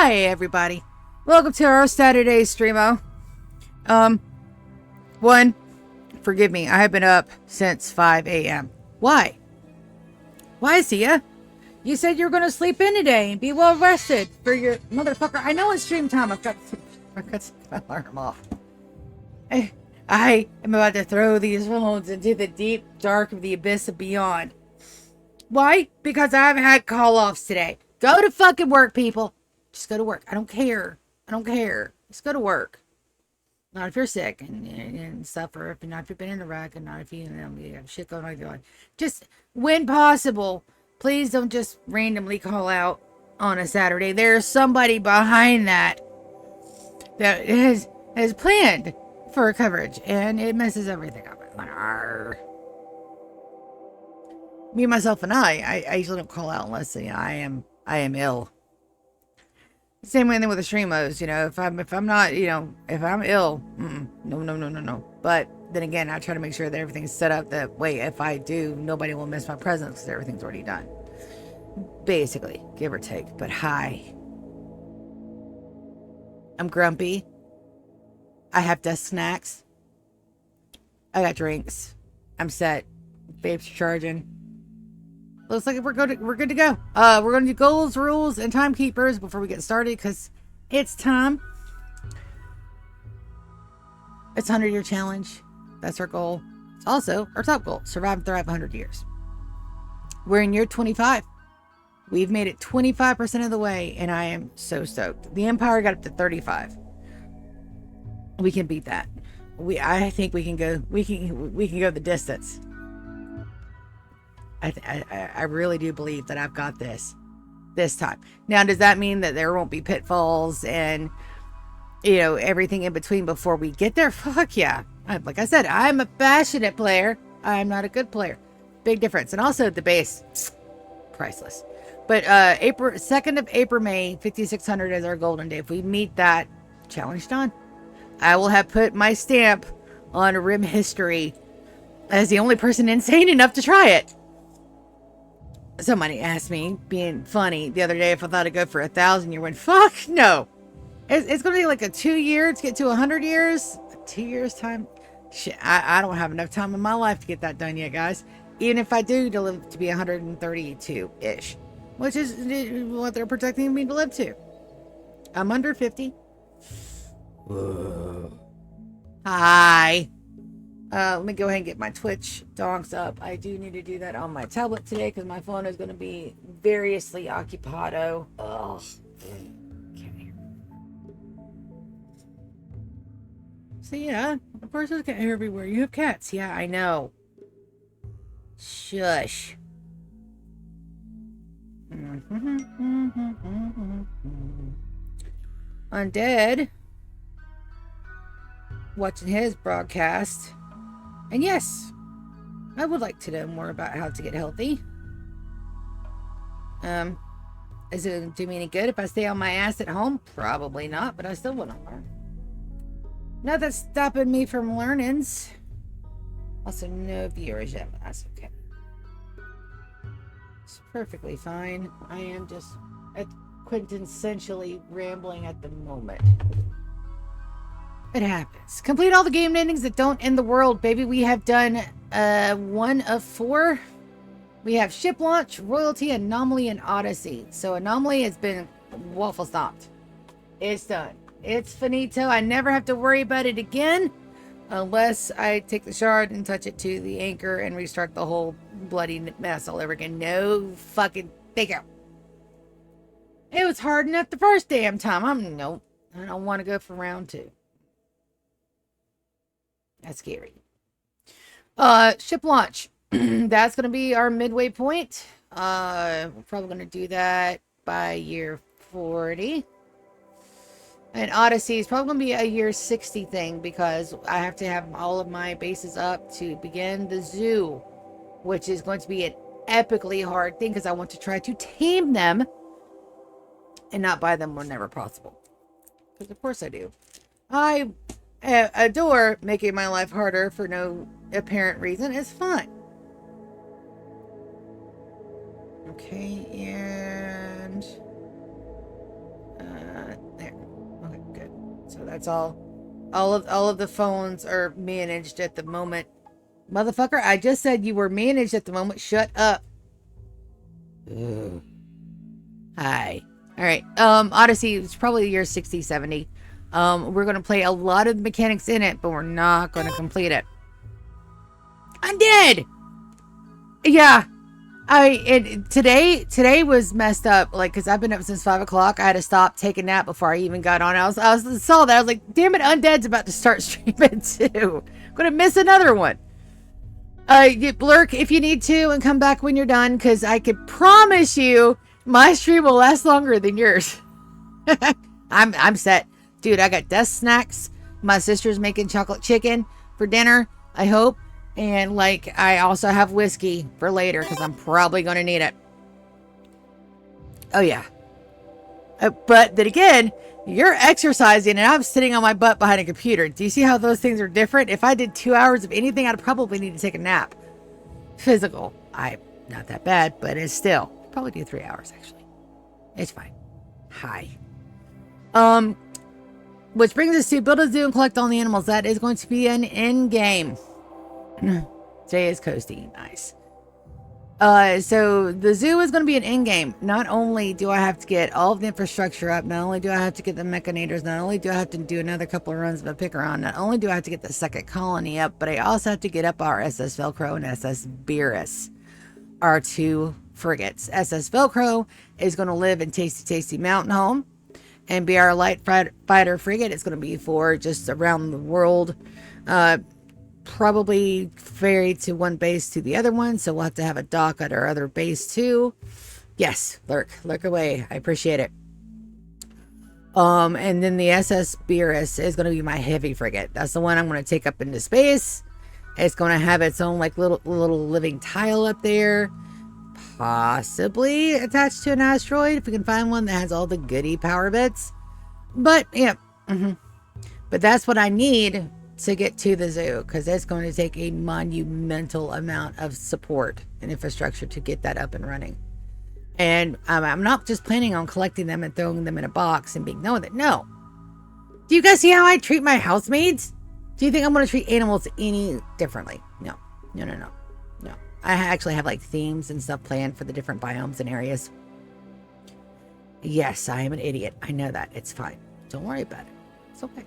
Hi, everybody. Welcome to our Saturday streamo. One, forgive me, I have been up since 5 a.m. Why? Why, Sia? You said you were going to sleep in today and be well rested for your motherfucker. I know it's stream time. I've got to set my alarm off. I am about to throw these phones into the deep dark of the abyss of beyond. Why? Because I've had call-offs today. Go to fucking work, people. Just go to work. I don't care. Just go to work. Not if you're sick and suffer. If you've been in a wreck, and not if you have shit going on in your life. Just when possible, please don't just randomly call out on a Saturday. There's somebody behind that has planned for coverage, and it messes everything up. Me, myself, and I usually don't call out unless I am ill. Same way with the streamos, if I'm not, if I'm ill, no. But then again, I try to make sure that everything's set up that way. If I do, nobody will miss my presence because everything's already done. Basically, give or take. But hi, I'm grumpy. I have desk snacks. I got drinks. I'm set. Vapes charging. Looks like we're good to go. We're going to do goals, rules, and timekeepers before we get started because it's time. It's a 100-year challenge. That's our goal. It's also our top goal. Survive and thrive 100 years. We're in year 25. We've made it 25% of the way, and I am so stoked. The Empire got up to 35. We can beat that. I think we can go. We can go the distance. I really do believe that I've got this time. Now, does that mean that there won't be pitfalls and, everything in between before we get there? Fuck yeah. Like I said, I'm a passionate player. I'm not a good player. Big difference. And also the base, priceless. But April 2nd of April, May, 5600 is our golden day. If we meet that, challenge done. I will have put my stamp on Rim history as the only person insane enough to try it. Somebody asked me, being funny, the other day if I thought I'd go for 1,000 year one. Fuck no. It's going to take like a 2 year to get to 100 years. 2 years time. Shit, I don't have enough time in my life to get that done yet, guys. Even if I do to live to be 132-ish, which is what they're protecting me to live to. I'm under 50. Whoa. Hi. Let me go ahead and get my Twitch donks up. I do need to do that on my tablet today because my phone is going to be variously occupado. Ugh. Okay. So yeah, of course there's cat hair everywhere. You have cats. Yeah, I know. Shush. Undead. Watching his broadcast. And yes, I would like to know more about how to get healthy. Is it going to do me any good if I stay on my ass at home? Probably not, but I still want to learn. Not that's stopping me from learnings. Also, no viewers yet, but that's okay. It's perfectly fine. I am just quintessentially rambling at the moment. It happens. Complete all the game endings that don't end the world, baby. We have done 1 of 4. We have Ship Launch, Royalty, Anomaly, and Odyssey. So Anomaly has been waffle stomped. It's done. It's finito. I never have to worry about it again unless I take the shard and touch it to the anchor and restart the whole bloody mess all over again. No fucking thank you. It was hard enough the first damn time. Nope. I don't want to go for round 2. That's scary. Ship launch. That's going to be our midway point. We're probably going to do that by year 40. And Odyssey is probably going to be a year 60 thing because I have to have all of my bases up to begin the zoo, which is going to be an epically hard thing because I want to try to tame them and not buy them whenever possible. Because of course I do. I adore making my life harder for no apparent reason. It's fun. Okay, and So that's all. All of the phones are managed at the moment. Motherfucker, I just said you were managed at the moment. Shut up. Ugh. Hi. All right. Odyssey, it's probably the year 60, 70. We're going to play a lot of the mechanics in it, but we're not going to complete it. I'm dead. Yeah. Today was messed up, like, because I've been up since 5 o'clock. I had to stop, take a nap before I even got on. I saw that. I was like, damn it, Undead's about to start streaming too. I'm going to miss another one. Lurk if you need to and come back when you're done, because I can promise you my stream will last longer than yours. I'm set. Dude, I got desk snacks. My sister's making chocolate chicken for dinner, I hope. And, like, I also have whiskey for later because I'm probably going to need it. Oh, yeah. But then again, you're exercising and I'm sitting on my butt behind a computer. Do you see how those things are different? If I did 2 hours of anything, I'd probably need to take a nap. Physical. Not that bad, but it's still. Probably do 3 hours, actually. It's fine. Hi. Which brings us to build a zoo and collect all the animals. That is going to be an end game. Today is coasty. Nice. So the zoo is going to be an end game. Not only do I have to get all of the infrastructure up, not only do I have to get the mechanators, not only do I have to do another couple of runs of a pick around, not only do I have to get the second colony up, but I also have to get up our SS Velcrow and SS Beerus, our two frigates. SS Velcrow is going to live in Tasty Tasty Mountain Home and be our light fighter frigate. It's going to be for just around the world. Probably ferry to one base to the other one, so we'll have to have a dock at our other base too. Yes, lurk away. I appreciate it. And then the SS Beerus is going to be my heavy frigate. That's the one I'm going to take up into space. It's going to have its own like little living tile up there, possibly attached to an asteroid if we can find one that has all the goody power bits. But yeah, but that's what I need to get to the zoo, because it's going to take a monumental amount of support and infrastructure to get that up and running. And I'm not just planning on collecting them and throwing them in a box and being done with it. No. Do you guys see how I treat my housemaids? Do you think I'm going to treat animals any differently? No. I actually have like themes and stuff planned for the different biomes and areas. Yes, I am an idiot. I know that. It's fine. Don't worry about it. It's okay.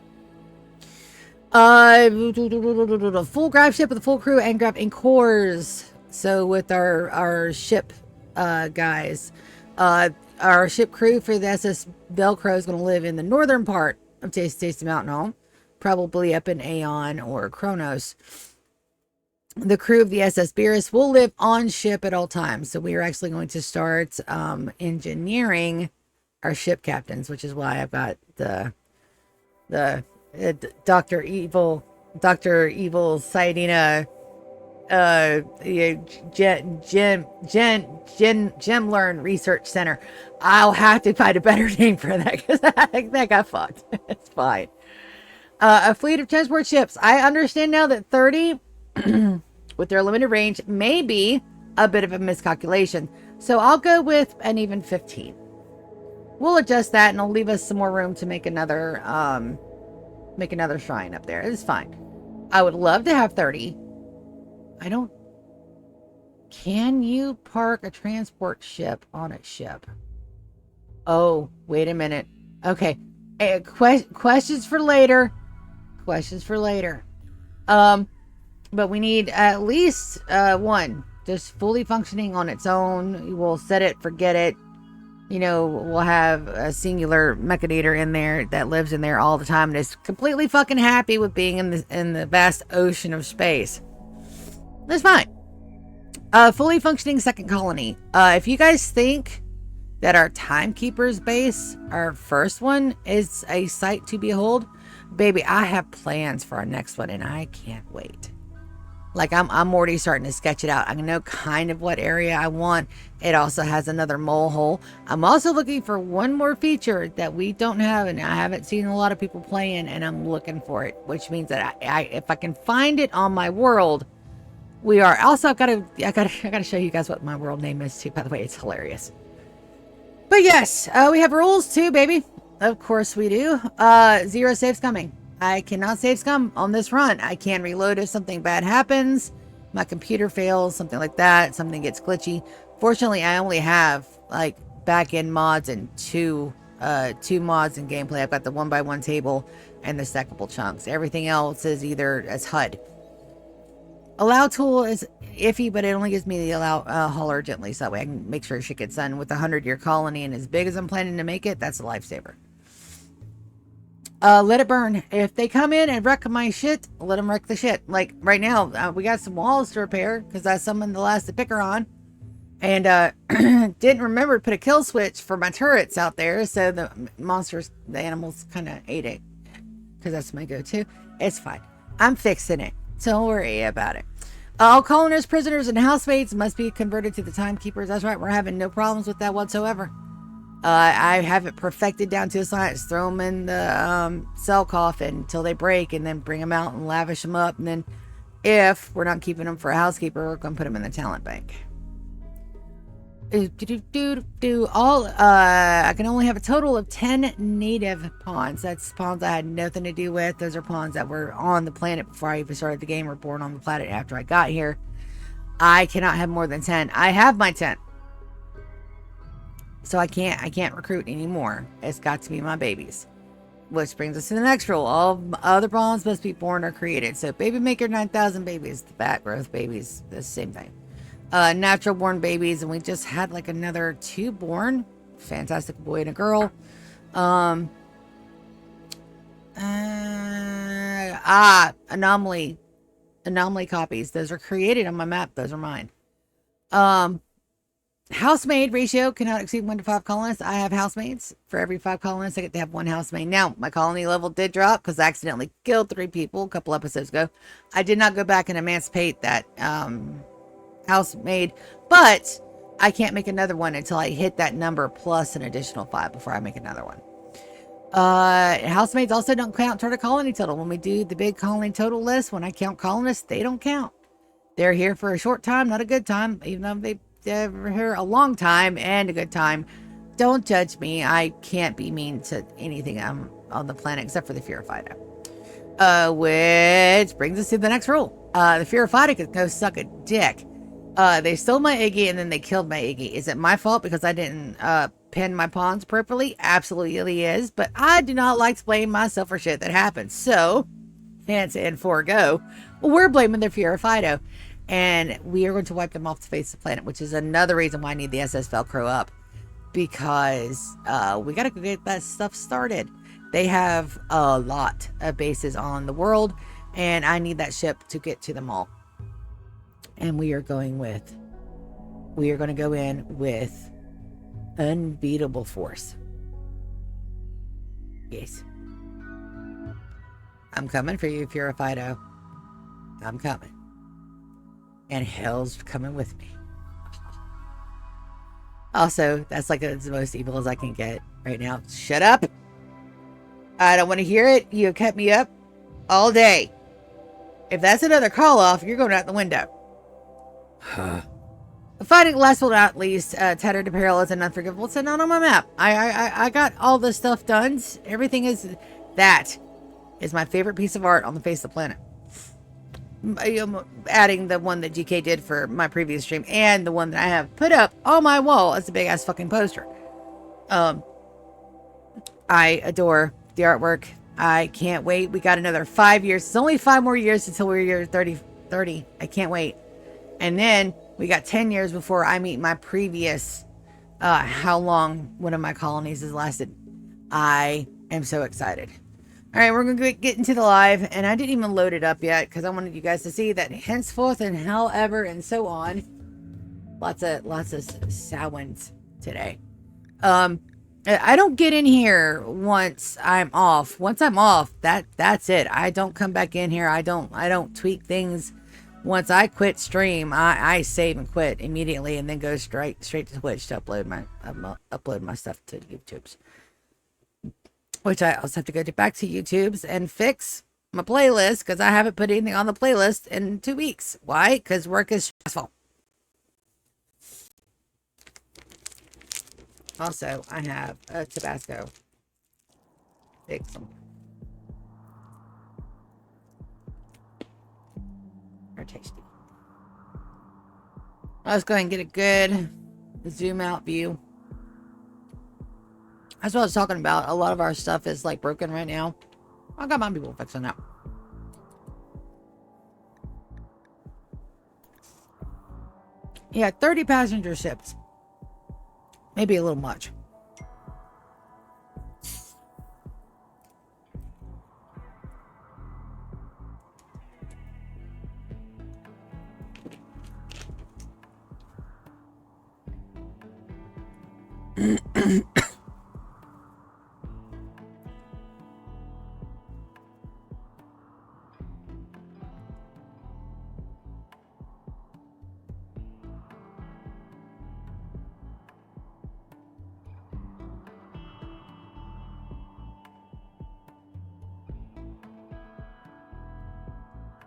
Full grab ship with a full crew and grab in cores. So with our ship guys, our ship crew for the SS Velcrow is going to live in the northern part of Tasty Mountain Home, probably up in Aeon or Kronos. The crew of the SS Beerus will live on ship at all times. So we are actually going to start engineering our ship captains, which is why I've got the Dr. Evil Sidina Gem Learn Research Center. I'll have to find a better name for that because that got fucked. It's fine. A fleet of transport ships. I understand now that 30 with their limited range may be a bit of a miscalculation. So I'll go with an even 15. We'll adjust that and it'll leave us some more room to make another shrine up there. It's fine. I would love to have 30. Can you park a transport ship on a ship? Oh, wait a minute. Okay. Questions for later. But we need at least one. Just fully functioning on its own. We'll set it, forget it. You know, we'll have a singular mechanator in there that lives in there all the time and is completely fucking happy with being in the vast ocean of space. That's fine. Fully functioning second colony. If you guys think that our Timekeeper's base, our first one, is a sight to behold, baby, I have plans for our next one and I can't wait. Like I'm already starting to sketch it out. I know kind of what area I want. It also has another mole hole. I'm also looking for one more feature that we don't have and I haven't seen a lot of people playing, and I'm looking for it, which means that if I can find it on my world, we are. Also, I gotta show you guys what my world name is too. By the way, it's hilarious. But yes, we have rules too, baby. Of course we do. 0 saves coming. I cannot save scum on this run. I can reload if something bad happens. My computer fails, something like that. Something gets glitchy. Fortunately, I only have like back-end mods and two mods in gameplay. I've got the 1x1 table and the stackable chunks. Everything else is either as HUD. Allow tool is iffy, but it only gives me the allow haul urgently, so that way I can make sure shit gets done. With a 100-year colony and as big as I'm planning to make it, that's a lifesaver. Let it burn. If they come in and wreck my shit, let them wreck the shit. Like right now, we got some walls to repair because I summoned the last to pick her on, and didn't remember to put a kill switch for my turrets out there, so the monsters, the animals, kind of ate it because that's my go-to. It's fine. I'm fixing it. Don't worry about it. All colonists, prisoners, and housemates must be converted to the timekeepers. That's right. We're having no problems with that whatsoever. I have it perfected down to a science. Throw them in the cell coffin until they break, and then bring them out and lavish them up. And then, if we're not keeping them for a housekeeper, we're going to put them in the talent bank. I can only have a total of 10 native pawns. That's pawns I had nothing to do with. Those are pawns that were on the planet before I even started the game, or born on the planet after I got here. I cannot have more than 10. I have my 10. So I can't recruit anymore. It's got to be my babies. Which brings us to the next rule. All other pawns must be born or created. So baby maker 9,000 babies. The bat growth babies, the same thing. Natural born babies, and we just had like another 2 born. Fantastic boy and a girl. Anomaly copies. Those are created on my map. Those are mine. Housemaid ratio cannot exceed 1 to 5 colonists. I have housemaids. For every 5 colonists, I get to have 1 housemaid. Now, my colony level did drop because I accidentally killed 3 people a couple episodes ago. I did not go back and emancipate that housemaid, but I can't make another one until I hit that number plus an additional 5 before I make another one. Housemaids also don't count toward a colony total. When we do the big colony total list, when I count colonists, they don't count. They're here for a short time, not a good time, even though they're here a long time and a good time. Don't judge me. I can't be mean to anything on the planet except for the Fear of Fido. Which brings us to the next rule. The Fear of Fido could go suck a dick. They stole my Iggy and then they killed my Iggy. Is it my fault because I didn't pin my pawns properly? Absolutely is. But I do not like to blame myself for shit that happens. So, hence and forego, we're blaming the Fear of Fido. And we are going to wipe them off the face of the planet, which is another reason why I need the SS Velcrow up. Because we got to get that stuff started. They have a lot of bases on the world, and I need that ship to get to them all. And we are going to go in with unbeatable force. Yes. I'm coming for you, Fear of Fido. I'm coming. And hell's coming with me. Also, that's like the most evil as I can get right now. Shut up. I don't want to hear it. You have kept me up all day. If that's another call off, you're going out the window. Fighting last but not least, Tattered Apparel is an unforgivable. It's not on my map. I got all this stuff done. Everything is... That is my favorite piece of art on the face of the planet. Adding the one that GK did for my previous stream and the one that I have put up on my wall as a big ass fucking poster. I adore the artwork. I can't wait. We got another 5 years. It's only 5 more years until we're year 30. I can't wait. And then we got 10 years before I meet my previous, how long one of my colonies has lasted. I am so excited. All right, we're going to get into the live, and I didn't even load it up yet because I wanted you guys to see that henceforth and however and so on. Lots of sounds today. I don't get in here once I'm off. Once I'm off, that's it. I don't come back in here. I don't tweak things. Once I quit stream, I save and quit immediately, and then go straight to Twitch to upload my stuff to YouTube's. Which I also have to go back to YouTube's and fix my playlist because I haven't put anything on the playlist in 2 weeks. Why? Because work is stressful. Also, I have a Tabasco Fix them. They're tasty. Let's go ahead and get a good zoom out view. That's what I was talking about. A lot of our stuff is like broken right now. I got my people fixing that. Yeah, 30 passenger ships. Maybe a little much.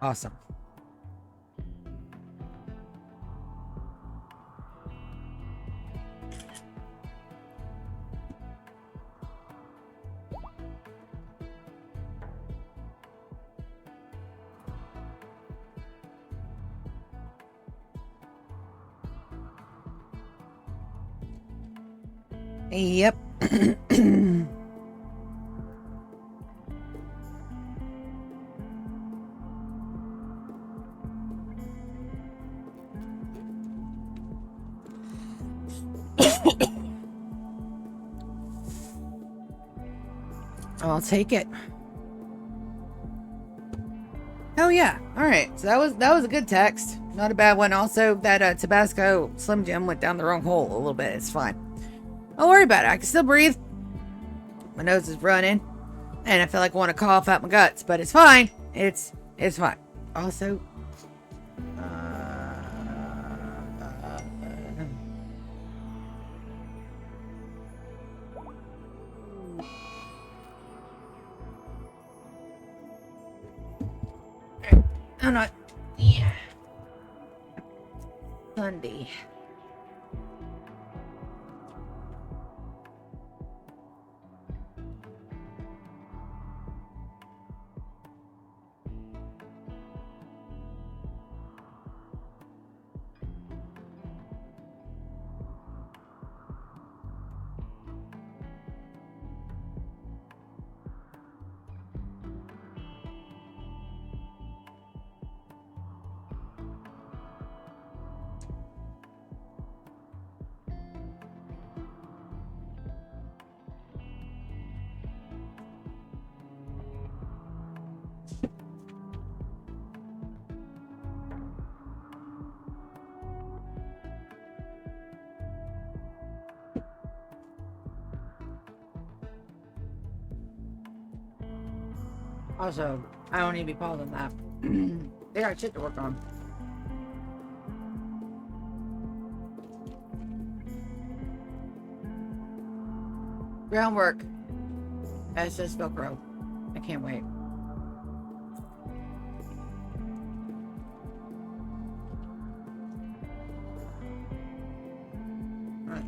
Awesome. Yep. I'll take it. Oh yeah. All right. So that was a good text. Not a bad one. Also, that Tabasco Slim Jim went down the wrong hole a little bit. It's fine. Don't worry about it. I can still breathe. My nose is running, and I feel like I want to cough out my guts, but it's fine. It's fine. Also, I'm not. Yeah. Sunday. Also, I don't need to be pausing that. They got shit to work on. Groundwork. SS Velcrow. I can't wait. Alright.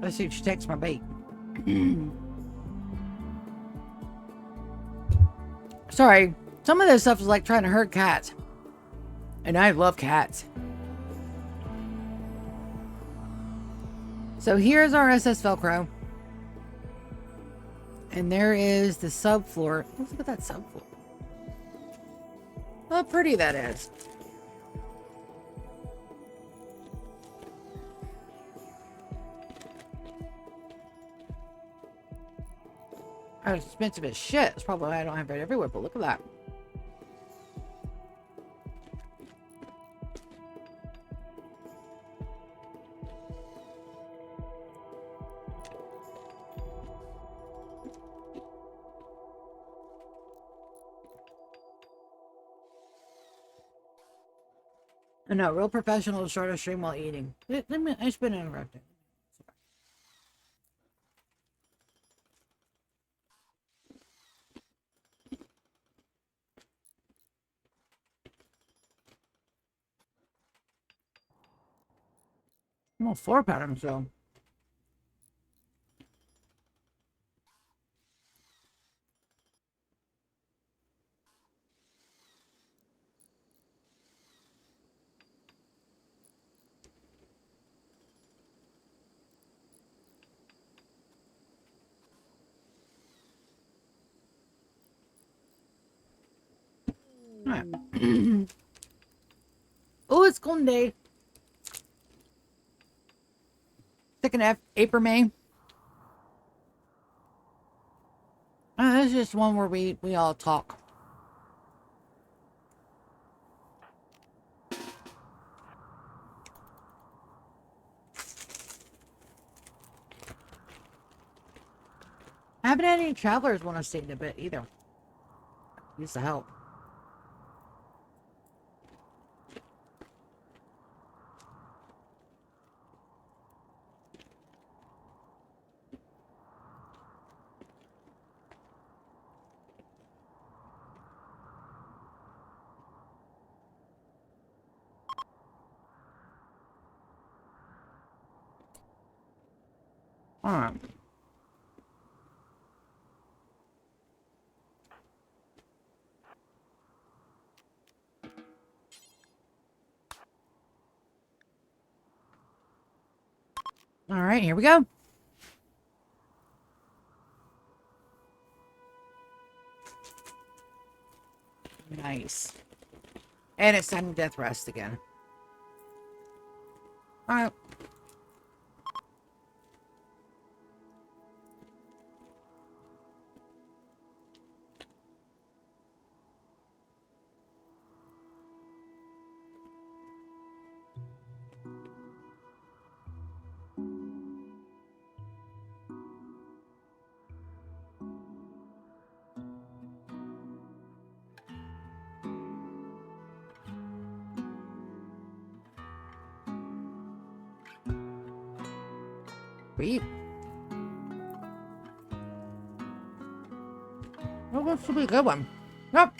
Let's see if she takes my bait. Sorry, some of this stuff is like trying to herd cats. And I love cats. So here's our SS Velcrow. And there is the subfloor. Let's look at that subfloor. How pretty that is. Oh, it's expensive as shit. That's probably why I don't have it everywhere, but look at that. I know, real professional to start a stream while eating. It's been interrupted. I'm all 4 patterns, so. Alright. Oh, it's golden day. Second F, April, May. This is just one where we all talk. I haven't had any travelers want to stay in a bit either. Needs the help. Alright. Alright, here we go. Nice. And it's time to death rest again. Alright. Sweet. Oh, that should be a good one. Yep.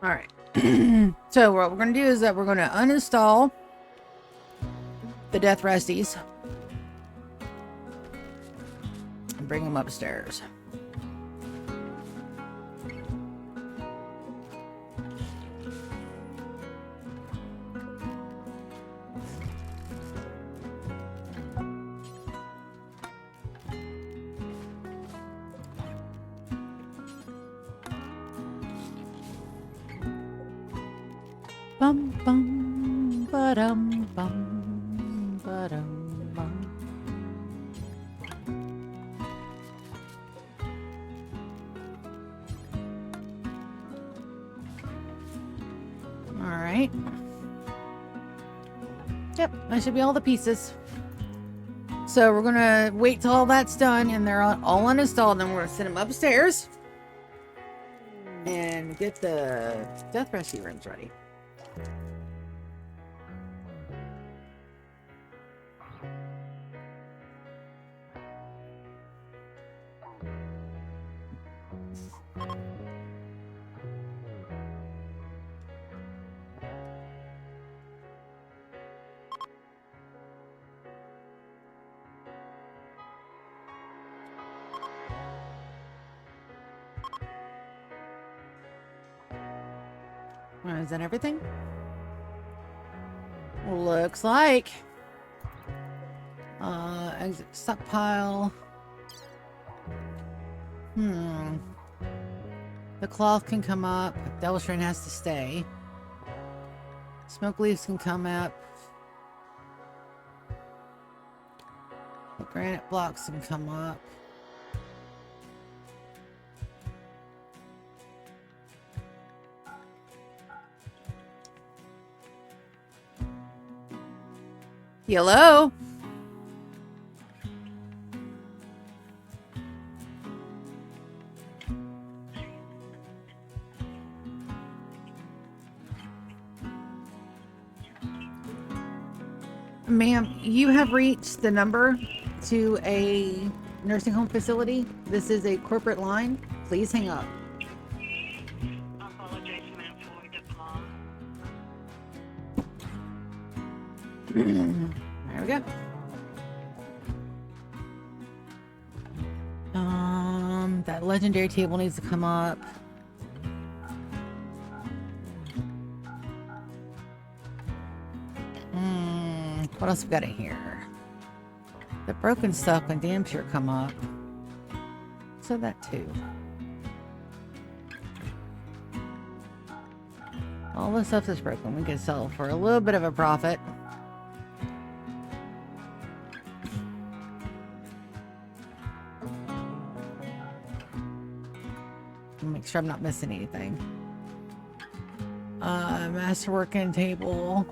All right. So what we're going to do is that we're going to uninstall the death resties and bring them upstairs. Bum bum ba-dum bum ba-dum bum. All right. Yep, that should be all the pieces. So we're gonna wait till all that's done and they're all uninstalled, and then we're gonna send them upstairs and get the death rescue rooms ready. Is that everything? Looks like. Exit stockpile. The cloth can come up. Devil Strain has to stay. Smoke leaves can come up. The granite blocks can come up. Hello? Ma'am, you have reached the number to a nursing home facility. This is a corporate line. Please hang up. I apologize, ma'am, for the call. There we go. That legendary table needs to come up. What else we got in here? The broken stuff can damn sure come up. So that too. All the stuff that's broken we can sell for a little bit of a profit. Make sure I'm not missing anything. Masterworking table.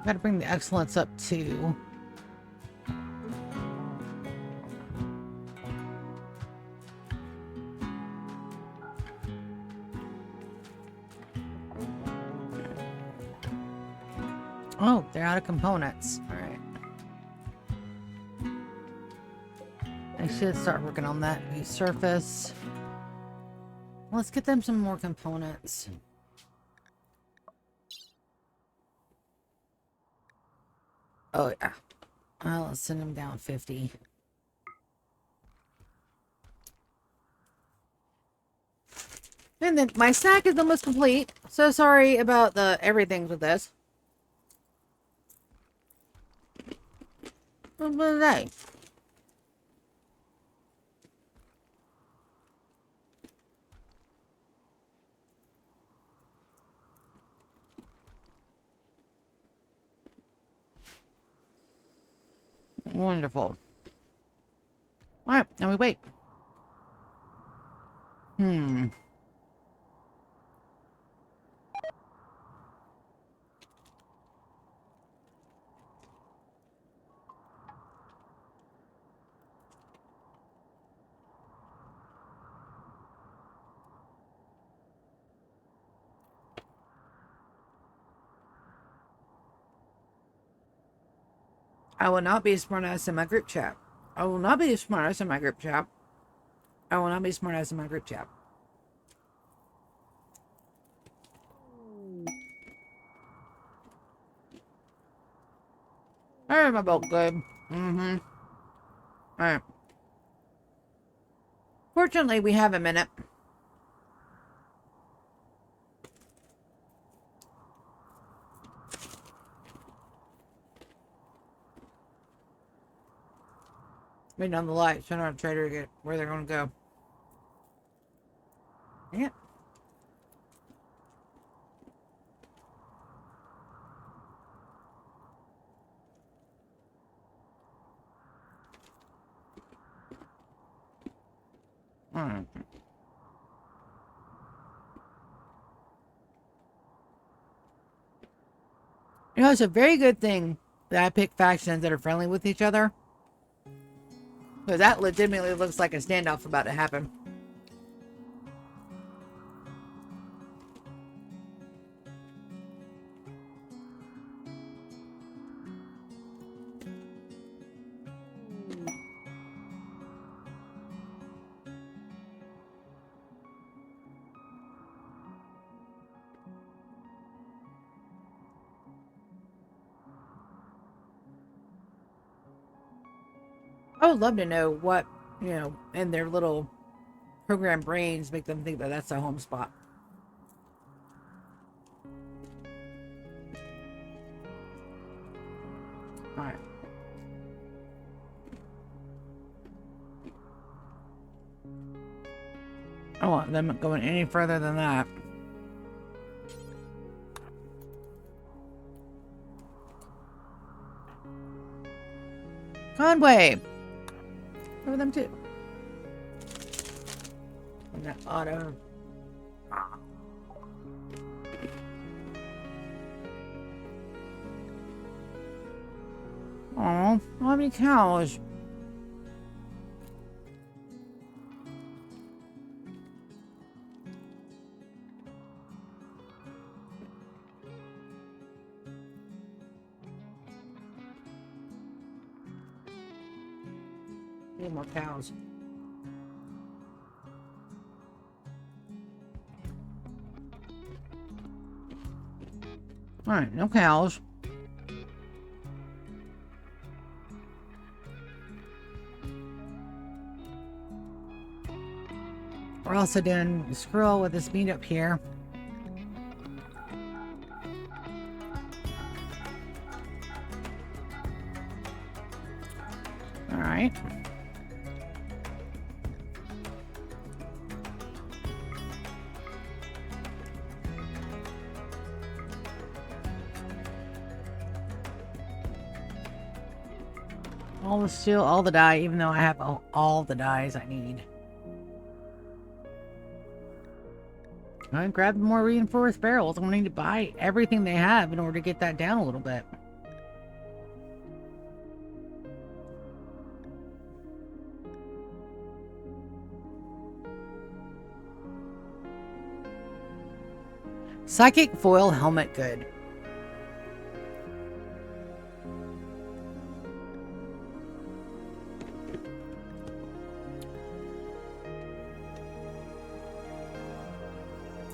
Gotta bring the excellence up too. Oh, they're out of components. All right. I should start working on that new surface. Let's get them some more components. Oh, yeah. Let's send them down 50. And then my stack is almost complete. So sorry about the everything with this. What was that? Wonderful. Alright, now we wait. I will not be a smartass in my group chat. I will not be a smartass in my group chat. I will not be a smartass in my group chat. Alright, my boat good. Alright. Fortunately, we have a minute. Waiting on the lights. Trying to try to get where they're going to go. Yeah. Alright. You know, it's a very good thing that I pick factions that are friendly with each other. Because that legitimately looks like a standoff about to happen. I would love to know what, you know, in their little program brains make them think that that's a home spot. Alright. I don't want them going any further than that. Conway! Over them too. And that auto. Oh, how many cows? Need more cows. Alright, no cows. We're also doing squirrel with this meat up here. Alright. All the steel, all the dye, even though I have all the dyes I need. I grabbed more reinforced barrels. I'm going to need to buy everything they have in order to get that down a little bit. Psychic foil helmet, good.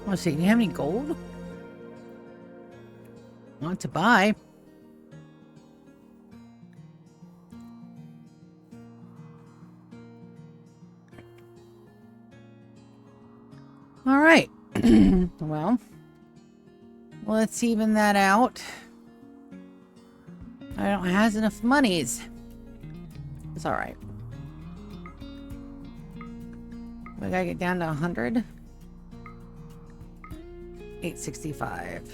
Let's see, do you have any gold? Want to buy? All right. Well, let's even that out. I don't have enough monies. It's all right. We gotta get down to 100. 865.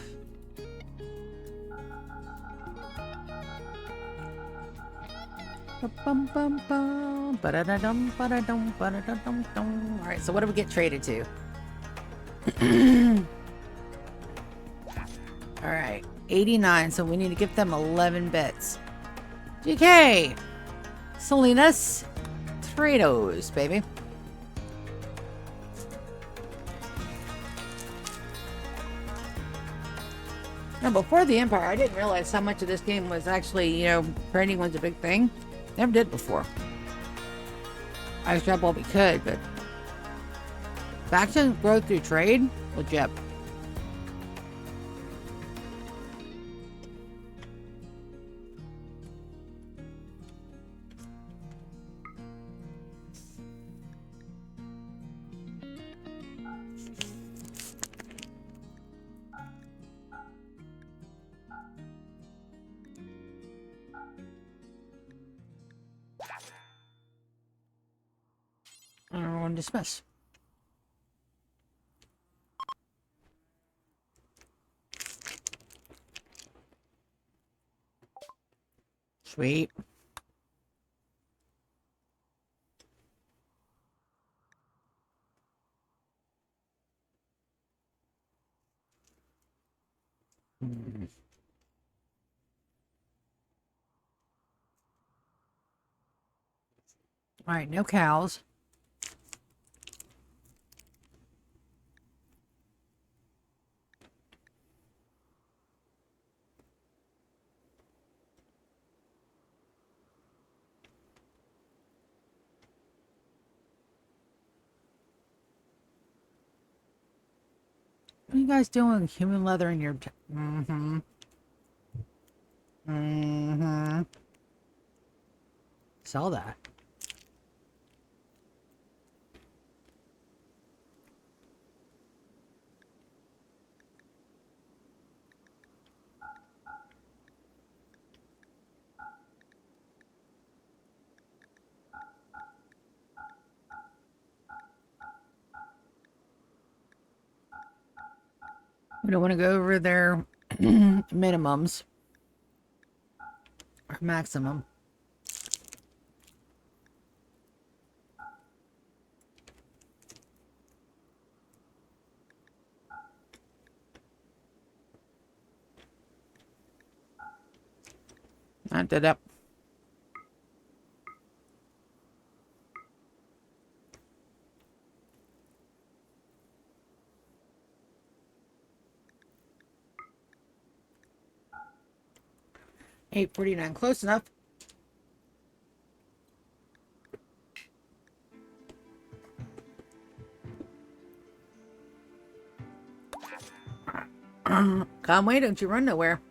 Alright, so what do we get traded to? Alright, 89, so we need to give them 11 bits. GK! Salinas. Trados, baby. Now, before the Empire, I didn't realize how much of this game was actually, trading was a big thing. Never did before. I tried all we could, but factions grow through trade? Legit. Everyone dismiss. Sweet. All right, no cows. What are you guys doing with human leather in your... Sell that. We don't want to go over their minimums or maximum. I did up. $8.49, close enough. Conway, don't you run nowhere.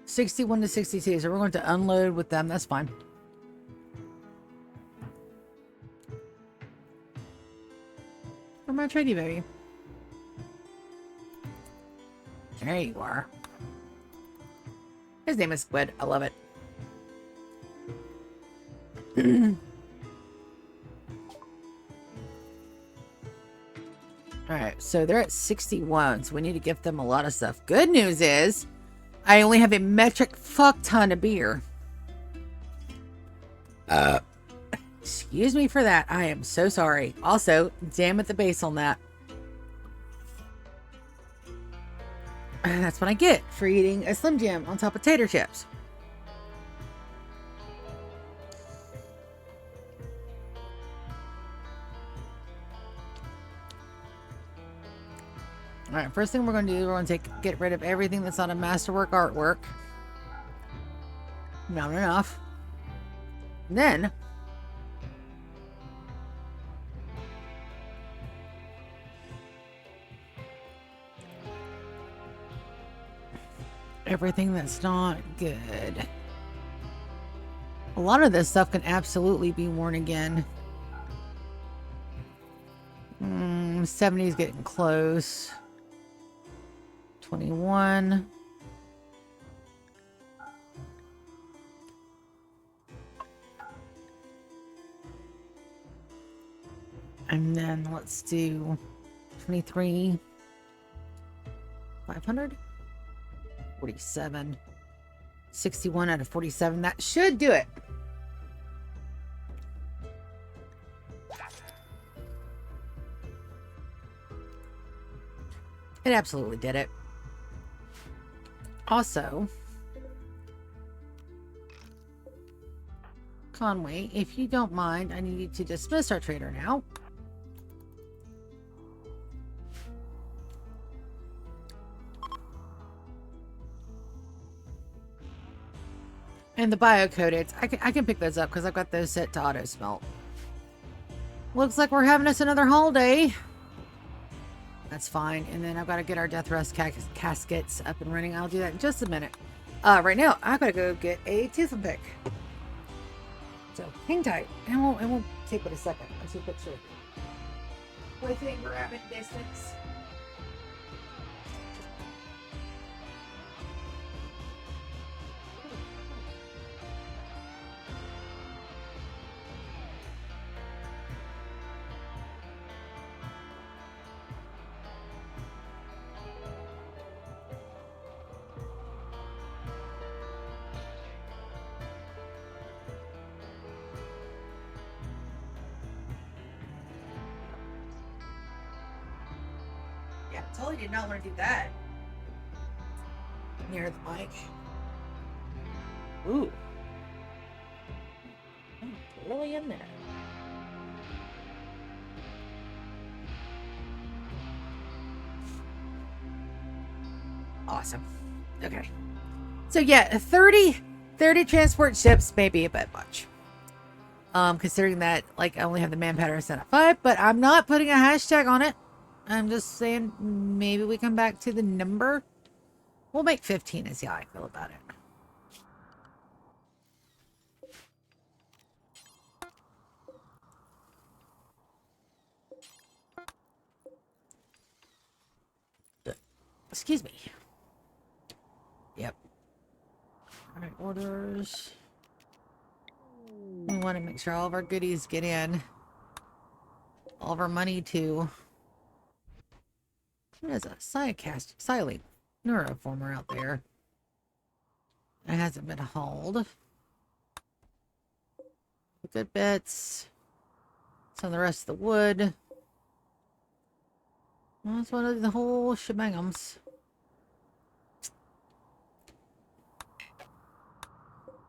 61 to 62, so we're going to unload with them. That's fine. Where am I trading, baby? There you are. His name is Squid. I love it. Alright, so they're at 61, so we need to gift them a lot of stuff. Good news is, I only have a metric fuck ton of beer. Excuse me for that. I am so sorry. Also, damn it the base on that. That's what I get for eating a Slim Jim on top of tater chips. Alright, first thing we're going to do, we're going to get rid of everything that's not a masterwork artwork. Not enough. Then, everything that's not good. A lot of this stuff can absolutely be worn again. 70's getting close. 21. And then let's do 23. 500. 47. 61 out of 47. That should do it. It absolutely did it. Also, Conway, if you don't mind, I need you to dismiss our trader now. And the bio-coded, I can pick those up because I've got those set to auto-smelt. Looks like we're having us another holiday. That's fine. And then I've got to get our death rust caskets up and running. I'll do that in just a minute. Right now, I've got to go get a tooth and pick. So hang tight. It won't take but a second. Let's see a picture. Within grabbing distance. Totally did not want to do that. Near the mic. Ooh. Oh, really in there. Awesome. Okay. So yeah, 30 transport ships may be a bit much. Considering that, like, I only have the manpower set at 5, but I'm not putting a hashtag on it. I'm just saying, maybe we come back to the number. We'll make 15 and see how I feel about it. Excuse me. Yep. Alright, orders. We want to make sure all of our goodies get in. All of our money, too. There's a silene neuroformer out there. It hasn't been hauled. The good bits. Some of the rest of the wood. Well, that's one of the whole shebangums.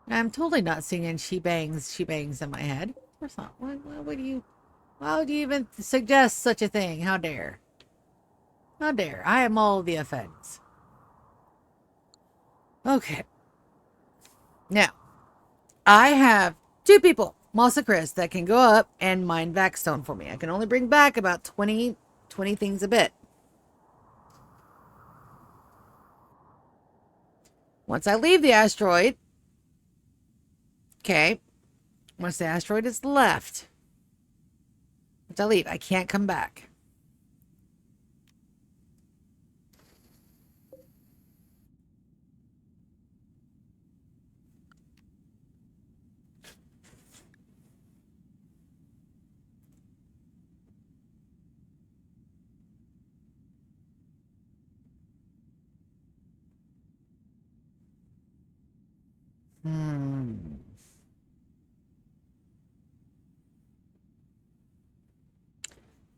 I'm totally not singing she-bangs in my head. Of course not. Why would you even suggest such a thing? How dare? How dare. I am all the offense. Okay. Now, I have 2 people, Moss and Chris, that can go up and mine Vaxstone for me. I can only bring back about 20 things a bit. Once I leave the asteroid, okay, once the asteroid is left, once I leave, I can't come back.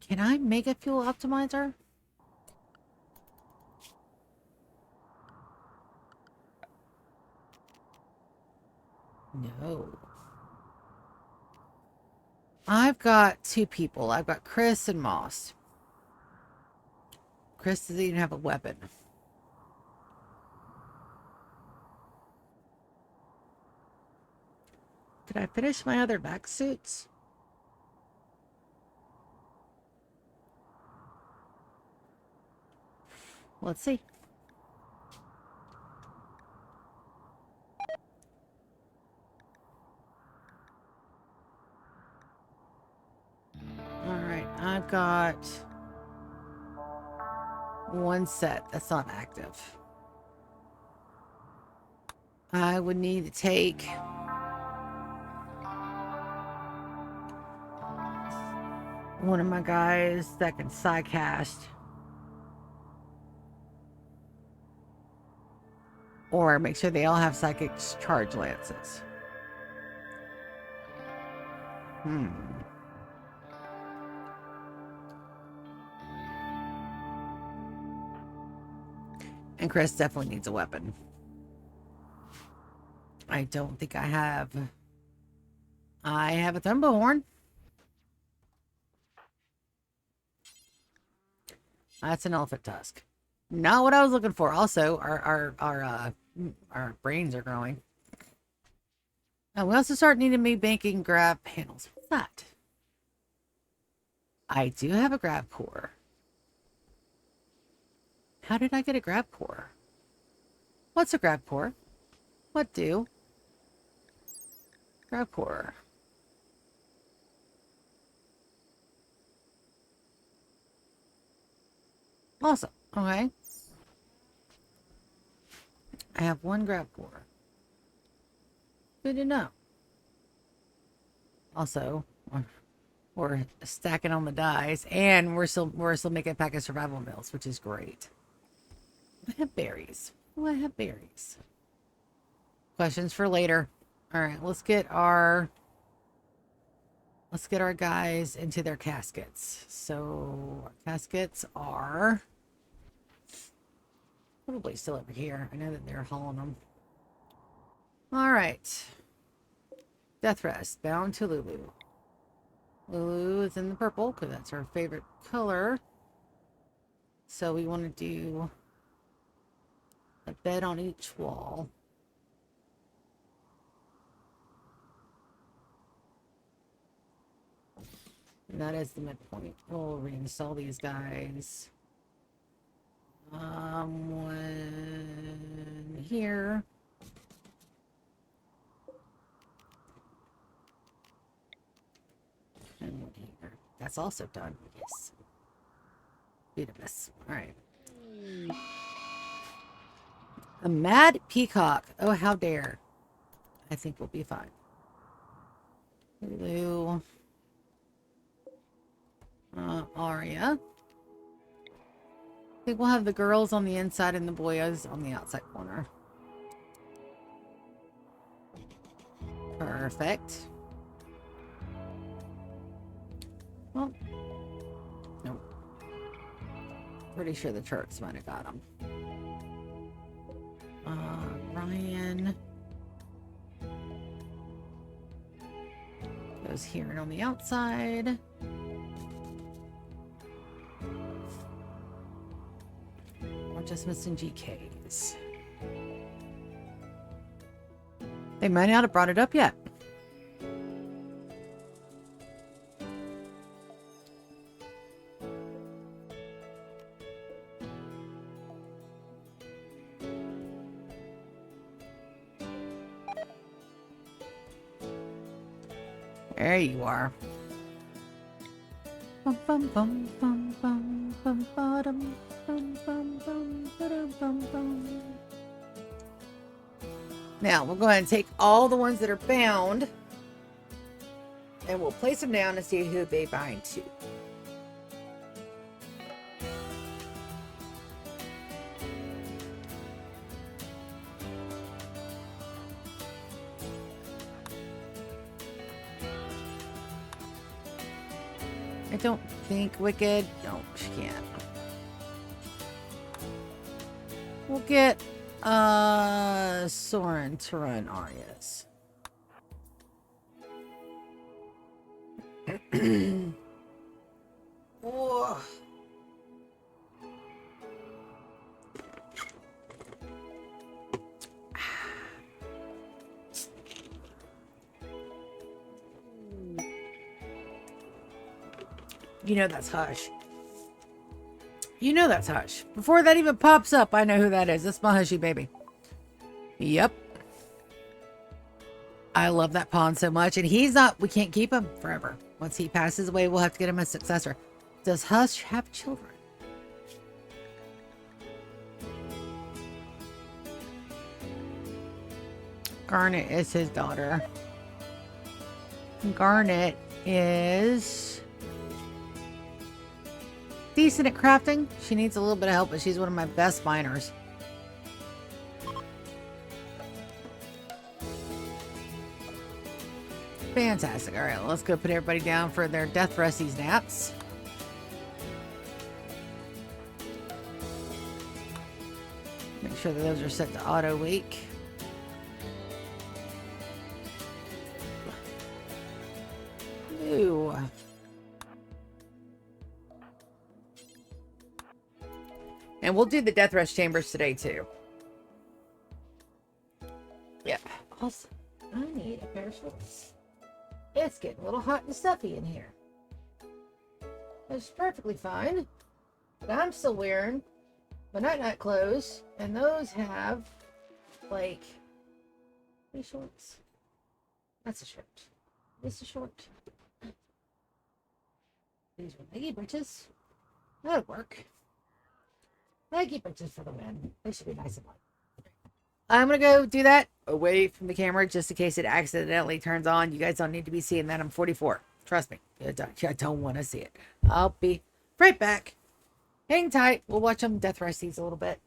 Can I make a fuel optimizer? No. I've got two people. I've got Chris and Moss. Chris doesn't even have a weapon. Did I finish my other back suits? Let's see. All right, I've got one set that's not active. I would need to take one of my guys that can sidecast, or make sure they all have psychic charge lances. And Chris definitely needs a weapon. I don't think I have. I have a thunderhorn. That's an elephant tusk. Not what I was looking for. Also, our brains are growing. And we also start needing me making grab panels. What's that? I do have a grab core. How did I get a grab core? What's a grab core? What do? Grab core. Awesome. Okay. I have one grab core. Good to know. Also, we're stacking on the dice, and we're still making a pack of survival meals, which is great. I have berries. Oh, I have berries. Questions for later. All right, let's get our guys into their caskets. So our caskets are probably still over here. I know that they're hauling them. All right. Death rest. Bound to Lulu. Lulu is in the purple because that's her favorite color. So we want to do a bed on each wall. And that is the midpoint. We'll reinstall these guys. One here. And one here. That's also done. Yes. Beautiful. All right. A mad peacock. Oh, how dare. I think we'll be fine. Lulu. Aria. I think we'll have the girls on the inside and the boys on the outside corner. Perfect. Well, nope. Pretty sure the Turks might have got them. Ryan goes here and on the outside. We're just missing GKs. They might not have brought it up yet. There you are. Bum, bum, bum, bum, bum, bum, bottom, bum, bum, bum, ba-dum, bum, bum. Now, we'll go ahead and take all the ones that are bound, and we'll place them down and see who they bind to. I don't think Wicked. No, she can't. We'll get Soren to run Arya's. Whoa. You know that's Hush. You know that's Hush. Before that even pops up, I know who that is. That's my Hushy baby. Yep. I love that pawn so much. And he's not, we can't keep him forever. Once he passes away, we'll have to get him a successor. Does Hush have children? Garnet is his daughter. Garnet is decent at crafting. She needs a little bit of help, but she's one of my best miners. Fantastic. All right, let's go put everybody down for their death resties naps. Make sure that those are set to auto wake. Ooh. And we'll do the death rest chambers today too. Yep. Also, I need a pair of shorts. It's getting a little hot and stuffy in here. It's perfectly fine. But I'm still wearing my night-night clothes. And those have, like, these shorts. That's a shirt. This a short. These are leggy britches. That'll work. Leggy britches for the win. They should be nice and light. I'm going to go do that away from the camera just in case it accidentally turns on. You guys don't need to be seeing that. I'm 44. Trust me. I don't want to see it. I'll be right back. Hang tight. We'll watch them death rest these a little bit.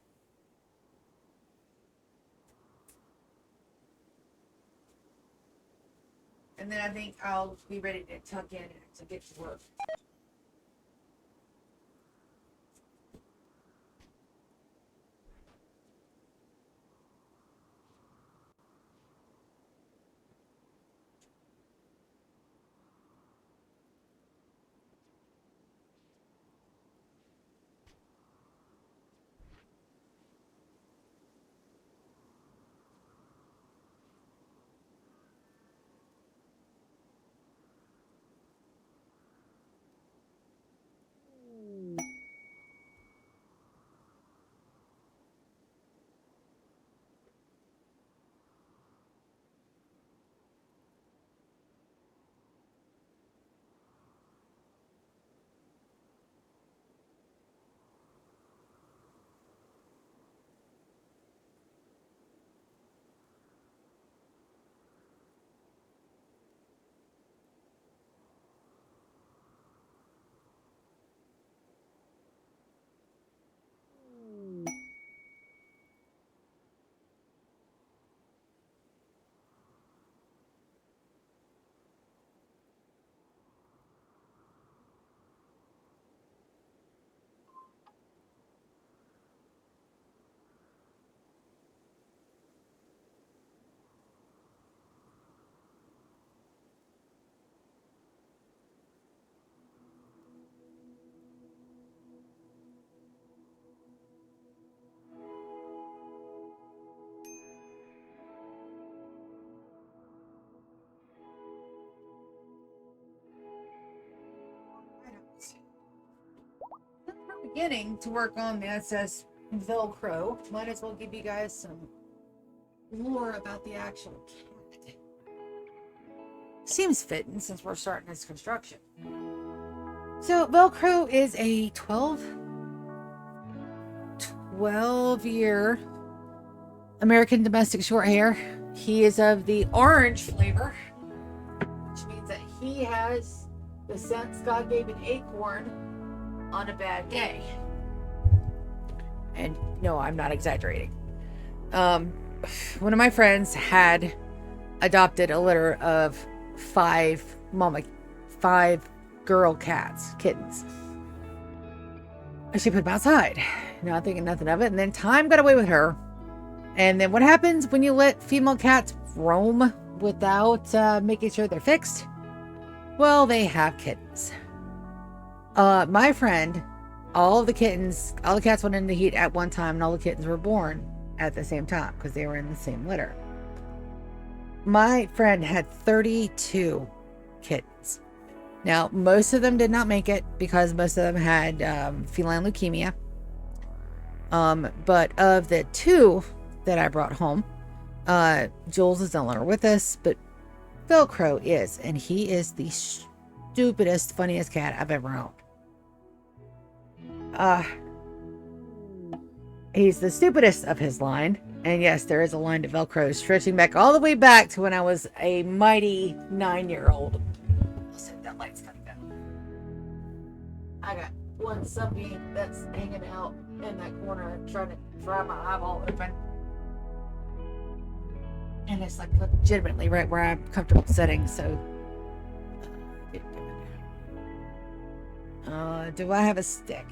And then I think I'll be ready to tuck in to get to work. Beginning to work on the SS Velcrow. Might as well give you guys some lore about the actual cat. Seems fitting since we're starting this construction. So Velcrow is a 12 year American domestic short hair. He is of the orange flavor, which means that he has the sense God gave an acorn on a bad day. And no, I'm not exaggerating. One of my friends had adopted a litter of five girl kittens. She put them outside, not thinking nothing of it. And then time got away with her. And then what happens when you let female cats roam without making sure they're fixed? Well, they have kittens. My friend, all the cats went into heat at one time, and all the kittens were born at the same time because they were in the same litter. My friend had 32 kittens. Now, most of them did not make it because most of them had feline leukemia. But of the 2 that I brought home, Jules is no longer with us, but Velcrow is, and he is the stupidest, funniest cat I've ever owned. He's the stupidest of his line, and yes, there is a line to Velcrow stretching back all the way back to when I was a mighty 9-year-old. I'll say that light's coming down. I got one sunbeam that's hanging out in that corner trying to dry my eyeball open. And it's like legitimately right where I'm comfortable sitting, so. Do I have a stick?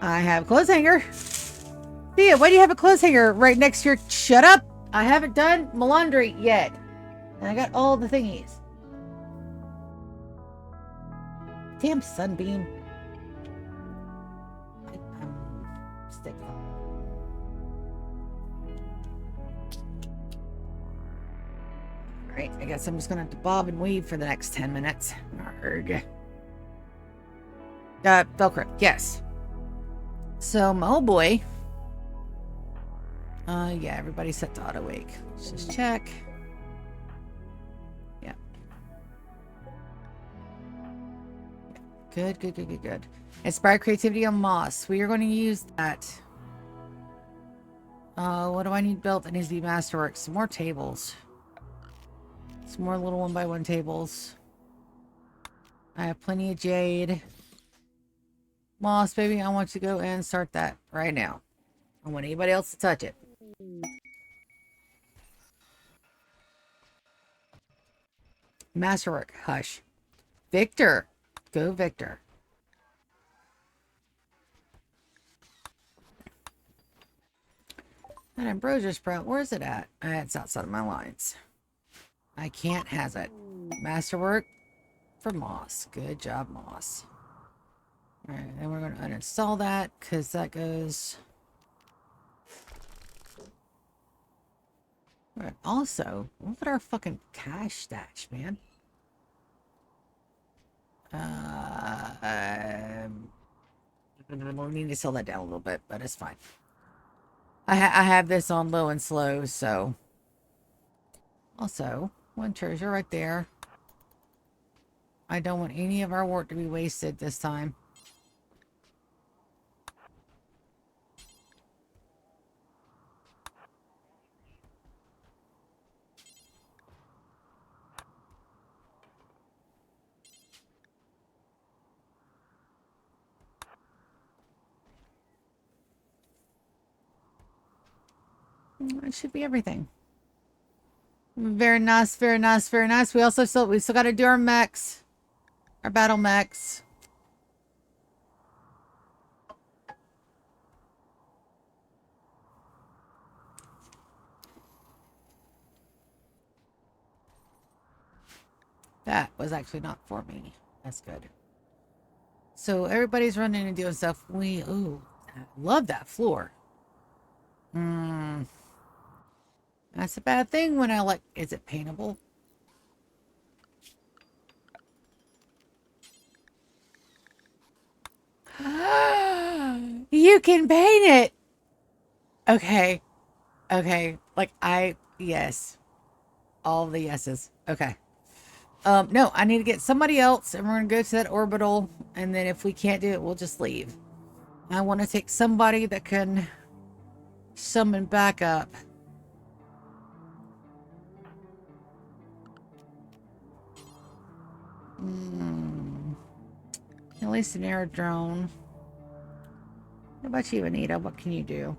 I have a clothes hanger. Thea, why do you have a clothes hanger right next to your... Shut up! I haven't done my laundry yet. And I got all the thingies. Damn sunbeam. Stick. Alright, I guess I'm just gonna have to bob and weave for the next 10 minutes. Arrgh. Velcro, yes. So, my old boy. Yeah, everybody's set to auto wake. Let's just check. Yeah. Good. Inspire creativity on moss. We are going to use that. What do I need built? It needs to be masterwork. Some more tables. Some more little 1x1 tables. I have plenty of jade. Moss, baby, I want you to go and start that right now. I don't want anybody else to touch it. Masterwork. Hush. Victor. Go, Victor. That ambrosia sprout, where is it at? It's outside of my lines. I can't has it. Masterwork for moss. Good job, moss. Alright, then we're going to uninstall that because that goes... Alright, also, look at our fucking cash stash, man. We'll need to sell that down a little bit, but it's fine. I have this on low and slow, so... Also, one treasure right there. I don't want any of our work to be wasted this time. It should be everything. Very nice, very nice, very nice. We still got to do our mechs. Our battle mechs. That was actually not for me. That's good. So everybody's running and doing stuff. Ooh, I love that floor. That's a bad thing when I like... Is it paintable? You can paint it! Okay. Okay. Like, yes. All the yeses. Okay. No, I need to get somebody else, and we're gonna go to that orbital, and then if we can't do it, we'll just leave. I want to take somebody that can summon back up. At least an air drone. How about you, Anita? What can you do?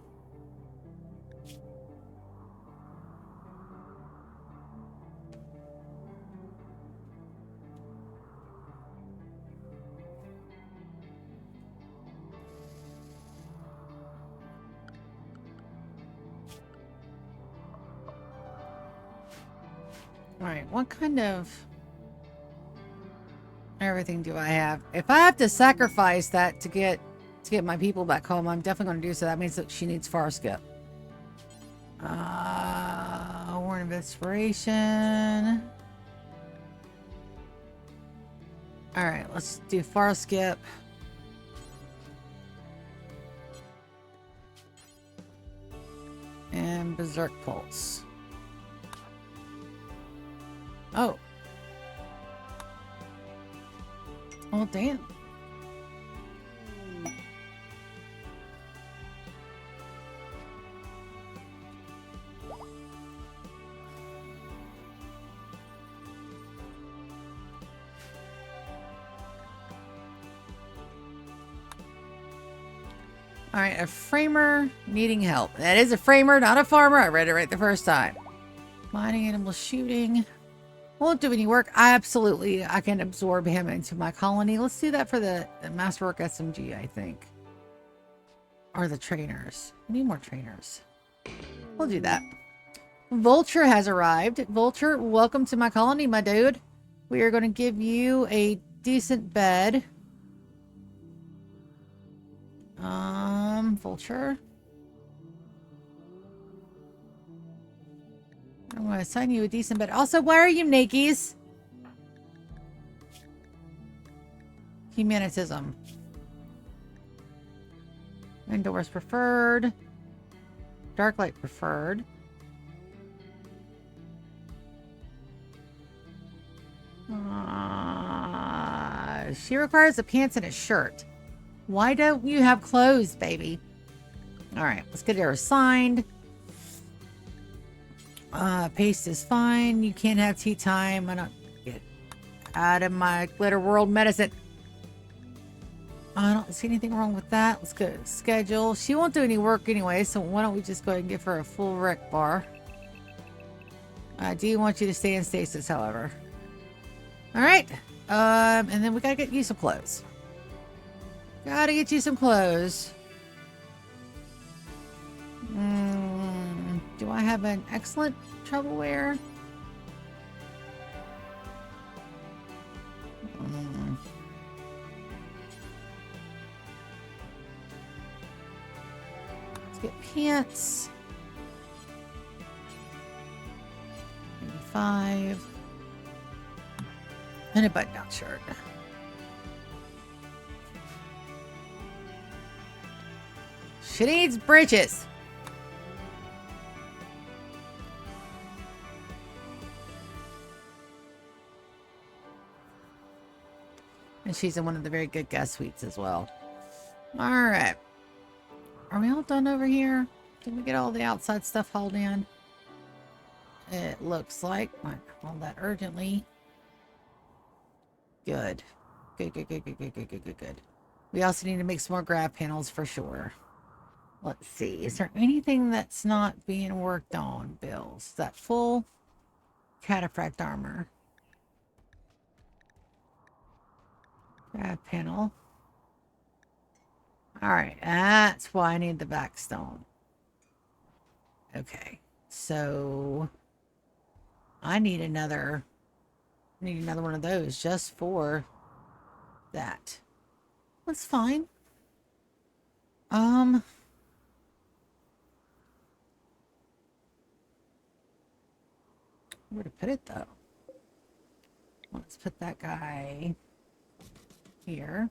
Alright, what kind of everything do I have? If I have to sacrifice that to get my people back home, I'm definitely going to do so. That means that she needs far skip. Warning of inspiration. Alright, let's do far skip. And berserk pulse. Oh. Oh, damn. All right, a framer needing help. That is a framer, not a farmer. I read it right the first time. Mining animal shooting. Won't do any work. I can absorb him into my colony. Let's do that for the Masterwork SMG, I think. Or the trainers. We need more trainers. We'll do that. Vulture has arrived. Vulture, welcome to my colony, my dude. We are going to give you a decent bed. Vulture. I'm going to assign you a decent bed. Also, why are you nakies? Humanitism. Indoors preferred. Dark light preferred. She requires a pants and a shirt. Why don't you have clothes, baby? All right, let's get her assigned. Paste is fine. You can't have tea time. I don't get out of my glitter world medicine. I don't see anything wrong with that. Let's go schedule. She won't do any work anyway, so why don't we just go ahead and give her a full rec bar. I do want you to stay in stasis, however. All right. And then we gotta get you some clothes. Gotta get you some clothes. Do I have an excellent travel wear? Let's get pants. 85. And a button-down shirt. She needs britches. And she's in one of the very good guest suites as well. Alright. Are we all done over here? Did we get all the outside stuff hauled in? It looks like. Might hold that urgently. Good. Good. We also need to make some more grab panels for sure. Let's see. Is there anything that's not being worked on, Bills? Is that full? Cataphract armor. Grab panel. Alright, that's why I need the backstone. Okay, so I need another one of those just for that. That's fine. Where to put it though? Let's put that guy here.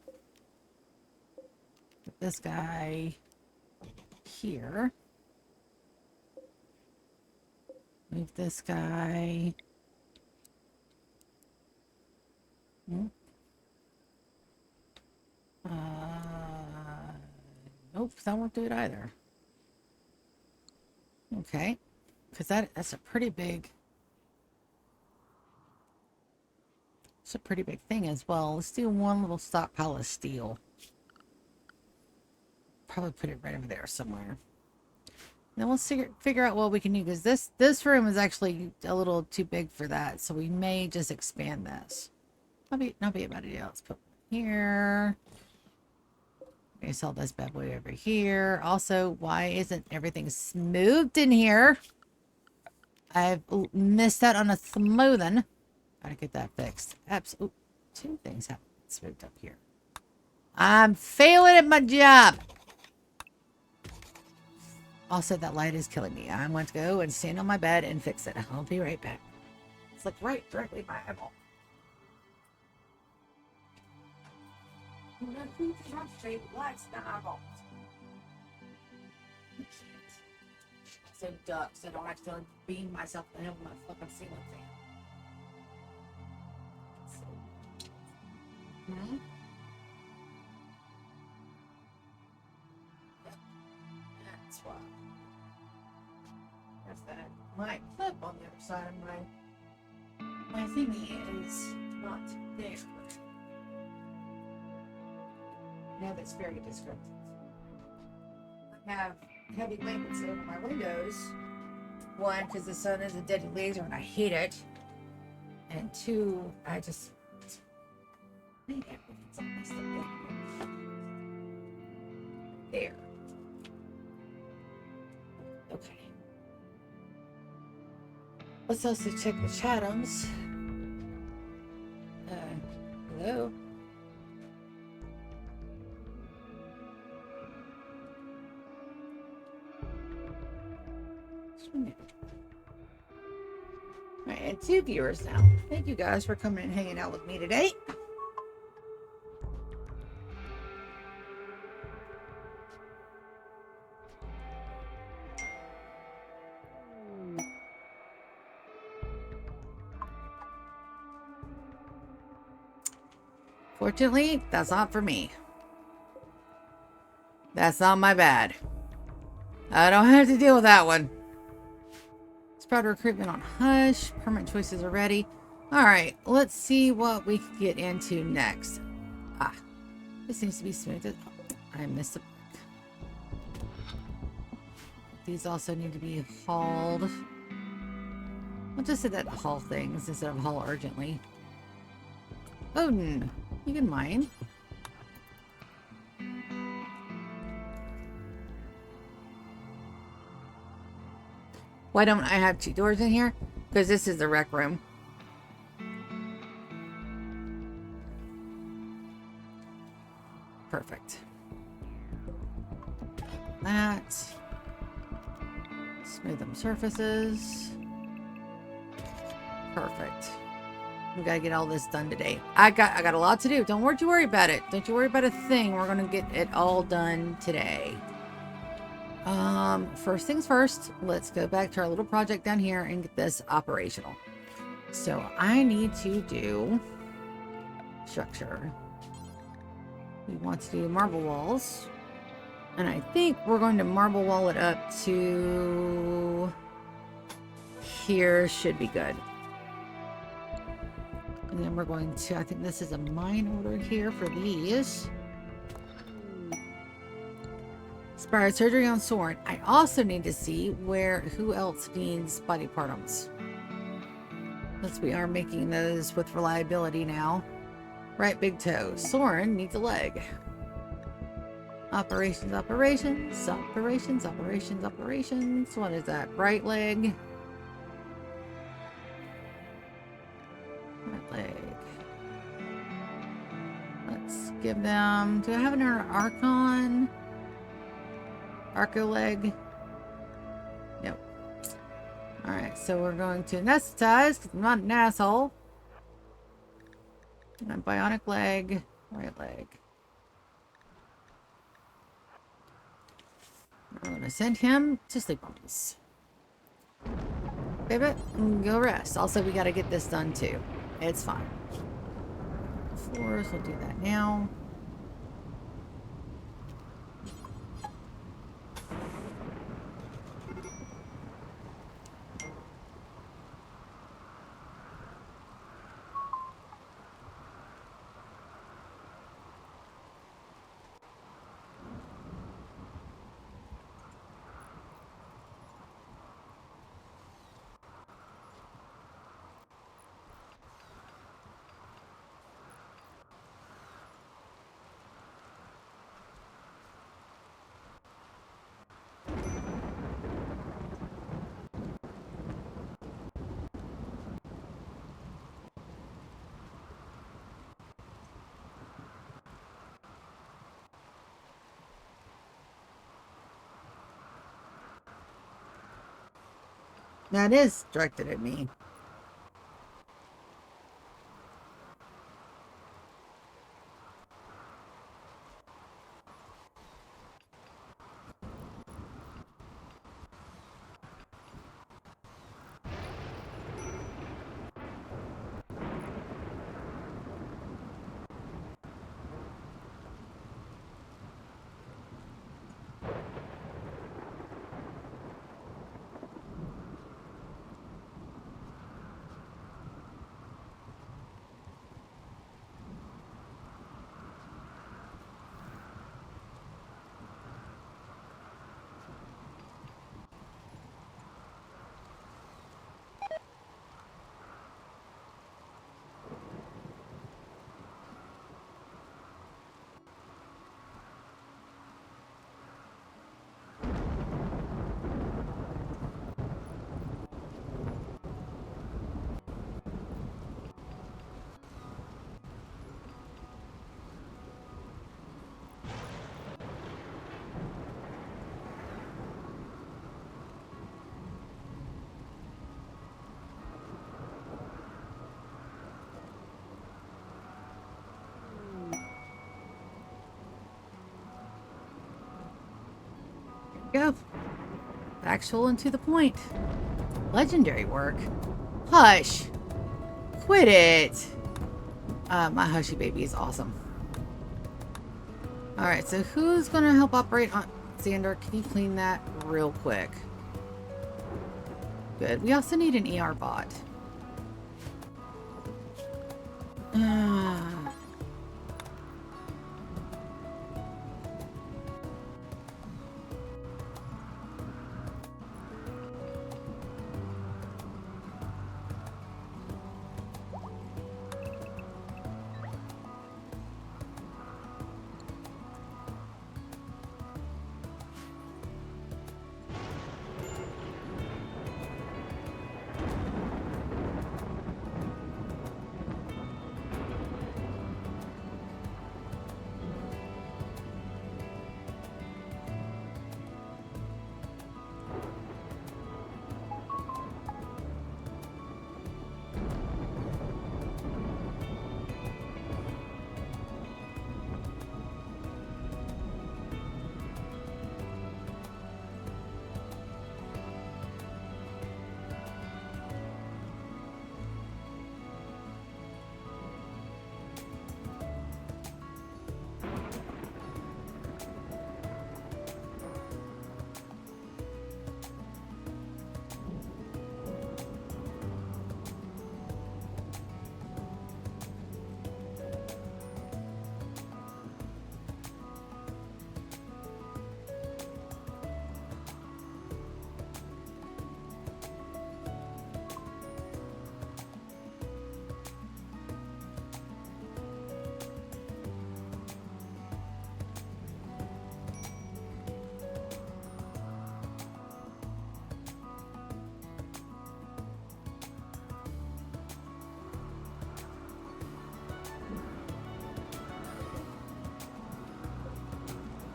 Put this guy here. Move this guy. Hmm. Nope, that won't do it either. Okay, because that's a pretty big. It's a pretty big thing as well. Let's do one little stockpile of steel. Probably put it right over there somewhere. Then we'll figure out what we can do, because this room is actually a little too big for that, so we may just expand this. Not be a bad idea. Let's put here. Okay, sell this bad boy over here. Also, why isn't everything smoothed in here? I've missed out on a smoothing. Gotta get that fixed. Absolutely. Two things have smoothed up here. I'm failing at my job. Also, that light is killing me. I'm going to go and stand on my bed and fix it. I'll be right back. It's like right directly by my eyeball. So duck, so I don't accidentally beam myself in the head with my fucking ceiling fan. Hmm? That's why. There's that. My clip on the other side of my thingy is not there. Now that's very descriptive. I have heavy blankets over my windows. One, because the sun is a deadly laser and I hate it. And two, I just think it's almost there. Okay. Let's also check the Chathams. Hello? Alright, and 2 viewers now. Thank you guys for coming and hanging out with me today. Fortunately, that's not for me. That's not my bad. I don't have to deal with that one. Sprout recruitment on hush. Permanent choices are ready. Alright, let's see what we can get into next. Ah, this needs to be smooth. I missed a brick. These also need to be hauled. We'll just say that haul things instead of haul urgently. Odin, you can mine. Why don't I have 2 doors in here? Because this is the rec room. Perfect. That. Smooth them surfaces. Perfect. We gotta get all this done today. I got a lot to do. Don't worry about it. Don't you worry about a thing. We're gonna get it all done today. First things first, let's go back to our little project down here and get this operational. So I need to do structure. We want to do marble walls. And I think we're going to marble wall it up to here. Should be good. And then we're going to, I think this is a mine order here for these. Inspired surgery on Soren. I also need to see who else needs body partums. Since we are making those with reliability now. Right big toe. Soren needs a leg. Operations. What is that? Right leg. Right leg. Let's give them... Do I have an Archon? Arco leg? Nope. Alright, so we're going to anesthetize because I'm not an asshole. And bionic leg. Right leg. I'm going to send him to sleep on this. Baby, go rest. Also, we got to get this done too. It's fine. Floors, we'll do that now. That is directed at me. Go. Factual and to the point. Legendary work. Hush. Quit it. My Hushy baby is awesome. Alright, so who's going to help operate on... Xander, can you clean that real quick? Good. We also need an ER bot.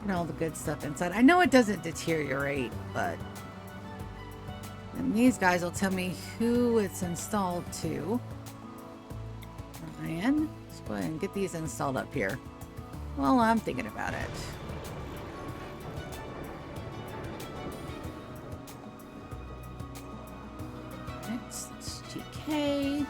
And all the good stuff inside. I know it doesn't deteriorate, but... And these guys will tell me who it's installed to. Ryan, let's go ahead and get these installed up here. Well, I'm thinking about it. okay.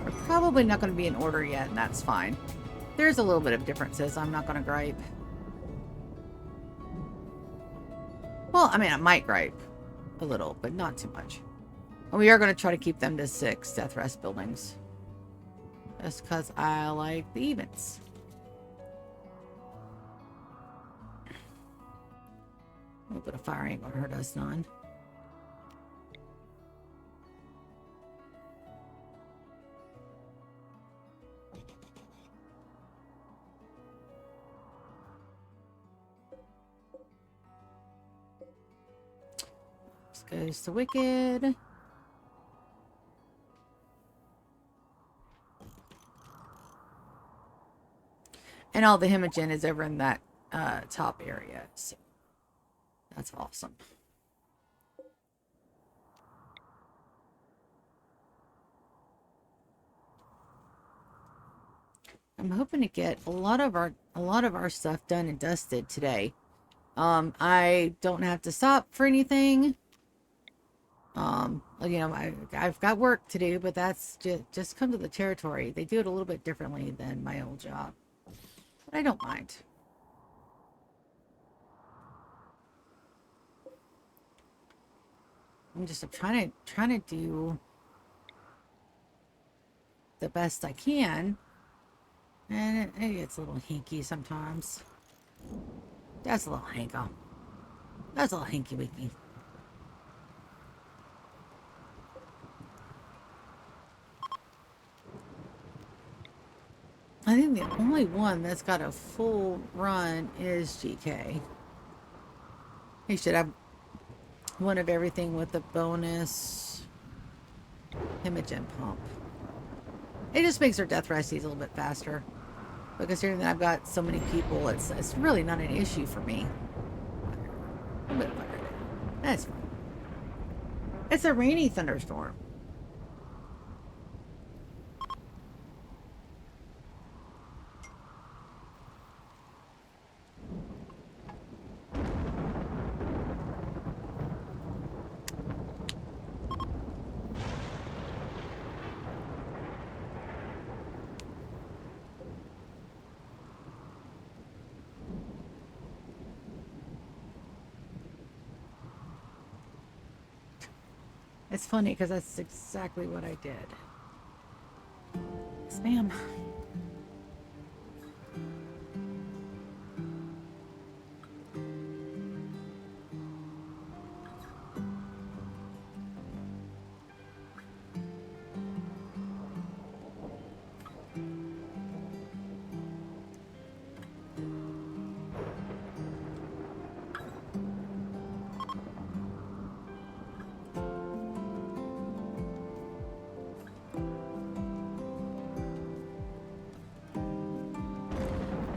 We're probably not going to be in order yet, and that's fine. There's a little bit of differences. I'm not going to gripe. Well, I mean, I might gripe a little, but not too much. And we are going to try to keep them to 6 death rest buildings. Just because I like the evens. A little bit of fire ain't going to hurt us none. This goes to Wicked. And all the Hemagen is over in that top area. So that's awesome. I'm hoping to get a lot of our stuff done and dusted today. I don't have to stop for anything. You know, I've got work to do, but that's just come to the territory. They do it a little bit differently than my old job. But I don't mind. I'm trying to do the best I can. And it gets a little hinky sometimes. That's a little hanko. That's a little hinky-winky. I think the only one that's got a full run is GK. He should have one of everything with the bonus Hemagen pump. It just makes our death resties a little bit faster. But considering that I've got so many people, it's really not an issue for me. A little bit fire there. That's fine. It's a rainy thunderstorm. It's funny because that's exactly what I did. Yes, ma'am.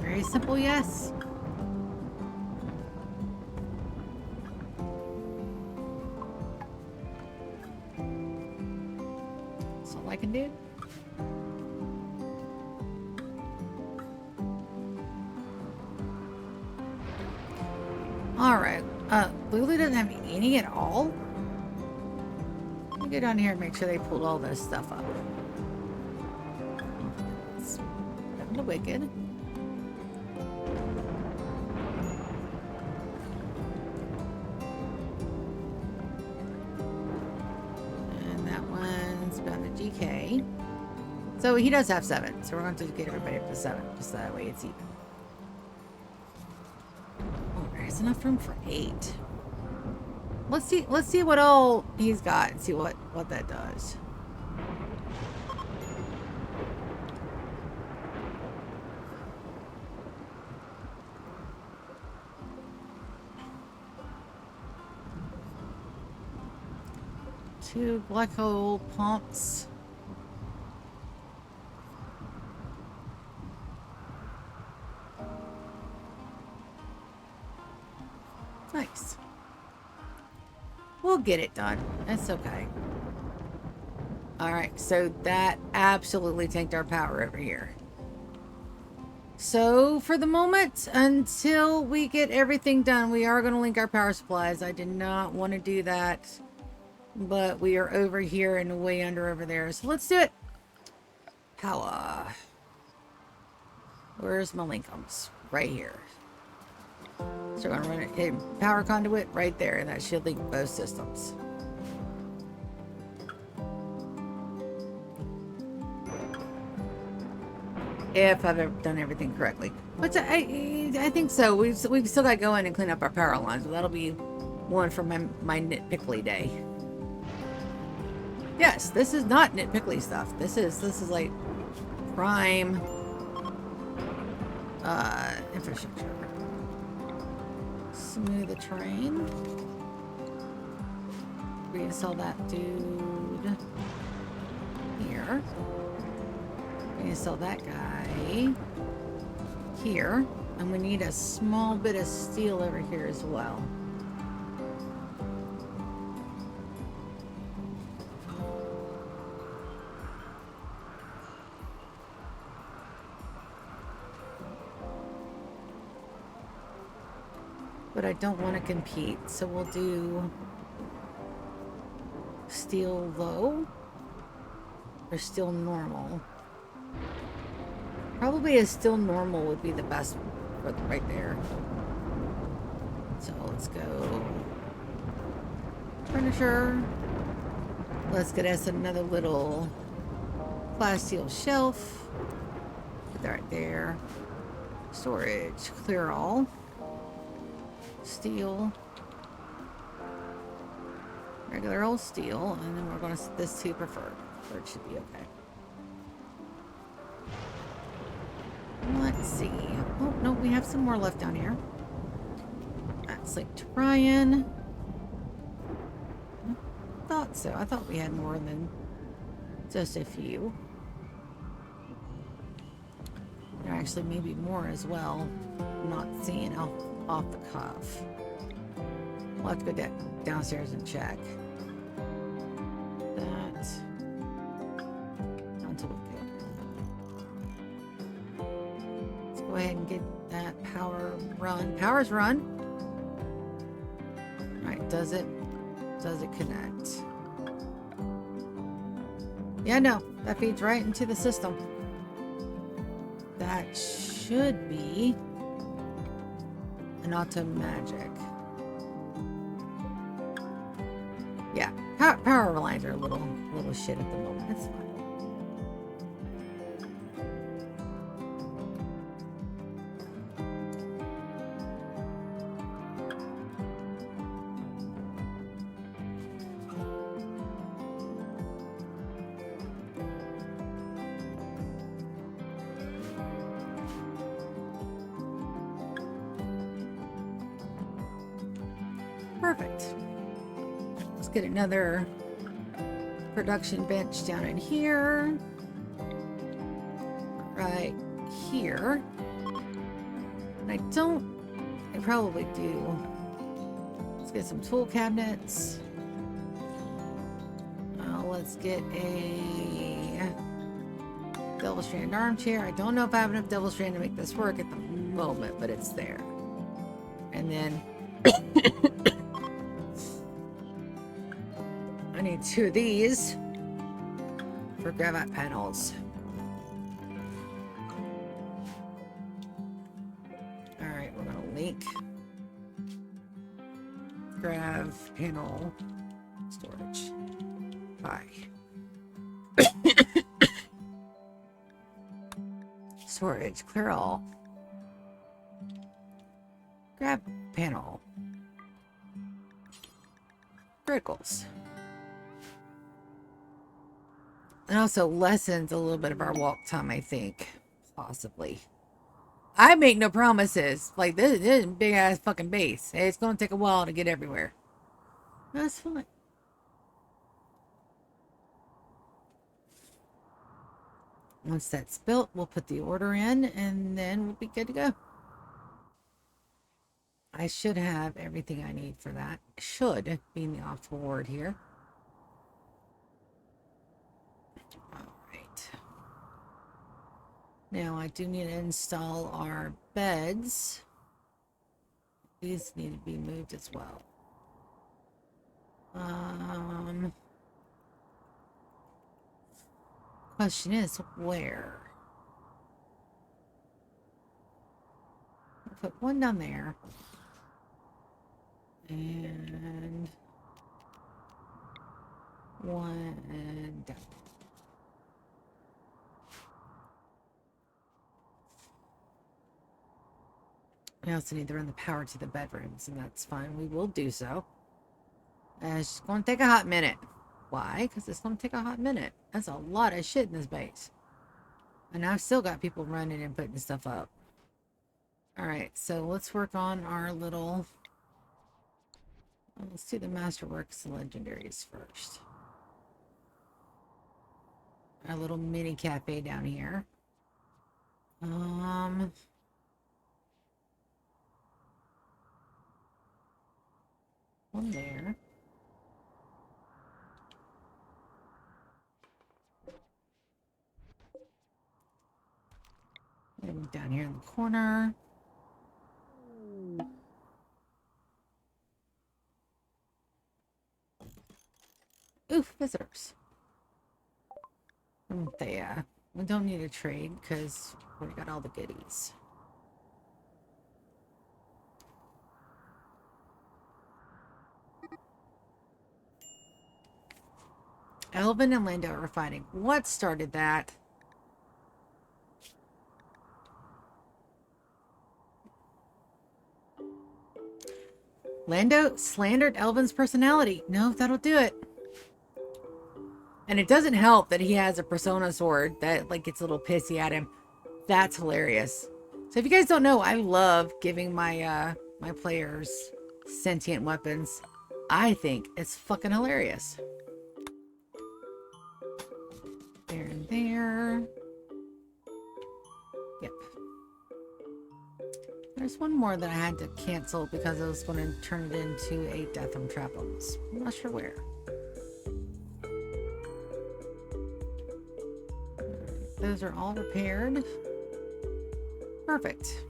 Very simple, yes. That's all I can do. Alright. Lulu doesn't have any at all? Let me go down here and make sure they pulled all this stuff up. Let's open the Wicked. GK. So he does have 7, so we're going to get everybody up to 7, just that way it's even. Oh, there's enough room for 8. Let's see what all he's got and see what that does. Two black hole pumps. Nice. We'll get it done. That's okay. Alright, so that absolutely tanked our power over here. So for the moment, until we get everything done, we are going to link our power supplies. I did not want to do that, but we are over here and way under over there. So let's do it. Power. Where's my linkums? Right here. So I'm going to run a power conduit right there, and that should link both systems. If I've ever done everything correctly, which I think so. We've still got to go in and clean up our power lines, but that'll be one for my nitpickly day. Yes, this is not nitpickly stuff. This is like prime infrastructure. Smooth the terrain. Reinstall that dude here. Reinstall that guy here. And we need a small bit of steel over here as well. But I don't want to compete, so we'll do steel low or steel normal. Probably a steel normal would be the best for right there. So let's go furniture. Let's get us another little glass steel shelf. Put that right there. Storage, clear all. Steel, regular old steel, and then we're going to set this to preferred. Preferred should be okay. Let's see. Oh no, we have some more left down here. That's like Ryan. I thought so. I thought we had more than just a few. There actually may be more as well. I'm not seeing off the cuff. We'll have to go downstairs and check. That. Not to look good. Let's go ahead and get that power run. Power's run. Alright, does it connect? Yeah, no. That feeds right into the system. That should be an auto magic. Yeah, power lines are a little shit at the moment. It's fine. Perfect. Let's get another production bench down in here. Right here. And I probably do. Let's get some tool cabinets. Let's get a double strand armchair. I don't know if I have enough double strand to make this work at the moment, but it's there. And then I need 2 of these for gravite panels. Alright, we're gonna link grav panel storage. Bye. Storage, clear all. Grab panel. Criticals. And also lessens a little bit of our walk time, I think. Possibly. I make no promises. Like, this is a big ass fucking base. It's gonna take a while to get everywhere. That's fine. Once that's built, we'll put the order in, and then we'll be good to go. I should have everything I need for that. Should, being the optimal word here. Alright. Now I do need to install our beds. These need to be moved as well. Question is, where? I'll put one down there. And one down. We also need to run the power to the bedrooms, and that's fine. We will do so. It's just going to take a hot minute. Why? Because it's going to take a hot minute. That's a lot of shit in this base. And I've still got people running and putting stuff up. Alright, so let's work on our little... Let's do the Masterworks Legendaries first. Our little mini cafe down here. One there. And down here in the corner. Oof, visitors. We don't need a trade because we got all the goodies. Elvin and Lando are fighting. What started that? Lando slandered Elvin's personality. No, that'll do it. And it doesn't help that he has a persona sword that like gets a little pissy at him. That's hilarious. So if you guys don't know, I love giving my my players sentient weapons. I think it's fucking hilarious. There and there. Yep. There's one more that I had to cancel because I was going to turn it into a Deatham Trap. I'm not sure where. Those are all repaired. Perfect.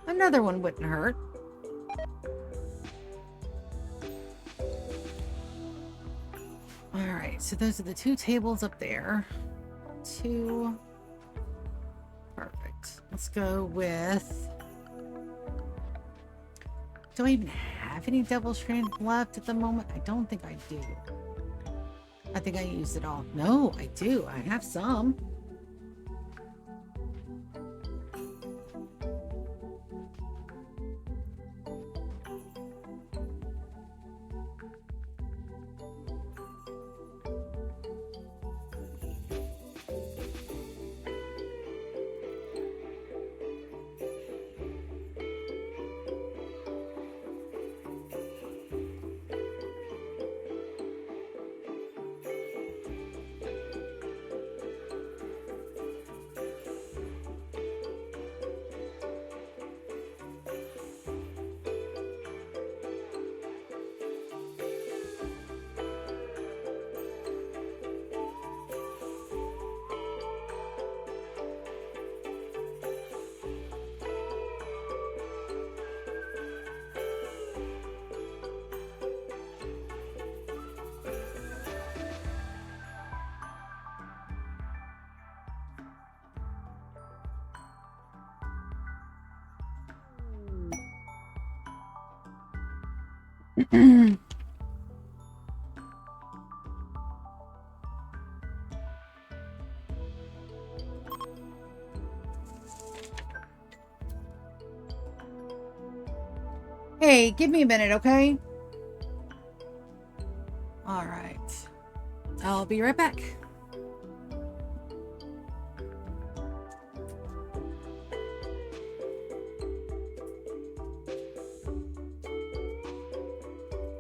Another one wouldn't hurt. Alright, so those are the two tables up there. Two. Perfect. Let's go with... Do I even have any double strand left at the moment? I don't think I do. I think I used it all. No, I do. I have some. Hey, give me a minute, okay? All right. I'll be right back.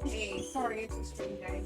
Hey, sorry, it's a stream day.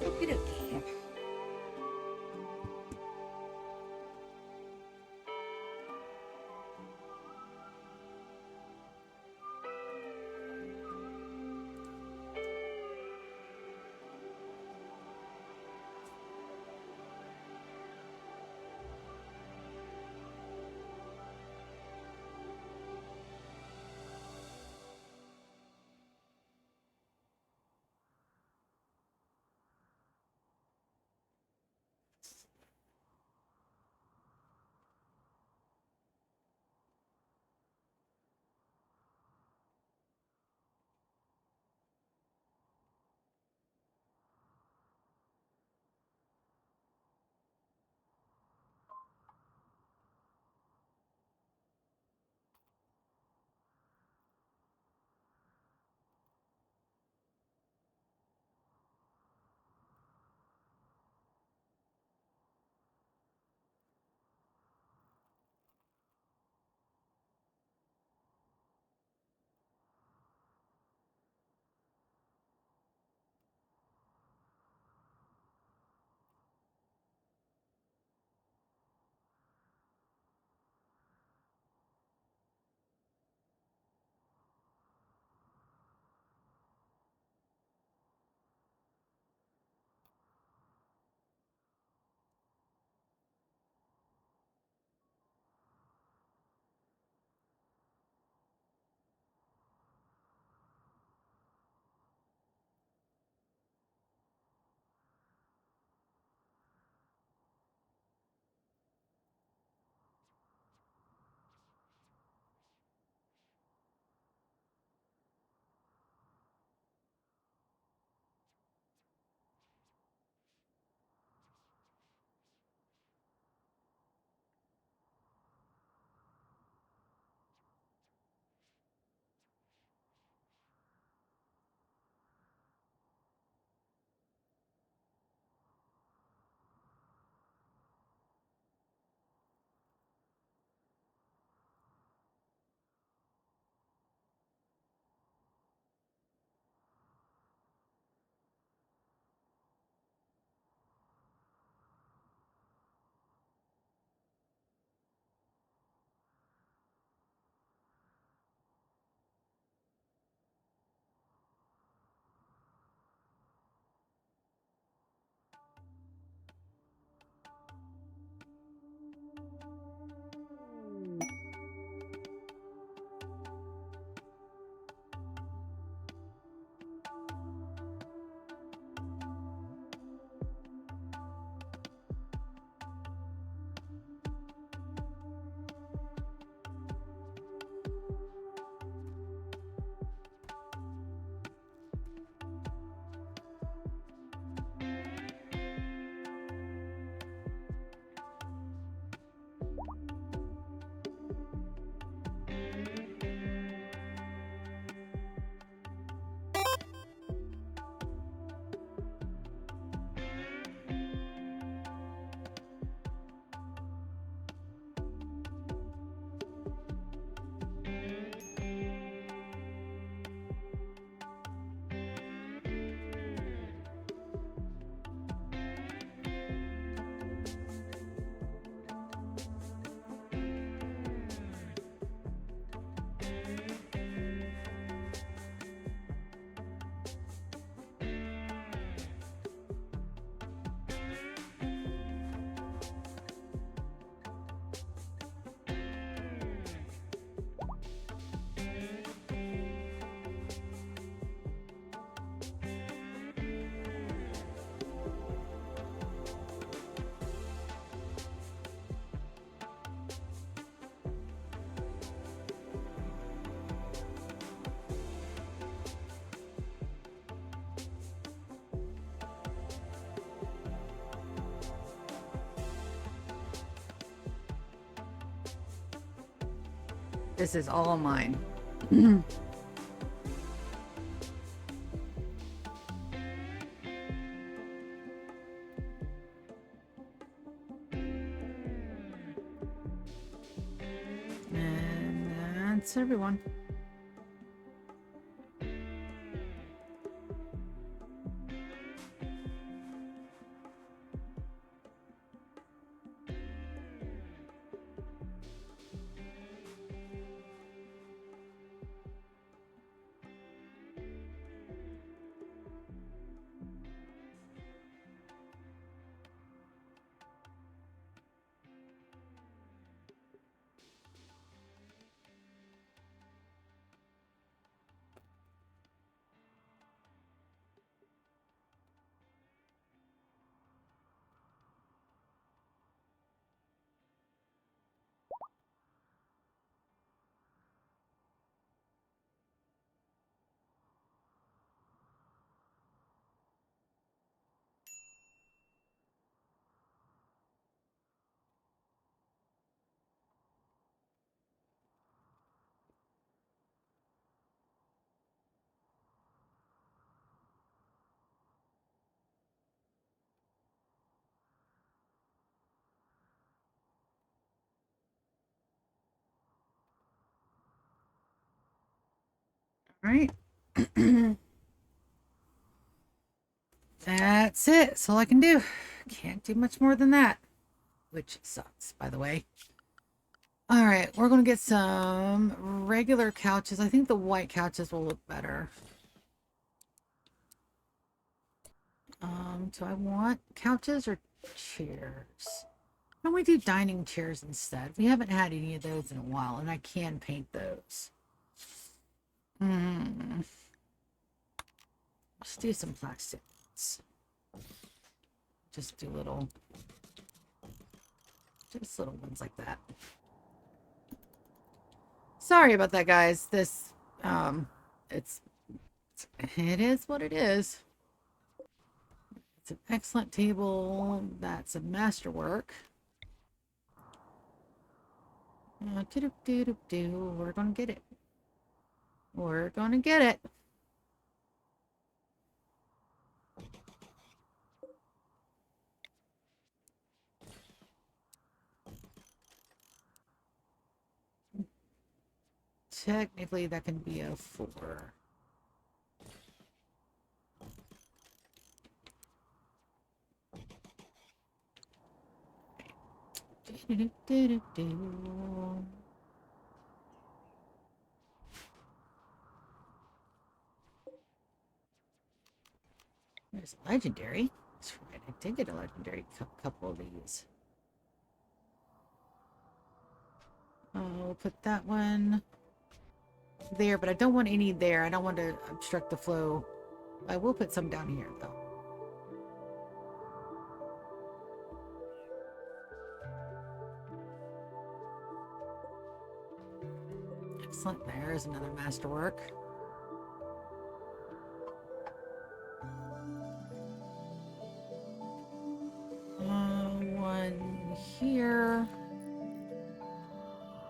Okie dokie. This is all mine. And that's everyone. All right. That's it. That's all I can do. Can't do much more than that, which sucks, by the way. All right, we're going to get some regular couches. I think the white couches will look better. Do I want couches or chairs? Why don't we do dining chairs instead? We haven't had any of those in a while, and I can paint those. Let's do some plastics. Just do just little ones like that. Sorry about that, guys. This, it is what it is. It's an excellent table. That's a masterwork. We're gonna get it. We're gonna get it. Technically, that can be a 4. There's a legendary. That's right. I did get a legendary couple of these. We'll put that one there, but I don't want any there. I don't want to obstruct the flow. I will put some down here, though. Excellent. There's another masterwork. One here.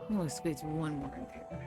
I'm going to squeeze one more in there.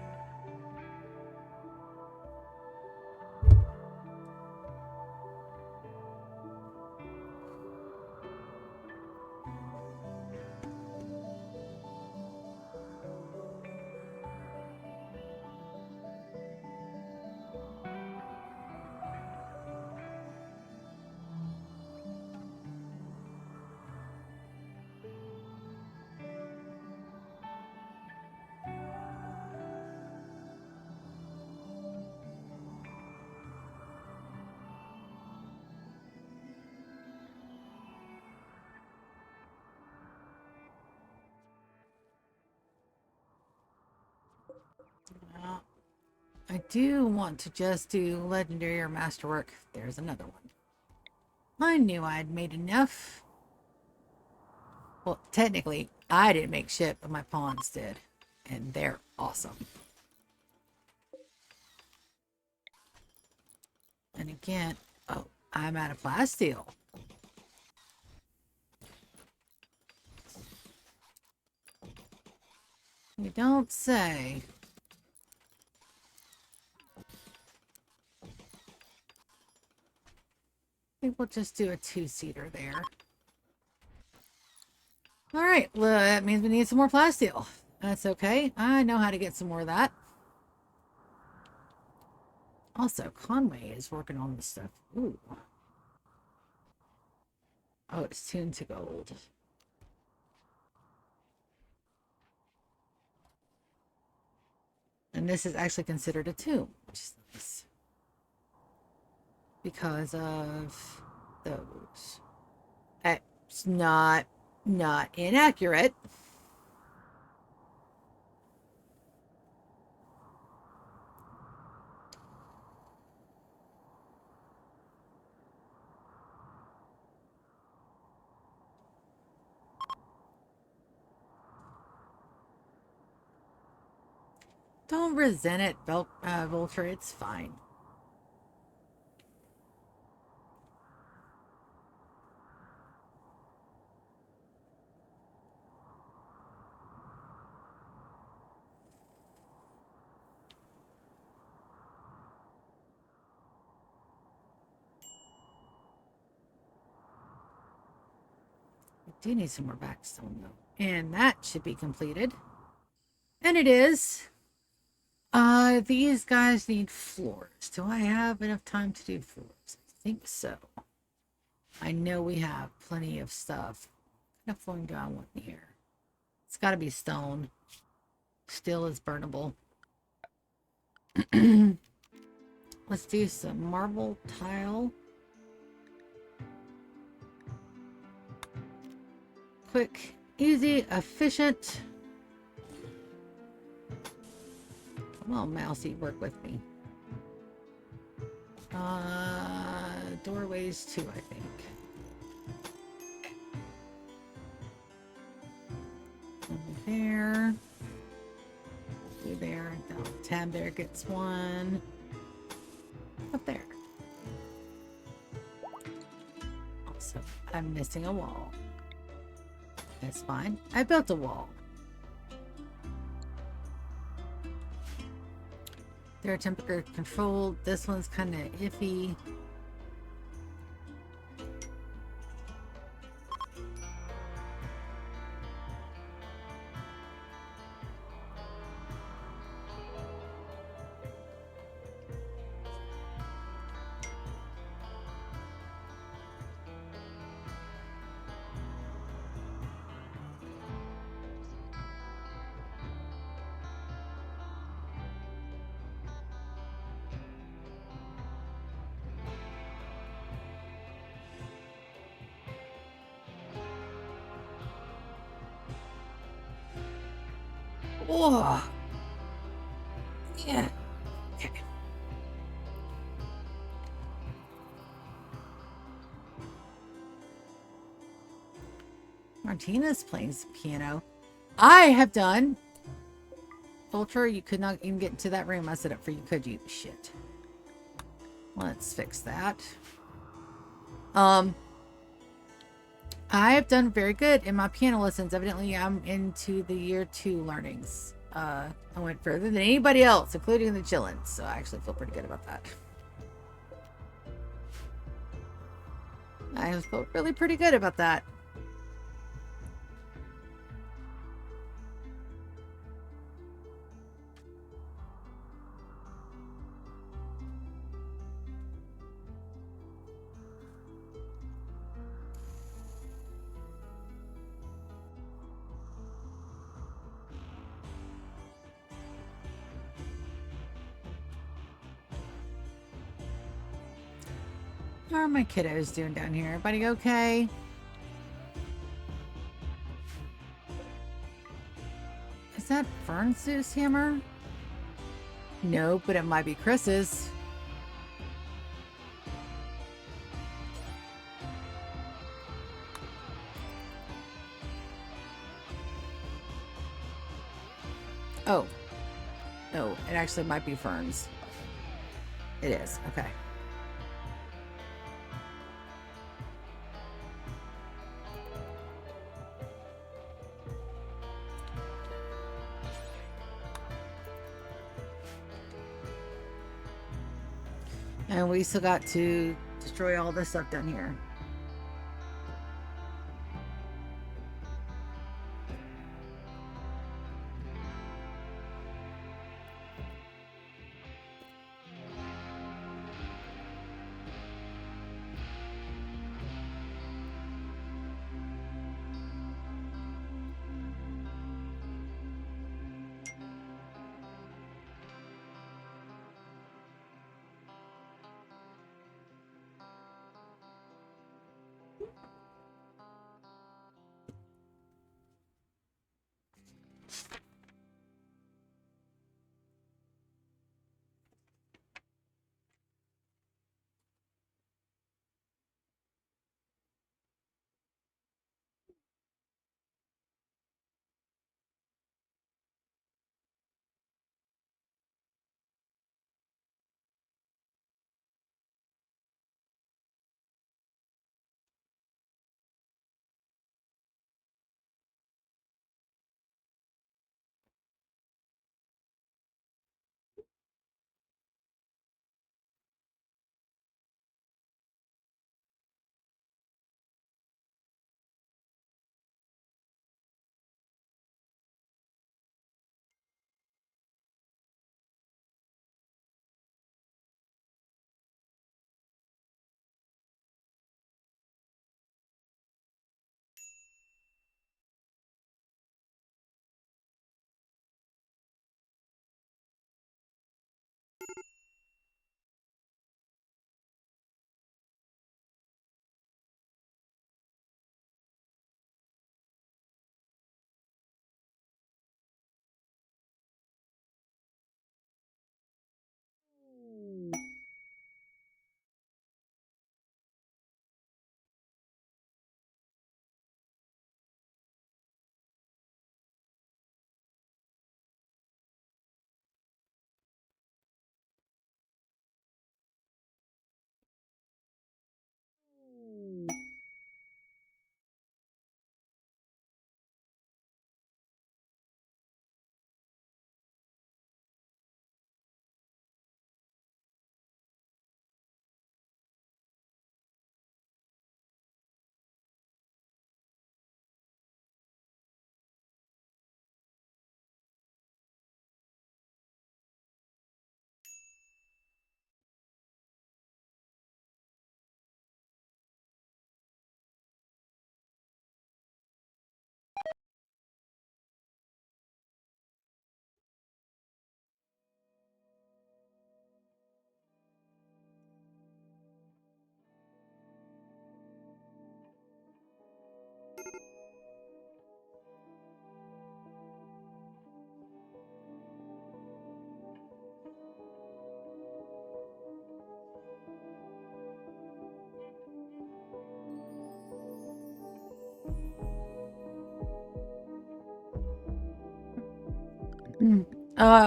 I do want to just do legendary or masterwork. There's another one. I knew I'd made enough. Well, technically, I didn't make shit, but my pawns did. And they're awesome. And again, oh, I'm out of plasteel. You don't say. we'll just do a 2-seater there. All right, well, that means we need some more plasteel. That's okay. I know how to get some more of that. Also, Conway is working on this stuff. Ooh. Oh, it's tuned to gold. And this is actually considered a tomb, which is nice. Because of those. It's not inaccurate. Don't resent it, Vulture. It's fine. I do need some more backstone, though. And that should be completed. And it is. These guys need floors. Do I have enough time to do floors? I think so. I know we have plenty of stuff. What kind of flooring do I want here? It's got to be stone. Steel is burnable. Let's do some marble tile. Quick, easy, efficient. Come on, Mousy, work with me. Doorways too, I think. Over there. Over there. Down tab there gets one. Up there. Also, I'm missing a wall. That's fine. I built a wall. They're temperature controlled. This one's kind of iffy. Oh, yeah. Okay. Martina's playing some piano. I have done. Ultra, you could not even get into that room I set up for you, could you? Shit. Let's fix that. I have done very good in my piano lessons. Evidently, I'm into the year 2 learnings. I went further than anybody else, including the Chillins, so I actually feel pretty good about that. I felt really pretty good about that. How are my kiddos doing down here? Everybody okay? Is that Fern's hammer? No, but it might be Chris's. Oh. No, it actually might be Fern's. It is. Okay. And we still got to destroy all this stuff down here.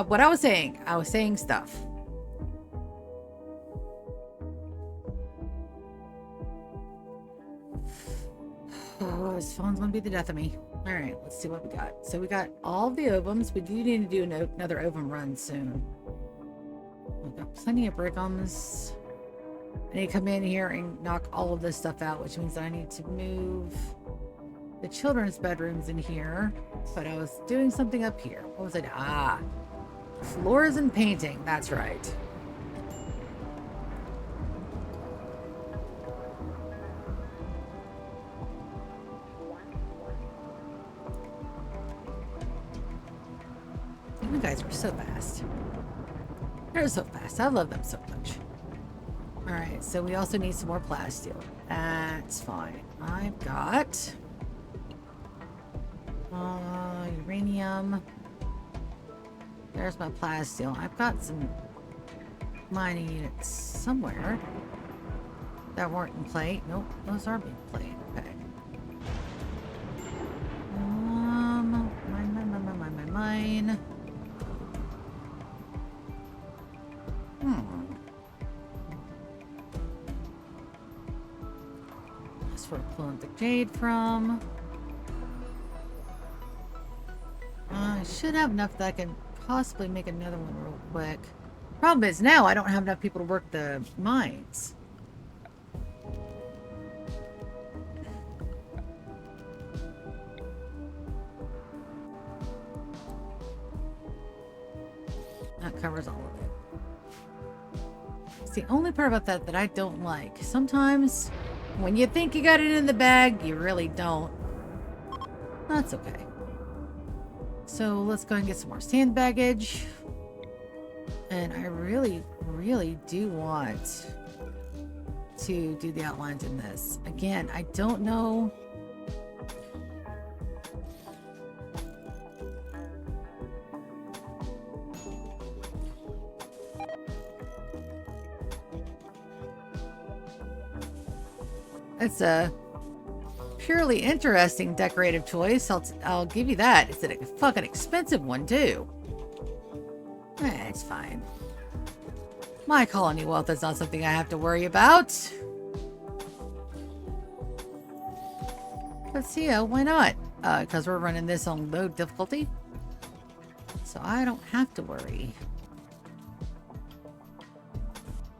What I was saying stuff. Oh, this phone's gonna be the death of me. All right, let's see what we got. So we got all the ovums. We do need to do another ovum run soon. We've got plenty of brickums. I need to come in here and knock all of this stuff out, which means I need to move the children's bedrooms in here. But I was doing something up here. What was it? Ah, floors and painting. That's right. You guys are so fast. They're so fast. I love them so much. All right, so we also need some more plasteel. That's fine. I've got uranium. There's my plasteel. I've got some mining units somewhere that weren't in play. Nope, those are being played. Okay. Mine. That's where I'm pulling the jade from. I should have enough that I can possibly make another one real quick. Problem is now I don't have enough people to work the mines. That covers all of it. It's the only part about that that I don't like. Sometimes when you think you got it in the bag, you really don't. That's okay. So let's go and get some more sand baggage. And I really, really do want to do the outlines in this. Again, I don't know. It's a purely interesting decorative choice. I'll give you that. It's a fucking expensive one too. It's fine. My colony wealth is not something I have to worry about. Let's see, why not? Because we're running this on low difficulty. So I don't have to worry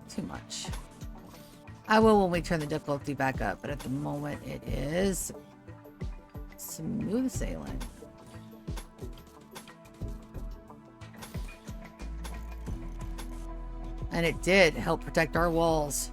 too much. I will when we turn the difficulty back up, but at the moment it is smooth sailing. And it did help protect our walls.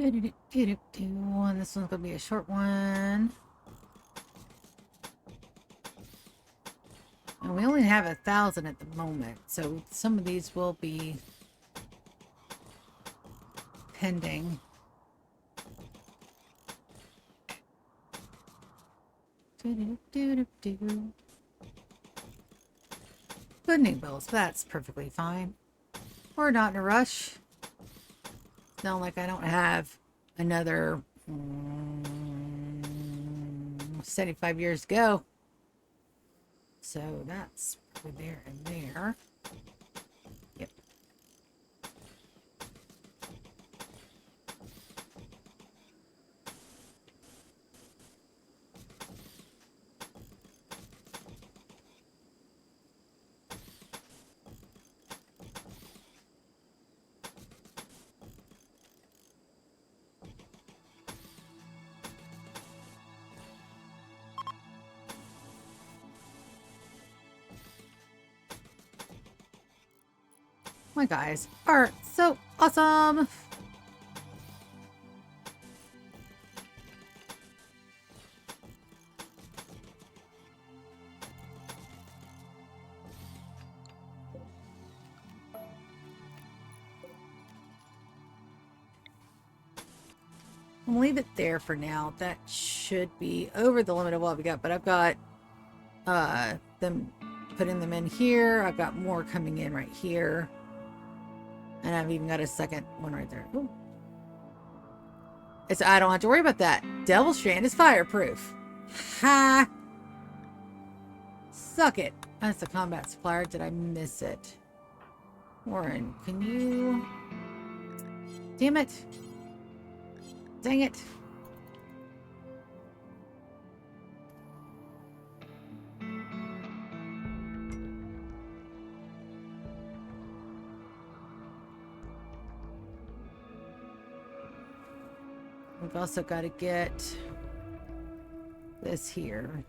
And this one's gonna be a short one. And we only have 1,000 at the moment, so some of these will be pending. Pudding bills, that's perfectly fine. We're not in a rush. It's not like I don't have another 75 years to go. So that's probably there and there. Yep. My guys are so awesome. I'll leave it there for now. That should be over the limit of what we got, but I've got them putting them in here. I've got more coming in right here. And I've even got a second one right there. Ooh. I don't have to worry about that. Devil Strand is fireproof. Ha! Suck it. That's the combat supplier. Did I miss it? Warren, can you... Damn it. Dang it. We've also got to get this here.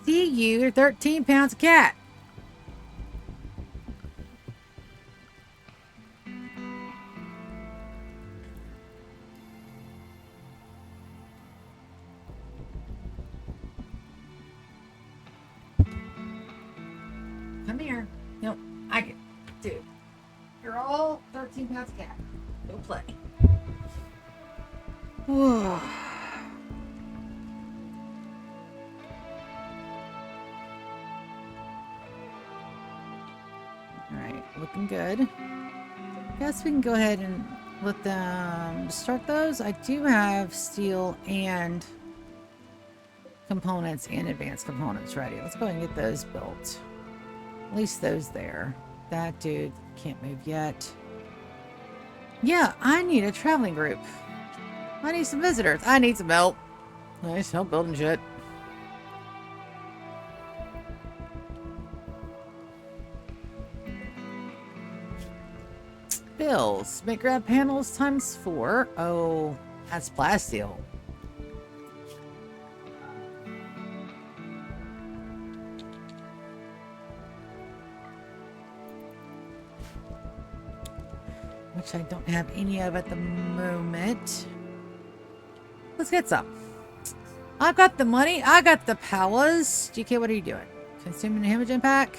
See you, you're 13 pounds of cat. Come here. Nope, I get dude. You're all 13 pounds of cat. Go play. Whew. Alright, looking good. Guess we can go ahead and let them start those. I do have steel and components and advanced components ready. Let's go ahead and get those built. At least those there. That dude can't move yet. Yeah, I need a traveling group. I need some visitors. I need some help. Nice help building shit. Bills. Make grab panels times 4. Oh, that's plasteel. Which I don't have any of at the moment. Let's get some. I've got the money. I got the powers. GK, what are you doing? Consuming a hemorrhage pack?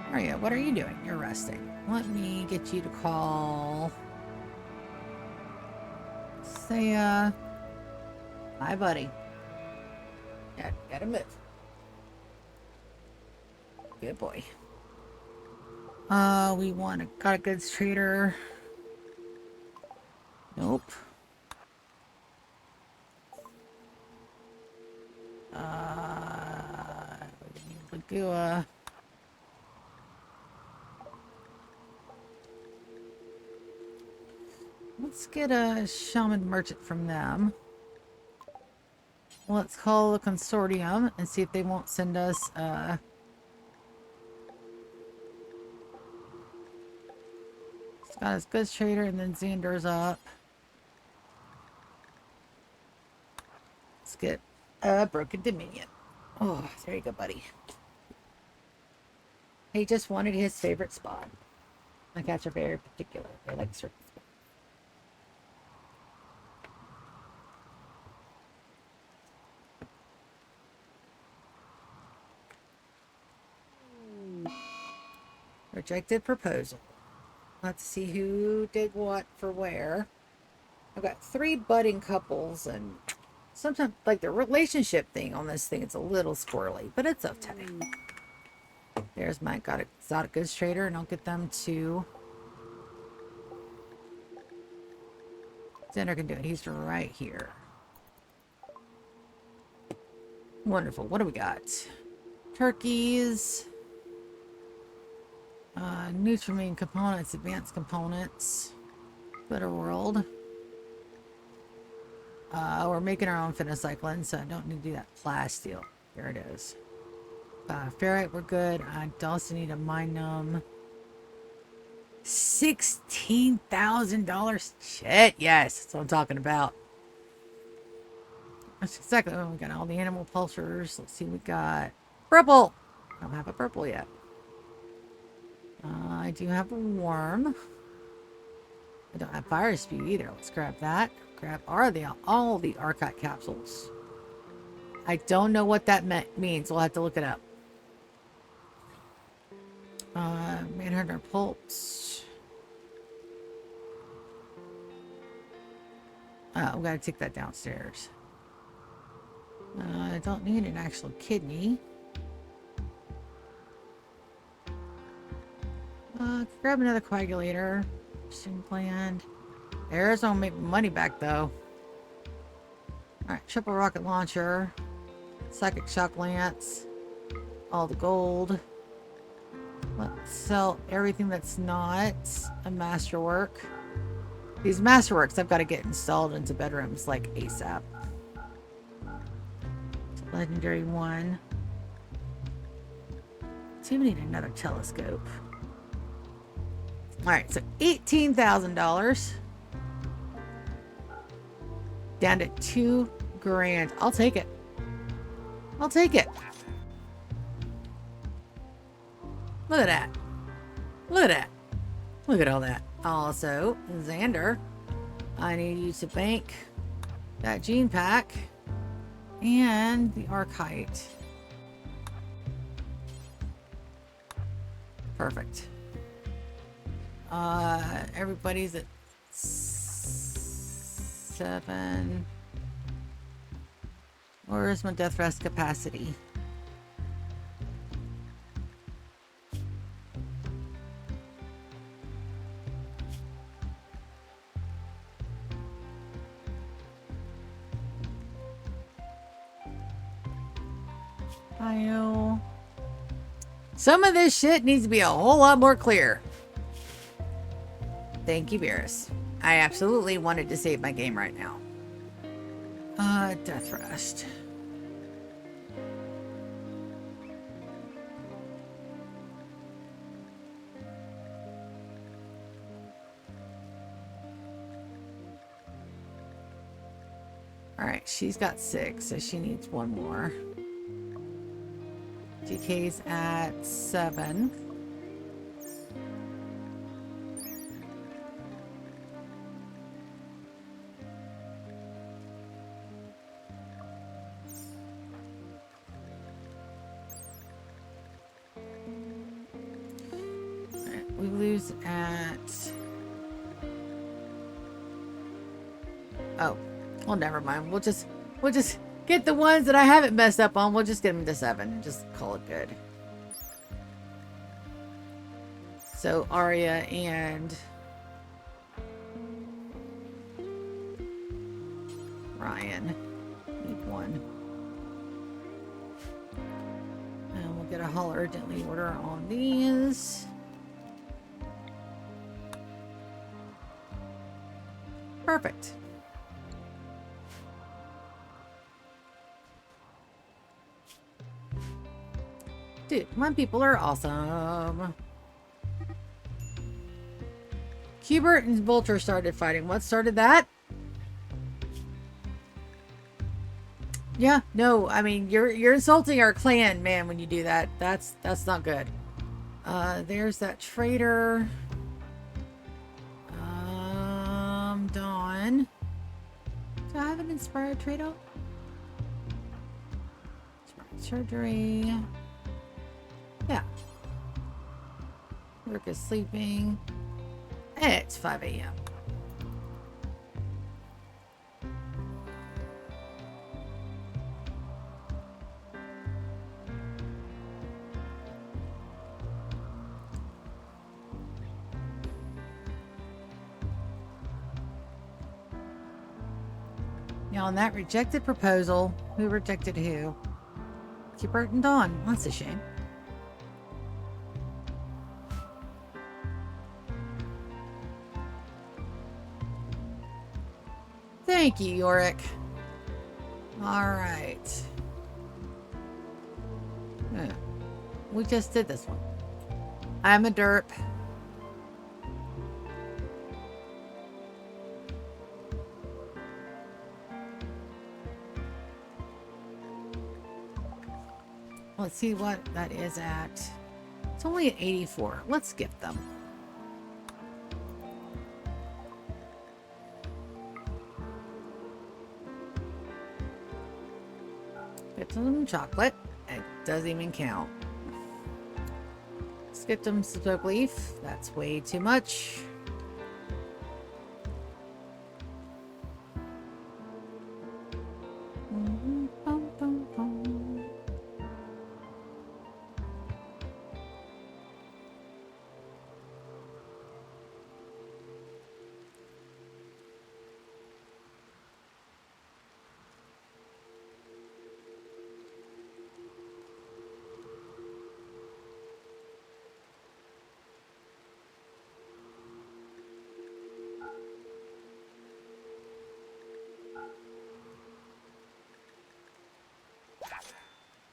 Where are you? What are you doing? You're resting. Let me get you to call. Say, hi, buddy. Yeah, gotta move. Good boy. We got a goods trader. Nope. Lagua. Let's get a shaman merchant from them. Let's call the consortium and see if they won't send us it's got his goods trader and then Xander's up. Let's get Broken Dominion. Oh, there you go, buddy. He just wanted his favorite spot. My cats are very particular. They like certain spots. Rejected proposal. Let's see who did what for where. I've got 3 budding couples, and sometimes, like, the relationship thing on this thing, it's a little squirrely, but it's okay. There's my got exotic goods trader, and I'll get them to. Xander can do it. He's right here. Wonderful. What do we got? Turkeys. Nutrimine components, advanced components. Better world. We're making our own finocycline, so I don't need to do that plasteel. There it is. Ferrite, we're good. I also need to mine them. $16,000. Shit, yes. That's what I'm talking about. That's exactly what we got. All the animal pulsers. Let's see, we got Purple! I don't have a purple yet. I do have a worm. I don't have fire speed either. Let's grab that. Grab all the Arcot capsules. I don't know what that means. We'll have to look it up. Manhunter Pulse. Oh, we gotta take that downstairs. I don't need an actual kidney. Grab another coagulator. Soon planned. Arizona make money back though. Alright, triple rocket launcher. Psychic shock lance. All the gold. Let's sell everything that's not a masterwork. These masterworks I've got to get installed into bedrooms like ASAP. It's a legendary one. So we need another telescope. Alright, so $18,000. Down to $2,000. I'll take it. I'll take it. Look at that. Look at that. Look at all that. Also, Xander, I need you to bank that gene pack and the Archite. Perfect. Everybody's at 7. Where's my death rest capacity? Some of this shit needs to be a whole lot more clear. Thank you, Beerus. I absolutely wanted to save my game right now. Death rest. Alright, she's got 6, so she needs one more. DK's at 7. Alright, we lose at... Oh, well, never mind. We'll just get the ones that I haven't messed up on. We'll just get them to 7 and just call it good. So Arya and Ryan need 1. And we'll get a haul urgently order on these. Perfect. Dude, my people are awesome. Hubert and Vulture started fighting. What started that? Yeah, no, I mean you're insulting our clan, man, when you do that. That's not good. There's that traitor. Dawn. Do I have an inspired traitor? Inspired surgery. Yeah. Work is sleeping. It's 5 a.m. Now on that rejected proposal, who rejected who? Hubert and Dawn. That's a shame. Thank you, Yorick. Alright. We just did this one. I'm a derp. Let's see what that is at. It's only at 84. Let's gift them. Get them chocolate. It doesn't even count. Let's get them smoke leaf. That's way too much.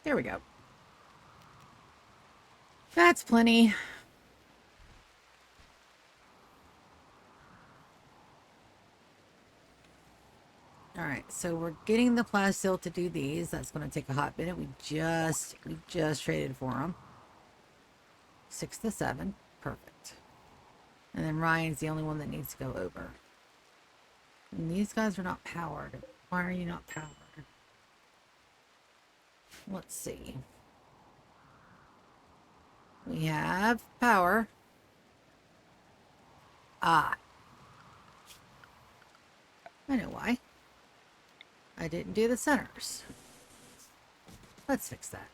There we go. That's plenty. All right, so we're getting the plastil to do these. That's going to take a hot minute. We just traded for them. 6 to 7, perfect. And then Ryan's the only one that needs to go over. And these guys are not powered. Why are you not powered? Let's see. We have power. Ah. I know why. I didn't do the centers. Let's fix that.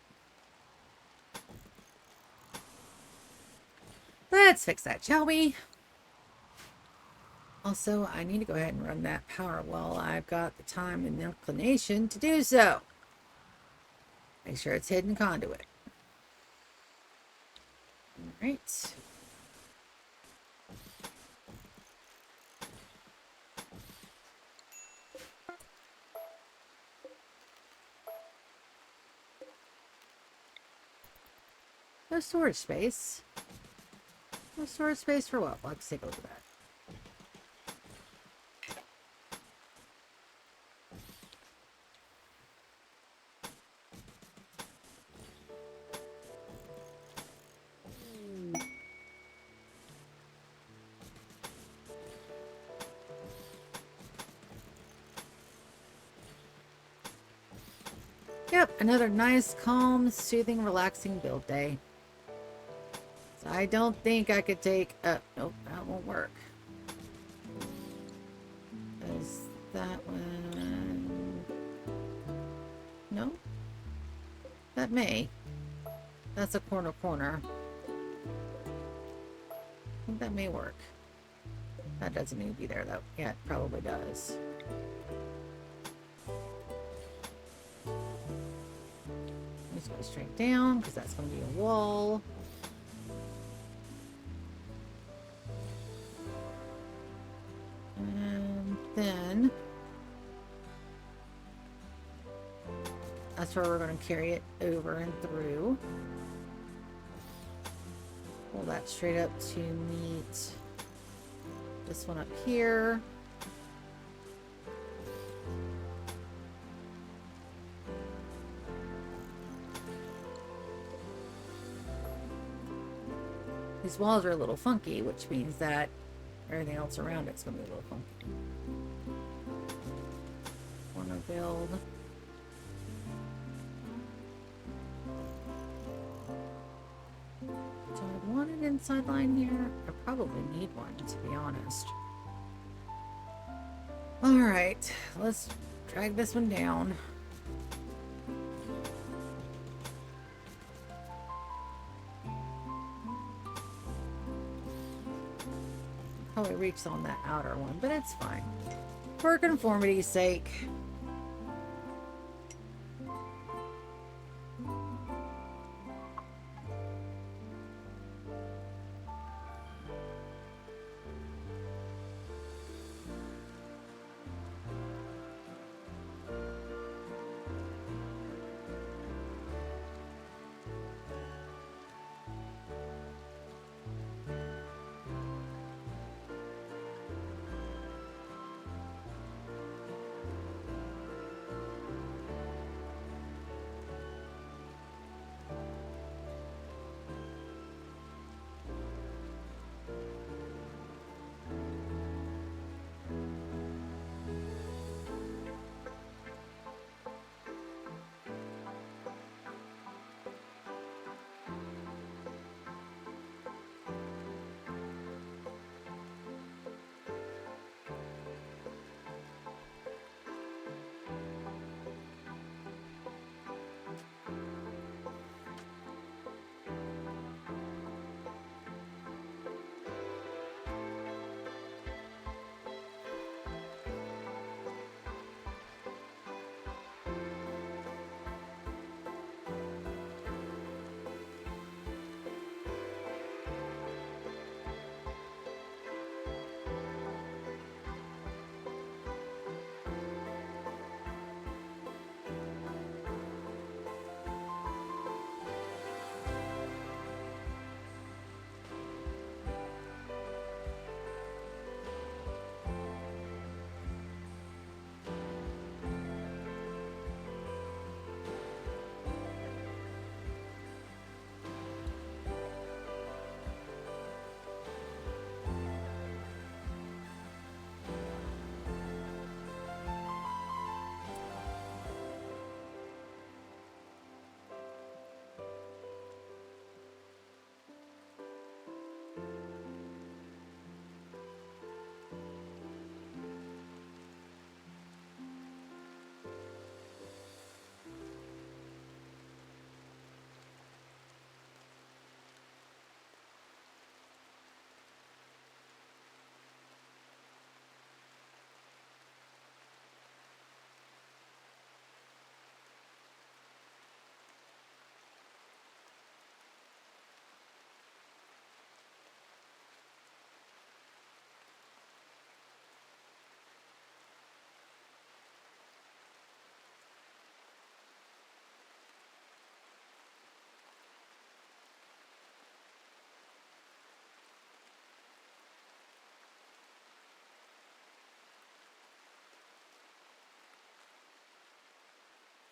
Let's fix that, shall we? Also, I need to go ahead and run that power while I've got the time and inclination to do so. Make sure it's hidden conduit. Alright. No storage space. No storage space for what? Let's take a look at that. Yep, another nice, calm, soothing, relaxing build day. So I don't think I could take... nope, that won't work. Is that one... No? That may. That's a corner. I think that may work. That doesn't need to be there, though. Yeah, it probably does. Just go straight down, because that's going to be a wall. And then... that's where we're going to carry it over and through. Pull that straight up to meet this one up here. These walls are a little funky, which means that everything else around it's going to be a little funky. Corner build. Do I want an inside line here? I probably need one, to be honest. Alright, let's drag this one down. Probably reached on that outer one, but it's fine. For conformity's sake.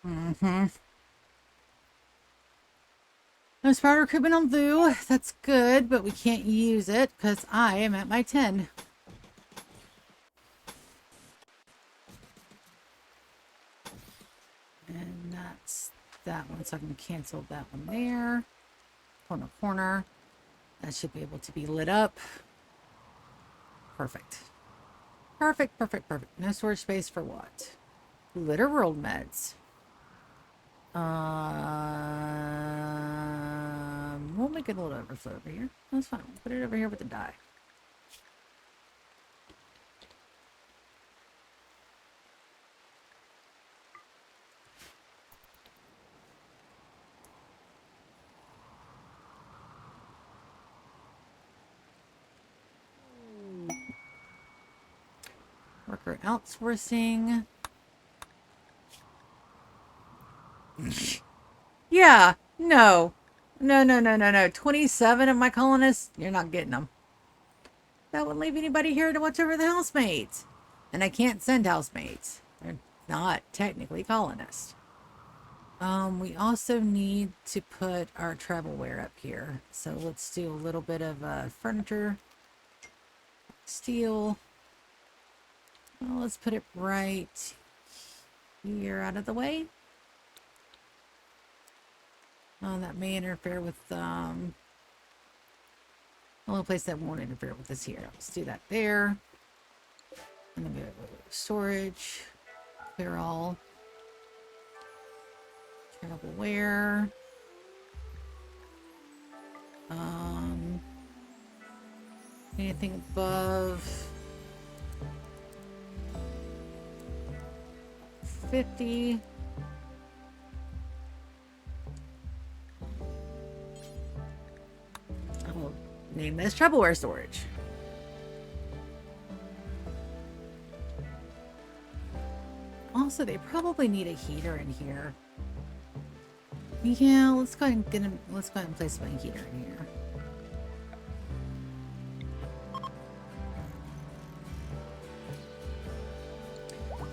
Mm-hmm. No spider recruitment on Lou. That's good, but we can't use it because I am at my 10. And that's that one, so I can cancel that one there. Corner, corner. That should be able to be lit up. Perfect. Perfect, perfect, perfect. No storage space for what? Litter world meds. We'll make it a little overflow over here. That's fine. We'll put it over here with the dye. Worker outsourcing. Yeah, no. No, no, no, no, no. 27 of my colonists, you're not getting them. That wouldn't leave anybody here to watch over the housemates. And I can't send housemates. They're not technically colonists. We also need to put our travelware up here. So let's do a little bit of furniture. Steel. Well, let's put it right here out of the way. Oh, that may interfere with, the only place that won't interfere with this here. Let's do that there. And then go storage. Clear all. Travelware. Anything above 50. I'll name this travelware storage. Also, they probably need a heater in here. Yeah, let's go ahead and place my heater in here.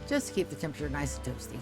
Just to keep the temperature nice and toasty.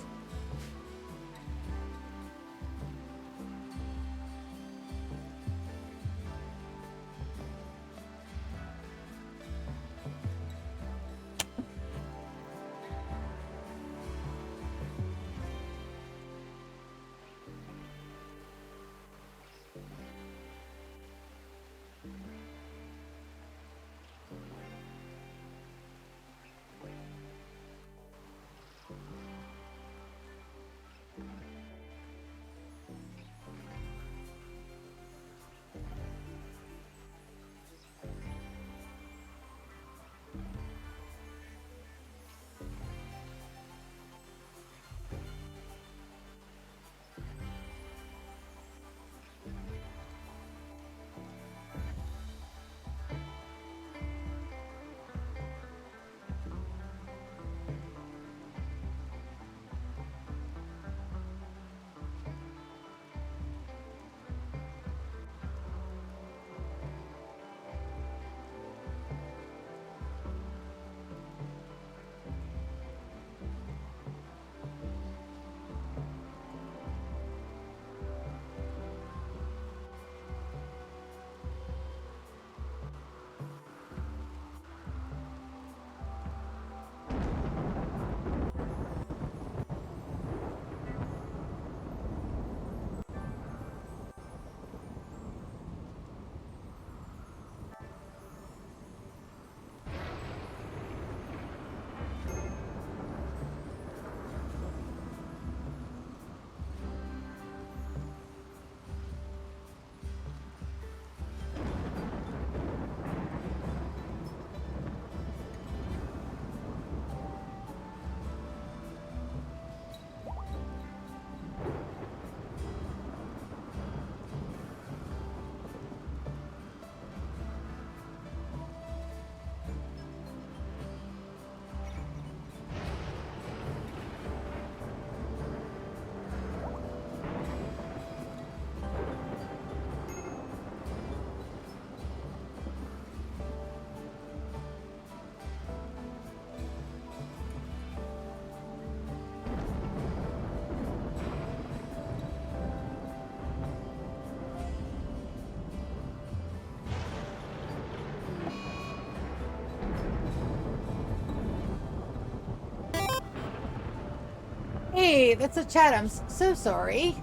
Hey, that's a chat. I'm so sorry.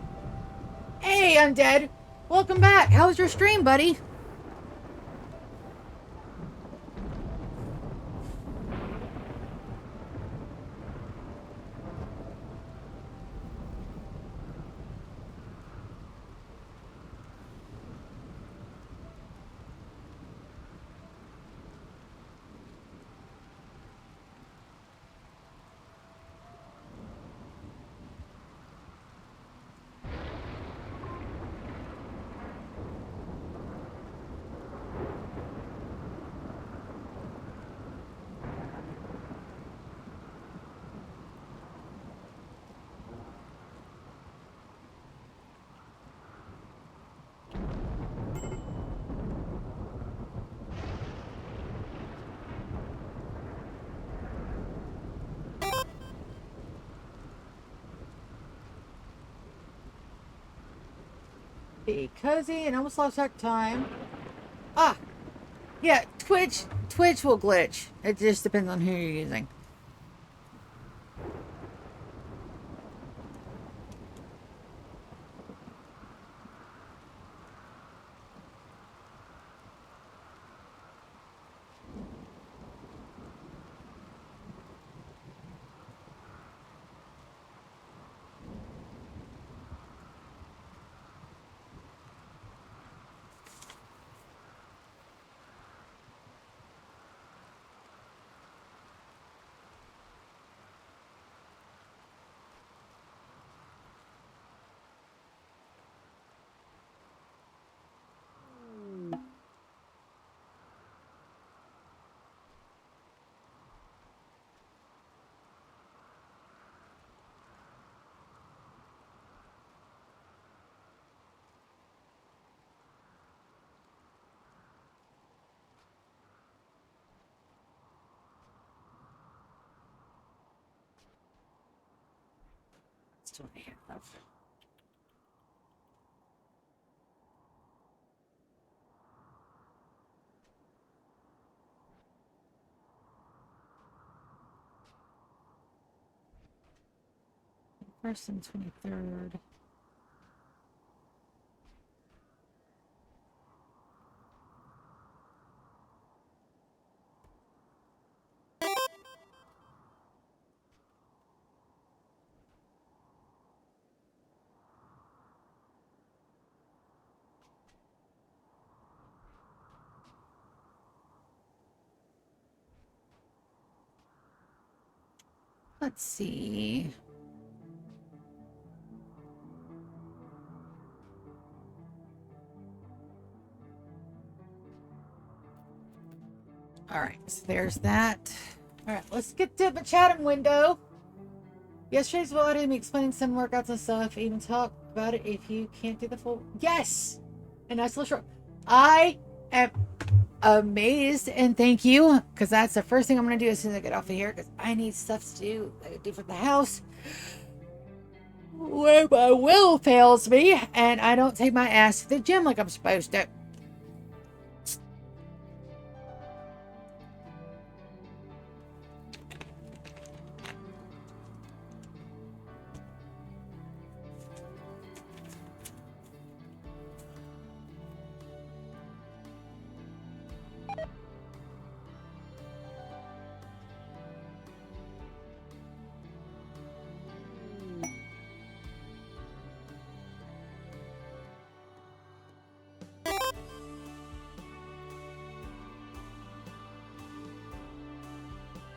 Hey, I'm dead. Welcome back. How was your stream, buddy? Be cozy and almost lost track of time. Ah, yeah, Twitch will glitch. It just depends on who you're using. That's what I have. First and 23rd. Let's see. All right, so there's that. All right, let's get to the chatting window. Yesterday's vlog had me explaining some workouts and stuff. Even talk about it if you can't do the full. Yes, and that's a little short. I am amazed and thank you, because that's the first thing I'm gonna do as soon as I get off of here, because I need stuff to do. I gotta do for the house where my will fails me, and I don't take my ass to the gym like I'm supposed to.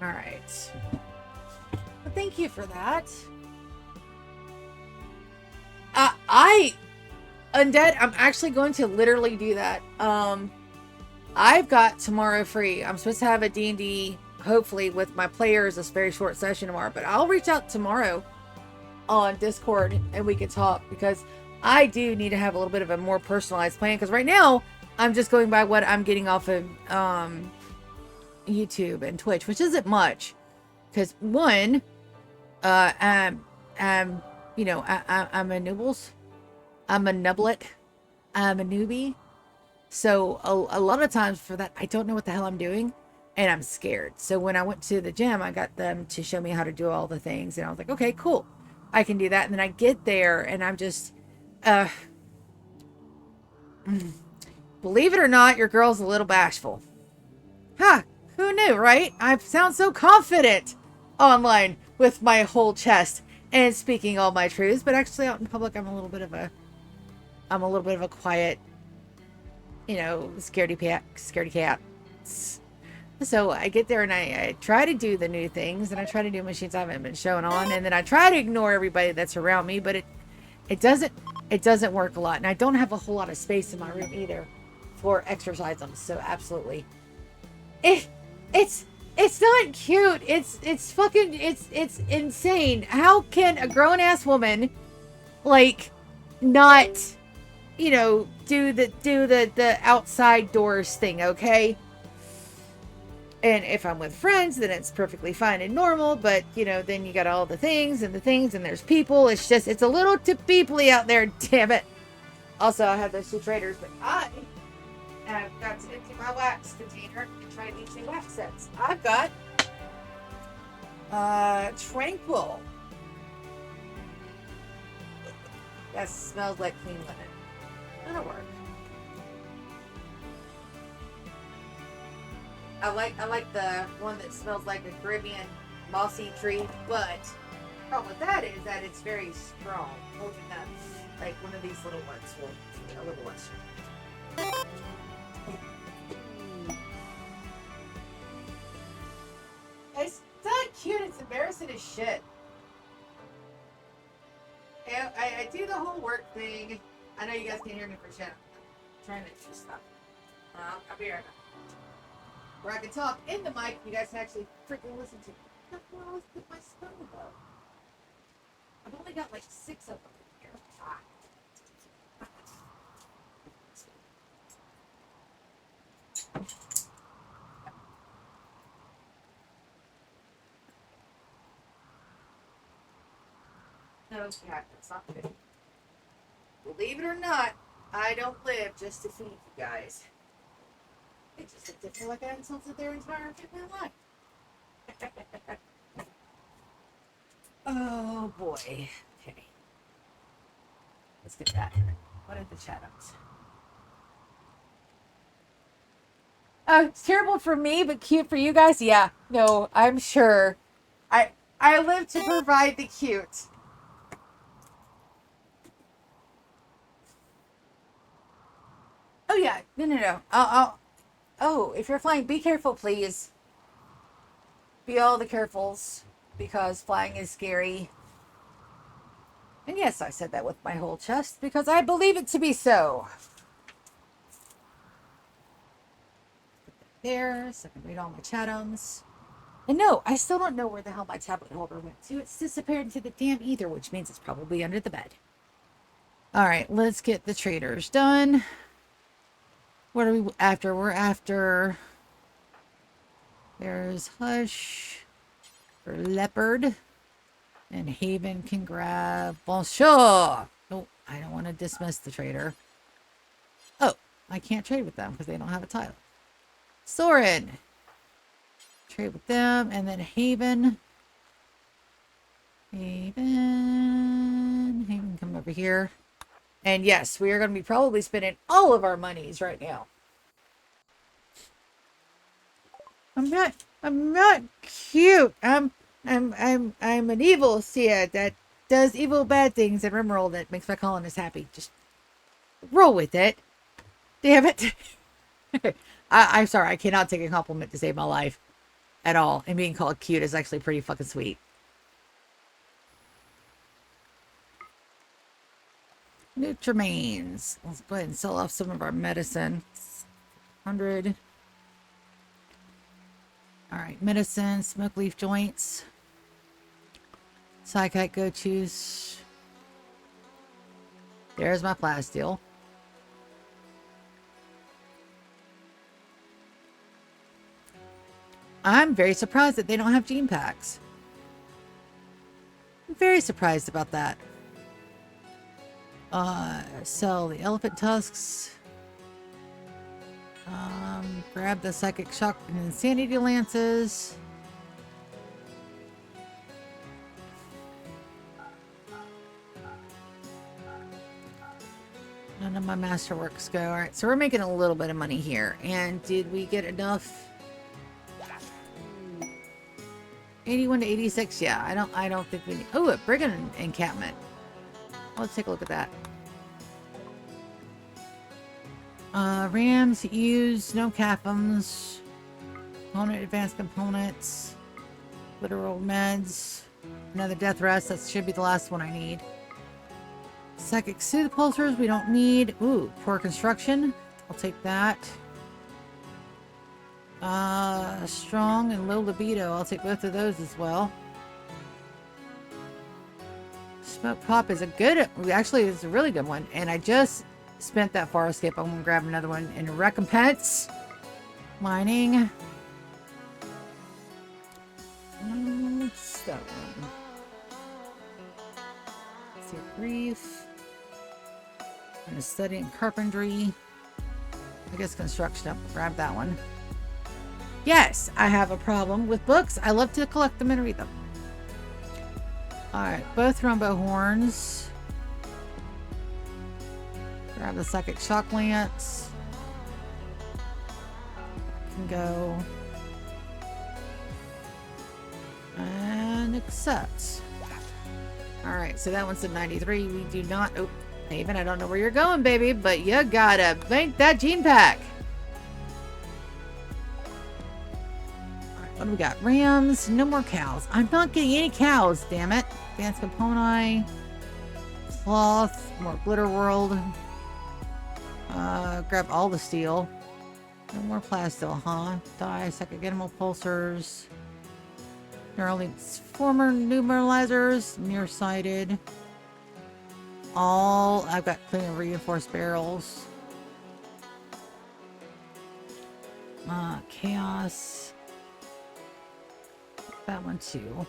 All right. Well, thank you for that. Undead, I'm actually going to literally do that. I've got tomorrow free. I'm supposed to have a D&D, hopefully, with my players, this very short session tomorrow. But I'll reach out tomorrow on Discord and we can talk, because I do need to have a little bit of a more personalized plan. Because right now, I'm just going by what I'm getting off of YouTube and Twitch, which isn't much. Because one, I'm you know, I'm a nubbles. I'm a nublet. I'm a newbie. So a lot of times for that, I don't know what the hell I'm doing and I'm scared. So when I went to the gym, I got them to show me how to do all the things. And I was like, okay, cool. I can do that. And then I get there and I'm just, uh, believe it or not, your girl's a little bashful. Huh, who knew, right? I sound so confident online with my whole chest and speaking all my truths, but actually out in public, I'm a little bit of a quiet, scaredy cat. So I get there and I try to do the new things and I try to do machines I haven't been shown on, and then I try to ignore everybody that's around me, but it doesn't work a lot, and I don't have a whole lot of space in my room either for exercise items. So absolutely, it it's not cute. It's fucking it's insane. How can a grown ass woman like not do the outside doors thing? Okay. And if I'm with friends, then it's perfectly fine and normal. But, then you got all the things, and there's people. It's a little too peoply out there, damn it. Also, I have those two traders, but I have got to empty my wax container and try these new wax sets. I've got Tranquil. That smells like clean linen. That'll work. I like the one that smells like a Caribbean mossy tree, but the problem with that is that it's very strong. Holding up, like one of these little ones will, a little ones. It's not cute. It's embarrassing as shit. And I do the whole work thing. I know you guys can't hear me for shit. I'm trying to do stuff. I'll be right back. Where I can talk in the mic, you guys can actually freaking listen to me. That's where I always put my spoon though. I've only got like 6 of them in here. No, cat, that's not good. Believe it or not, I don't live just to feed you guys. It just looked at me like I insulted their entire freaking life. Oh boy. Okay. Let's get that. What are the chat-ups? It's terrible for me, but cute for you guys? Yeah. No, I'm sure. I live to provide the cute. Oh yeah. No. Oh, if you're flying, be careful, please. Be all the carefuls, because flying is scary. And yes, I said that with my whole chest, because I believe it to be so. There, so I can read all my chat-ums. And no, I still don't know where the hell my tablet holder went to. It's disappeared into the damn ether, which means it's probably under the bed. Alright, let's get the traders done. What are we after? We're after... There's Hush for Leopard. And Haven can grab Bonjour. Oh, I don't want to dismiss the trader. Oh, I can't trade with them because they don't have a title. Soren. Trade with them. And then Haven. Haven, come over here. And yes, we are going to be probably spending all of our monies right now. I'm not cute. I'm an evil seer that does evil bad things in Rimworld that makes my colonists happy. Just roll with it. Damn it. I'm sorry, I cannot take a compliment to save my life at all. And being called cute is actually pretty fucking sweet. Nutramains. Let's go ahead and sell off some of our medicine. 100. Alright, medicine, smoke leaf joints. Psychite go-tos. There's my plasteel. I'm very surprised that they don't have gene packs. I'm very surprised about that. Sell the elephant tusks. Grab the psychic shock and insanity lances. None of my masterworks go. All right, so we're making a little bit of money here. And did we get enough? 81 to 86. Yeah, I don't think we need. Oh, a brigand encampment. Let's take a look at that. Rams use no CAFMs. Component advanced components. Literal meds. Another death rest. That should be the last one I need. Psychic soothe pulsers we don't need. Ooh, poor construction. I'll take that. Strong and low libido. I'll take both of those as well. Smoke pop is a good, actually it's a really good one. And I just spent that far escape. I'm gonna grab another one in recompense. Mining. What's that one? Let's see, brief. I'm gonna study in carpentry. I guess construction. Grab that one. Yes, I have a problem with books. I love to collect them and read them. Alright, both rumbo horns. Grab the psychic shock lance. Can go. And accept. Alright, so that one's at 93. We do not. Oh, Haven, I don't know where you're going, baby, but you gotta make that gene pack. What do we got? Rams. No more cows. I'm not getting any cows, damn it. Advanced component. Cloth. More glitter world. Grab all the steel. No more plastil, huh? Die. Psychic animal pulsers. Former numeralizers. Nearsighted. All. I've got clean and reinforced barrels. Chaos. That one too.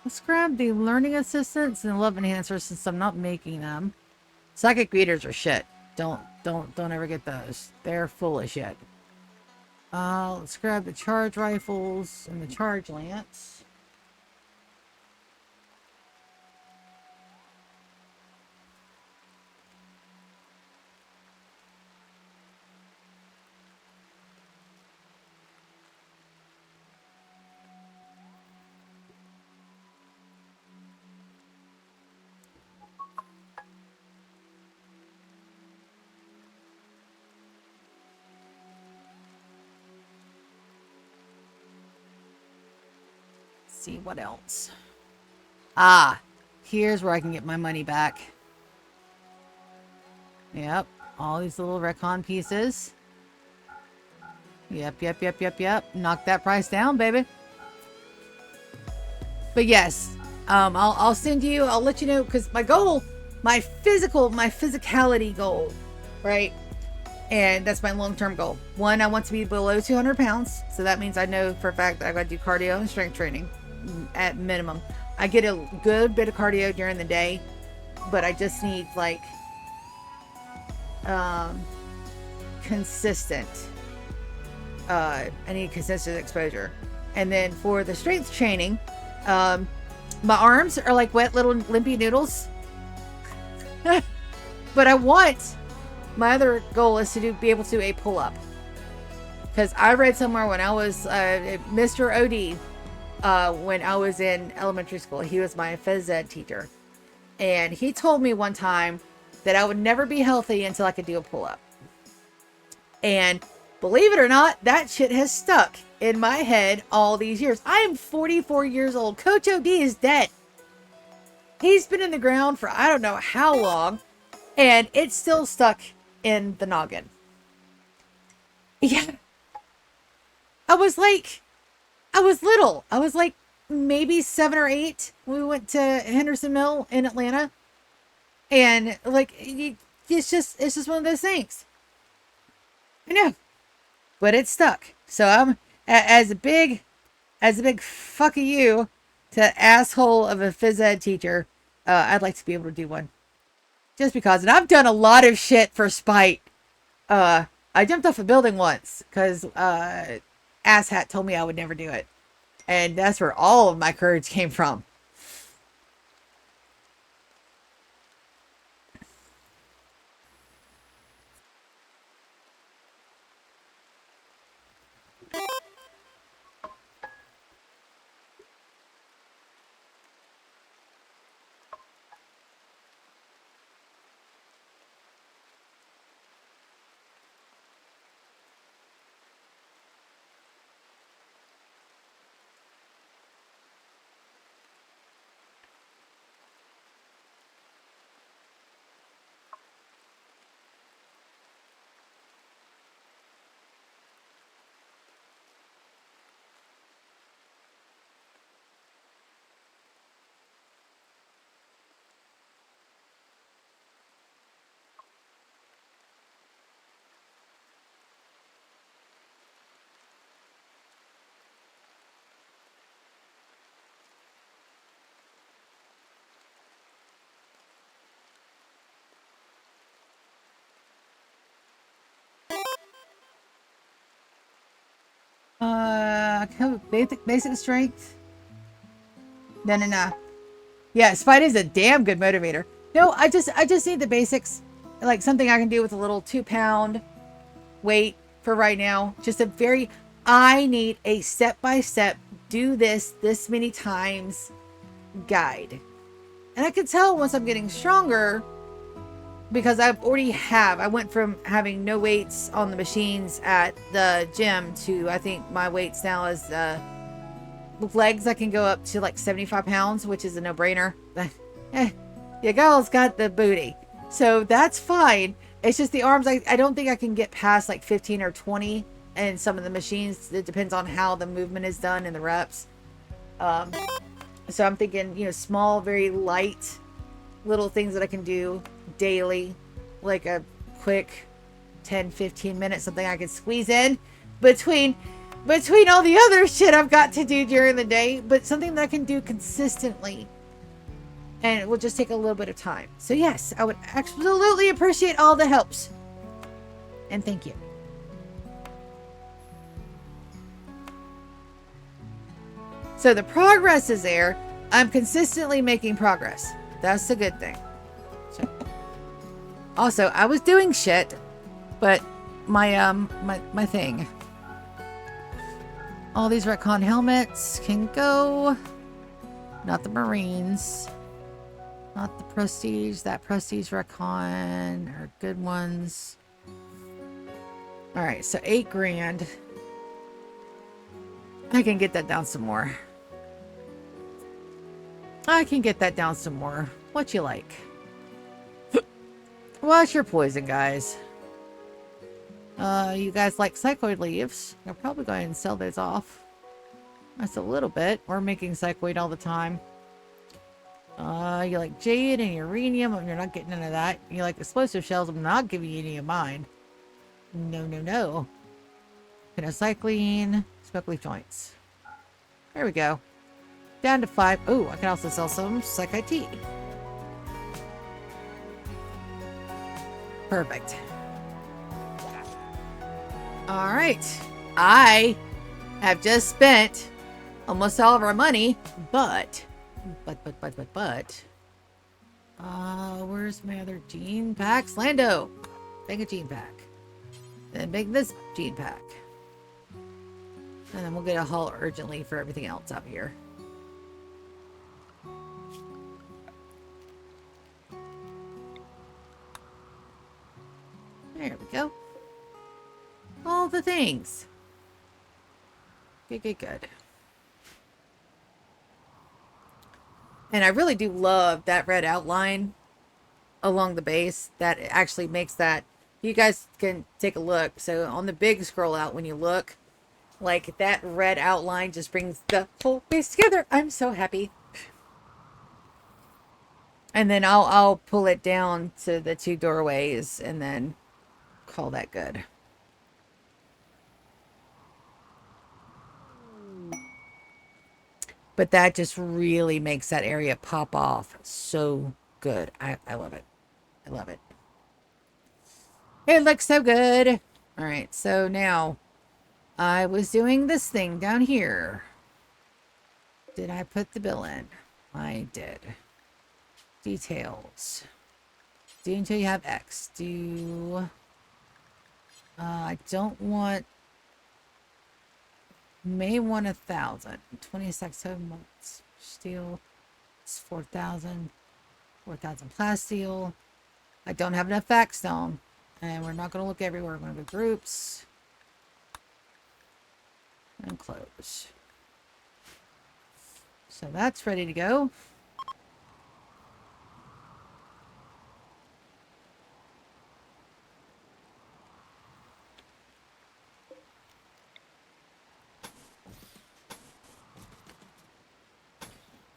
Let's grab the learning assistants and love enhancers since I'm not making them. Psychic readers are shit. Don't ever get those. They're full of shit. Let's grab the charge rifles and the charge lance. See what else. Here's where I can get my money back. Yep, all these little recon pieces. Yep. Knock that price down, baby. But yes, I'll send you. I'll let you know because my goal, my physicality goal, right? And that's my long-term goal. One, I want to be below 200 pounds. So that means I know for a fact that I got to do cardio and strength training at minimum. I get a good bit of cardio during the day, but I just need like consistent. I need consistent exposure. And then for the strength training, my arms are like wet little limpy noodles. But I want, my other goal is to be able to do a pull-up. Because I read somewhere when I was Mr. OD, when I was in elementary school, he was my phys ed teacher. And he told me one time that I would never be healthy until I could do a pull-up. And believe it or not, that shit has stuck in my head all these years. I am 44 years old. Coach OD is dead. He's been in the ground for I don't know how long. And it's still stuck in the noggin. Yeah. I was little. I was like maybe 7 or 8 when we went to Henderson Mill in Atlanta. And like, it's just one of those things. I know. But it's stuck. So I'm, as a big fuck you to asshole of a phys ed teacher, I'd like to be able to do one. Just because. And I've done a lot of shit for spite. I jumped off a building once because asshat told me I would never do it. And that's where all of my courage came from. Basic strength. No. Yeah, Spite is a damn good motivator. No, I just need the basics. Like something I can do with a little 2-pound weight for right now. Just a very, I need a step-by-step, do this many times guide. And I can tell once I'm getting stronger because I went from having no weights on the machines at the gym to, I think my weights now is, with legs, I can go up to like 75 pounds, which is a no-brainer. Your girl's got the booty. So that's fine. It's just the arms, I don't think I can get past like 15 or 20 in some of the machines. It depends on how the movement is done in the reps. So I'm thinking, you know, small, very light little things that I can do daily, like a quick 10-15 minutes, something I can squeeze in between all the other shit I've got to do during the day, but something that I can do consistently. And it will just take a little bit of time. So yes, I would absolutely appreciate all the helps. And thank you. So the progress is there. I'm consistently making progress. That's the good thing. So, also, I was doing shit, but my thing. All these retcon helmets can go. Not the Marines. Not the Prestige. That Prestige retcon are good ones. Alright, so 8 grand. I can get that down some more. I can get that down some more. What you like? Watch your poison, guys. You guys like cycloid leaves. I'll probably go ahead and sell those off. That's a little bit. We're making cycloid all the time. You like jade and uranium. You're not getting none of that. You like explosive shells. I'm not giving you any of mine. No. Penocycline. Smoke leaf joints. There we go. Down to 5. Oh, I can also sell some Psychite tea. Perfect. Alright. I have just spent almost all of our money, but where's my other gene packs? Lando! Make a gene pack. Then make this gene pack. And then we'll get a haul urgently for everything else out here. There we go. All the things. Good. And I really do love that red outline along the base. That actually makes that... You guys can take a look. So on the big scroll out, when you look, like that red outline just brings the whole base together. I'm so happy. And then I'll pull it down to the 2 doorways and then call that good. But that just really makes that area pop off so good. I love it. I love it. It looks so good. All right, so now I was doing this thing down here. Did I put the bill in? I did. Details. Do until you have X. Do... I don't want... May want 1,000. 26 months. Steel. It's 4,000. 4,000 plasteel. I don't have enough vac stone. And we're not going to look everywhere. We're going to go groups. And close. So that's ready to go.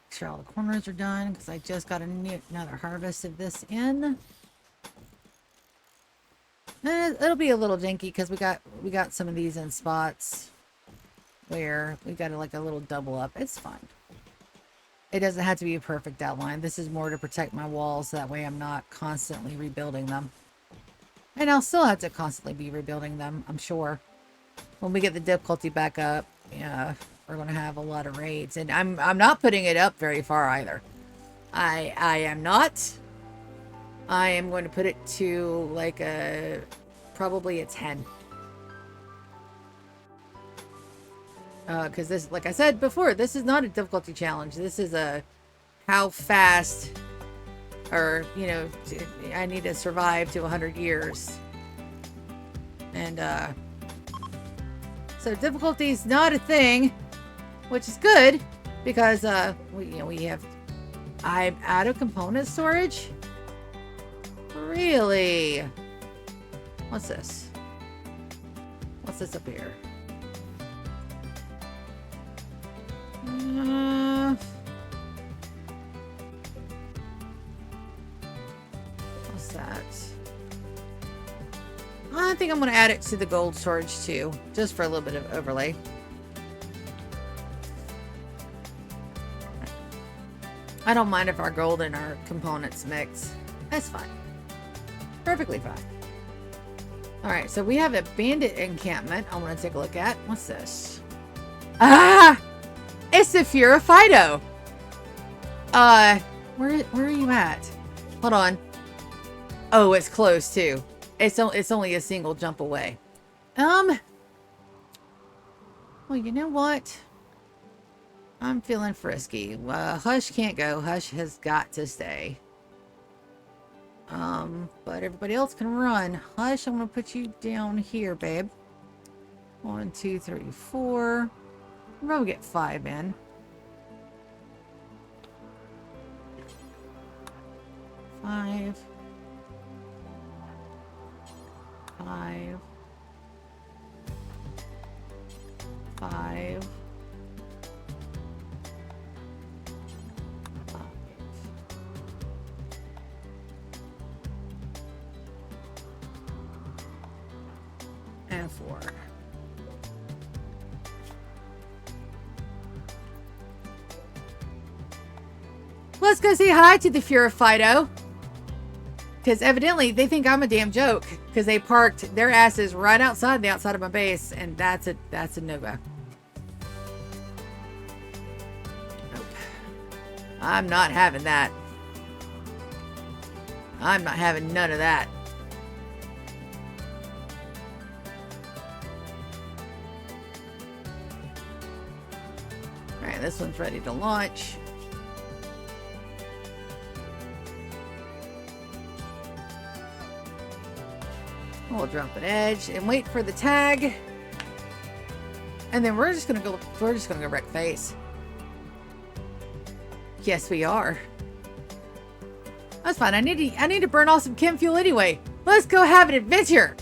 Make sure all the corners are done because I just got another harvest of this in. And it'll be a little janky because we got some of these in spots where we got like a little double up. It's fine. It doesn't have to be a perfect outline. This is more to protect my walls so that way I'm not constantly rebuilding them. And I'll still have to constantly be rebuilding them, I'm sure. when we get the difficulty back up, yeah, we're gonna have a lot of raids. And I'm not putting it up very far either. I am not. I am going to put it to like probably a 10. Because this, like I said before, this is not a difficulty challenge. This is a how fast, or, you know, I need to survive to 100 years. And, so difficulty is not a thing, which is good, because, I'm out of component storage? Really? What's this? What's this up here? What's that? I think I'm going to add it to the gold storage too, just for a little bit of overlay. I don't mind if our gold and our components mix. That's fine. Perfectly fine. Alright, so we have a bandit encampment I want to take a look at. What's this? Ah! It's the Fido. Where are you at? Hold on. Oh, it's close too. It's only a single jump away. Well, you know what? I'm feeling frisky. Hush can't go. Hush has got to stay. But everybody else can run. Hush, I'm gonna put you down here, babe. 1, 2, 3, 4. We'll probably get 5 in. Five. 5. 5. And 4. Let's go say hi to the Fido. Because evidently they think I'm a damn joke. Because they parked their asses right outside the outside of my base. And that's a no-go. Nope. I'm not having that. I'm not having none of that. Alright, this one's ready to launch. We'll drop an edge and wait for the tag. And then we're just gonna go wreck face. Yes, we are. That's fine. I need to burn off some chem fuel anyway. Let's go have an adventure.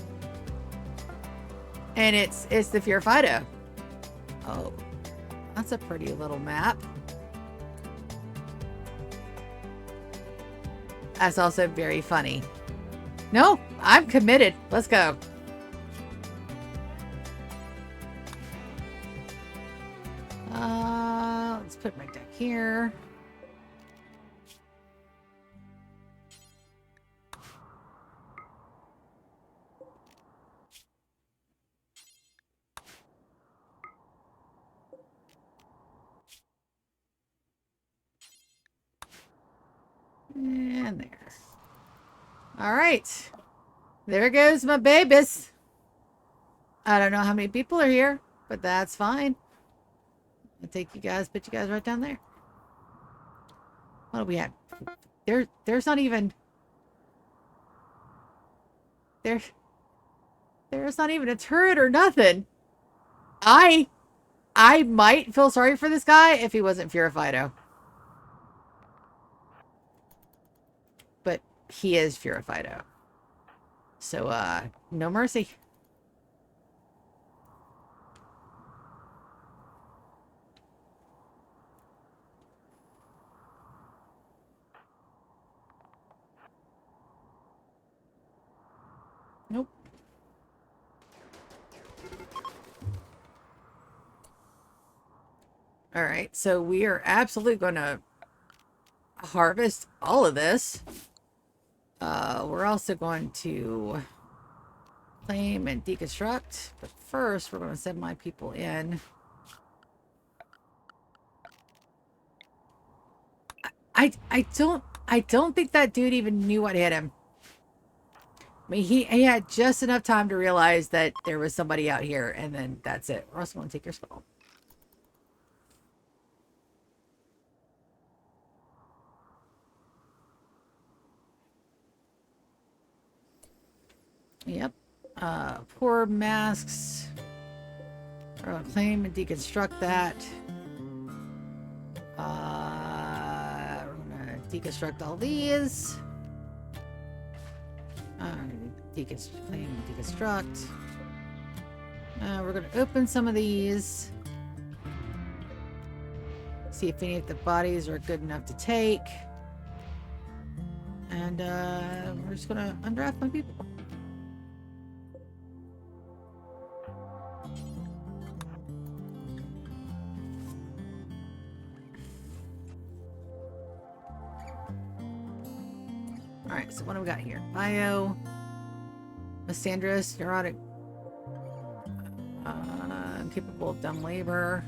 And it's the Fido. Oh, that's a pretty little map. That's also very funny. No, I'm committed. Let's go. Let's put my deck here. And there. All right. There goes my babies. I don't know how many people are here, but that's fine. I'll take you guys, put you guys right down there. What do we have? There's not even... There's not even a turret or nothing. I might feel sorry for this guy if he wasn't Fido. But he is Fido. So, no mercy. Nope. All right, so we are absolutely going to harvest all of this. We're also going to claim and deconstruct. But first, we're going to send my people in. I don't think that dude even knew what hit him. I mean, he had just enough time to realize that there was somebody out here, and then that's it. We're also going to take your skull. Yep. Poor masks. We're going to claim and deconstruct that. We're going to deconstruct all these. Claim and deconstruct. We're going to open some of these. See if any of the bodies are good enough to take. And we're just going to undraft my people. Alright, so what do we got here? Bio, misandrous, neurotic, capable of dumb labor.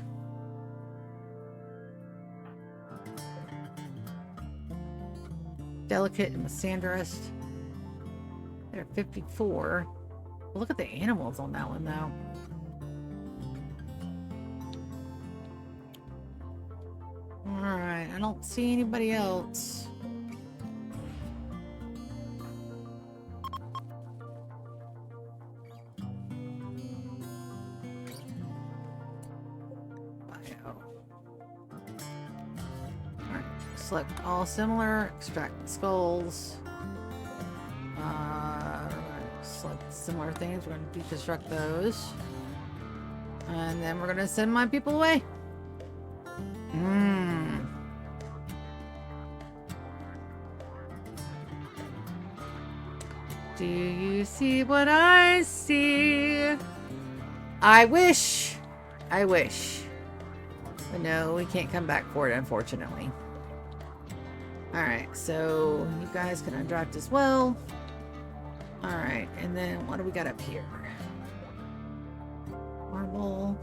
Delicate and misandrous. They're 54. Well, look at the animals on that one, though. Alright, I don't see anybody else. Select all similar, extract skulls. We're going to select similar things. We're going to deconstruct those. And then we're going to send my people away. Do you see what I see? I wish. I wish. But no, we can't come back for it, unfortunately. Alright, so you guys can undraft as well. Alright, and then what do we got up here? Marble.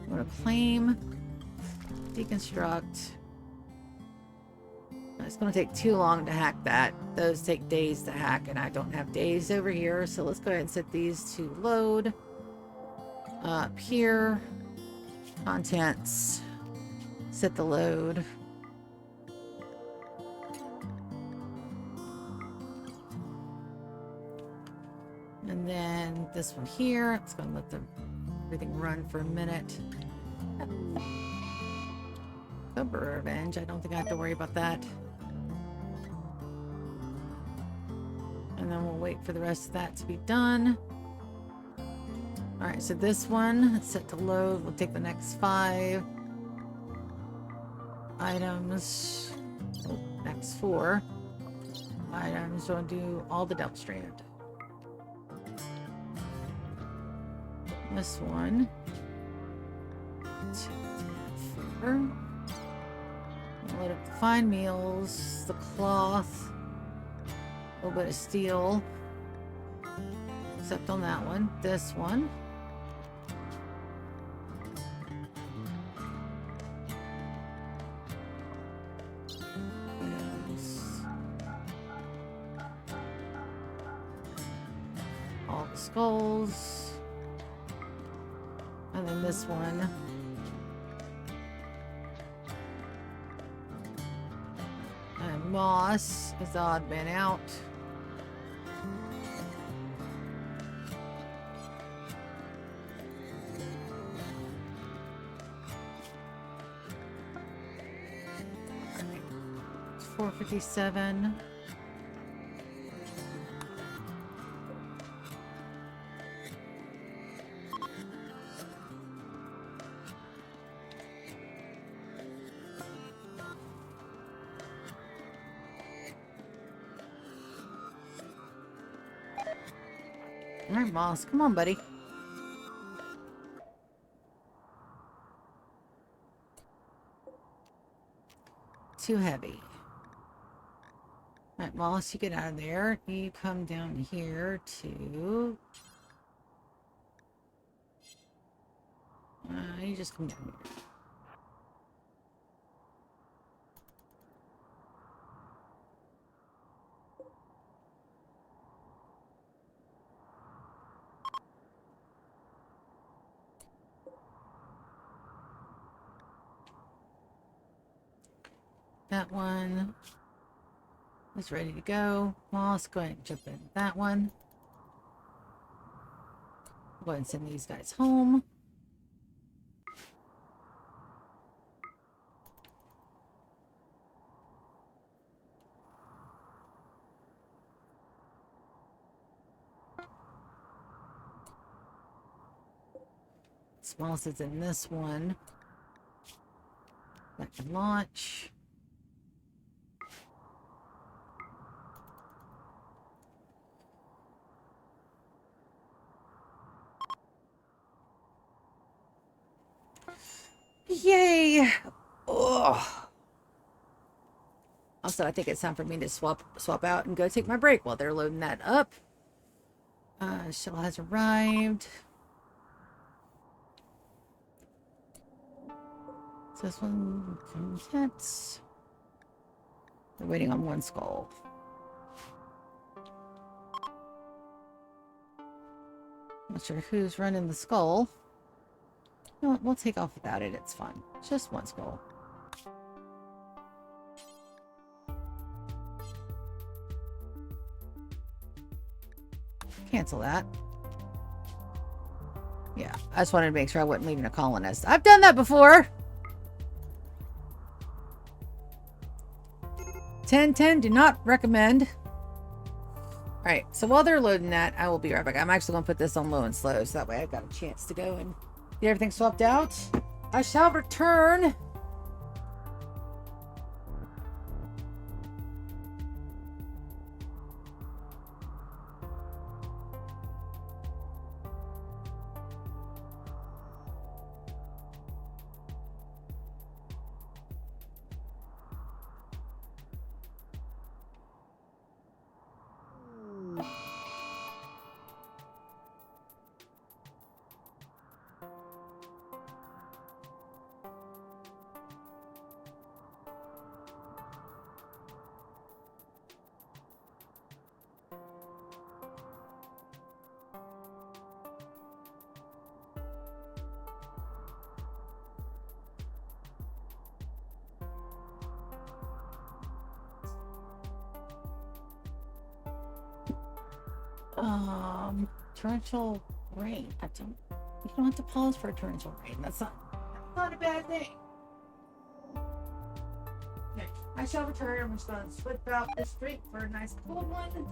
I'm going to claim, deconstruct. It's going to take too long to hack that. Those take days to hack, and I don't have days over here, so let's go ahead and set these to load. Up here, contents. Set the load. And then this one here, it's going to let everything run for a minute. Cobra Revenge, I don't think I have to worry about that. And then we'll wait for the rest of that to be done. Alright, so this one, it's set to load. We'll take the next 5. Items, next 4 items. We'll do all the double strand. This one, 2, 3, 4. Load up the fine meals, the cloth, a little bit of steel, except on that one. This one. Skulls, and then this one, and moss is the odd man out. Alright, it's 457. Alright, Moss, come on, buddy. Too heavy. All right, Moss, you get out of there. You come down here to... you just come down here. That one is ready to go. Moss, go ahead and jump in that one. Go ahead and send these guys home. Moss is in this one. That can launch. Yay! Ugh. Also, I think it's time for me to swap out and go take my break while they're loading that up. Shuttle has arrived. So this one contents. We're waiting on one skull. Not sure who's running the skull. You know what? We'll take off without it. It's fun. Just one skull. Cancel that. Yeah, I just wanted to make sure I wasn't leaving a colonist. I've done that before. 10-10, do not recommend. Alright, so while they're loading that, I will be right back. I'm actually going to put this on low and slow, so that way I've got a chance to go and get everything swapped out. I shall return. Torrential rain. You don't have to pause for a torrential rain. That's not a bad thing. Okay, I shall return. I'm just going to slip out this street for a nice cool one.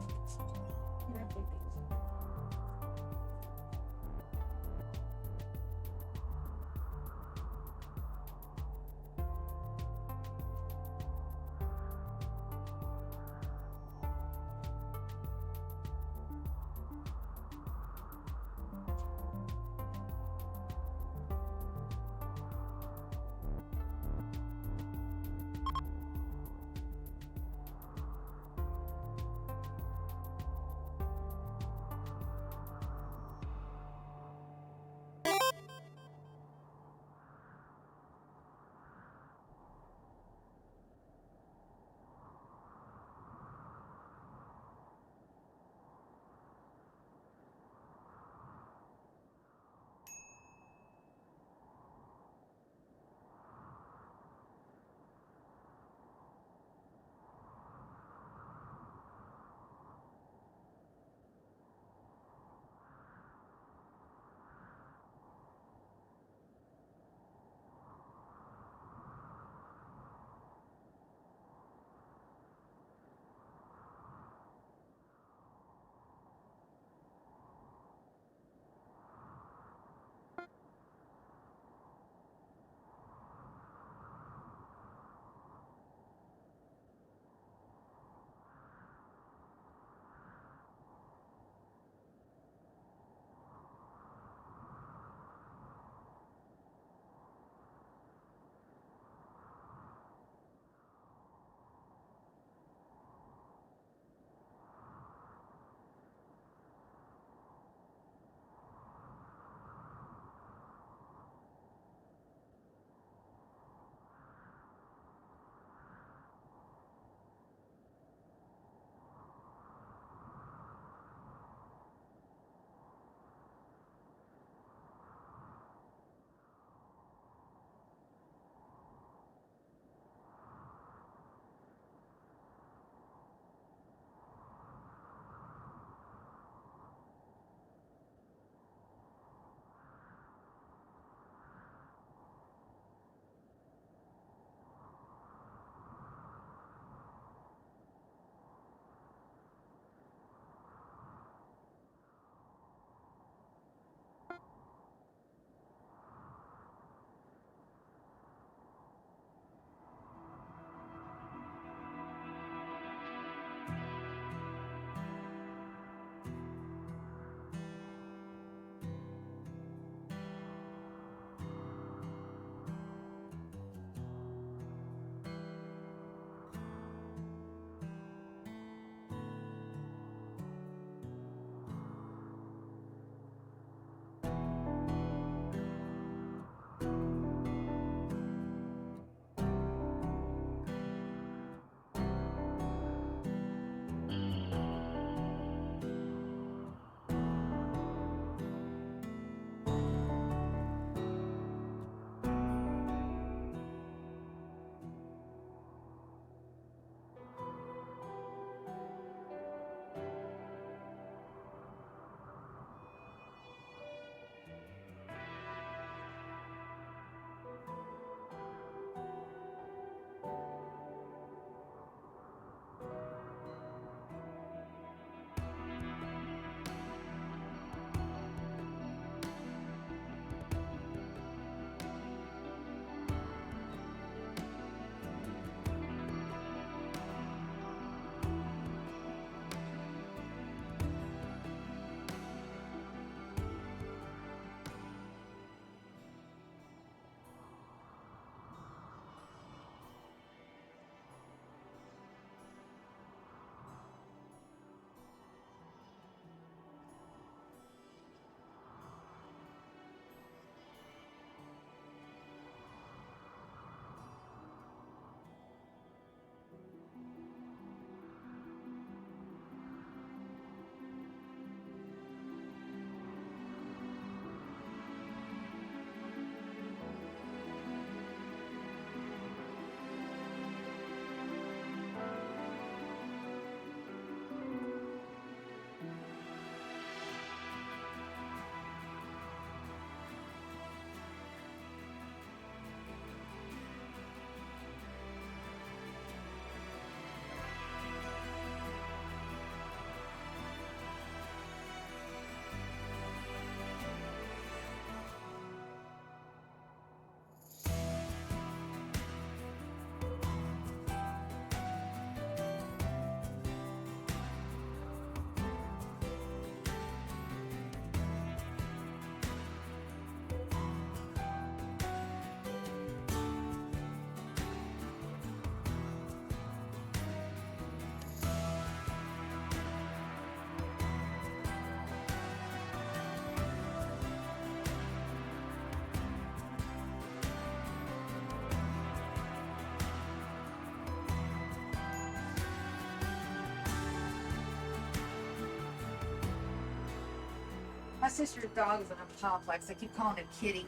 My sister's dog is in a complex. I keep calling him Kitty.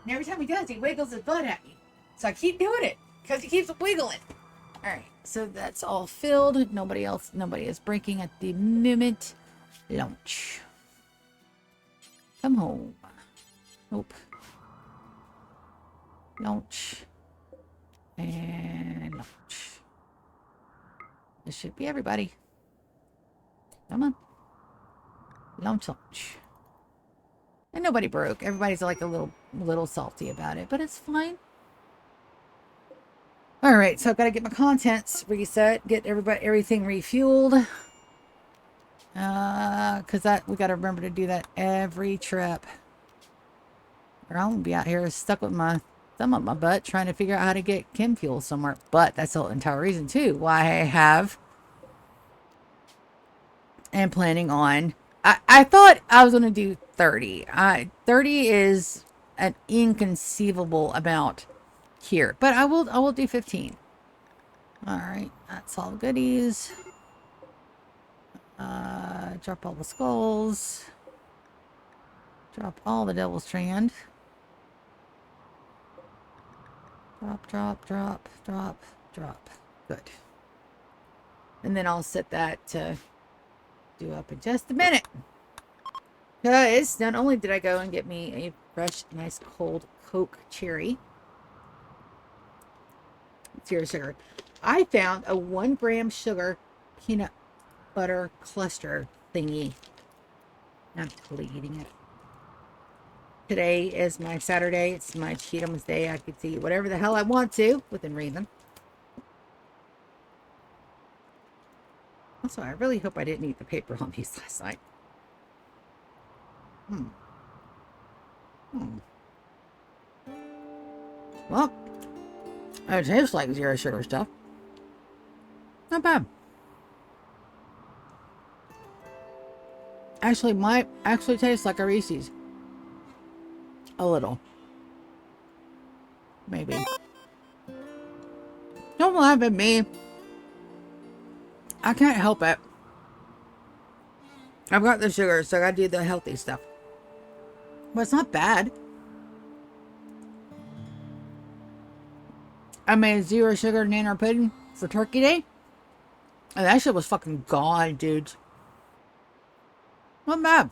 And every time he does, he wiggles his butt at me. So I keep doing it because he keeps wiggling. All right, so that's all filled. Nobody is breaking at the moment. Launch. Come home. Nope. Launch. And launch. This should be everybody. Come on. Launch. And nobody broke. Everybody's like a little salty about it, but it's fine. All right, so I've got to get my contents reset, get everything refueled. Because we got to remember to do that every trip. Or I'm gonna be out here stuck with my thumb up my butt trying to figure out how to get chem fuel somewhere. But that's the entire reason too why I have and planning on. I thought I was gonna do 30. 30 is an inconceivable amount here, but I will do 15. All right, that's all goodies. Drop all the skulls. Drop all the devil's strand. Drop. Good. And then I'll set that to do up in just a minute. Because not only did I go and get me a fresh, nice, cold Coke cherry. 0 sugar. I found a 1 gram sugar peanut butter cluster thingy. I'm totally eating it. Today is my Saturday. It's my Cheetums day. I could eat whatever the hell I want to, within reason. Also, I really hope I didn't eat the paper on these last night. Well, it tastes like 0 sugar stuff. Not bad. Actually, might actually taste like a Reese's. A little. Maybe. Don't laugh at me. I can't help it. I've got the sugar, so I gotta do the healthy stuff. But it's not bad. I made 0 sugar nanner pudding for Turkey Day. And that shit was fucking gone, dude. Not bad.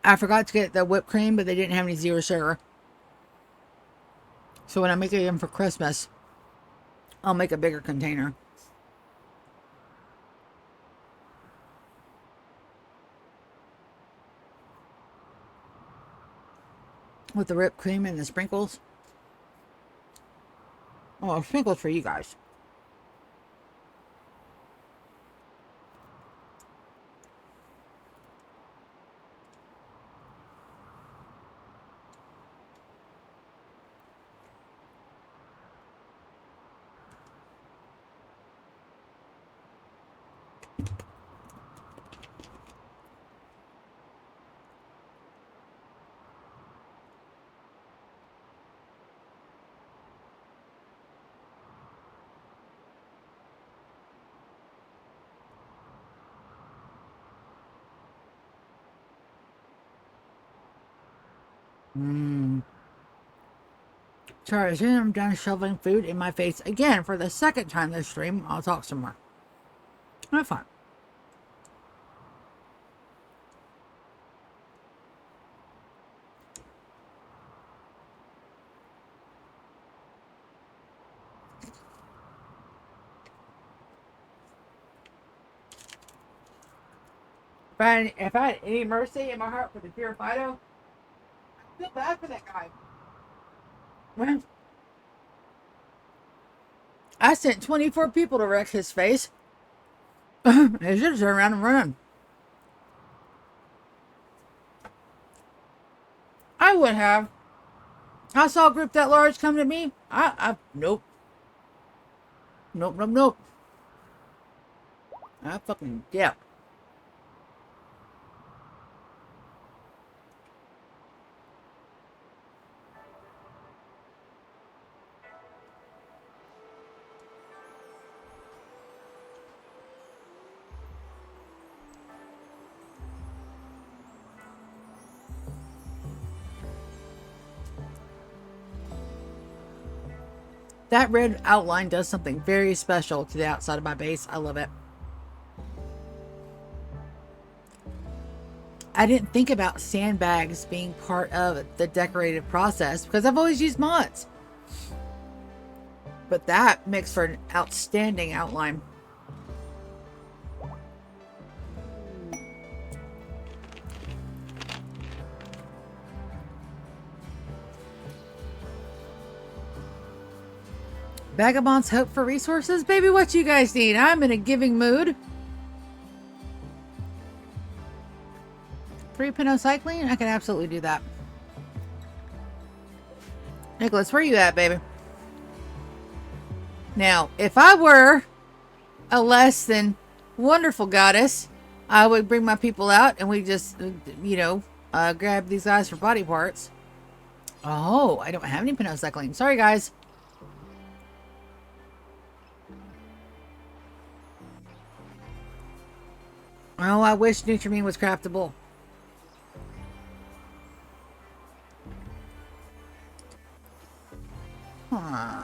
I forgot to get the whipped cream, but they didn't have any 0 sugar. So when I make it again for Christmas, I'll make a bigger container. With the whipped cream and the sprinkles. Oh, sprinkles for you guys. Sorry, as soon as I'm done shoveling food in my face again for the second time this stream, I'll talk some more. Have fun. If I had any mercy in my heart for the pure Fido, I feel bad for that guy. Well, I sent 24 people to wreck his face. He should have turned around and run. I would have. I saw a group that large come to me. Nope. Nope. I fucking, yeah. That red outline does something very special to the outside of my base. I love it. I didn't think about sandbags being part of the decorative process because I've always used mods. But that makes for an outstanding outline. Vagabonds hope for resources? Baby, what you guys need? I'm in a giving mood. 3 penocycline? I can absolutely do that. Nicholas, where you at, baby? Now, if I were a less than wonderful goddess, I would bring my people out and we just, you know, grab these guys for body parts. Oh, I don't have any penocycline. Sorry, guys. Oh, I wish Nutrimine was craftable. Huh.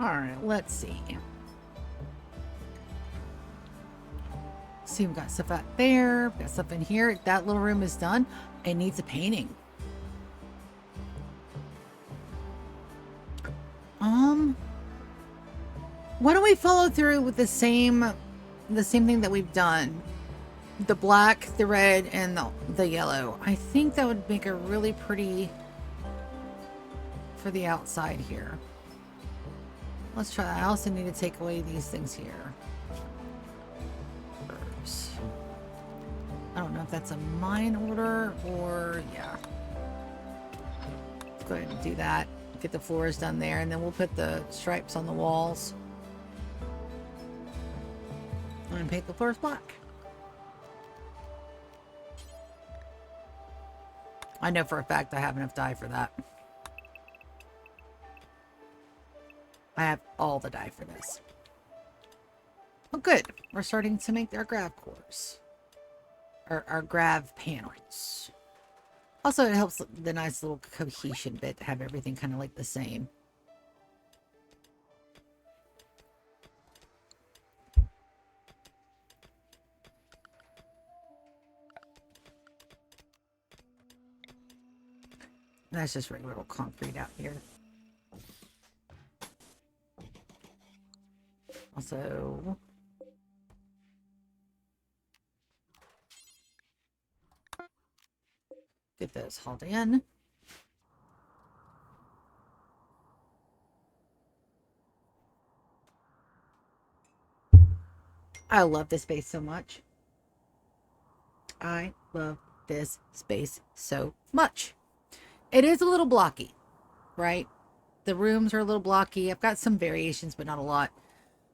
Alright, let's see. See, we've got stuff out there. We've got stuff in here. That little room is done. It needs a painting. Why don't we follow through with the same thing that we've done? The black, the red, and the yellow. I think that would make a really pretty for the outside here. Let's try that. I also need to take away these things here. I don't know if that's a mine order or yeah. Let's go ahead and do that. Get the floors done there, and then we'll put the stripes on the walls. And paint the floors black. I know for a fact I have enough dye for that. I have all the dye for this. Oh, good. We're starting to make our grav cores. Or our grav panels. Also, it helps the nice little cohesion bit to have everything kind of like the same. That's just regular little concrete out here. Also, get those hauled in. I love this space so much. I love this space so much. It is a little blocky, right? The rooms are a little blocky. I've got some variations, but not a lot.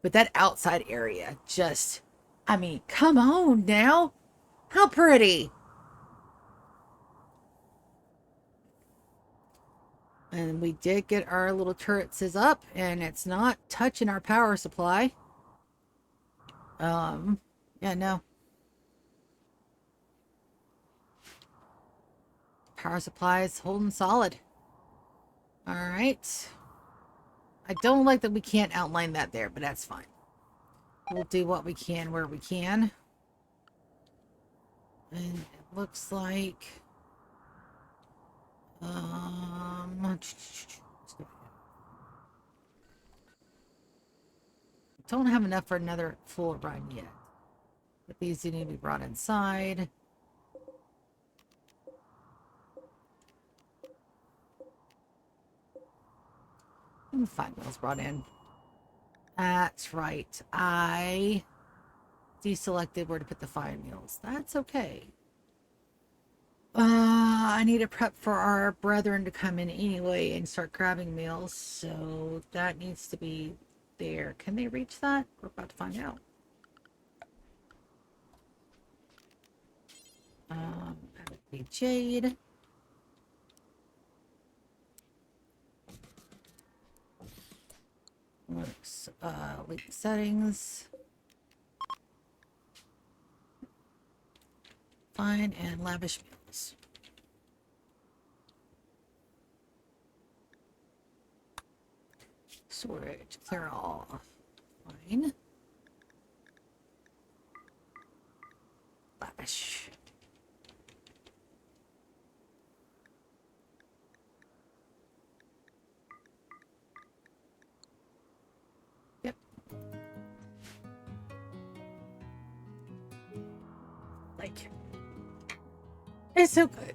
But that outside area just, I mean, come on now. How pretty. And we did get our little turrets up, and it's not touching our power supply. Yeah, no. Power supply is holding solid. All right. I don't like that we can't outline that there, but that's fine. We'll do what we can where we can. And it looks like don't have enough for another full run yet. But these do need to be brought inside. And 5 meals brought in. That's right. I deselected where to put the 5 meals. That's okay. I need to prep for our brethren to come in anyway and start grabbing meals. So that needs to be there. Can they reach that? We're about to find out. That would be Jade. Looks, link settings. Fine and lavish meals. Storage, clear all. Fine. Lavish. Yep. Like, it's so good.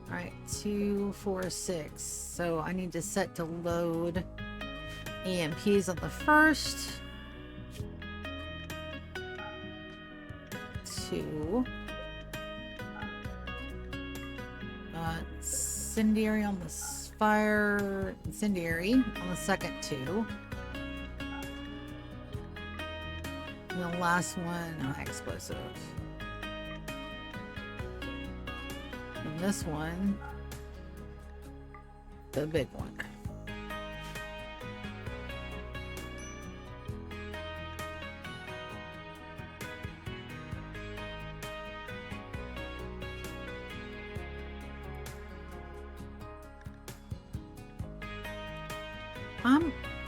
All right, 2, 4, 6. So I need to set to load EMPs on the first. 2. Incendiary on the fire. Incendiary on the second 2. And the last one, explosive. And this one, the big one.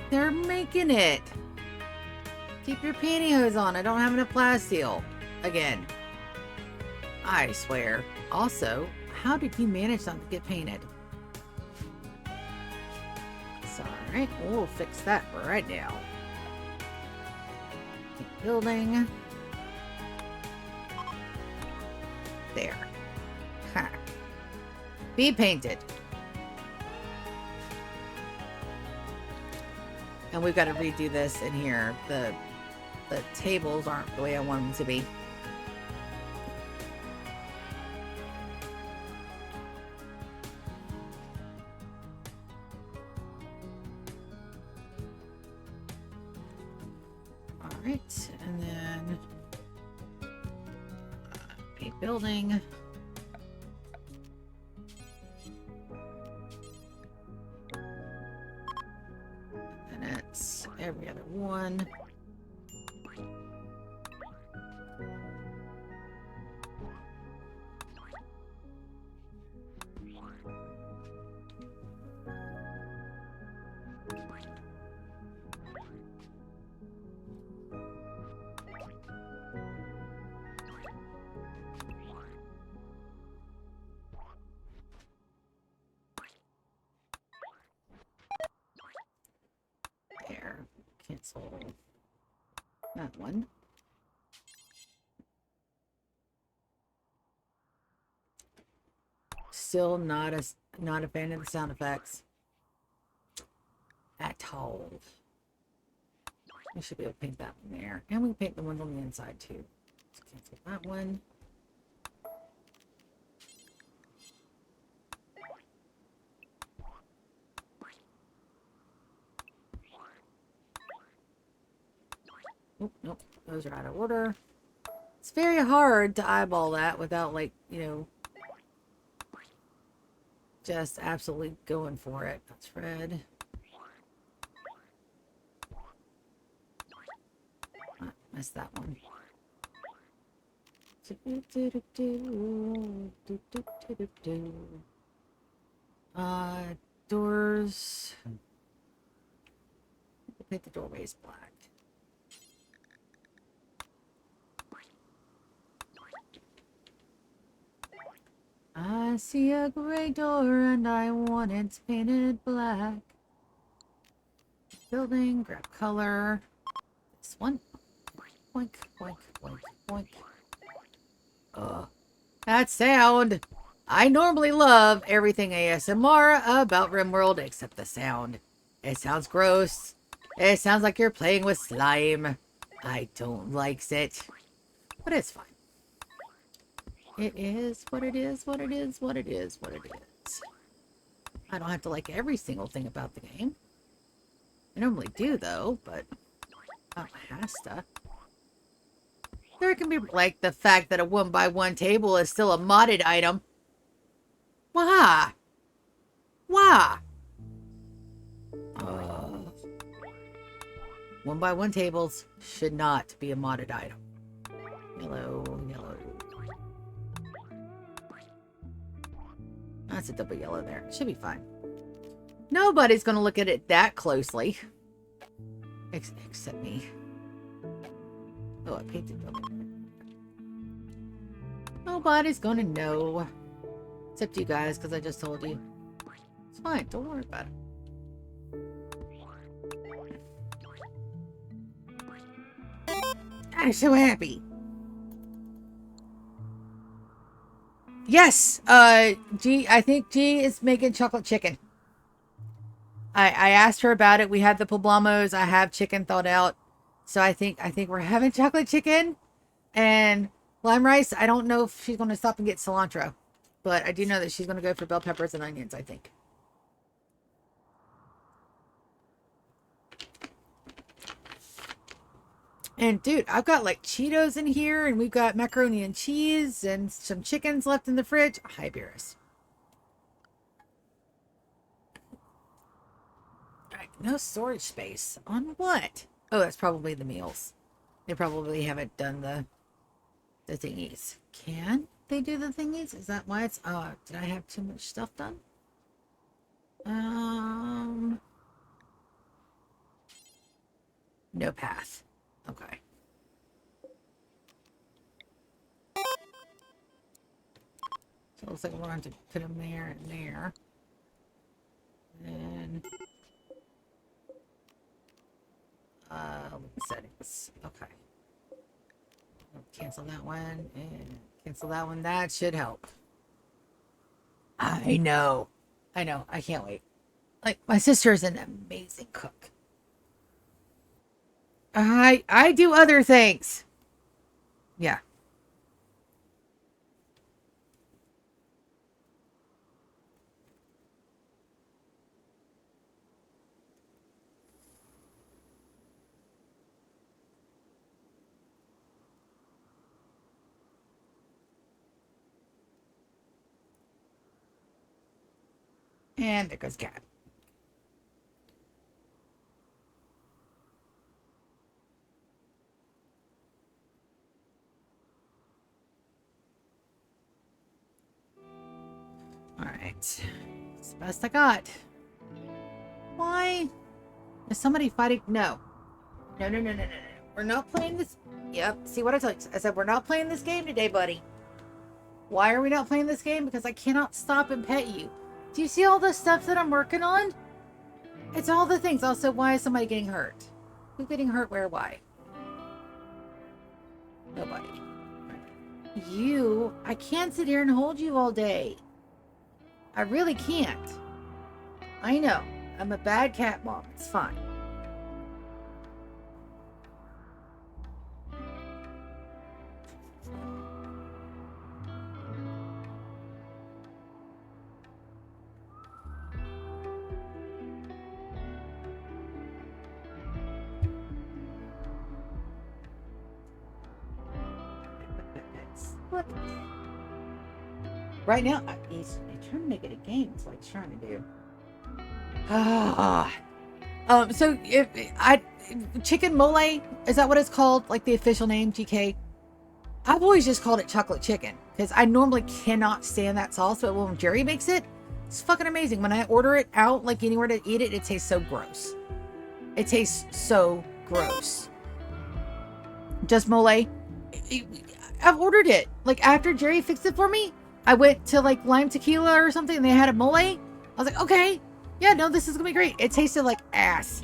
They're making it. Keep your pantyhose on. I don't have enough plasteel. Again. I swear. Also, how did you manage not to get painted? It's alright. We'll fix that right now. Building. There. Ha. Be painted. And we've got to redo this in here. The tables aren't the way I want them to be. All right, and then a building. Every other one. There. Cancel that one. Still not a fan of the sound effects at all. We should be able to paint that one there, and we can paint the ones on the inside too. Let's cancel that one. Oh, nope, those are out of order. It's very hard to eyeball that without, like, you know, just absolutely going for it. That's red. Missed that one. Doors. Paint the doorways black. I see a gray door and I want it painted black. Building, grab color. This one. Boink, boink, boink, boink. Ugh. That sound! I normally love everything ASMR about Rimworld except the sound. It sounds gross. It sounds like you're playing with slime. I don't like it. But it's fine. It is what it is, what it is, what it is, what it is. I don't have to like every single thing about the game. I normally do, though, but not has to. There can be, like, the fact that a 1x1 table is still a modded item. Why? Why? 1x1 tables should not be a modded item. Yellow, yellow. That's a double yellow there. Should be fine. Nobody's going to look at it that closely. Except me. Oh, I painted building. Nobody's going to know. Except you guys, because I just told you. It's fine. Don't worry about it. I'm so happy. Yes, G, I think G is making chocolate chicken. I asked her about it. We had the poblamos. I have chicken thawed out. So I think we're having chocolate chicken and lime rice. I don't know if she's going to stop and get cilantro, but I do know that she's going to go for bell peppers and onions, I think. And dude, I've got like Cheetos in here, and we've got macaroni and cheese and some chickens left in the fridge. Hi, Beerus. All right, no storage space. On what? Oh, that's probably the meals. They probably haven't done the thingies. Can they do the thingies? Is that why it's... did I have too much stuff done? No path. Okay. So it looks like we're going to put them there and there. And... settings. Okay. Cancel that one and cancel that one. That should help. I know. I know. I can't wait. Like, my sister is an amazing cook. I do other things. Yeah. And there goes cat. Alright. It's the best I got. Why? Is somebody fighting? No. No, no, no, no, no, no. We're not playing this. Yep. See what I told you? I said we're not playing this game today, buddy. Why are we not playing this game? Because I cannot stop and pet you. Do you see all the stuff that I'm working on? It's all the things. Also, why is somebody getting hurt? Who's getting hurt? Where? Why? Nobody. You. I can't sit here and hold you all day. I really can't. I know. I'm a bad cat mom. It's fine. What? Right now, he's trying to make it a game. That's what he's trying to do. So if chicken mole, is that what it's called? Like the official name, GK? I've always just called it chocolate chicken because I normally cannot stand that sauce, but when Jerry makes it, it's fucking amazing. When I order it out, like anywhere to eat it, it tastes so gross. It tastes so gross. Just mole. I've ordered it. Like after Jerry fixed it for me, I went to like Lime Tequila or something and they had a mole. I was like, okay, yeah, no, this is gonna be great. It tasted like ass.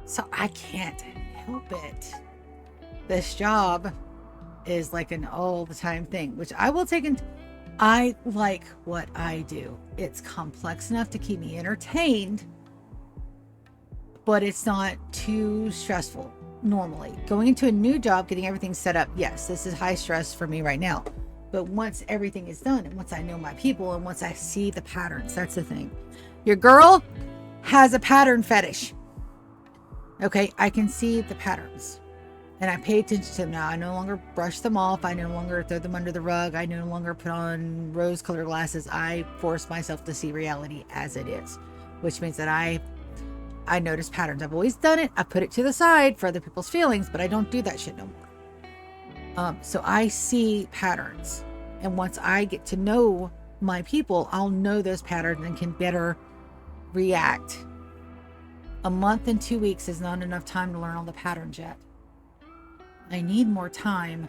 So I can't help it. This job is like an all the time thing, which I will take into. I like what I do. It's complex enough to keep me entertained, but it's not too stressful normally. Going into a new job, getting everything set up, yes, this is high stress for me right now. But once everything is done and once I know my people and once I see the patterns, that's the thing. Your girl has a pattern fetish. Okay, I can see the patterns and I pay attention to them now. I no longer brush them off. I no longer throw them under the rug. I no longer put on rose-colored glasses. I force myself to see reality as it is, which means that I notice patterns. I've always done it. I put it to the side for other people's feelings, but I don't do that shit no more. So I see patterns. And once I get to know my people, I'll know those patterns and can better react. A month and 2 weeks is not enough time to learn all the patterns yet. I need more time.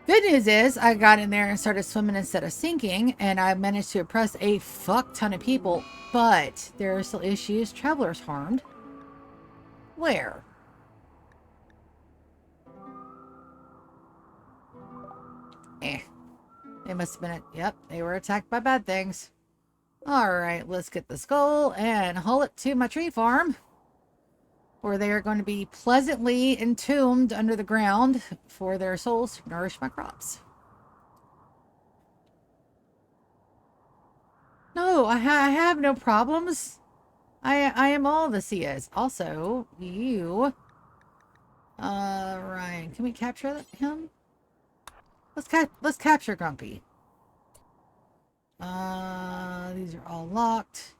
Good news is I got in there and started swimming instead of sinking, and I managed to impress a fuck ton of people, but there are still issues. Travelers harmed. Where? They must have been, yep, they were attacked by bad things. Alright, let's get the skull and haul it to my tree farm, where they are going to be pleasantly entombed under the ground for their souls to nourish my crops. No, I have no problems. I am all the Cias. Also, you... Ryan, can we capture him? Let's capture Grumpy. These are all locked.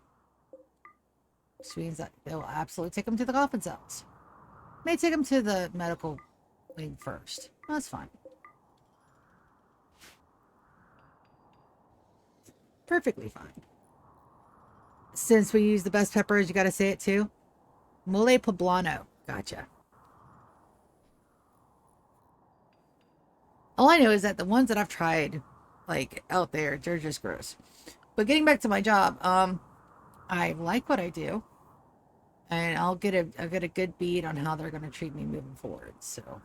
Which means that they will absolutely take them to the coffin cells. May take them to the medical wing first. That's fine. Perfectly fine. Since we use the best peppers, you gotta say it too. Mole poblano. Gotcha. All I know is that the ones that I've tried, like, out there, they're just gross. But getting back to my job, I like what I do. And I'll get a good bead on how they're going to treat me moving forward. So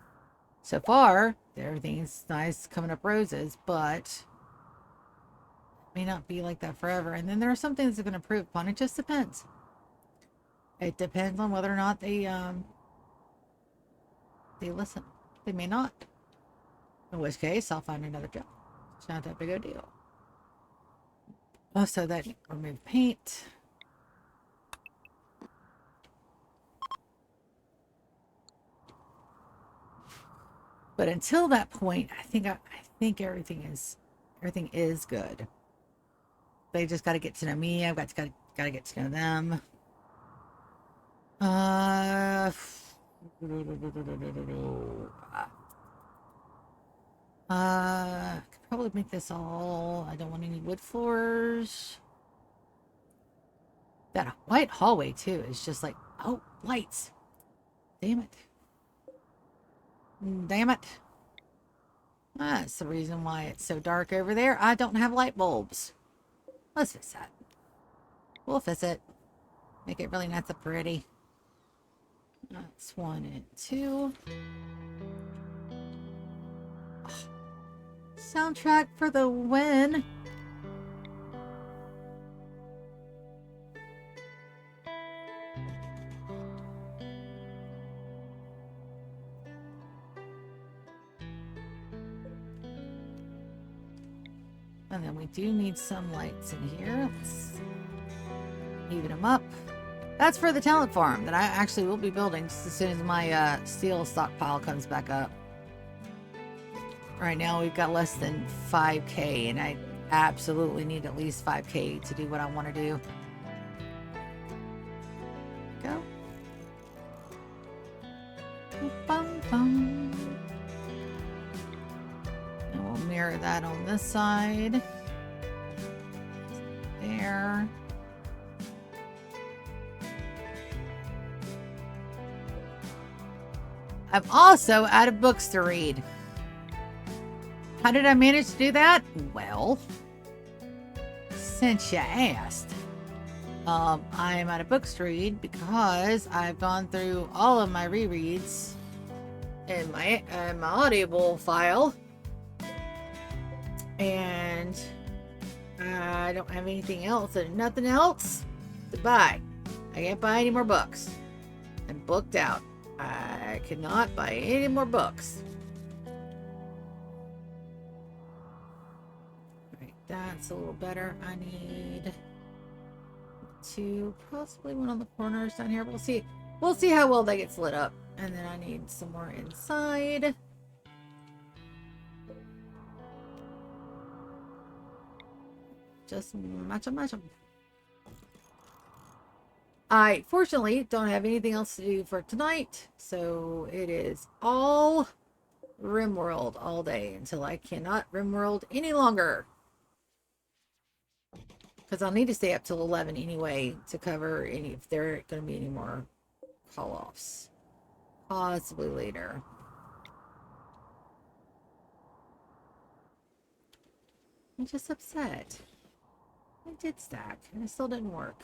far, everything's nice, coming up roses, but it may not be like that forever. And then there are some things that are going to improve upon. It just depends. It depends on whether or not they listen. They may not. In which case, I'll find another job. It's not that big a deal. Also, that remove paint. But until that point, I think everything is good. They just got to get to know me. I've got to get to know them. Could probably make this all. I don't want any wood floors. That white hallway too is just like, oh, lights. Damn it. Damn it. That's the reason why it's so dark over there. I don't have light bulbs. Let's fix that. We'll fix it. Make it really nice and pretty. That's 1 and 2. Oh, soundtrack for the win. And then we do need some lights in here. Let's even them up. That's for the talent farm that I actually will be building just as soon as my steel stockpile comes back up. Right now we've got less than 5k and I absolutely need at least 5k to do what I want to do. Go. Bum, bum. And we'll mirror that on this side. There. I'm also out of books to read. How did I manage to do that? Well, since you asked, I am out of books to read because I've gone through all of my rereads in my Audible file, and I don't have anything else and nothing else to buy. I can't buy any more books. I'm booked out. I cannot buy any more books. Alright, that's a little better. I need 2, possibly 1 on the corners down here. We'll see. We'll see how well that gets lit up. And then I need some more inside. Just match them. I fortunately don't have anything else to do for tonight, so it is all Rimworld all day until I cannot Rimworld any longer. Because I'll need to stay up till 11 anyway to cover any if there are going to be any more call-offs. Possibly later. I'm just upset. I did stack and it still didn't work.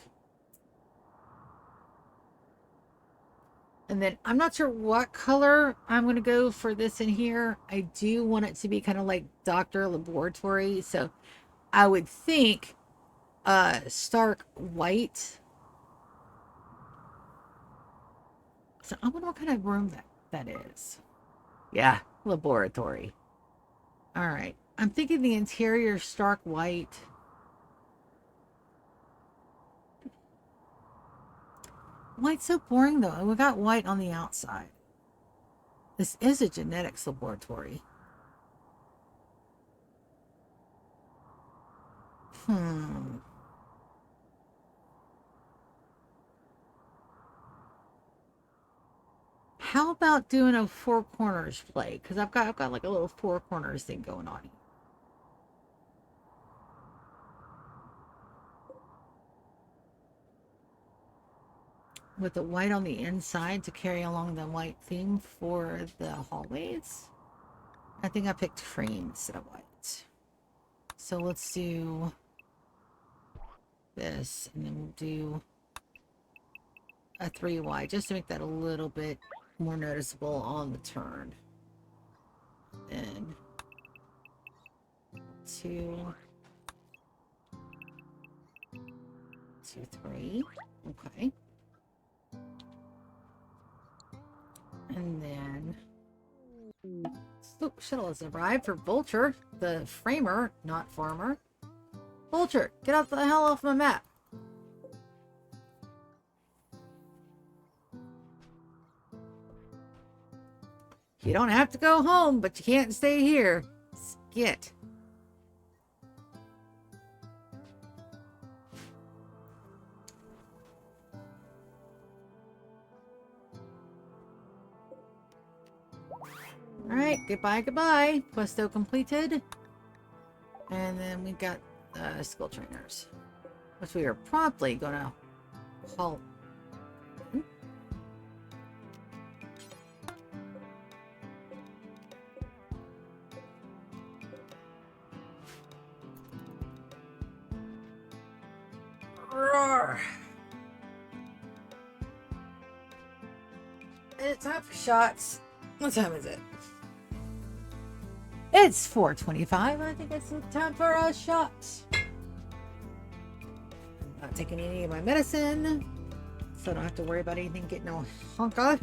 And then I'm not sure what color I'm going to go for this in here. I do want it to be kind of like Dr. Laboratory. So I would think stark white. So I wonder what kind of room that is. Yeah, laboratory. All right. I'm thinking the interior stark white. White's so boring though. We got white on the outside. This is a genetics laboratory. How about doing a 4 corners play? Because I've got like a little 4 corners thing going on here. With the white on the inside to carry along the white theme for the hallways. I think I picked cream instead of white. So let's do this, and then we'll do a 3 wide just to make that a little bit more noticeable on the turn. And 2, 2, 3. Okay. And then shuttle has arrived for Vulture, the framer, not farmer. Vulture, get out the hell off my map. You don't have to go home, but you can't stay here. Skit. Alright, goodbye, goodbye. Questo completed. And then we got skill trainers, which we are promptly gonna haul. Roar. And it's time for shots. What time is it? It's 4:25. I think it's time for a shot. I'm not taking any of my medicine, so I don't have to worry about anything getting all honka.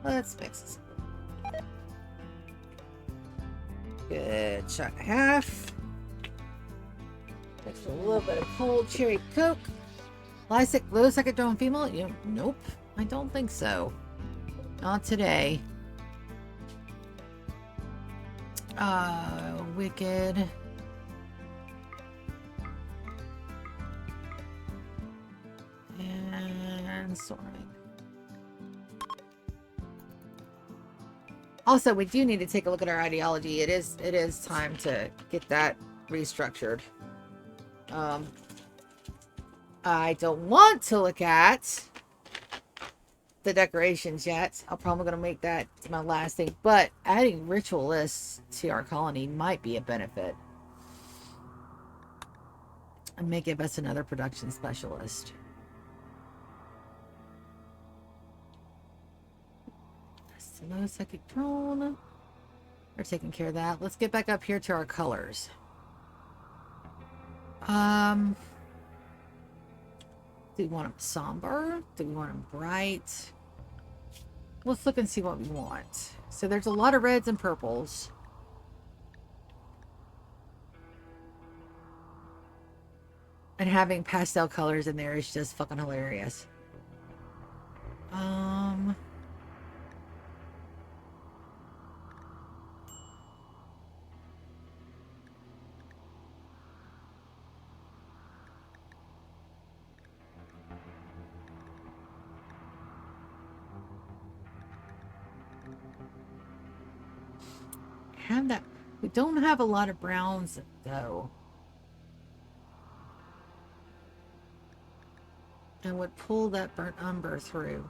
Let's mix this. Good shot and a half. Mix with a little bit of cold cherry Coke. Lysic, low second drone female? Nope, I don't think so. Not today. Wicked. And soaring. Also, we do need to take a look at our ideology. It is time to get that restructured. I don't want to look at the decorations yet. I'm probably going to make that my last thing, but adding ritualists to our colony might be a benefit and may give us another production specialist. Slow psychic drone. We're taking care of that. Let's get back up here to our colors. Do we want them somber? Do we want them bright? Let's look and see what we want. So there's a lot of reds and purples. And having pastel colors in there is just fucking hilarious. Have that. We don't have a lot of browns though. And would pull that burnt umber through.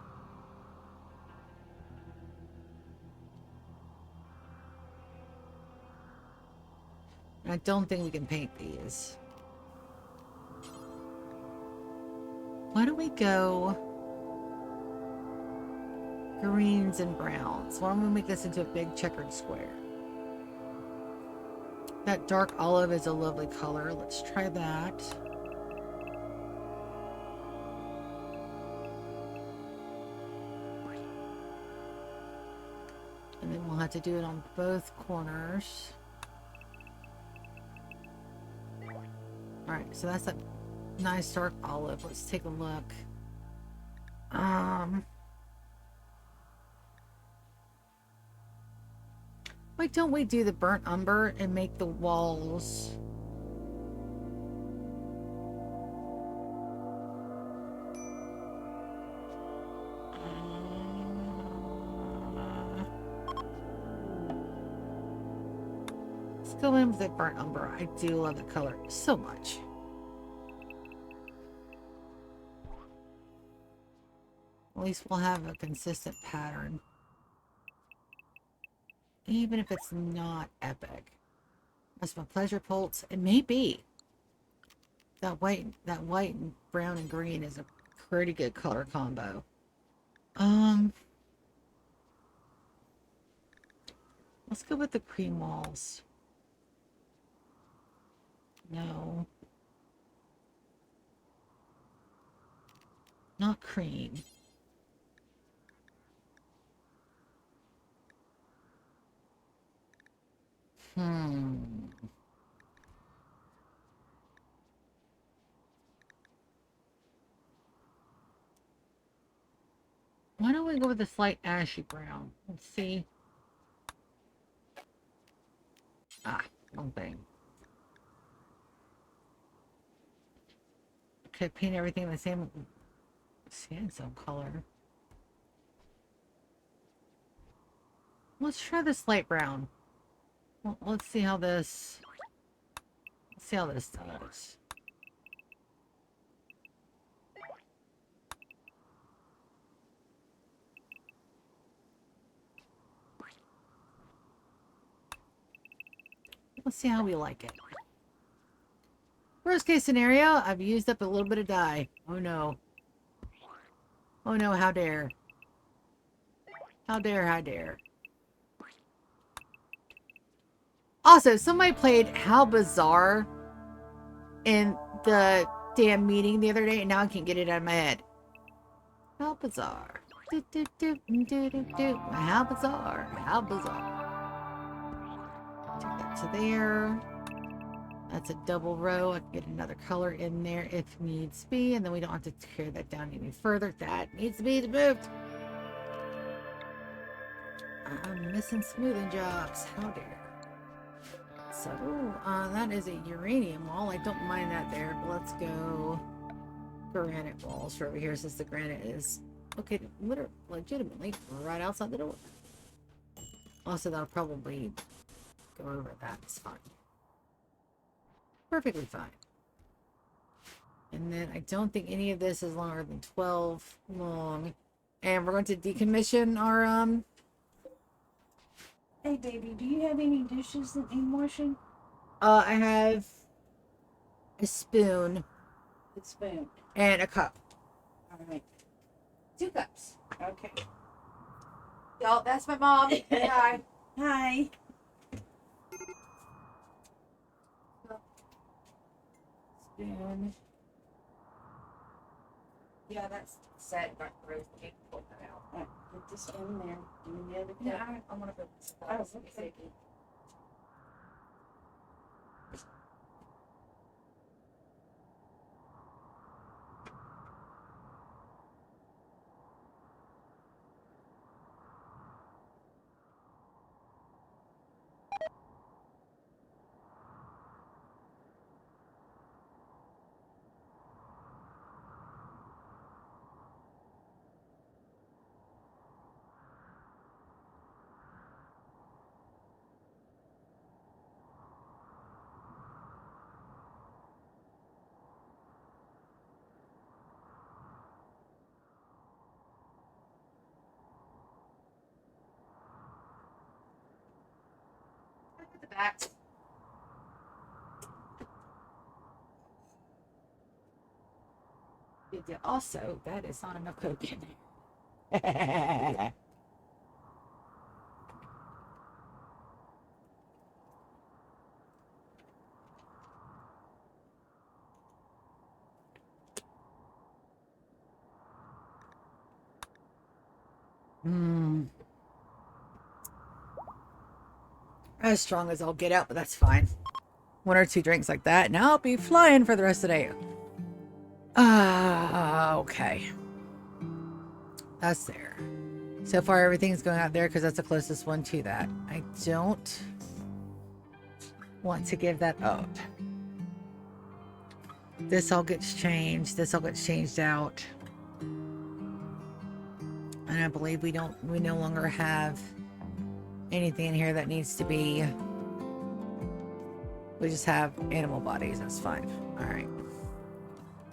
I don't think we can paint these. Why don't we go greens and browns? Why don't we make this into a big checkered square? That dark olive is a lovely color. Let's try that. And then we'll have to do it on both corners. Alright, so that's a nice dark olive. Let's take a look. Why don't we do the burnt umber and make the walls let's go in with the burnt umber. I do love the color so much. At least we'll have a consistent pattern. Even if it's not epic. That's my pleasure pulse. It may be. That white and brown and green is a pretty good color combo. Let's go with the cream walls. No. Not cream. Why don't we go with a slight ashy brown? Let's see. Ah, wrong thing. Could paint everything the same sandstone color. Let's try this light brown. Well, let's see how this. Let's see how this does. Let's see how we like it. Worst case scenario, I've used up a little bit of dye. Oh no. Oh no, how dare. How dare, how dare. Also, somebody played How Bizarre in the damn meeting the other day, and now I can't get it out of my head. How bizarre. Do, do, do, do, do, do. How bizarre. How bizarre. Take that to there. That's a double row. I can get another color in there if needs be, and then we don't have to tear that down any further. That needs to be moved. I'm missing smoothing jobs. How dare. So, that is a uranium wall. I don't mind that there, but let's go granite walls for over here since the granite is located legitimately right outside the door. Also, that'll probably go over that. It's fine. Perfectly fine. And then I don't think any of this is longer than 12 long. And we're going to decommission our, Hey, baby, do you have any dishes that need washing? I have a spoon The spoon. and a cup. All right. 2 cups. Okay. Y'all, that's my mom. Hi. Hi. Spoon. Yeah, that's set. Got the roast cake. Pull that out. All right, put this in there. And the other Yeah, cup. I want to put this. Oh, okay. Put the back. Good deal. Also, that is not enough Coke in there. As strong as I'll get out, but that's fine. 1 or 2 drinks like that, and I'll be flying for the rest of the day. Okay. That's there. So far, everything's going out there because that's the closest one to that. I don't want to give that up. This all gets changed. This all gets changed out. And I believe we no longer have anything in here that needs to be. We just have animal bodies. That's fine. All right.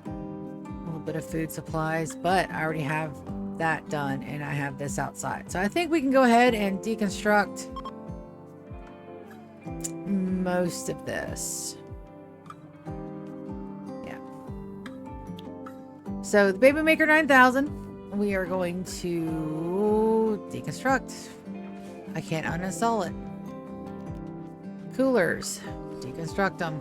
A little bit of food supplies, but I already have that done, and I have this outside. So I think we can go ahead and deconstruct most of this. Yeah. So the Baby Maker 9000, we are going to deconstruct. I can't uninstall it. Coolers, deconstruct them.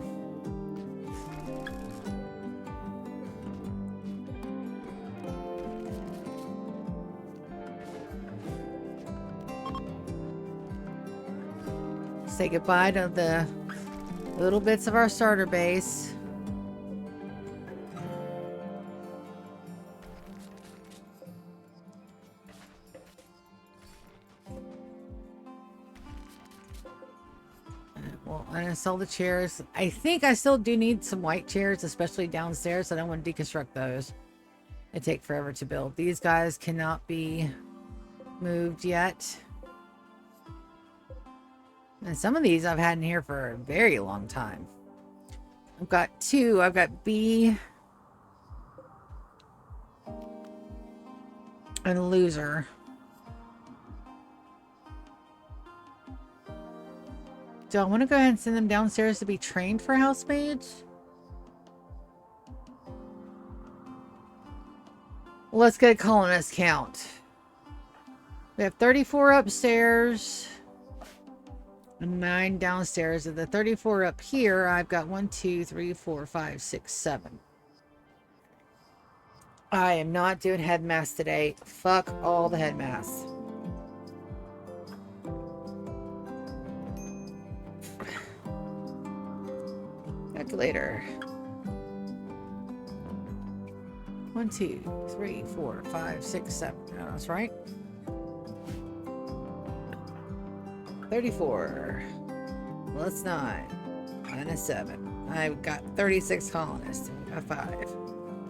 Say goodbye to the little bits of our starter base. uninstall the chairs. I think I still do need some white chairs, especially downstairs. I don't want to deconstruct those. They take forever to build. These guys cannot be moved yet. And some of these I've had in here for a very long time. I've got two. I've got B and Loser. Do I want to go ahead and send them downstairs to be trained for housemaids? Let's get a colonist count. We have 34 upstairs and 9 downstairs. Of the 34 up here, I've got 1, 2, 3, 4, 5, 6, 7. I am not doing head masks today. Fuck all the head masks. Calculator. 1, 2, 3, 4, 5, 6, 7. No, that's right. 34. Well, it's 9. Minus 7. I've got 36 colonists. I've got 5.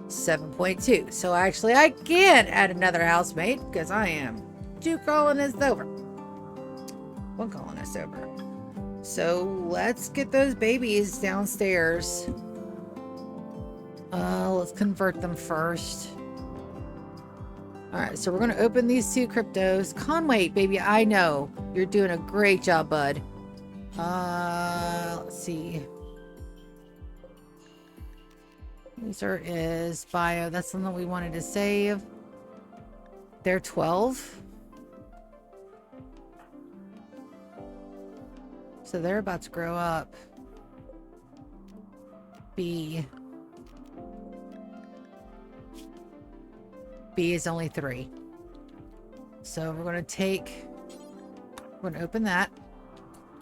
7.2. So actually, I can add another housemate because I am 2 colonists over. 1 colonist over. So let's get those babies downstairs. Let's convert them first. Alright, so we're going to open these 2 cryptos. Conway, baby, I know. You're doing a great job, bud. Let's see. User is bio. That's something we wanted to save. They're 12. So they're about to grow up. B. B is only 3. So we're going to open that.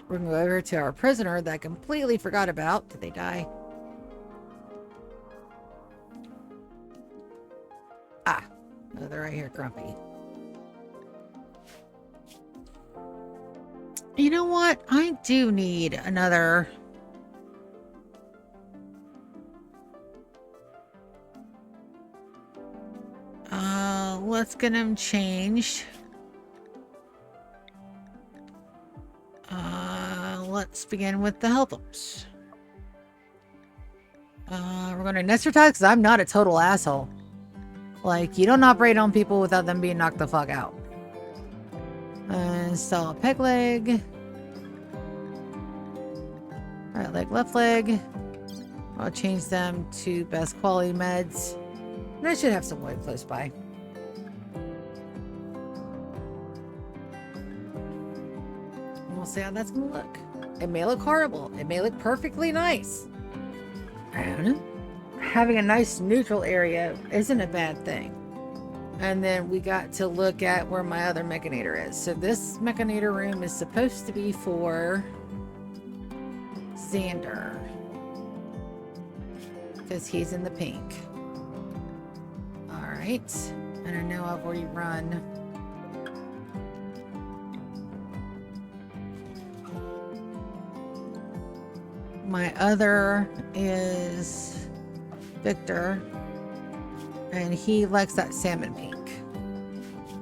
We're going to go over to our prisoner that I completely forgot about. Did they die? Ah, no, they're right here, grumpy. You know what? I do need another. Let's get him changed. Let's begin with the health ups. We're going to anesthetize because I'm not a total asshole. Like, you don't operate on people without them being knocked the fuck out. Install a peg leg. Right leg, left leg. I'll change them to best quality meds. And I should have some wood close by. And we'll see how that's going to look. It may look horrible. It may look perfectly nice. I don't know. Having a nice neutral area isn't a bad thing. And then we got to look at where my other mechanator is. So this mechanator room is supposed to be for Xander. Because he's in the pink. Alright. And I know I've already run. My other is Victor. And he likes that salmon pink.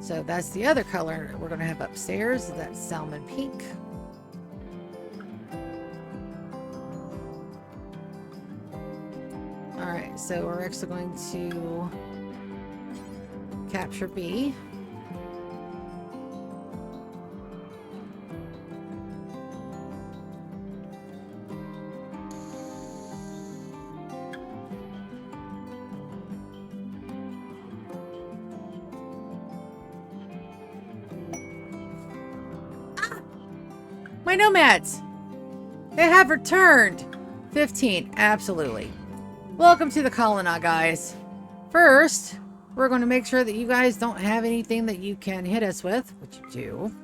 So that's the other color we're going to have upstairs. That salmon pink. Alright, so we're actually going to capture B. My nomads! They have returned! 15, absolutely. Welcome to the colony, guys. First, we're going to make sure that you guys don't have anything that you can hit us with, which you do.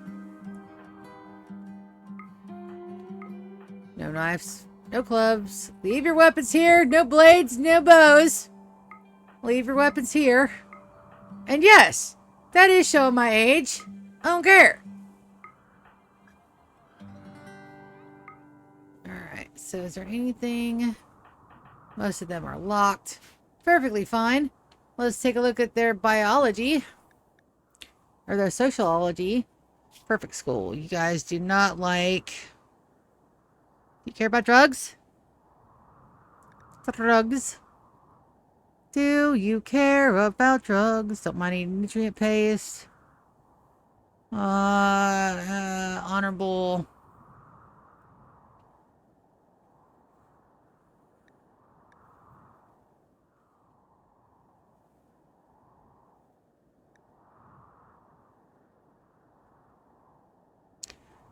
No knives, no clubs. Leave your weapons here. No blades, no bows. Leave your weapons here. And yes, that is showing my age. I don't care. so is there anything? Most of them are locked. Perfectly fine. Let's take a look at their biology. Or their sociology. Perfect school. You guys do not like... Do you care about drugs? Drugs. Do you care about drugs? Don't mind eating nutrient paste. Honorable.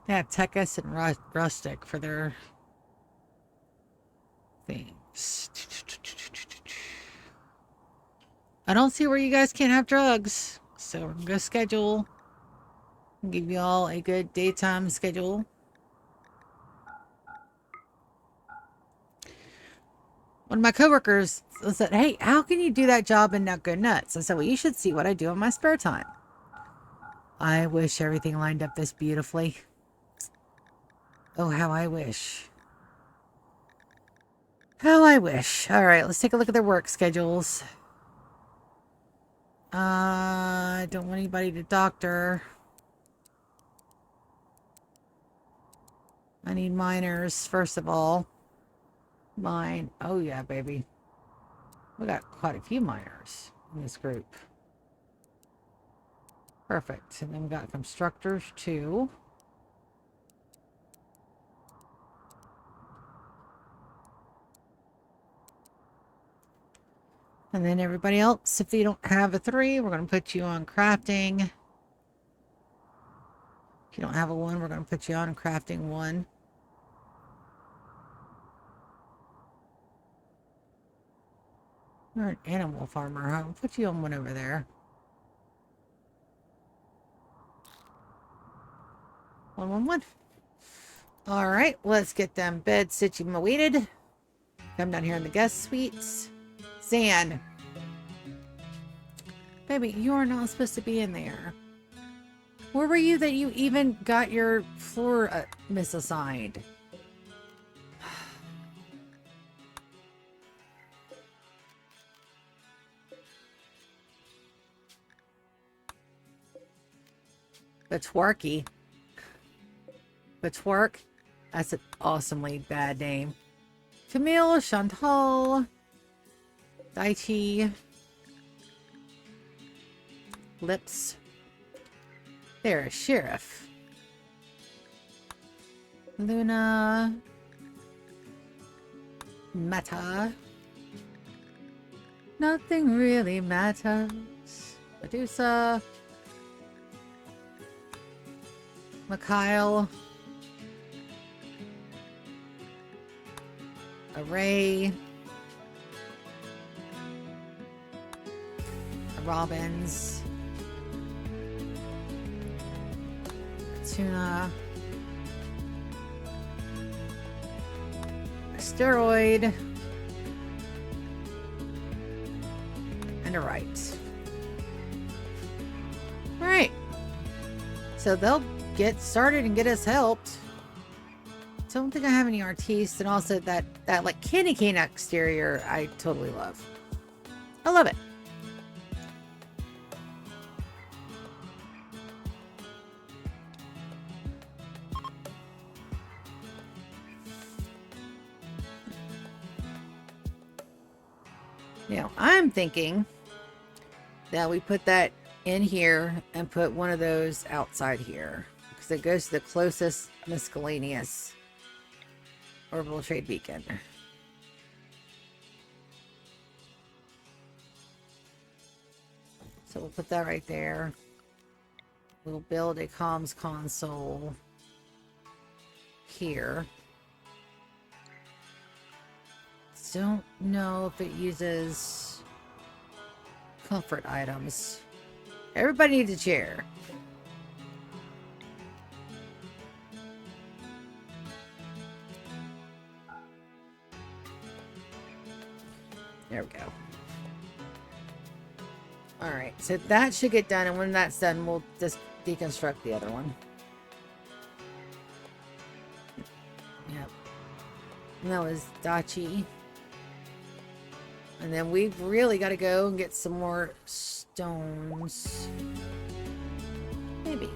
They have Techus and Rustic for their things. I don't see where you guys can't have drugs. So we're going to go schedule. Give you all a good daytime schedule. One of my coworkers said, hey, how can you do that job and not go nuts? I said, well, you should see what I do in my spare time. I wish everything lined up this beautifully. Oh, how I wish. How I wish. All right, let's take a look at their work schedules. I don't want anybody to doctor. I need minors, first of all. Mine. Oh, yeah, baby. We got quite a few minors in this group. Perfect. And then we got constructors, too. And then everybody else, if you don't have a 3, we're going to put you on crafting. If you don't have a 1, we're going to put you on crafting 1. You're an animal farmer, huh? I'll put you on 1 over there. 1, 1, 1. All right, let's get them beds situated. Come down here in the guest suites. Zan. Baby, you are not supposed to be in there. Where were you that you even got your floor misassigned? Betwarky. Betwark? That's an awesomely bad name. Camille, Chantal, Daichi, Lips. There's Sheriff. Luna. Meta. Nothing really matters. Medusa. Mikhail. Array. Robbins. Tuna. Asteroid. And a right. Alright. So they'll get started and get us helped. Don't think I have any artistes, and also that like candy cane exterior I totally love. I love it. Now, I'm thinking that we put that in here and put one of those outside here, because it goes to the closest miscellaneous orbital trade beacon. So we'll put that right there. We'll build a comms console here. Don't know if it uses comfort items. Everybody needs a chair. There we go. Alright, so that should get done, and when that's done, we'll just deconstruct the other one. Yep. And that was Dachi. And then we've really got to go and get some more stones. Maybe.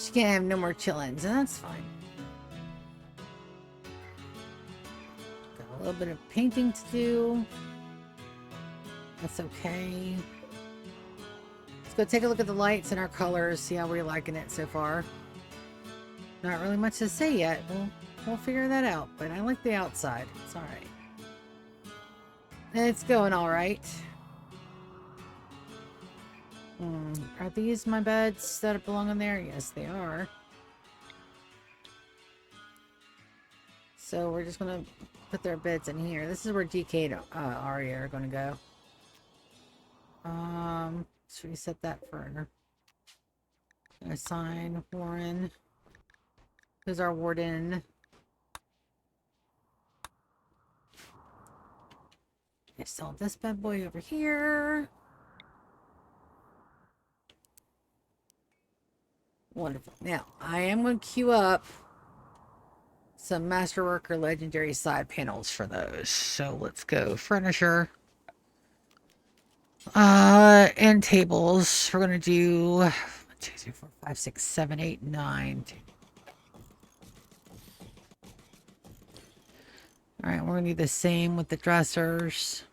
She can't have no more chillins, and that's fine. Got a little bit of painting to do. That's okay. Let's go take a look at the lights and our colors, see how we're liking it so far. Not really much to say yet. We'll figure that out, but I like the outside. It's alright. It's going alright. Are these my beds that belong in there? Yes, they are. So we're just gonna put their beds in here. This is where DK and Arya are gonna go. Let's reset that for assign Warren. Who's our warden? I saw this bad boy over here. Wonderful. Now, I am going to queue up some Masterwork or Legendary side panels for those. So let's go. Furniture. And tables. We're going to do 1, 2, 3, 4, 5, 6, 7, 8, 9. Alright, we're going to do the same with the dressers.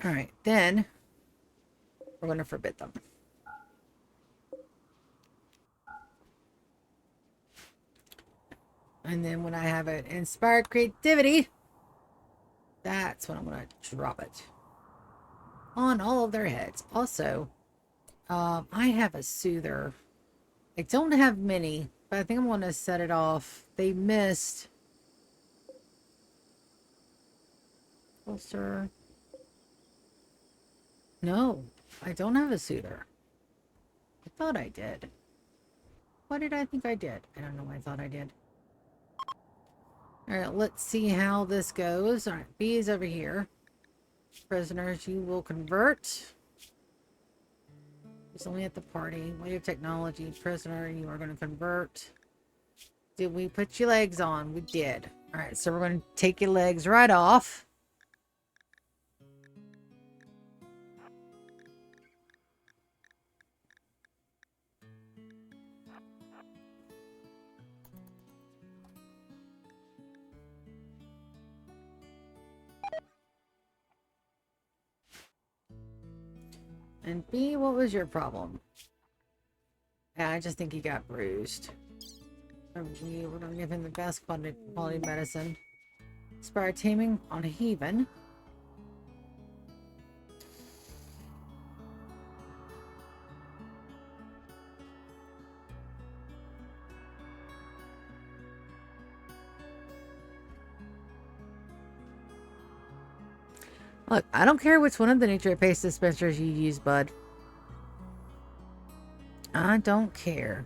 Alright, then we're going to forbid them. And then when I have it inspired creativity, that's when I'm going to drop it on all of their heads. Also, I have a soother. I don't have many, but I think I'm going to set it off. They missed. Holster. No, I don't have a soother. I thought I did. What did I think I did? I don't know what I thought I did. Alright, let's see how this goes. Alright, B is over here. Prisoners, you will convert. It's only at the party. Wave technology. Prisoner, you are going to convert. Did we put your legs on? We did. Alright, so we're going to take your legs right off. And B, what was your problem? Yeah, I just think he got bruised. We're going to give him the best quality medicine. Inspire taming on Haven. Look, I don't care which one of the nutrient paste dispensers you use, bud. I don't care.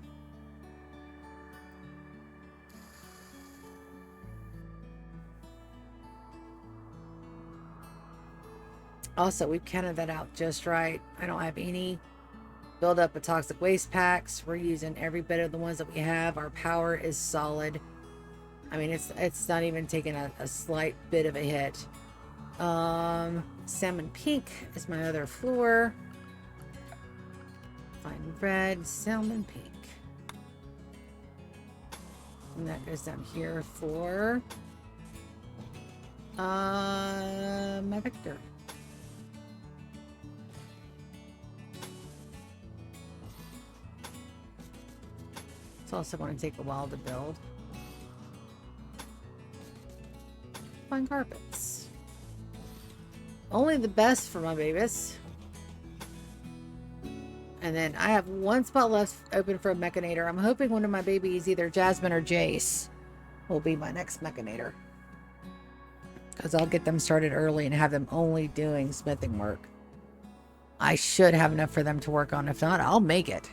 Also, we've counted that out just right. I don't have any build up of toxic waste packs. We're using every bit of the ones that we have. Our power is solid. I mean, it's not even taking a slight bit of a hit. Salmon pink is my other floor. Fine red, salmon pink. And that goes down here for my Victor. It's also going to take a while to build. Fine carpets. Only the best for my babies. And then I have one spot left open for a mechanator. I'm hoping one of my babies, either Jasmine or Jace, will be my next mechanator. Because I'll get them started early and have them only doing smithing work. I should have enough for them to work on. If not, I'll make it.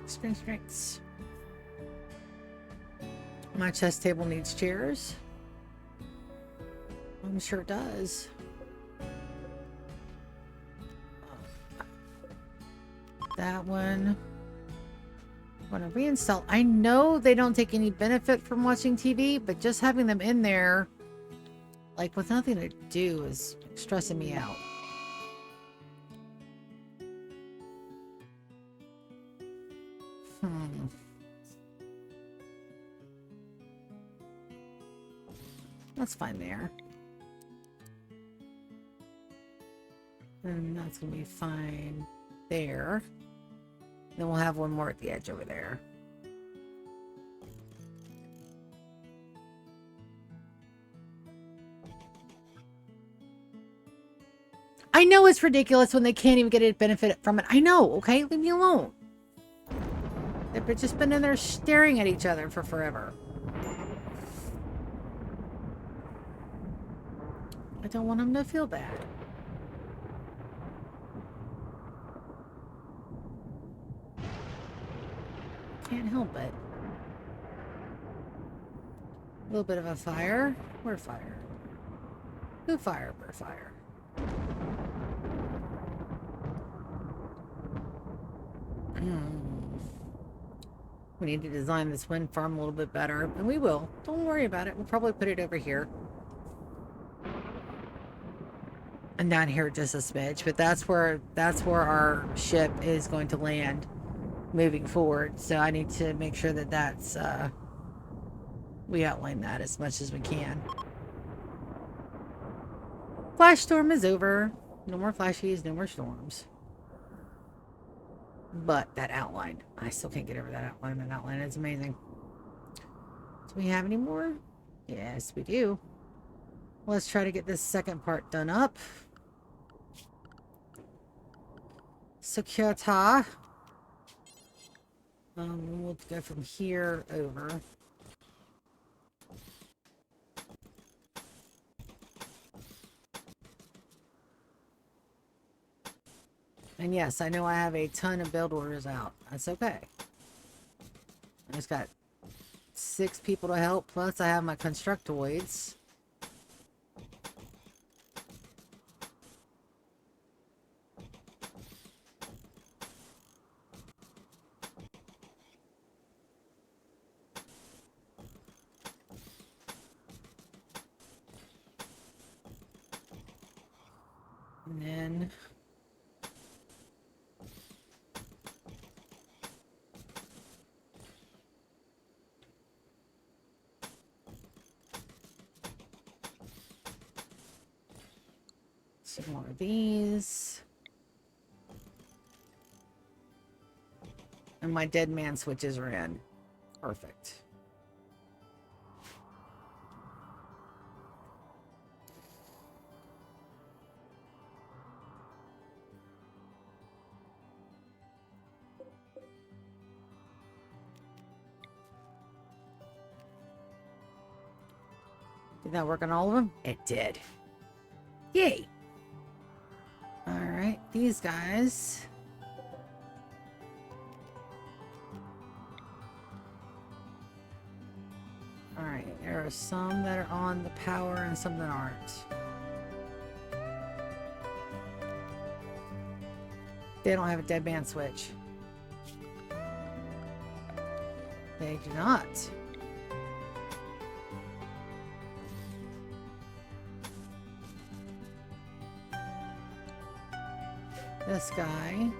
Strings. My chess table needs chairs. I'm sure it does. That one. I'm going to reinstall. I know they don't take any benefit from watching TV, but just having them in there, like with nothing to do, is stressing me out. That's fine there. And that's going to be fine there. Then we'll have one more at the edge over there. I know it's ridiculous when they can't even get a benefit from it. I know, okay? Leave me alone. They've just been in there staring at each other for forever. I don't want them to feel bad. Can't help it. A little bit of a fire. We're fire. Who fire? We're fire. We need to design this wind farm a little bit better, and we will. Don't worry about it. We'll probably put it over here. And down here just a smidge, but that's where our ship is going to land moving forward. So I need to make sure that that's we outline that as much as we can. Flash storm is over. No more flashies, no more storms. But that outline, I still can't get over that outline. That outline is amazing. Do we have any more? Yes, we do. Let's try to get this second part done up. Securita. We'll go from here over. And yes, I know I have a ton of build orders out. That's okay. I just got 6 people to help, plus I have my constructoids. And then some more of these. And my dead man switches are in. Perfect. Did that work on all of them? It did. Yay! Alright, these guys. Alright, there are some that are on the power and some that aren't. They don't have a dead man switch. They do not. This guy.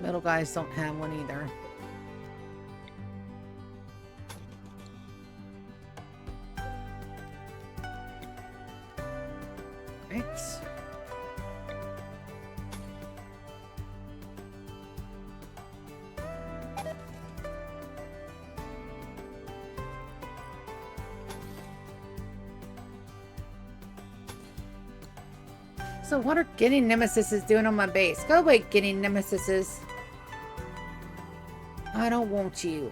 Middle guys don't have one either. Right. So what are getting nemesises doing on my base? Go away, getting nemesises. I don't want you.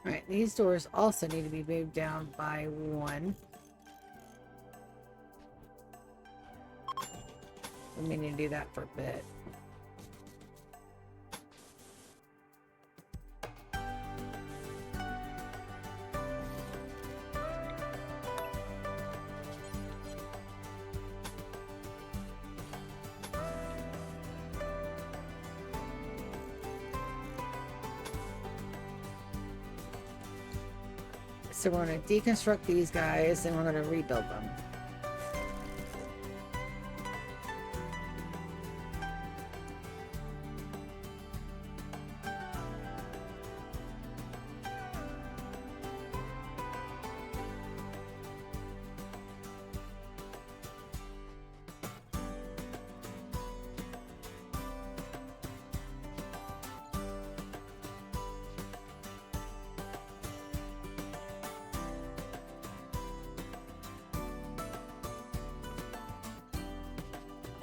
Alright, these doors also need to be moved down by one. We need to do that for a bit. So we're going to deconstruct these guys and we're going to rebuild them.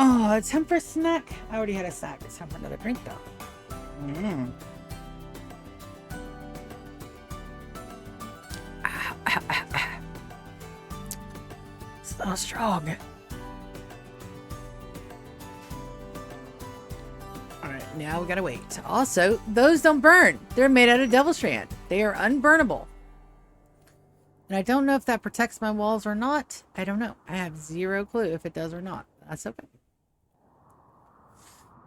Oh, it's time for a snack. I already had a snack. It's time for another drink, though. Mm. It's not strong. Alright, now we gotta wait. Also, those don't burn. They're made out of devil strand. They are unburnable. And I don't know if that protects my walls or not. I don't know. I have zero clue if it does or not. That's okay.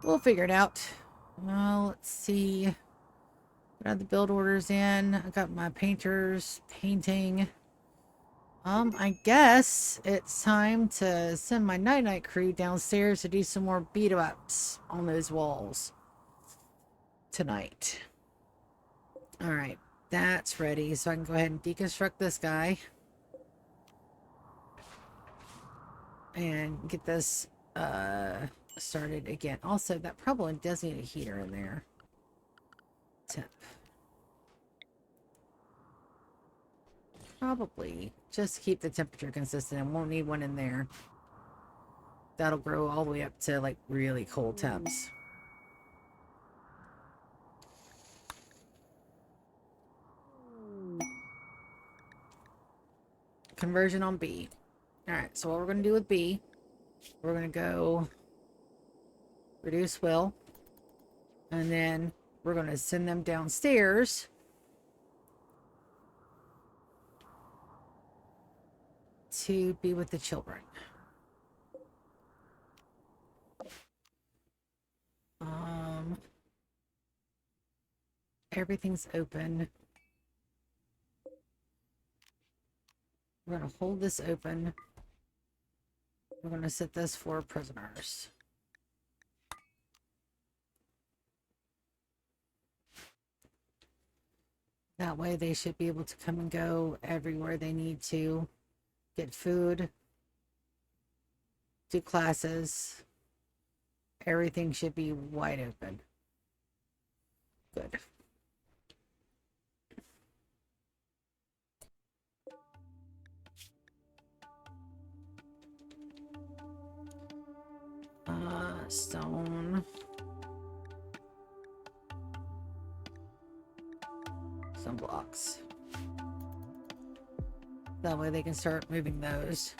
We'll figure it out. Well, let's see. Got the build orders in. I got my painters painting. I guess it's time to send my night-night crew downstairs to do some more beat-ups on those walls tonight. Alright, that's ready. So I can go ahead and deconstruct this guy. And get this, started again. Also, that probably does need a heater in there. Temp. Probably. Just to keep the temperature consistent. I won't need one in there. That'll grow all the way up to, like, really cold temps. Conversion on B. Alright, so what we're going to do with B, we're going to go reduce will, and then we're going to send them downstairs to be with the children. Everything's open. We're going to hold this open. We're going to set this for prisoners. That way they should be able to come and go everywhere they need to, get food, do classes. Everything should be wide open. Good. Stone. Some blocks. That way they can start moving those.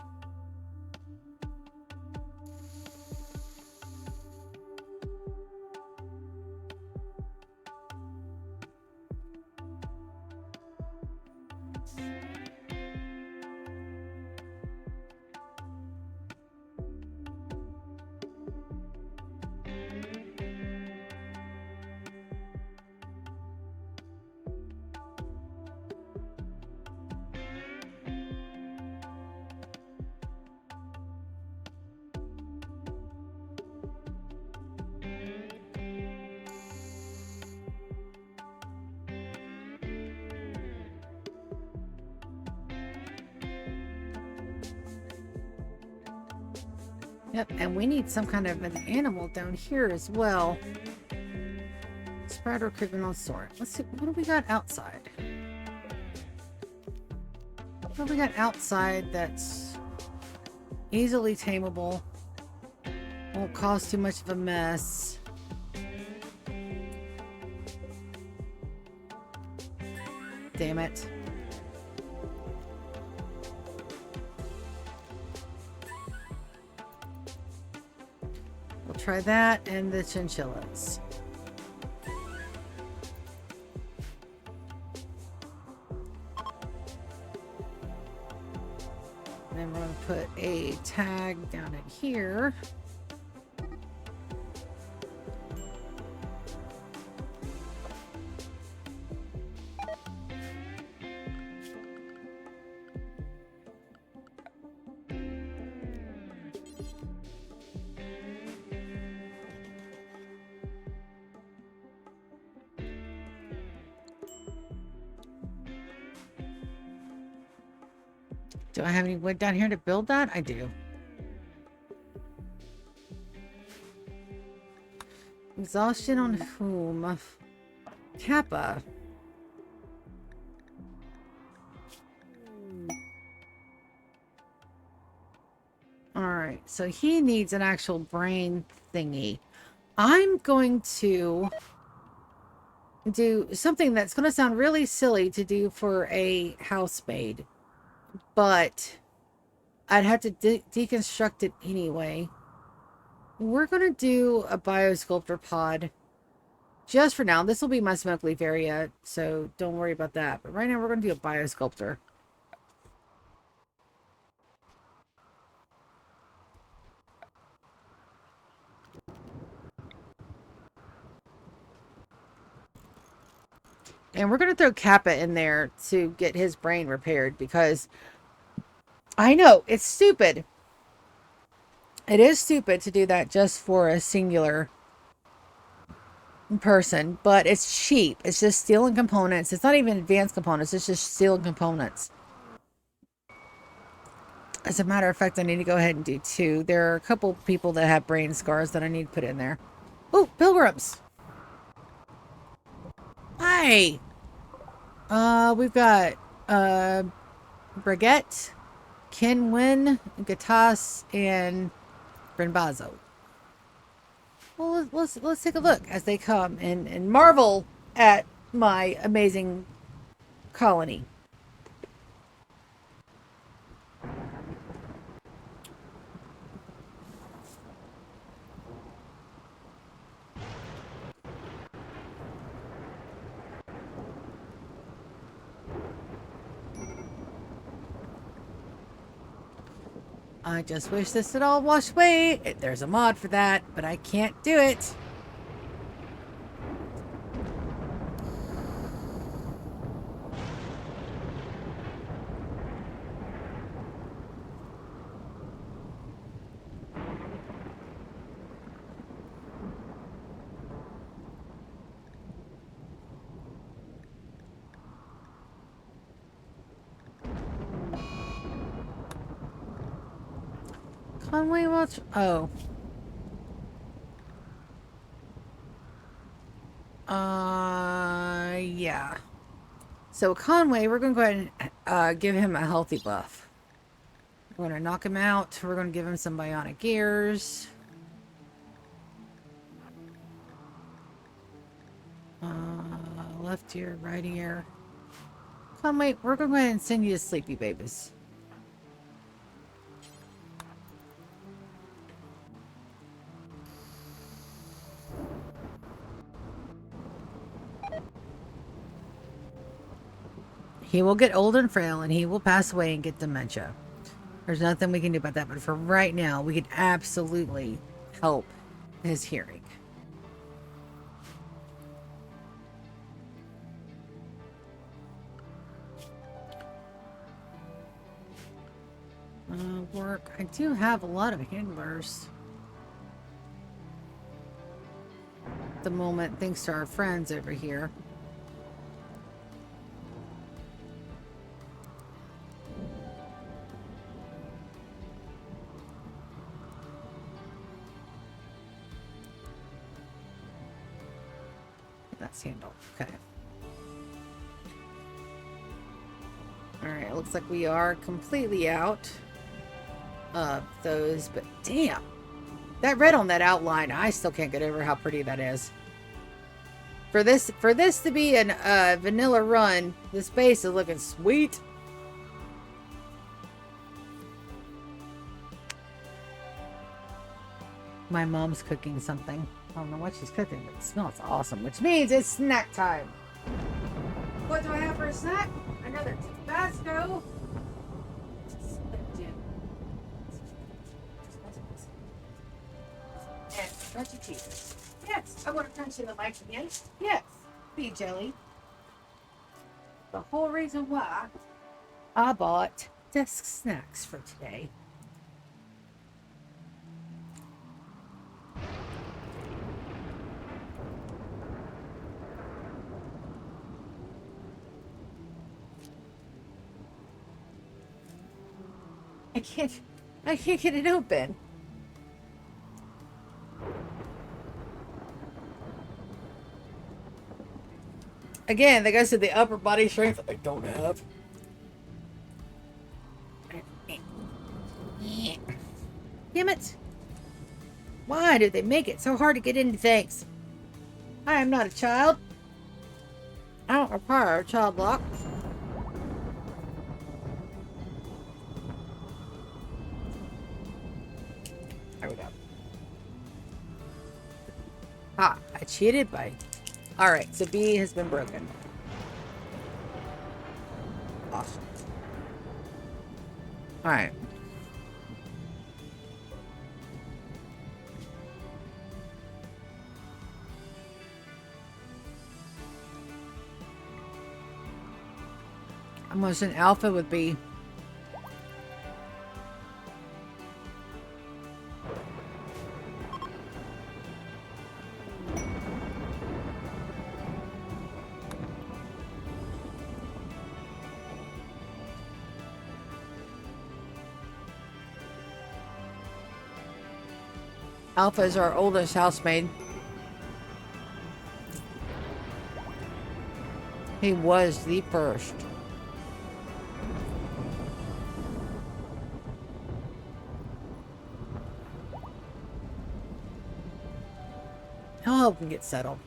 Yep, and we need some kind of an animal down here as well. Spread recruitment on sort. Let's see, what do we got outside? What do we got outside that's easily tameable? Won't cause too much of a mess. Damn it. We'll try that and the chinchillas. And we're going to put a tag down in here. Do I have any wood down here to build that? I do. Exhaustion on whom? Kappa. Alright, so he needs an actual brain thingy. I'm going to do something that's going to sound really silly to do for a housemaid. But I'd have to deconstruct it anyway. We're going to do a biosculptor pod just for now. This will be my smoke leaf area, so don't worry about that. But right now we're going to do a biosculptor. And we're going to throw Kappa in there to get his brain repaired because I know it's stupid. It is stupid to do that just for a singular person, but it's cheap. It's just stealing components. It's not even advanced components. It's just stealing components. As a matter of fact, I need to go ahead and do two. There are a couple people that have brain scars that I need to put in there. Oh, pilgrims. Hi. We've got Brigitte, Kenwin, Gatas, and Brinbazo. Well, let's take a look as they come and marvel at my amazing colony. I just wish this had all washed away. There's a mod for that, but I can't do it. Conway, watch. Oh. Yeah. So Conway, we're going to go ahead and give him a healthy buff. We're going to knock him out. We're going to give him some bionic ears. Left ear, right ear. Conway, we're going to go ahead and send you to sleepy babies. He will get old and frail, and he will pass away and get dementia. There's nothing we can do about that, but for right now, we can absolutely help his hearing. Work. I do have a lot of handlers. At the moment, thanks to our friends over here. That's handled. Okay. Alright, looks like we are completely out of those, but damn. That red on that outline, I still can't get over how pretty that is. For this to be an vanilla run, this base is looking sweet. My mom's cooking something. I don't know what she's cooking, but it smells awesome, which means it's snack time. What do I have for a snack? Another Tabasco. And a bunch of cheese. Yes, I want to crunch in the mic again. Yes, be jelly. The whole reason why I bought desk snacks for today. I can't get it open. Again, that goes to the upper body strength I don't have. Damn it. Why did they make it so hard to get into things? I am not a child. I don't require a child lock. There we go. Ah, I cheated by... Alright, so B has been broken. Awesome. Alright. I'm going to send Alpha with B. Alpha is our oldest housemaid. He was the first. He'll help him get settled.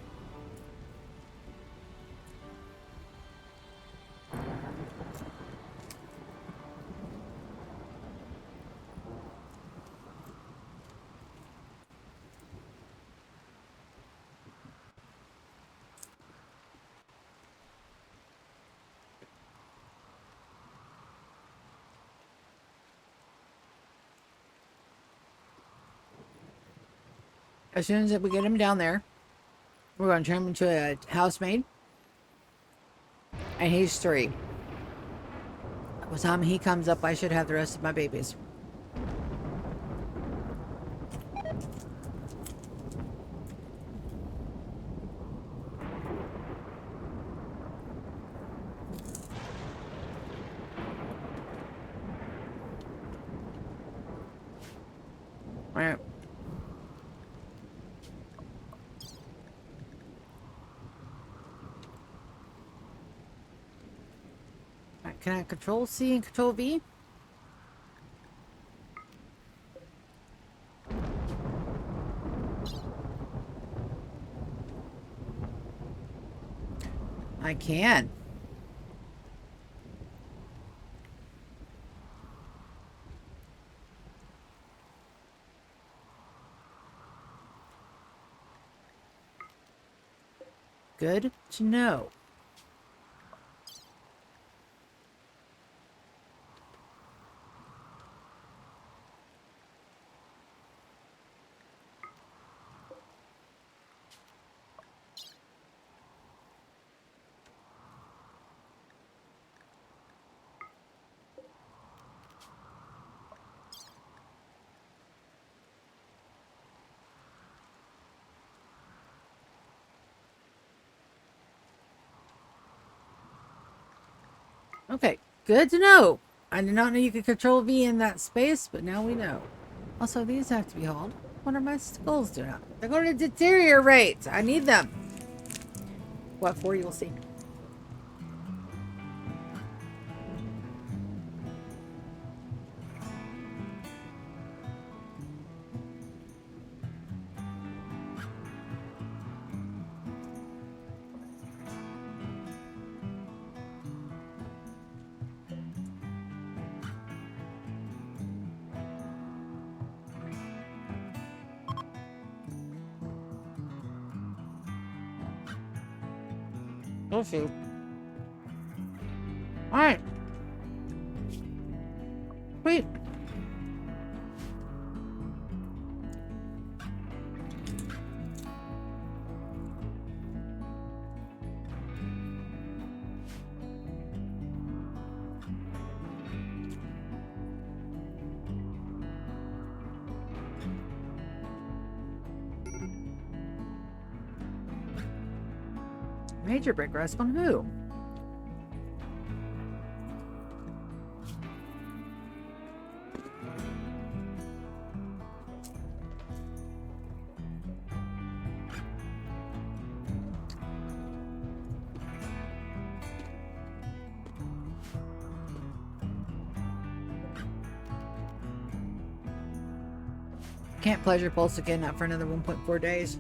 As soon as we get him down there, we're going to turn him into a housemaid. And he's 3. By the time he comes up, I should have the rest of my babies. Right. Alright, can I control C and control V? I can. Good to know. Okay, good to know. I did not know you could control V in that space, but now we know. Also, these have to be hauled. What are my skulls doing? They're going to deteriorate. I need them. What for, you'll see. We'll see. Alright. Sweet. Major break rest on who? Can't pleasure pulse again, not for another 1.4 days.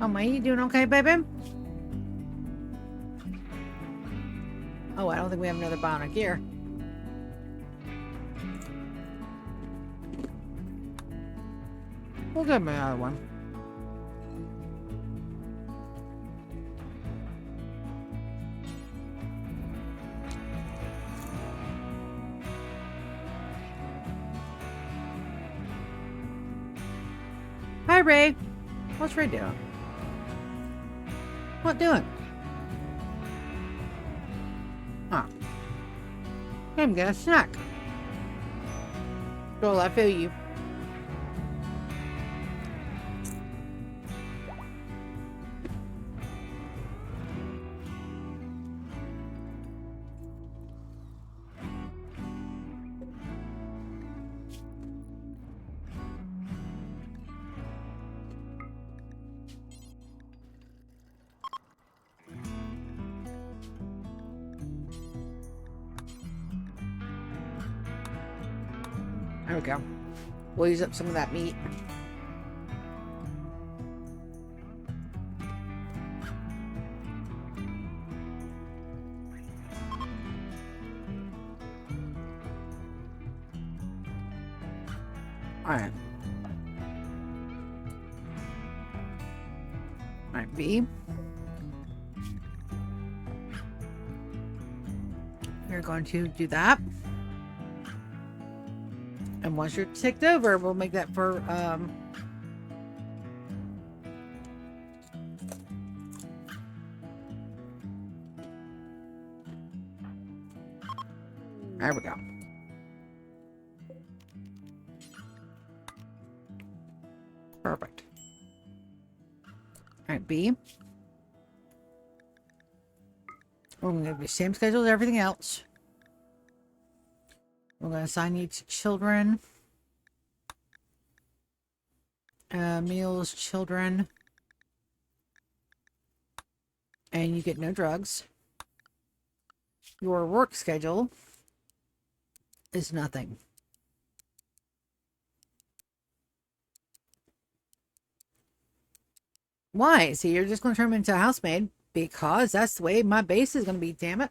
Oh, my, you doing okay, baby? Oh, I don't think we have another bionic gear. We'll get me another one. Hi, Ray. What's Ray doing? What doing? Huh. I'm gonna snack. Joel, I feel you. There we go. We'll use up some of that meat. Alright. Alright, B. We're going to do that. And once you're ticked over, we'll make that for There we go. Perfect. All right, B. We're going to have the same schedule as everything else. We're going to assign you to children. Meals, children. And you get no drugs. Your work schedule is nothing. Why? See, you're just going to turn him into a housemaid because that's the way my base is going to be, damn it.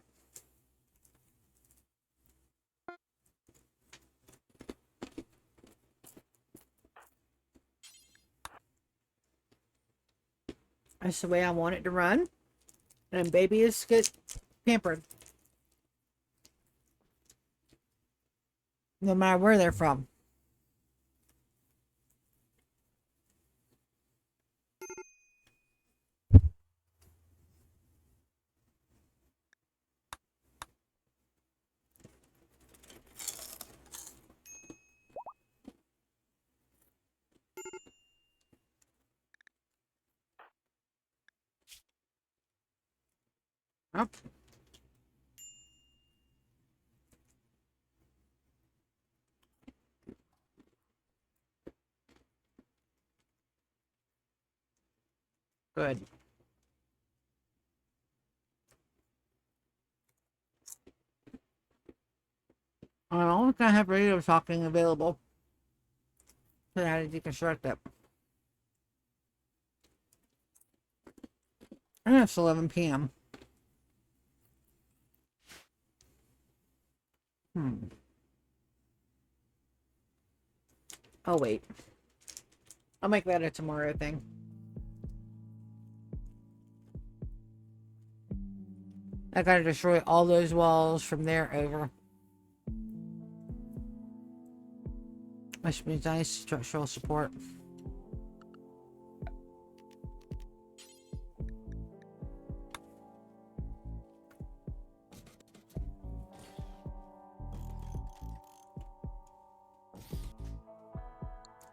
That's the way I want it to run. And baby is get pampered. No matter where they're from. Oh. Good. I'm always going to have radio talking available. So how to deconstruct it. And it's 11 p.m. Oh, wait. I'll make that a tomorrow thing. I gotta destroy all those walls from there over. Which means nice structural support.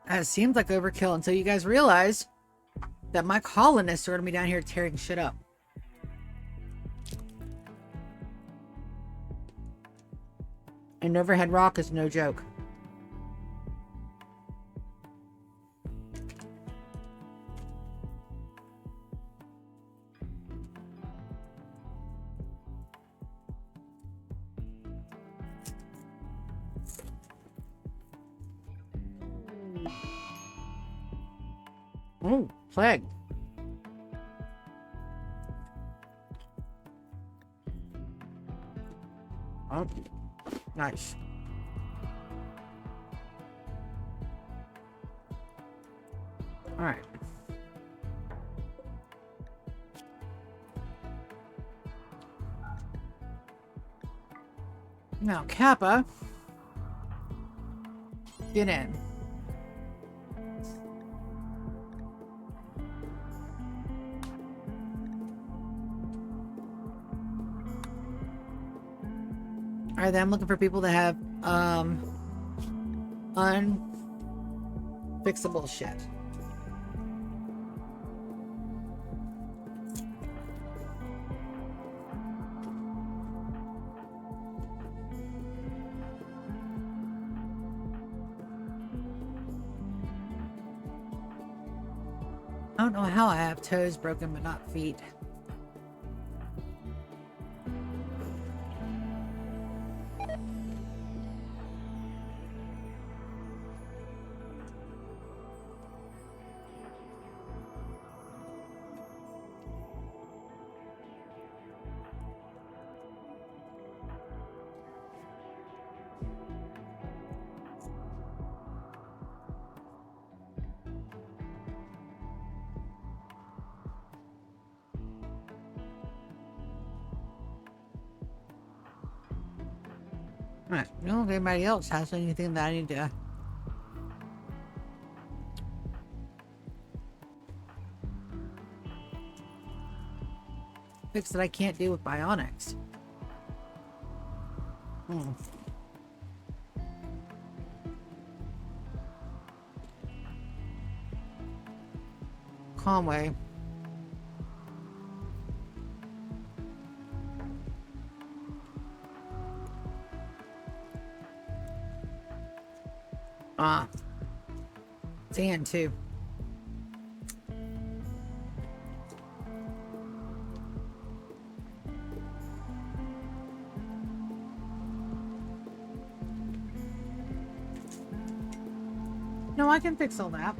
It seems like overkill until you guys realize that my colonists are going to be down here tearing shit up. And Overhead Rock is no joke. Oh, plague. Oh, nice. All right. Now, Kappa, get in. All right, then I'm looking for people that have unfixable shit. I don't know how I have toes broken but not feet. Alright, I don't know if anybody else has anything that I need to fix that I can't do with bionics. Conway. Ah. Dan, too. No, I can fix all that.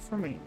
For me.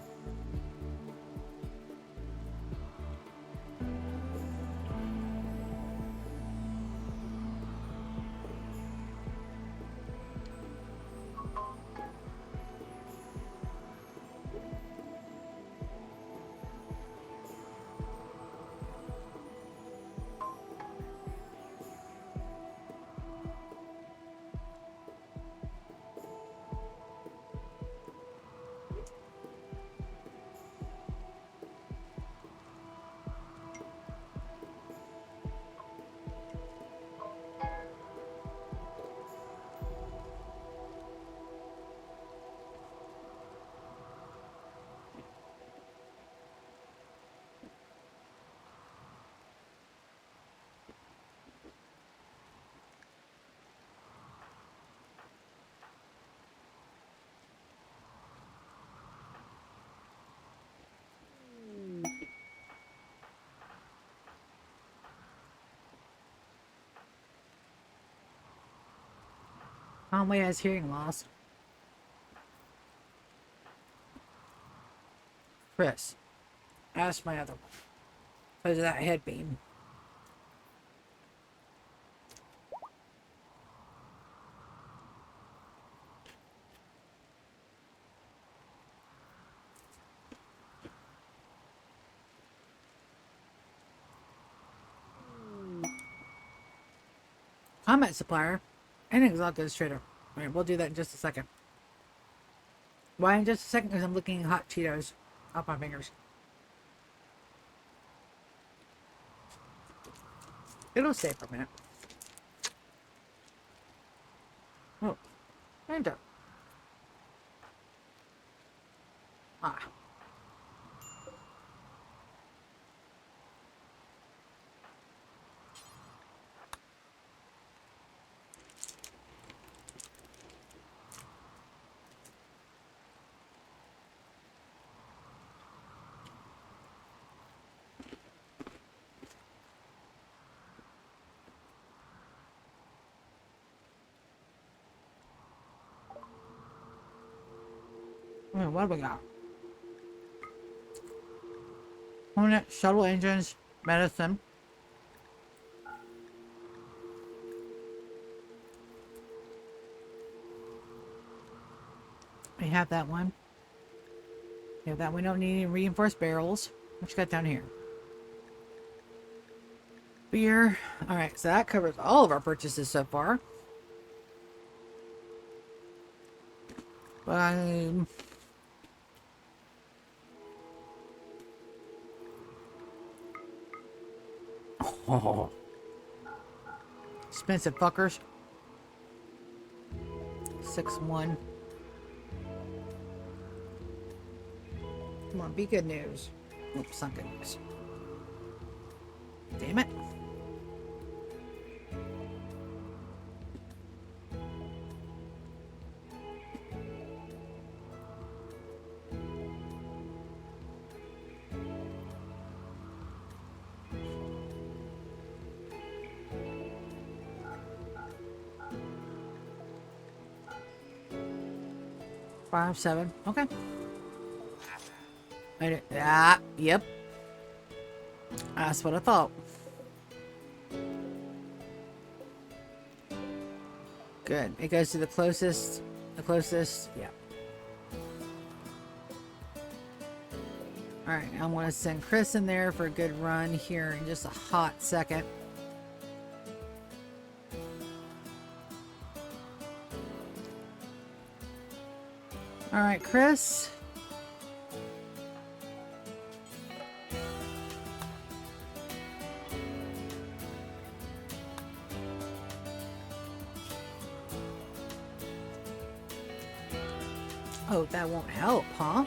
Conway has hearing loss. Chris, ask my other one. Because of that head beam. Combat supplier and exotic trader. Alright, we'll do that in just a second. Why in just a second? Because I'm licking hot Cheetos off my fingers. It'll stay for a minute. Oh, enter. Ah. What do we got? Hornet, shuttle engines, medicine. We have that one. We have that. We don't need any reinforced barrels. What you got down here? Beer. Alright, so that covers all of our purchases so far. Oh. Expensive fuckers. 6-1. Come on, be good news. Oops, not good news. Damn it. Five, 7. Okay. Yep. That's what I thought. Good. It goes to the closest. The closest. Yeah. Alright, I'm going to send Chris in there for a good run here in just a hot second. All right, Chris. Oh, that won't help, huh?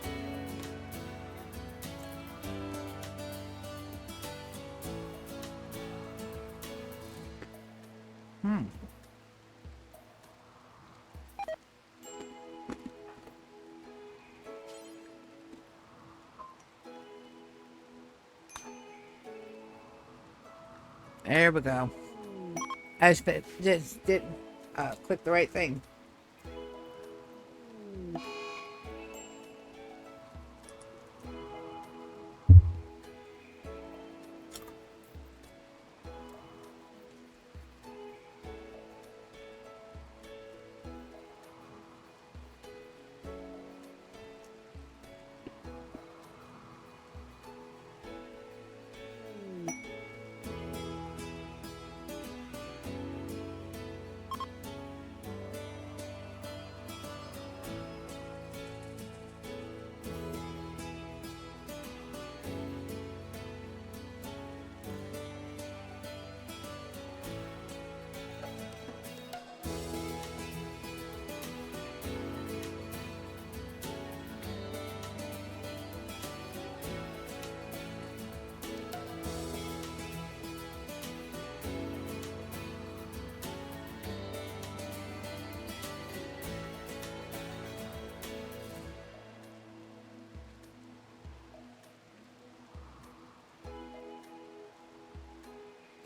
There we go. I just didn't click the right thing.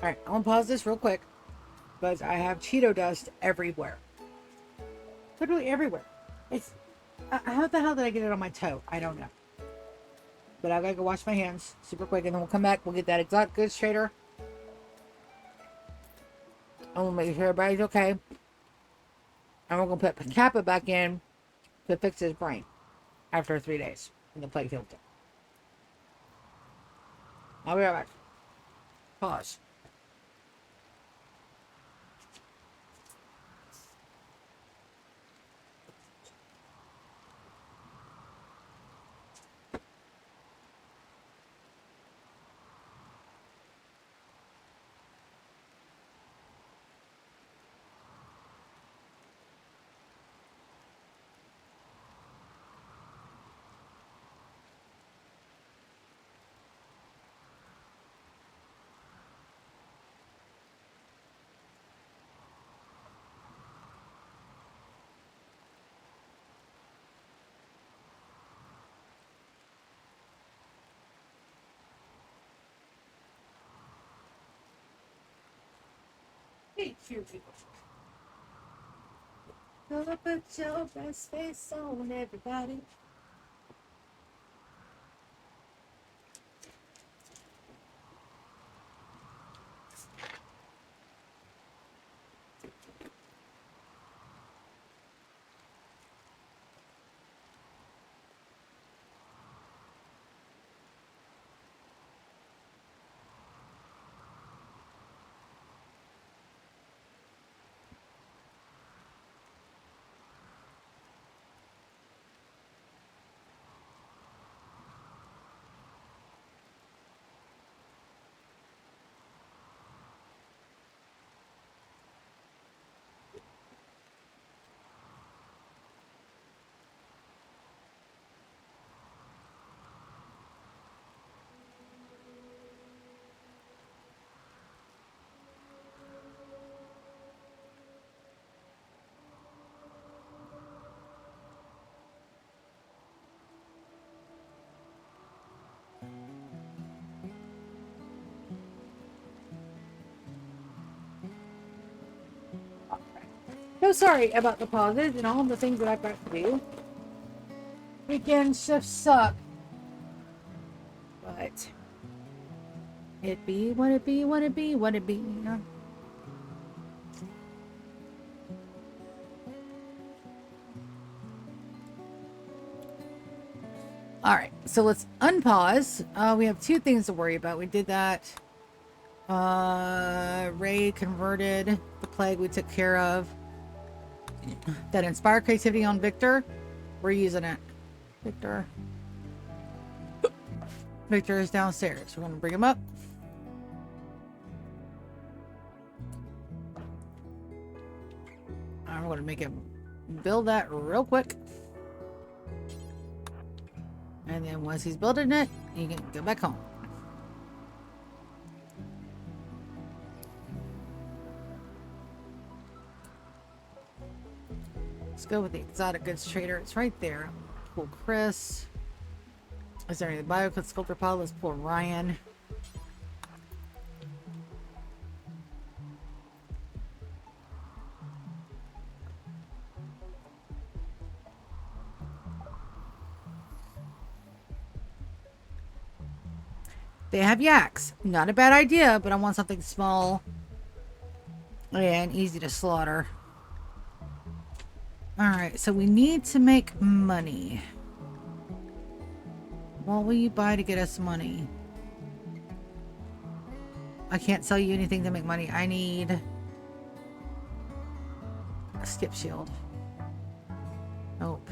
All right, I'm gonna pause this real quick because I have Cheeto dust everywhere. Literally everywhere. It's how the hell did I get it on my toe? I don't know. But I gotta go wash my hands super quick, and then we'll come back. We'll get that exact goods trader. I'm gonna make sure everybody's okay. And we're gonna put Kappa back in to fix his brain after 3 days in the plague filter. I'll be right back. Pause. Hey, here we go. Go put your best face on, everybody. So sorry about the pauses and all the things that I've got to do. Weekend shifts suck. But it be what it be, what it be, what it be. Alright, so let's unpause. We have 2 things to worry about. We did that. Ray converted the plague we took care of. That inspired creativity on Victor. We're using it. Victor. Victor is downstairs. We're going to bring him up. I'm going to make him build that real quick. And then once he's building it, he can go back home. Let's go with the exotic goods trader. It's right there. Pull Chris. Is there any bio sculptor pile? Let's pull Ryan. They have yaks. Not a bad idea, but I want something small and easy to slaughter. Alright, so we need to make money. What will you buy to get us money? I can't sell you anything to make money. I need a skip shield. Nope.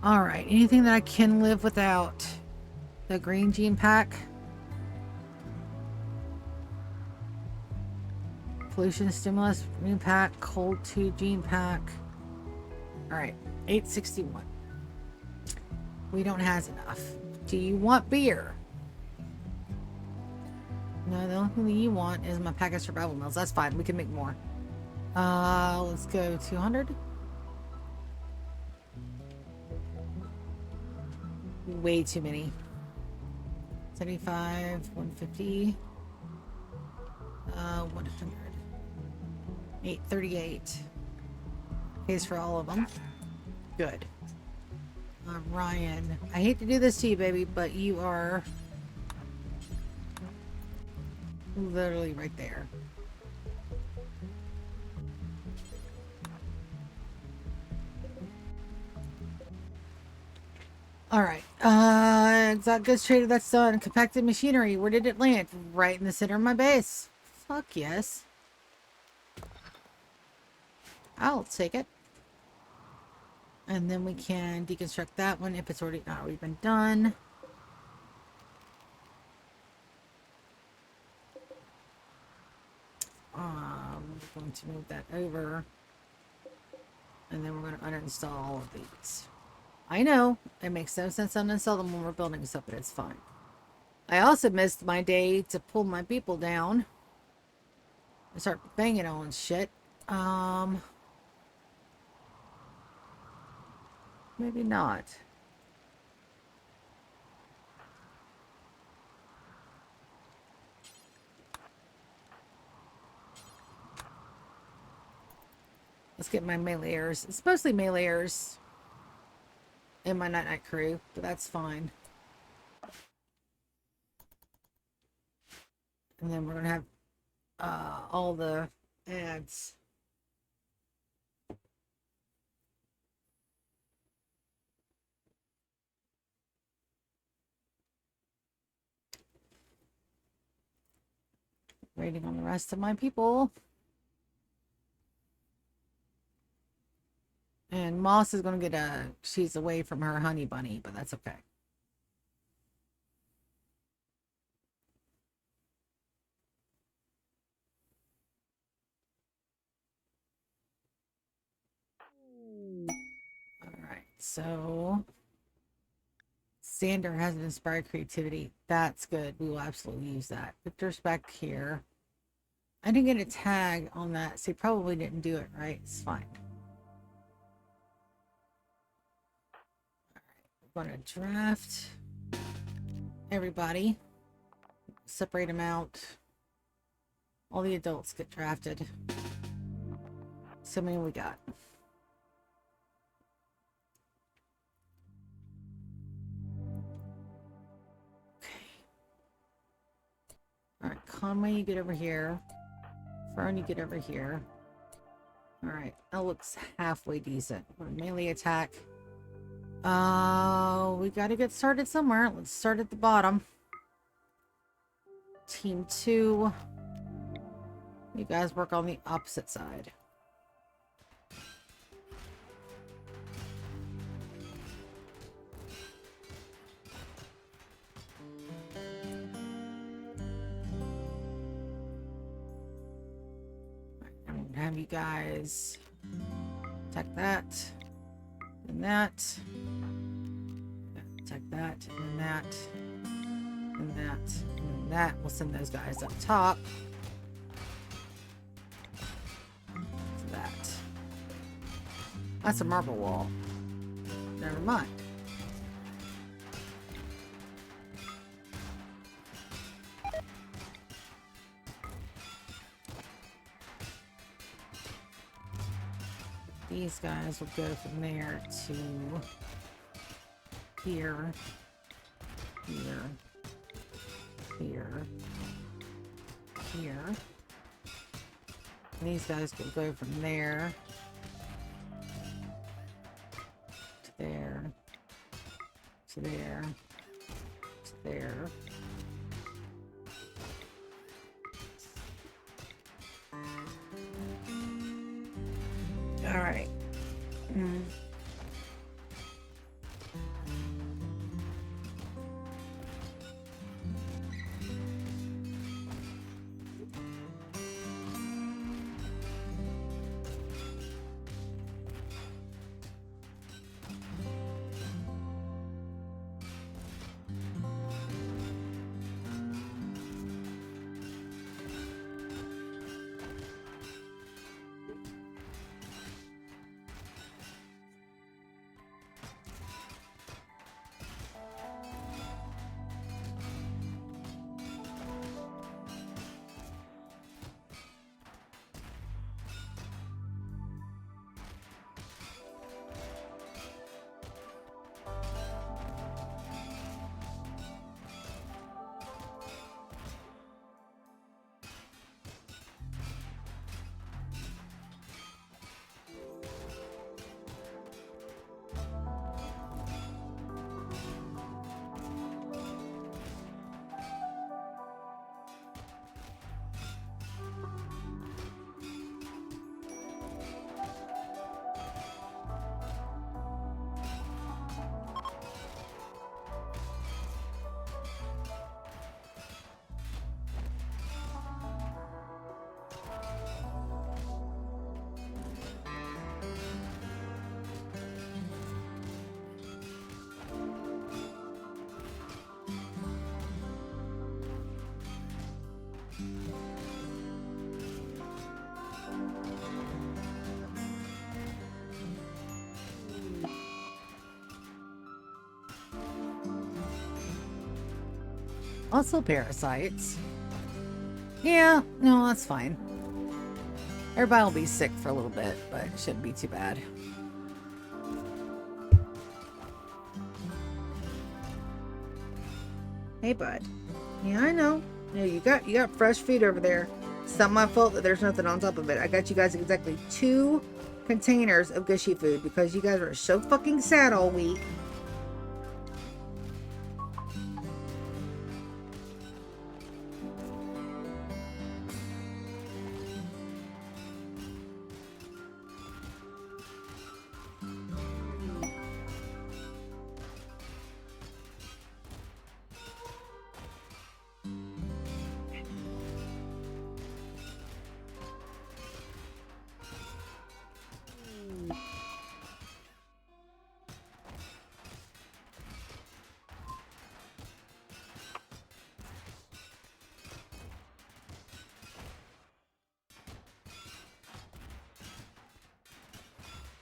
Alright, anything that I can live without. The green gene pack. Pollution stimulus green pack. Cold 2 gene pack. Alright, 861. We don't have enough. Do you want beer? No, the only thing that you want is my pack of survival meals. That's fine. We can make more. Let's go 200. Way too many. 75, 150, 100, 838. Pays for all of them. Good. Ryan, I hate to do this to you, baby, but you are literally right there. Alright, exotic goods traded, that's done. Compacted machinery, where did it land? Right in the center of my base. Fuck yes. I'll take it. And then we can deconstruct that one if it's already not already been done. We're going to move that over. And then we're going to uninstall all of these. I know, it makes no sense to uninstall them when we're building stuff, but it's fine. I also missed my day to pull my people down and start banging on shit. Maybe not. Let's get my meleeers. It's mostly meleeers in my night crew, but that's fine. And then we're gonna have all the ads. Waiting on the rest of my people. And Moss is going to get she's away from her honey bunny, but that's okay. Alright, so Sander has inspired creativity. That's good. We will absolutely use that. Victor's back here. I didn't get a tag on that, so he probably didn't do it right. It's fine. Alright, we're going to draft everybody. Separate them out. All the adults get drafted. So many we got. Okay. Alright, Conway, you get over here. Fern, you get over here. Alright, that looks halfway decent. Melee attack. We gotta get started somewhere. Let's start at the bottom. Team 2. You guys work on the opposite side. I'm gonna have you guys attack that, and that, attack that, and that, and that, and that. We'll send those guys up top. That. That's a marble wall. Never mind. These guys will go from there to here, here, here, here. And these guys will go from there to there, to there, to there. All right. Also parasites. Yeah, no, that's fine. Everybody will be sick for a little bit, but it shouldn't be too bad. Hey, bud. Yeah, I know. Yeah, you got fresh food over there. It's not my fault that there's nothing on top of it. I got you guys exactly 2 containers of gushy food because you guys are so fucking sad all week.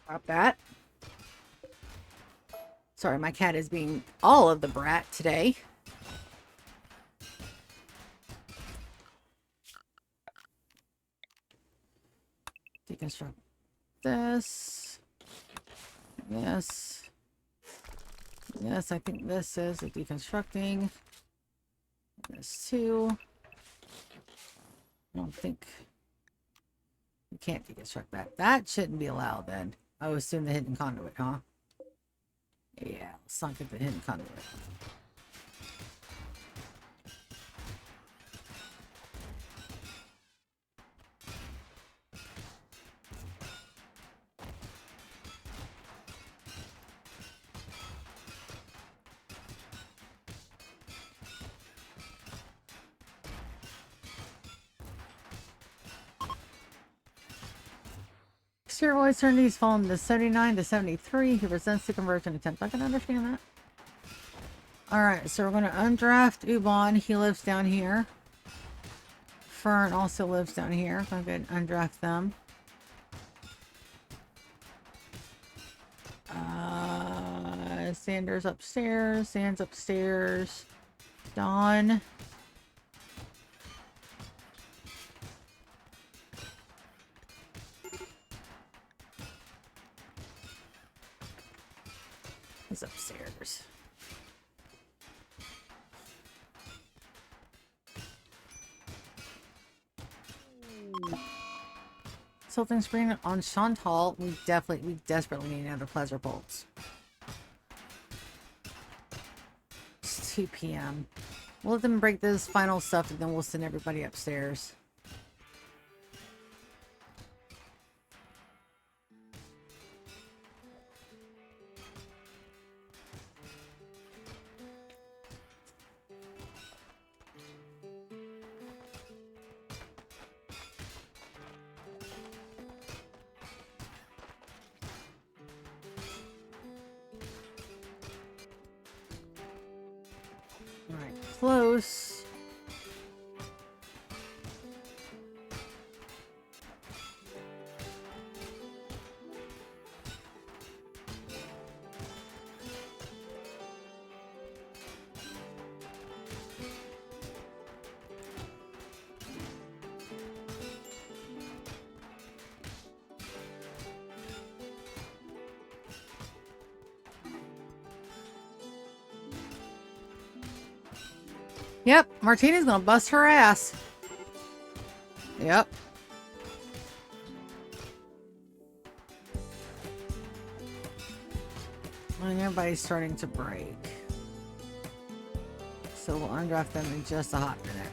Drop that. Sorry, my cat is being all of the brat today. Deconstruct this. This. Yes, I think this is a deconstructing. This too. I don't think You can't deconstruct that. That shouldn't be allowed then. I would assume the hidden conduit, huh? Yeah, let's not get the hidden conduit. Exterior certainties fallen to 79 to 73. He resents the conversion attempt. I can understand that. Alright, so we're going to undraft Ubon. He lives down here. Fern also lives down here. I'm going to undraft them. Sanders upstairs. Sand's upstairs. Dawn. He's upstairs. Something spring on Chantal. We desperately need another pleasure bolts. It's 2 p.m. We'll let them break this final stuff and then we'll send everybody upstairs. Alright, close. Yep, Martina's gonna bust her ass. Yep. And everybody's starting to break. So we'll undraft them in just a hot minute.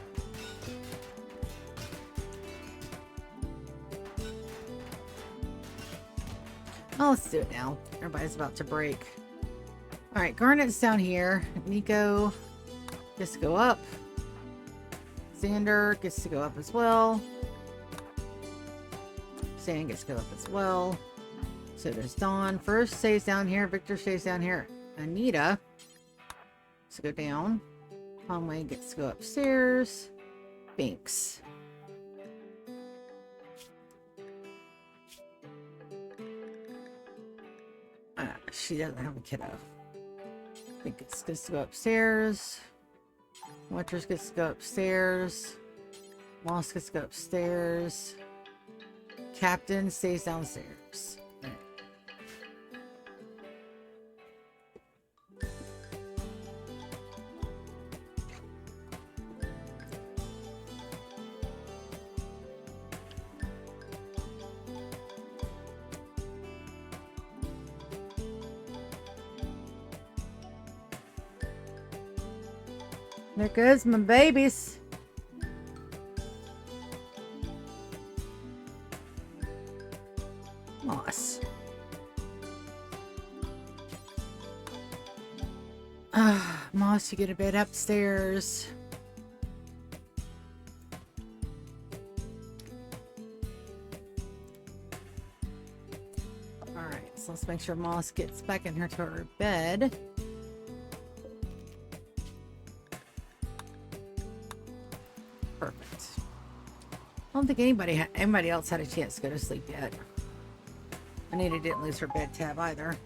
Oh, let's do it now. Everybody's about to break. Alright, Garnet's down here. Nico gets to go up. Xander gets to go up as well. Stan gets to go up as well. So does Dawn. First stays down here. Victor stays down here. Anita gets to go down. Conway gets to go upstairs. Binks. She doesn't have a kiddo. Binks gets to go upstairs. Winters gets to go upstairs. Moss gets to go upstairs. Captain stays downstairs. Right. There goes my babies. Moss. Moss, you get a bed upstairs. Alright, so let's make sure Moss gets back in her to her bed. Perfect. I don't think anybody else had a chance to go to sleep yet. Anita didn't lose her bed tab either.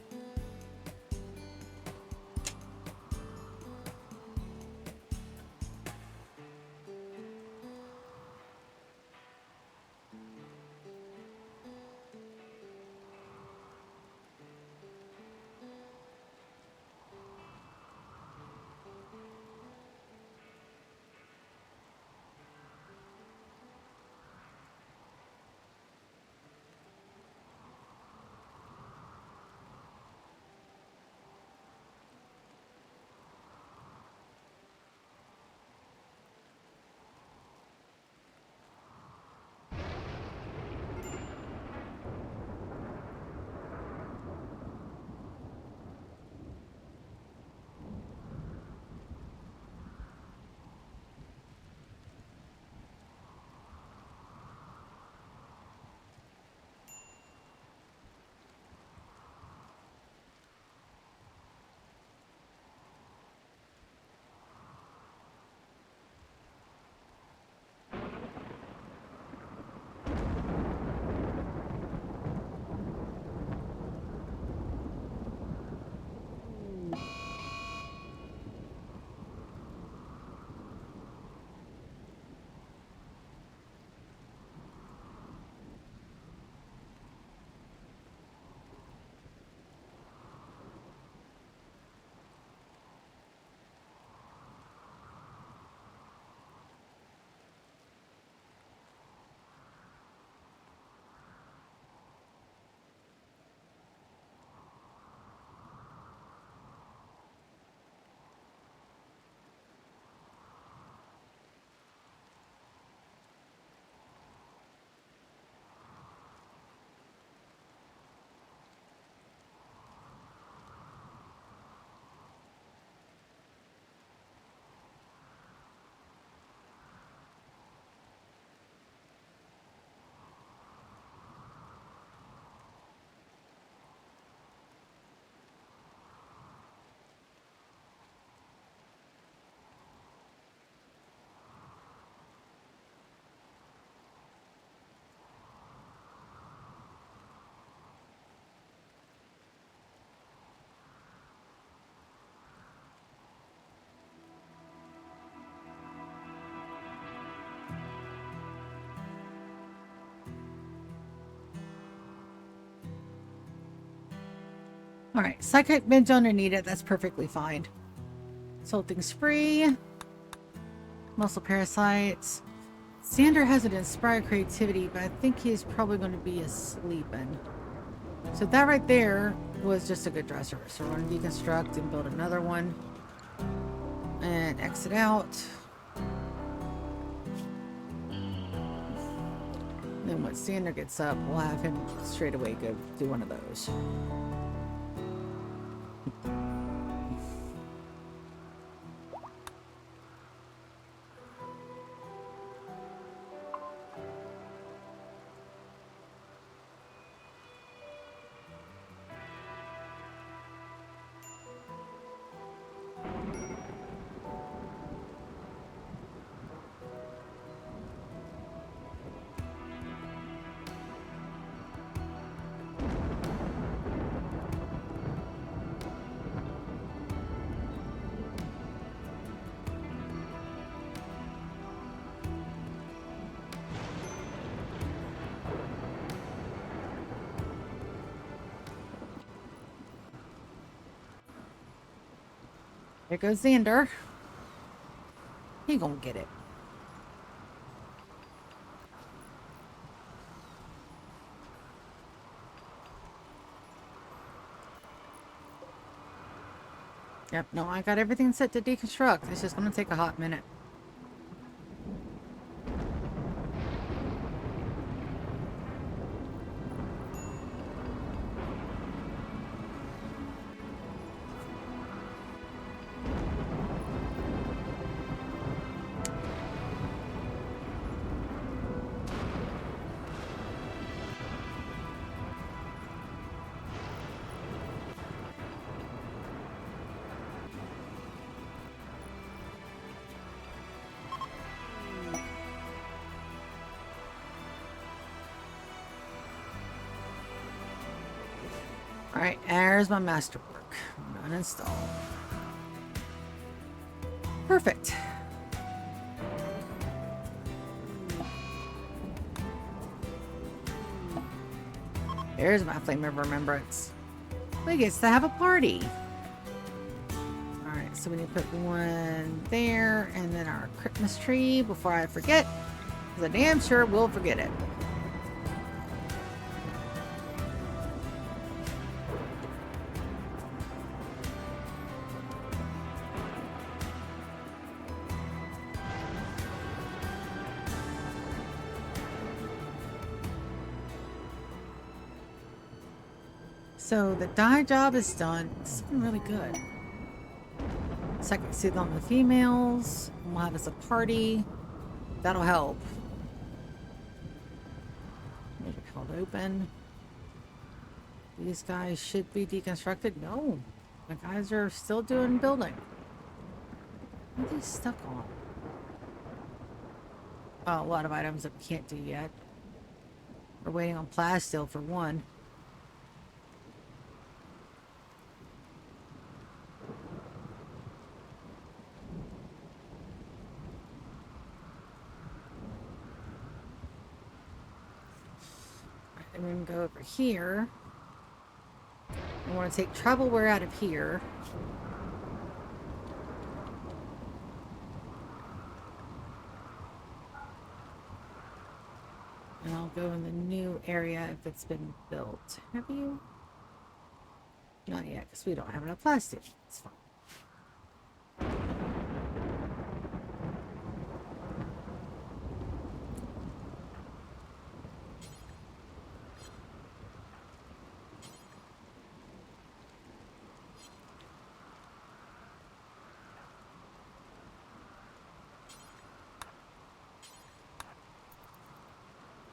Alright, psychic binge don't need it. That's perfectly fine. Salting spree. Muscle parasites. Xander has an inspired creativity, but I think he's probably going to be asleeping. So that right there was just a good dresser. So we're going to deconstruct and build another one. And exit out. Then when Xander gets up, we'll have him straight away go do one of those. There goes Xander. He gonna get it. Yep, no, I got everything set to deconstruct. It's just gonna take a hot minute. Alright, there's my masterwork. Uninstall. Perfect. There's my flame of remembrance. We get to have a party. Alright, so we need to put one there and then our Christmas tree before I forget. Because I damn sure will forget it. So the dye job is done. It's been really good. Second soothe on the females. We'll have us a party. That'll help. Maybe held open. These guys should be deconstructed. No. The guys are still doing building. What are these stuck on? Oh, a lot of items that we can't do yet. We're waiting on plasteel for one. And we can go over here. I want to take troubleware out of here. And I'll go in the new area if it's been built. Have you? Not yet, because we don't have enough plastic. It's fine.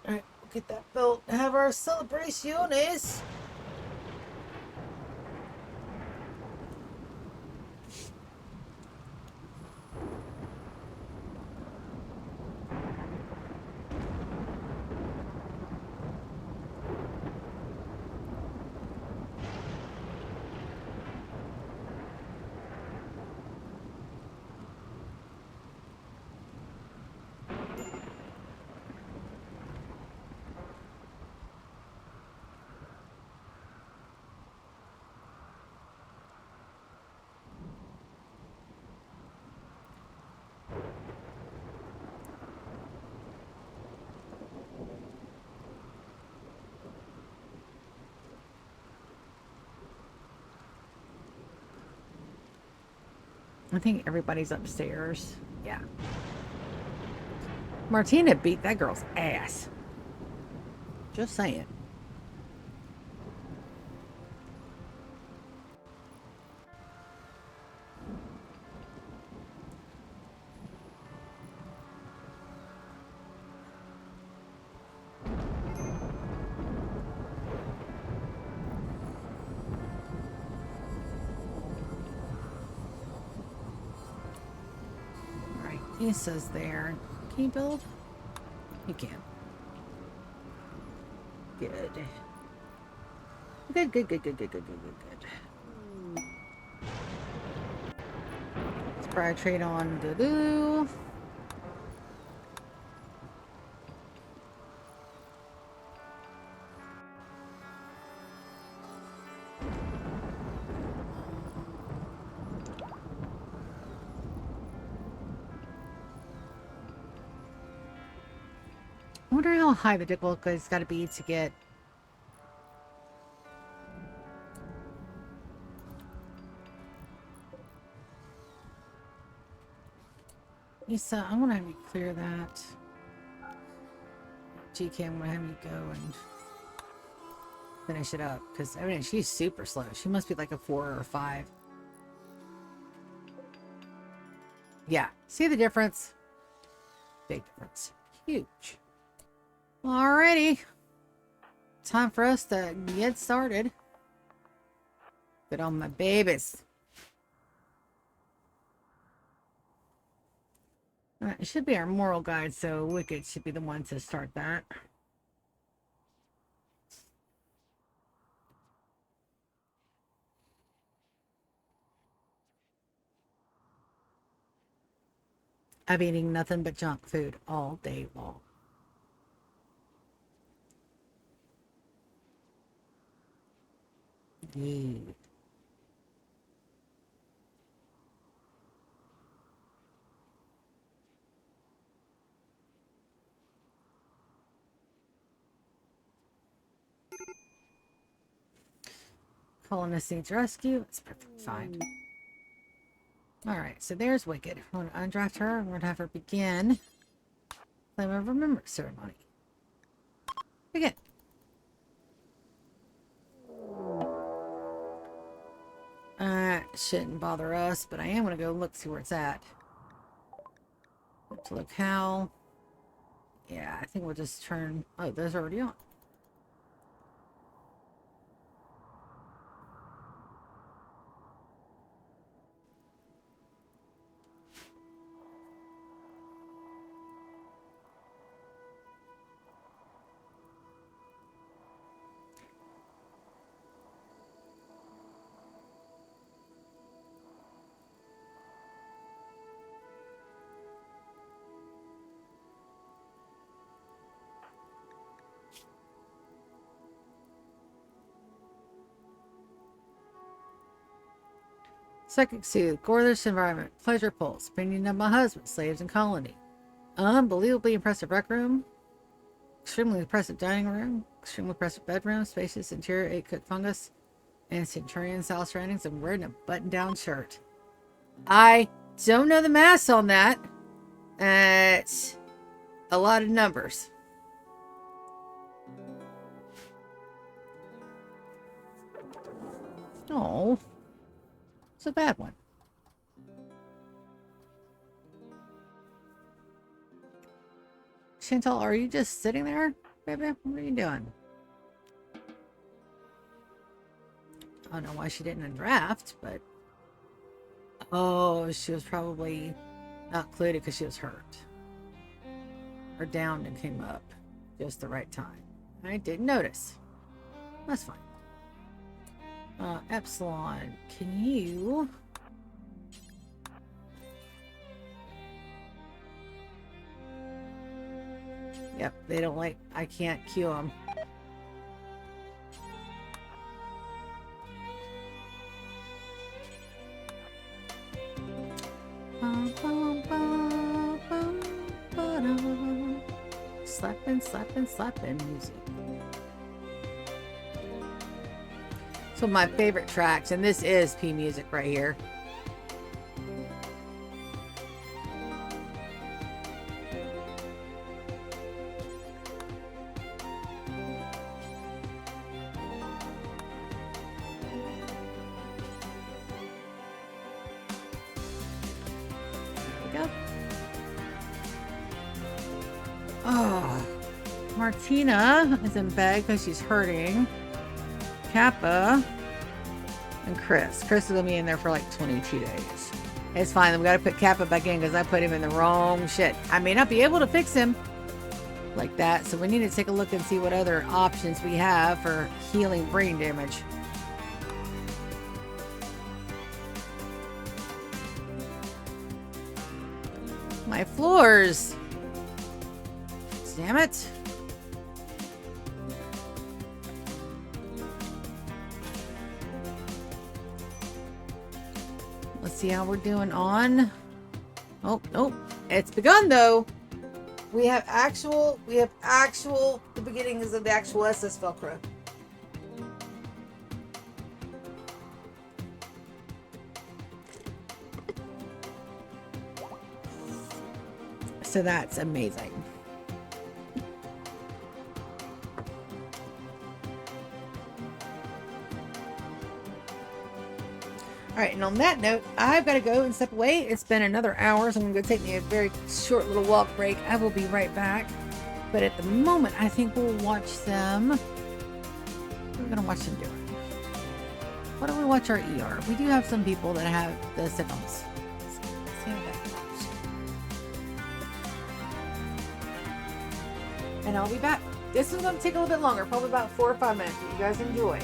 Alright, we'll get that built. Have our celebraciones. I think everybody's upstairs. Yeah. Martina beat that girl's ass. Just saying. Alright, Issa's there. Can you build? You can. Good. Good, good, good, good, good, good, good, good, good. Let's probably trade on Doo-Doo. I wonder how high the difficulty's got to be to get. Issa, I want to have you clear that. GK, I'm going to have you go and finish it up. Because, I mean, she's super slow. She must be like a 4 or a 5. Yeah. See the difference? Big difference. Huge. Alrighty. Time for us to get started. Get on my babies. It should be our moral guide, so Wicked should be the one to start that. I'm eating nothing but junk food all day long. Yeah. Colonist needs rescue. It's perfectly fine. Alright, so there's Wicked. I'm going to undraft her. I'm going to have her begin Claim of Remembrance ceremony. Begin. Shouldn't bother us, but I am going to go look, see where it's at. Up to locale. Yeah, I think we'll just turn... Oh, those are already on. Psychic Soothe, Gorlish Environment, Pleasure Pulse, Opinion of My Husband, Slaves and Colony. Unbelievably impressive rec room. Extremely impressive dining room. Extremely impressive bedroom. Spacious interior, 8-cook fungus. And Centurion style surroundings. I'm wearing a button-down shirt. I don't know the math on that. It's a lot of numbers. Oh. It's a bad one. Chantal, are you just sitting there, baby? What are you doing? I don't know why she didn't draft, but... Oh, she was probably not included because she was hurt. Or downed and came up just the right time. I didn't notice. That's fine. Epsilon, can you... Yep, they don't like... I can't queue them. Slapping, slapping, slapping music. So my favorite tracks, and this is P music right here. go. Oh, Martina is in bed because she's hurting. Kappa and Chris. Chris is gonna be in there for like 22 days. It's fine. We gotta put Kappa back in because I put him in the wrong shit. I may not be able to fix him like that, so we need to take a look and see what other options we have for healing brain damage. My floors. Damn it. Let's see how we're doing on. Oh, nope. It's begun though. We have actual, the beginnings of the actual SS Velcrow. So that's amazing. All right, and on that note, I've got to go and step away. It's been another hour, so I'm going to go take me a very short little walk break. I will be right back. But at the moment, I think we'll watch them. We're going to watch them do it. Why don't we watch our ER? We do have some people that have the signals. Let's see how that goes. And I'll be back. This is going to take a little bit longer, probably about 4 or 5 minutes. You guys enjoy.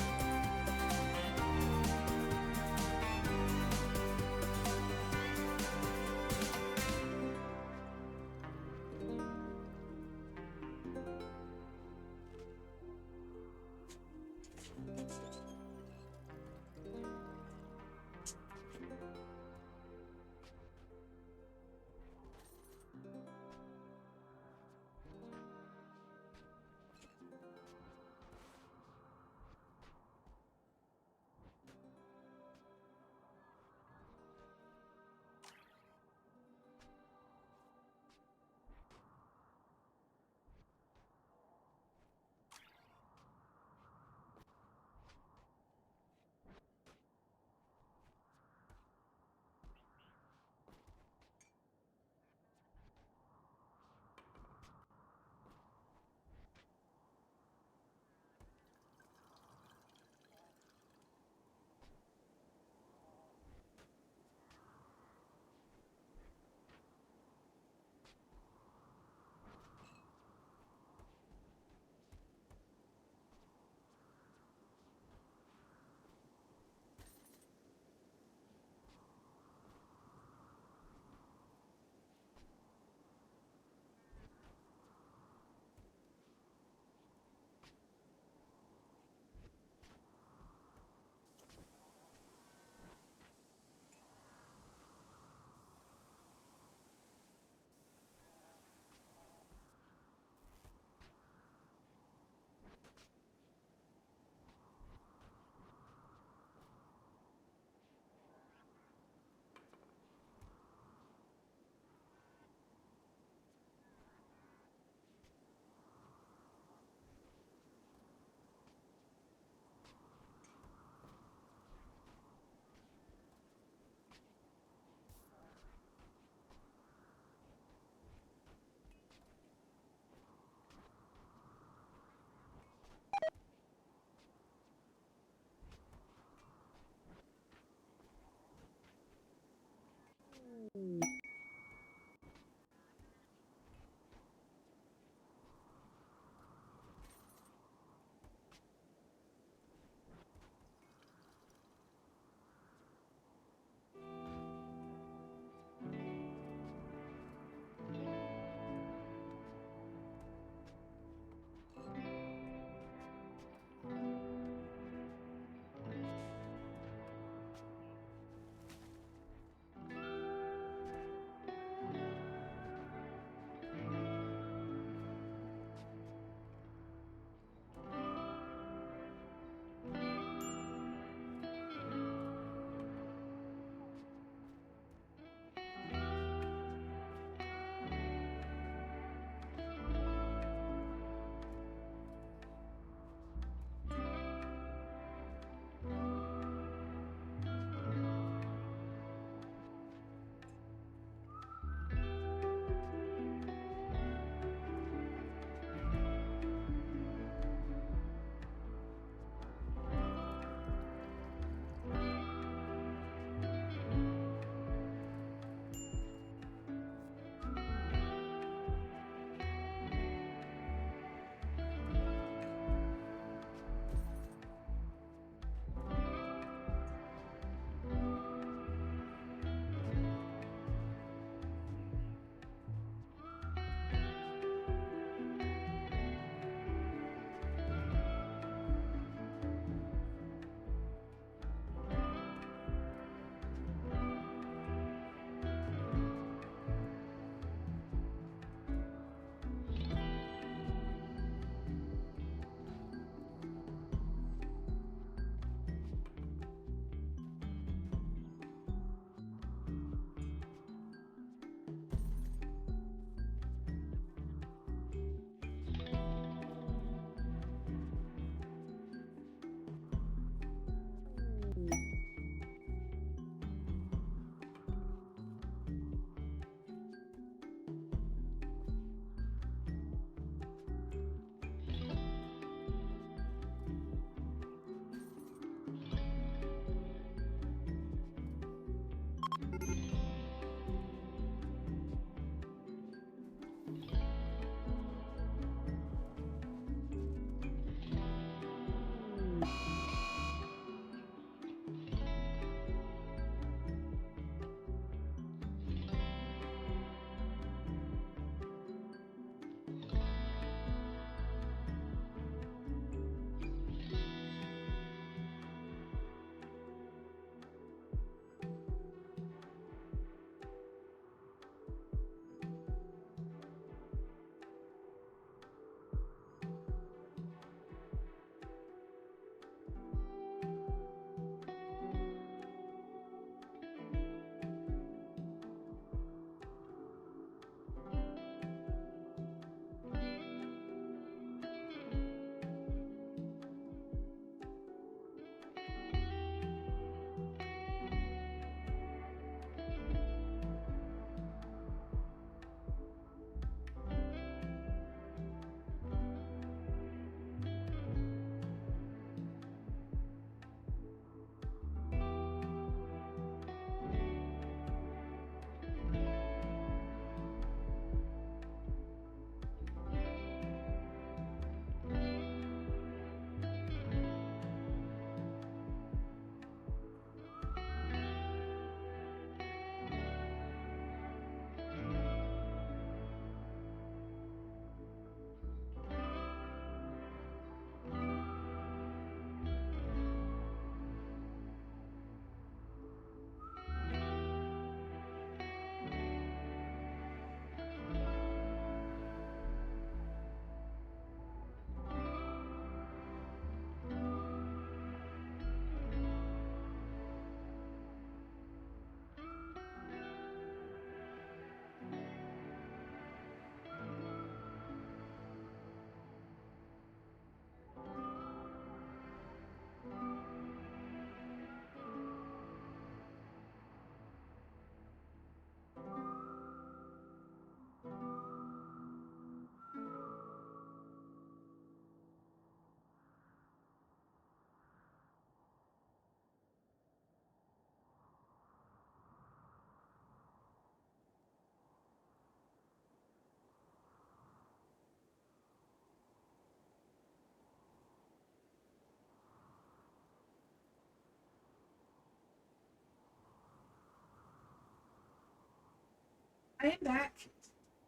I am back.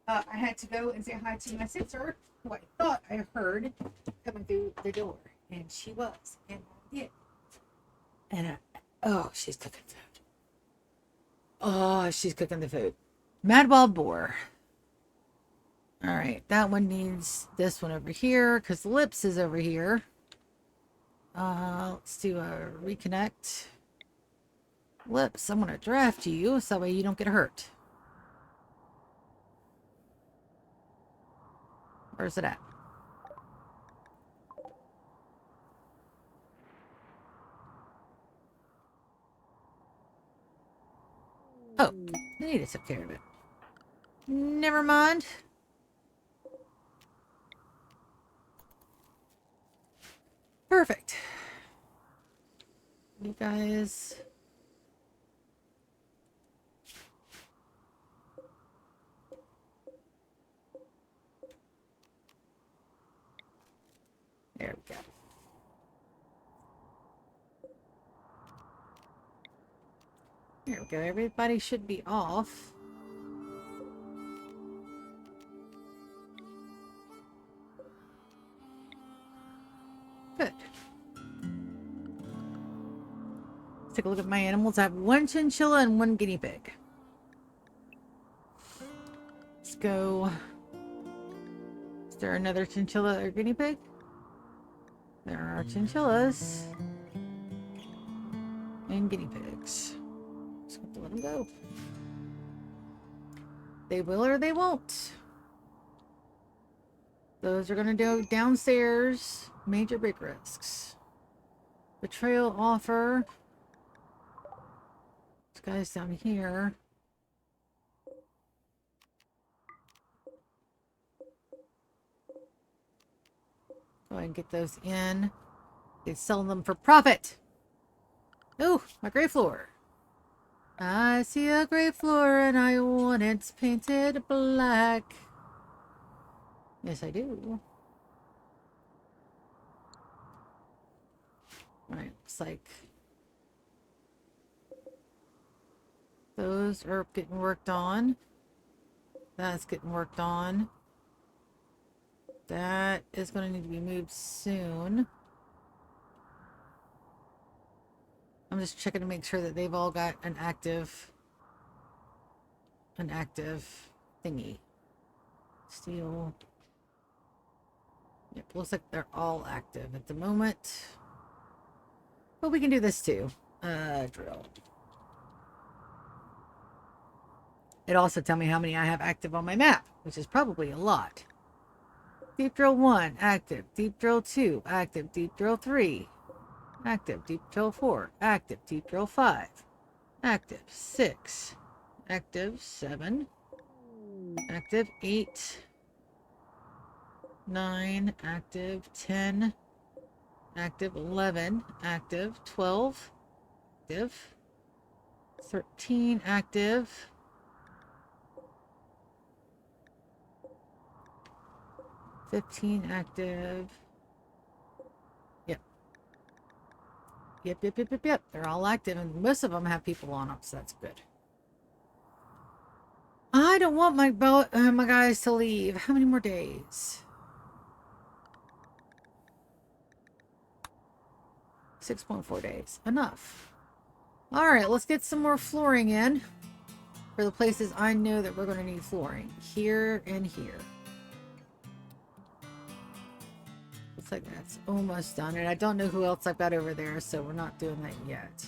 I had to go and say hi to my sister, who I thought I heard coming through the door, and she was, and I did. And oh, she's cooking food. Oh, she's cooking the food. Mad Wild Boar. All right, that one needs this one over here because Lips is over here. Let's do a reconnect. Lips, I'm gonna draft you so that way you don't get hurt. Where's it at? Oh, I need to take care of it. Never mind. Perfect. You guys. There we go. There we go. Everybody should be off. Good. Let's take a look at my animals. I have one chinchilla and one guinea pig. Let's go. Is there another chinchilla or guinea pig? There are chinchillas and guinea pigs. Just have to let them go. They will or they won't. Those are going to go downstairs. Major big risks. Betrayal offer. This guy's down here. Go ahead and get those in. They sell them for profit. Oh, my gray floor. I see a gray floor and I want it painted black. Yes, I do. Alright, looks like those are getting worked on. That's getting worked on. That is going to need to be moved soon. I'm just checking to make sure that they've all got an active thingy. Steel. Yep, looks like they're all active at the moment. But we can do this too. Drill. It also tells me how many I have active on my map, which is probably a lot. Deep drill 1, active. Deep drill 2, active. Deep drill 3, active. Deep drill 4, active. Deep drill 5, active. 6, active. 7, active. 8, 9, active. 10, active. 11, active. 12, active. 13, active. 15 active. Yep. Yep. They're all active, and most of them have people on them, so that's good. I don't want my guys to leave. How many more days? 6.4 days. Enough. Alright, let's get some more flooring in for the places I know that we're going to need flooring. Here and here. Looks like that's almost done, and I don't know who else I've got over there, so we're not doing that yet.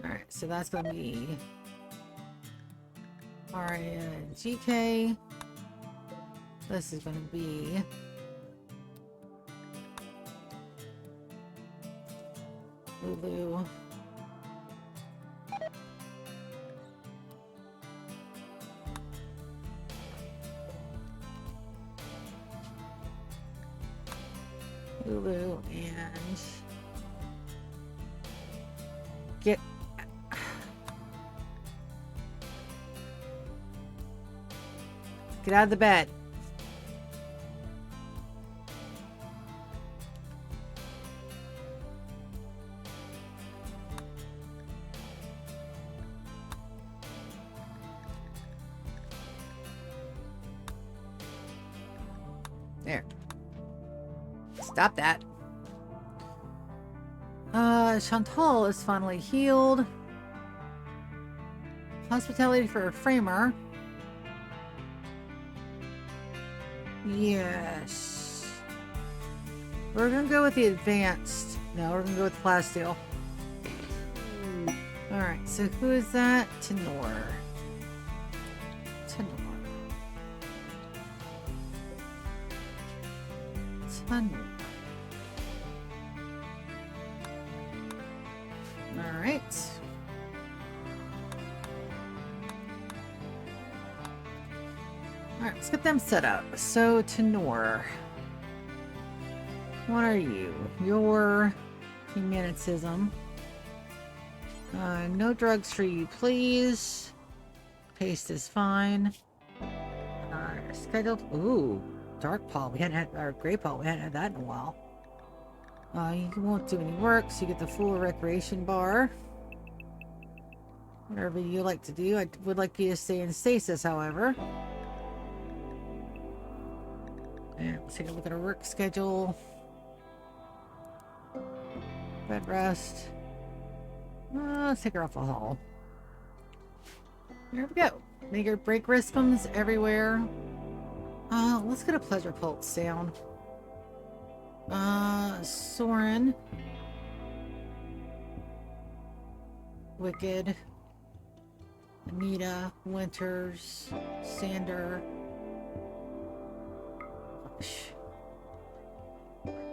Alright, so that's going to be GK. This is going to be Lulu. Lulu and get out of the bed. There. Stop that. Chantal is finally healed. Hospitality for a framer. Yes. We're gonna go with the advanced. No, we're gonna go with plasteel. Alright, so who is that? Tenor. Tenor. Alright. Alright, let's get them set up. So, Tenor. What are you? Your humanitism. No drugs for you, please. Paste is fine. Scheduled. Ooh, dark Paul. We hadn't had, or gray Paul. We hadn't had that in a while. You won't do any work, so you get the full recreation bar. Whatever you like to do. I would like you to stay in stasis, however. And let's take a look at our work schedule. Bed rest. Let's take her off the hall. There we go. Make her break rhythms everywhere. Let's get a pleasure pulse down. Soren. Wicked. Anita. Winters. Sander. Gosh.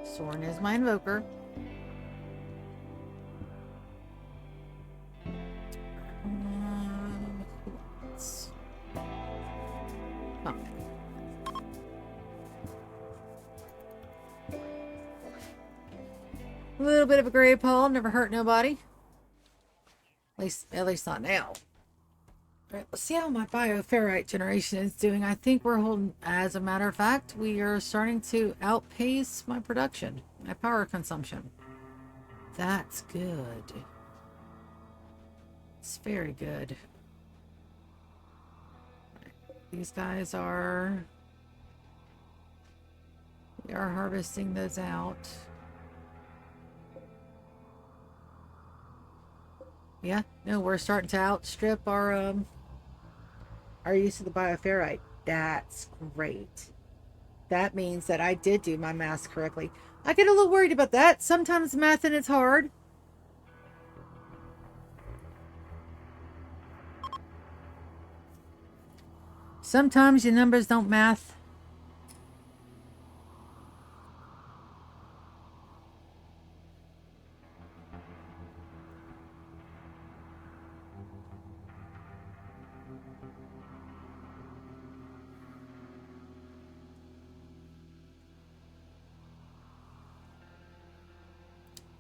Soren is my invoker. A little bit of a gray Paul, never hurt nobody. At least not now. Alright, let's see how my bioferrite generation is doing. I think we're holding, as a matter of fact, we are starting to outpace my production, my power consumption. That's good. It's very good. These guys are... We are harvesting those out. Yeah, no, we're starting to outstrip our use of the bioferrite. That's great. That means that I did do my math correctly. I get a little worried about that. Sometimes math and it's hard. Sometimes your numbers don't math.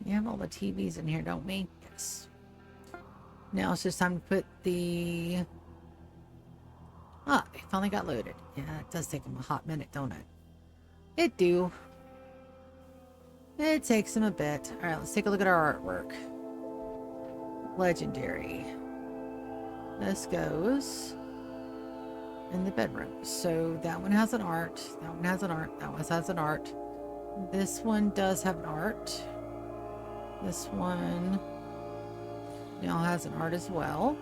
We have all the TVs in here, don't we? Yes. Now it's just time to put the... Ah, they finally got loaded. Yeah, it does take them a hot minute, don't it? It do. It takes them a bit. Alright, let's take a look at our artwork. Legendary. This goes in the bedroom. So that one has an art. That one has an art. That one has an art. This one does have an art. This one now has an art as well.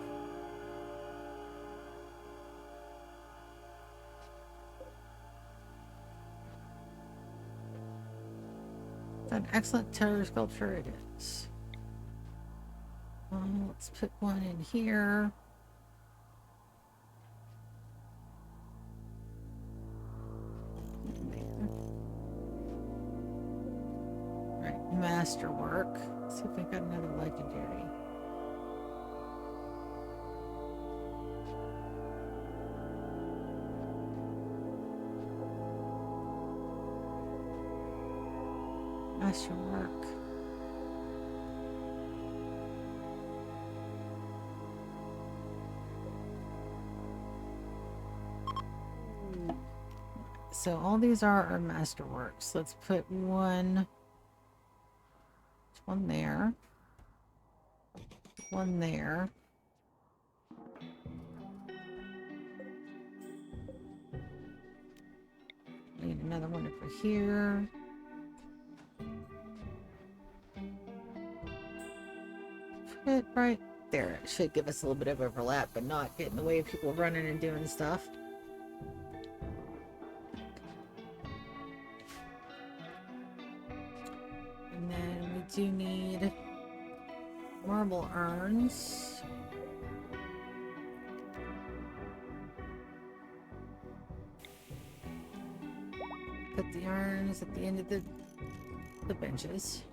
An excellent terror sculpture it is. Let's put one in here. Right, masterwork. Let's see if we got another legendary. Masterwork. So all these are our masterworks. Let's put one there. One there. Need another one over here. Fit right there. It should give us a little bit of overlap, but not get in the way of people running and doing stuff. And then we do need marble urns. Put the urns at the end of the benches.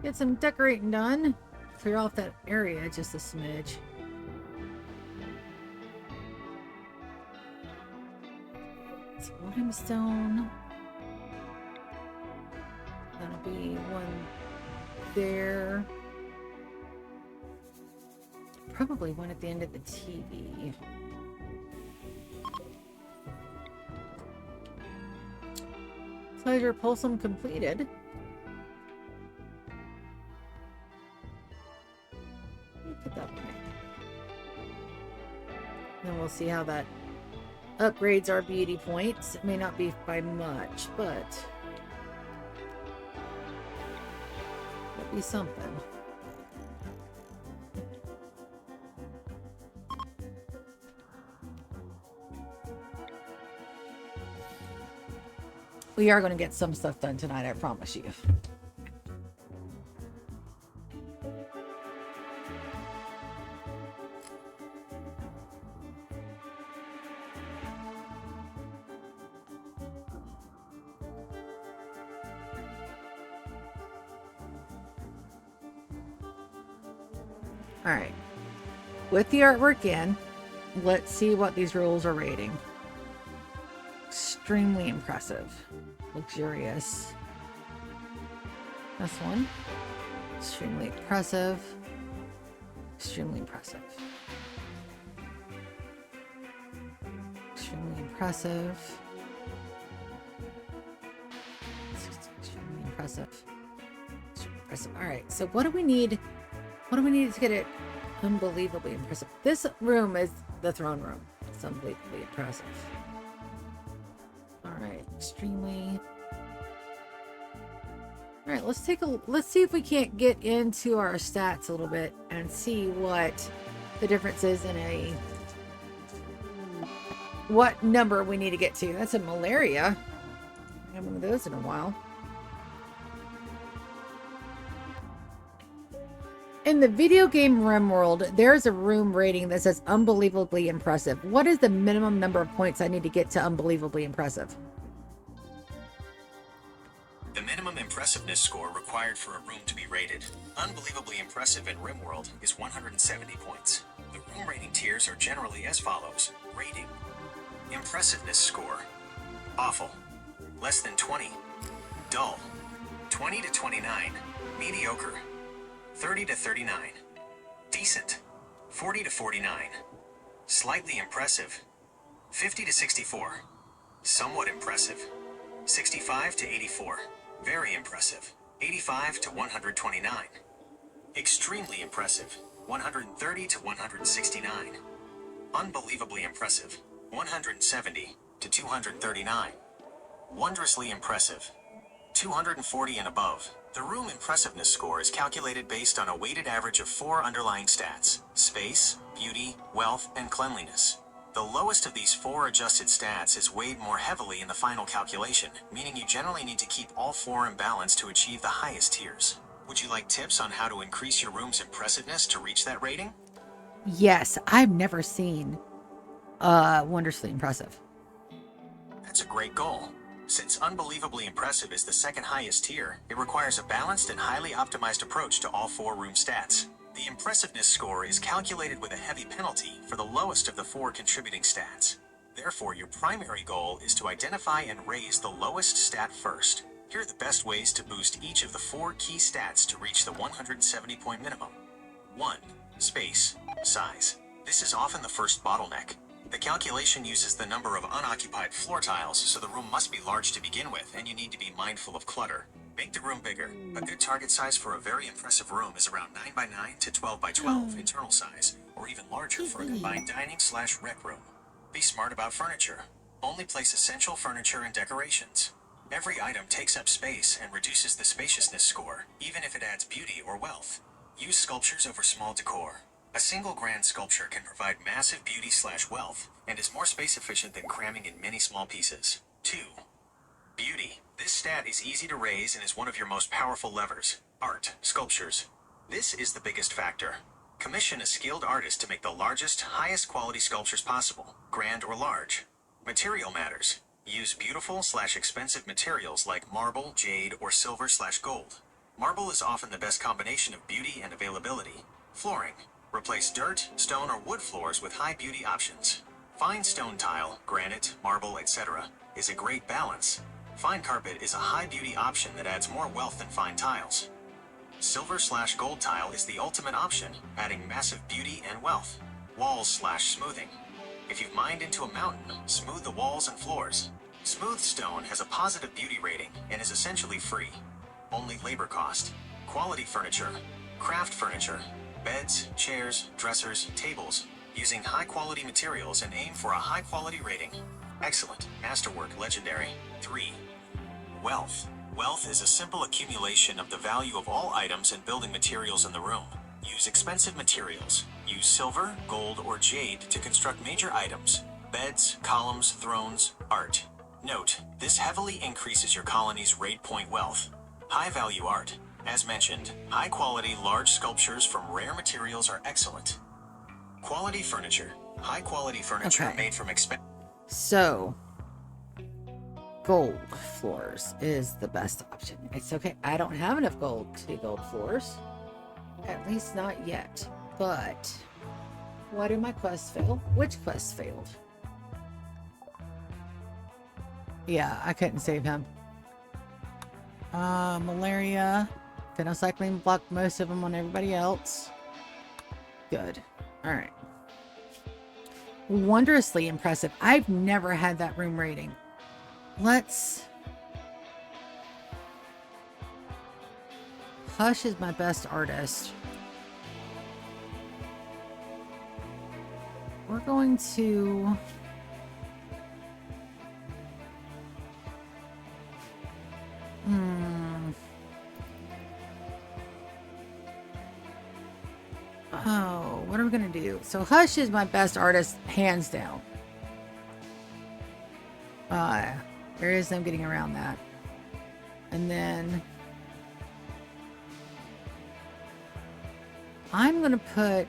Get some decorating done. Clear off that area just a smidge. It's limestone. That'll be one there. Probably one at the end of the TV. Pleasure Pulsum completed. Put that one in. Then we'll see how that upgrades our beauty points. It may not be by much, but it'll be something. We are going to get some stuff done tonight, I promise you. All right. With the artwork in, let's see what these rules are rating. Extremely impressive. Luxurious. This one. Extremely impressive. Extremely impressive. Extremely impressive. Extremely impressive. Extremely impressive. All right. So what do we need? What do we need to get it unbelievably impressive? This room is the throne room. It's unbelievably impressive. All right, extremely. All right, let's see if we can't get into our stats a little bit and see what the difference is in what number we need to get to. That's a malaria. I haven't one of those in a while. In the video game Rimworld, there's a room rating that says unbelievably impressive. What is the minimum number of points I need to get to unbelievably impressive? The minimum impressiveness score required for a room to be rated unbelievably impressive in Rimworld is 170 points. The room rating tiers are generally as follows. Rating. Impressiveness score. Awful. Less than 20. Dull. 20 to 29. Mediocre. 30 to 39. Decent. 40 to 49. Slightly impressive. 50 to 64. Somewhat impressive. 65 to 84. Very impressive. 85 to 129. Extremely impressive. 130 to 169. Unbelievably impressive. 170 to 239. Wondrously impressive. 240 and above. The room impressiveness score is calculated based on a weighted average of 4 underlying stats: space, beauty, wealth, and cleanliness. The lowest of these 4 adjusted stats is weighed more heavily in the final calculation, meaning you generally need to keep all 4 in balance to achieve the highest tiers. Would you like tips on how to increase your room's impressiveness to reach that rating? Yes, I've never seen wondrously impressive. That's a great goal. Since unbelievably impressive is the second highest tier, it requires a balanced and highly optimized approach to all 4 room stats. The impressiveness score is calculated with a heavy penalty for the lowest of the 4 contributing stats. Therefore, your primary goal is to identify and raise the lowest stat first. Here are the best ways to boost each of the 4 key stats to reach the 170-point minimum. 1. Space. Size. This is often the first bottleneck. The calculation uses the number of unoccupied floor tiles, so the room must be large to begin with, and you need to be mindful of clutter. Make the room bigger. A good target size for a very impressive room is around 9 by 9 to 12 by 12 internal size, or even larger for a combined dining/rec room. Be smart about furniture. Only place essential furniture and decorations. Every item takes up space and reduces the spaciousness score, even if it adds beauty or wealth. Use sculptures over small decor. A single grand sculpture can provide massive beauty/wealth and is more space efficient than cramming in many small pieces. 2. Beauty. This stat is easy to raise and is one of your most powerful levers. Art. Sculptures. This is the biggest factor. Commission a skilled artist to make the largest, highest quality sculptures possible, grand or large. Material matters. Use beautiful/expensive materials like marble, jade, or silver/gold. Marble is often the best combination of beauty and availability. Flooring. Replace dirt, stone, or wood floors with high beauty options. Fine stone tile, granite, marble, etc. is a great balance. Fine carpet is a high beauty option that adds more wealth than fine tiles. Silver/gold tile is the ultimate option, adding massive beauty and wealth. Walls/smoothing. If you've mined into a mountain, smooth the walls and floors. Smooth stone has a positive beauty rating and is essentially free. Only labor cost. Quality furniture. Craft furniture. Beds, chairs, dressers, tables. Using high quality materials and aim for a high quality rating. Excellent. Masterwork legendary. 3. Wealth. Wealth is a simple accumulation of the value of all items and building materials in the room. Use expensive materials. Use silver, gold, or jade to construct major items. Beds, columns, thrones, art. Note, this heavily increases your colony's rate point wealth. High value art. As mentioned, high quality large sculptures from rare materials are excellent. Quality furniture. High quality furniture made from expensive. So, gold floors is the best option. It's okay. I don't have enough gold to do gold floors. At least not yet. But, why did my quest fail? Which quest failed? Yeah, I couldn't save him. Malaria. Phenocycline blocked most of them on everybody else. Good. Alright. Wondrously impressive. I've never had that room rating. Let's... Hush is my best artist. We're going to... Oh, what are we going to do? So Hush is my best artist, hands down. There is no getting around that. And then... I'm going to put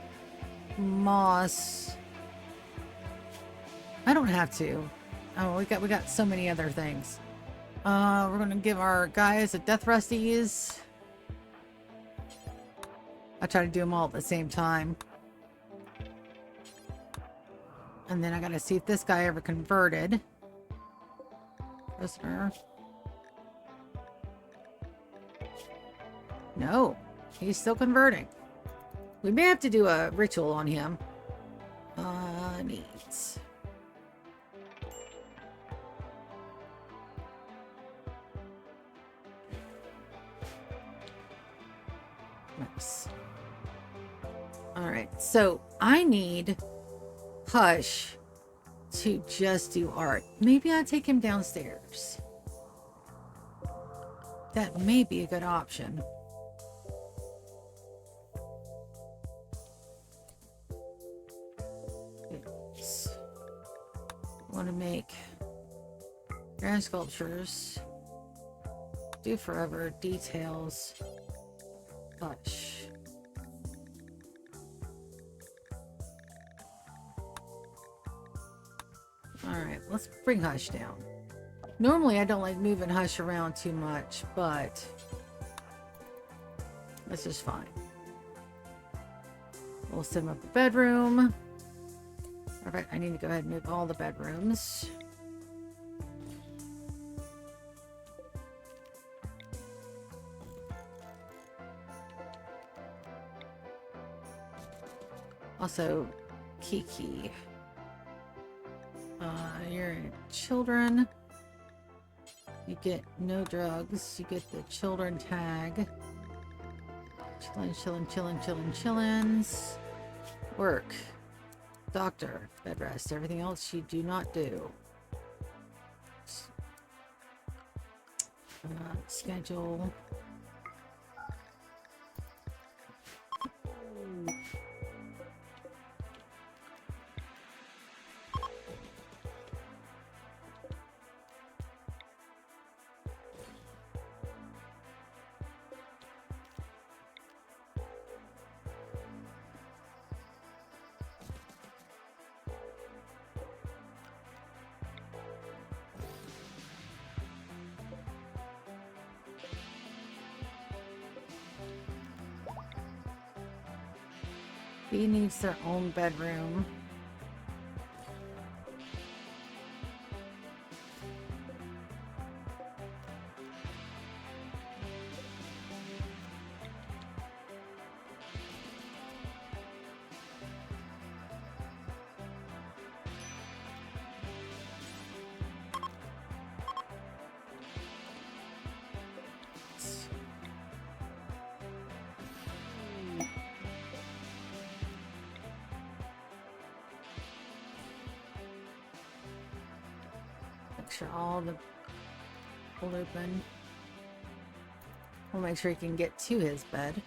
moss... I don't have to. Oh, we got so many other things. We're going to give our guys a death rusties. I try to do them all at the same time. And then I gotta see if this guy ever converted. Prisoner. No, he's still converting. We may have to do a ritual on him. Needs. Nice. Alright, so I need Hush to just do art. Maybe I take him downstairs. That may be a good option. Want to make grand sculptures. Do forever. Details. Hush. Alright, let's bring Hush down. Normally I don't like moving Hush around too much, but this is fine. We'll set him up a bedroom. All right, I need to go ahead and move all the bedrooms. Also, Kiki. You're children. You get no drugs. You get the children tag. Chillins. Work. Doctor. Bed rest. Everything else you do not do. Schedule. B needs their own bedroom. Make sure all the will open. We'll make sure he can get to his bed.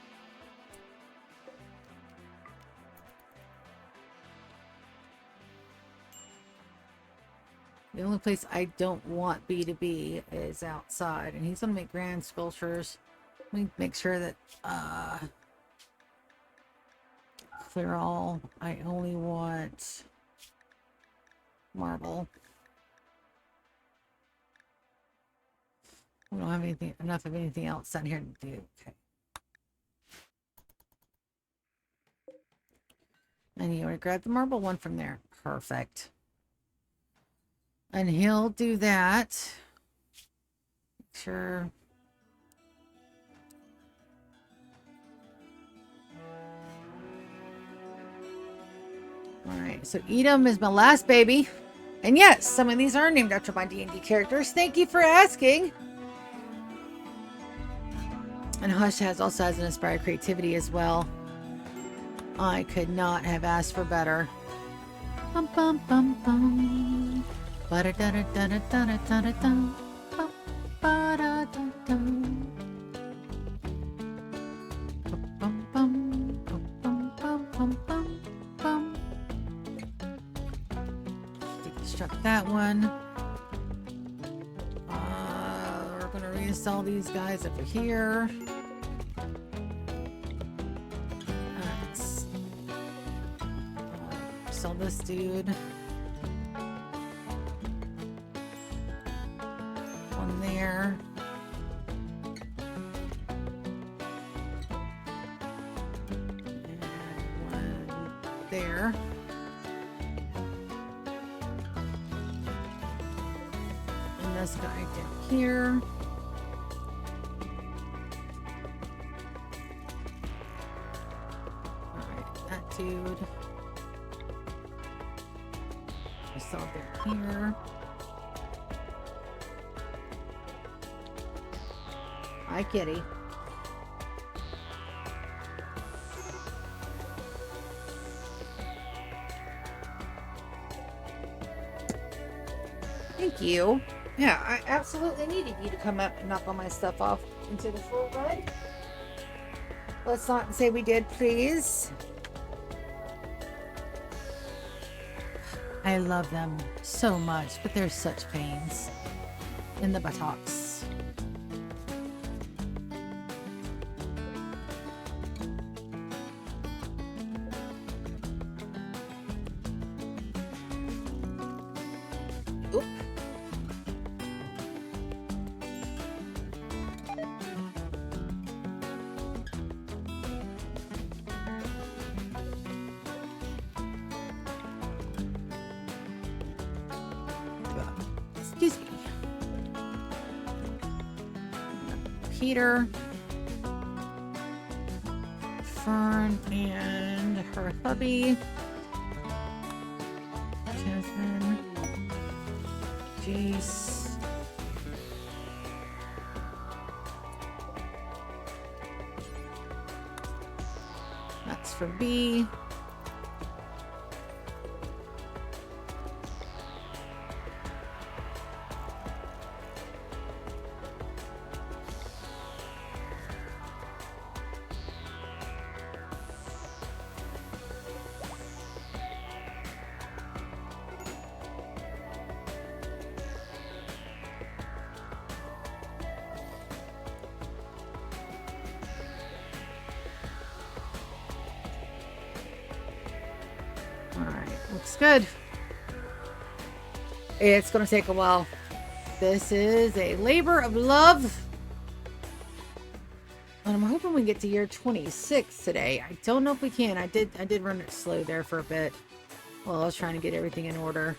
The only place I don't want B to be is outside, and he's gonna make grand sculptures. Let me make sure that clear all. I only want marble. We don't have anything enough of anything else down here to do. Okay. And you want to grab the marble one from there. Perfect. And he'll do that. Sure. All right. So Edom is my last baby. And yes, some of these are named after my D&D characters. Thank you for asking. And Hush also has an inspired creativity as well. I could not have asked for better. Bum bum bum bum. Ba da da da da da da da da da. Ba da da da. Bum bum bum bum bum bum bum bum. Deconstruct that one. We're gonna reinstall these guys over here. Sell this dude. One there. And one there. And this guy down here. Alright, that dude. Down here. Hi, kitty. Thank you. Yeah, I absolutely needed you to come up and knock all my stuff off into the full bed. Let's not say we did, please. I love them so much, but they're such pains in the buttocks. Oop. Excuse me. Peter, Fern, and her hubby. Jasmine, Jace. That's for B. Alright, looks good. It's gonna take a while. This is a labor of love. And I'm hoping we get to year 26 today. I don't know if we can. I did run it slow there for a bit while I was trying to get everything in order.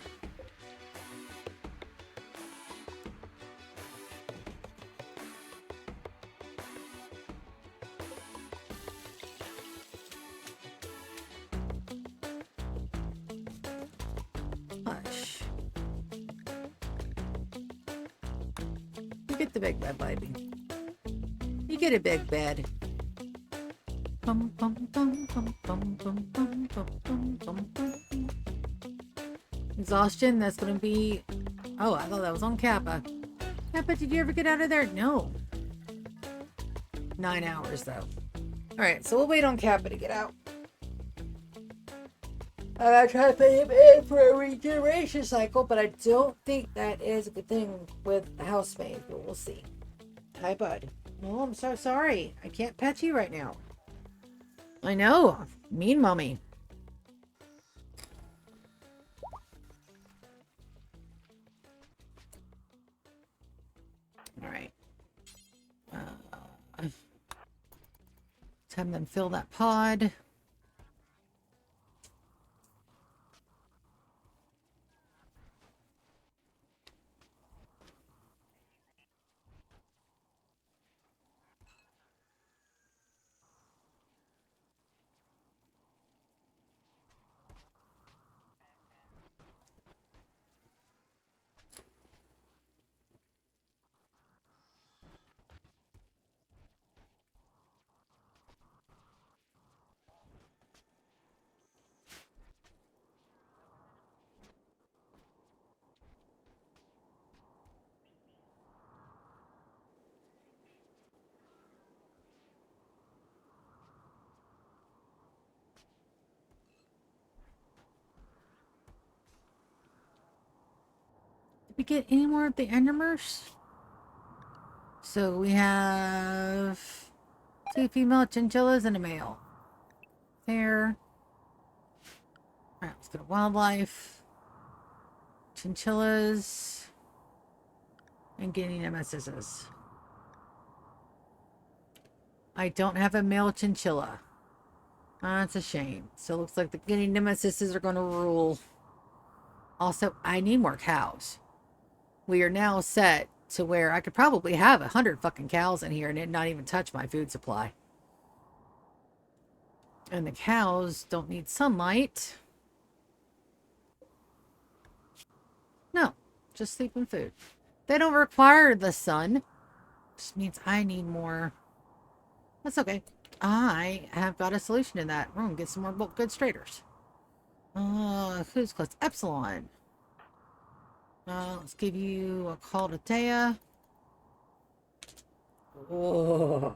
Hush. You get the big bed, baby. You get a big bed. Bum, bum, bum, bum, bum, bum, bum, bum, bum, bum, bum. Exhaustion, that's gonna be... Oh, I thought that was on Kappa. Kappa, did you ever get out of there? No. 9 hours, though. Alright, so we'll wait on Kappa to get out. I'm gonna try to put him in for a regeneration cycle, but I don't think that is a good thing with the housemaid, but we'll see. Hi, bud. Oh, I'm so sorry. I can't pet you right now. I know. Mean mommy. Alright. Let's have them fill that pod. Did we get any more of the endermers? So we have 2 female chinchillas and a male. There. Alright, let's go to wildlife. Chinchillas. And guinea nemesis. I don't have a male chinchilla. That's a shame. So it looks like the guinea nemesis are going to rule. Also, I need more cows. We are now set to where I could probably have 100 fucking cows in here and it not even touch my food supply. And the cows don't need sunlight. No, just sleeping food. They don't require the sun. Just means I need more. That's okay. I have got a solution to that. We're gonna get some more bulk goods traders. Who's close? Epsilon. Let's give you a call to Taya. Whoa.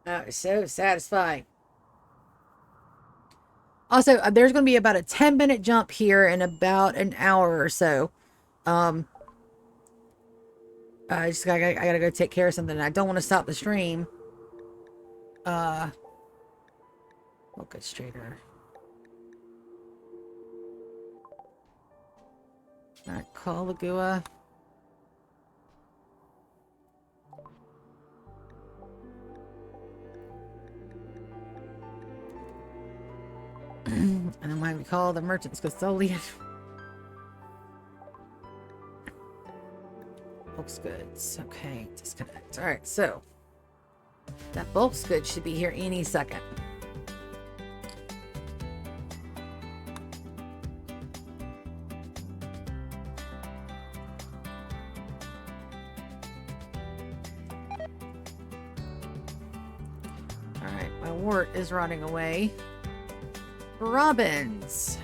That was so satisfying. Also, there's going to be about a 10-minute jump here in about an hour or so. I gotta go take care of something. I don't want to stop the stream. Oh, good straighter. Alright, call Lagua. And then why we call the merchant's custodian. Bulk's goods. Okay, disconnect. All right, so that bulk's goods should be here any second. All right, my wart is rotting away. Robins.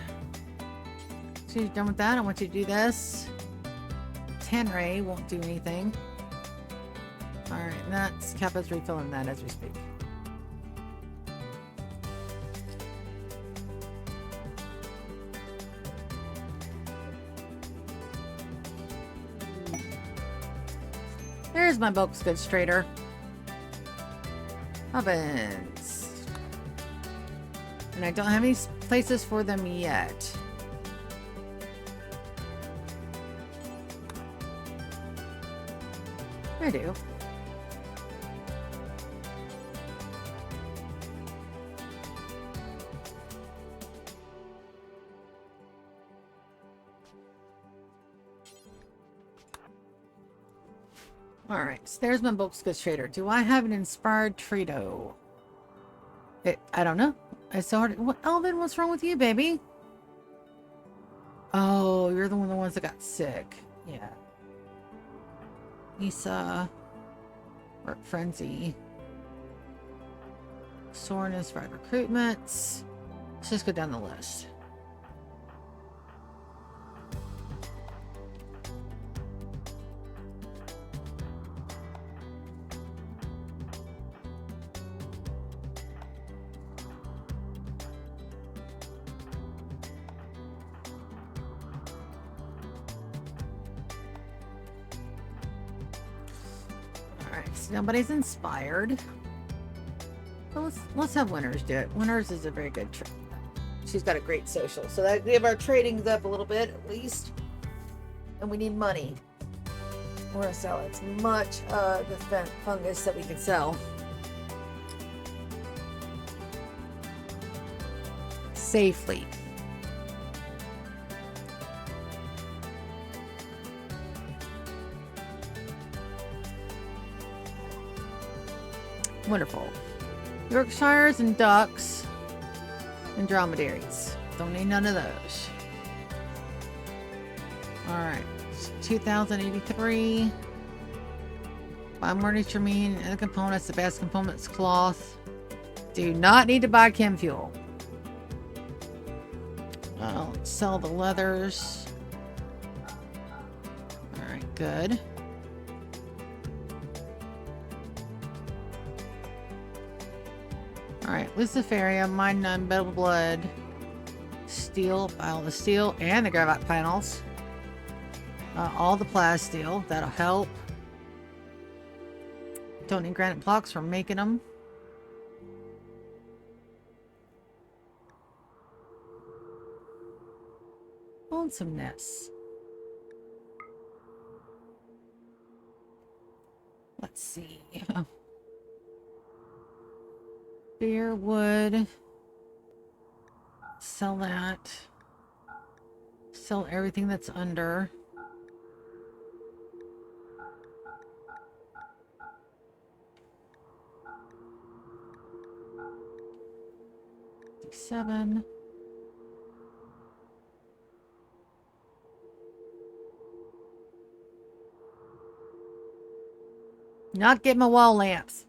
So you're done with that? I want you to do this. Tanray won't do anything. Alright, and that's Kappa's refilling that as we speak. There's my bulk's goods trader. Ovens. And I don't have any places for them yet. I do. Alright, so there's my bulk goods trader. Do I have an inspired Trito? I don't know. I saw it. What, Elvin, what's wrong with you, baby? Oh, you're the one of the ones that got sick. Yeah. Nisa. Work Frenzy. Soren is for recruitments. Let's just go down the list. Nobody's inspired. So let's have Winners do it. Winners is a very good trade. She's got a great social. So that give our tradings up a little bit at least. And we need money. We're gonna sell as much of the fungus that we can sell. Safely. Wonderful. Yorkshires and ducks and dromedaries. Don't need none of those. Alright. 2083. Buy more nutrimine and the components. The best components cloth. Do not need to buy chem fuel. I'll sell the leathers. Alright, good. Alright, Luciferium, mine none, metal blood, steel, pile the steel, and the graphite panels. All the plasteel, that'll help. Don't need granite blocks for making them. Lonesomeness. Let's see. Beer wood. Sell that. Sell everything that's under. Seven. Not get my wall lamps.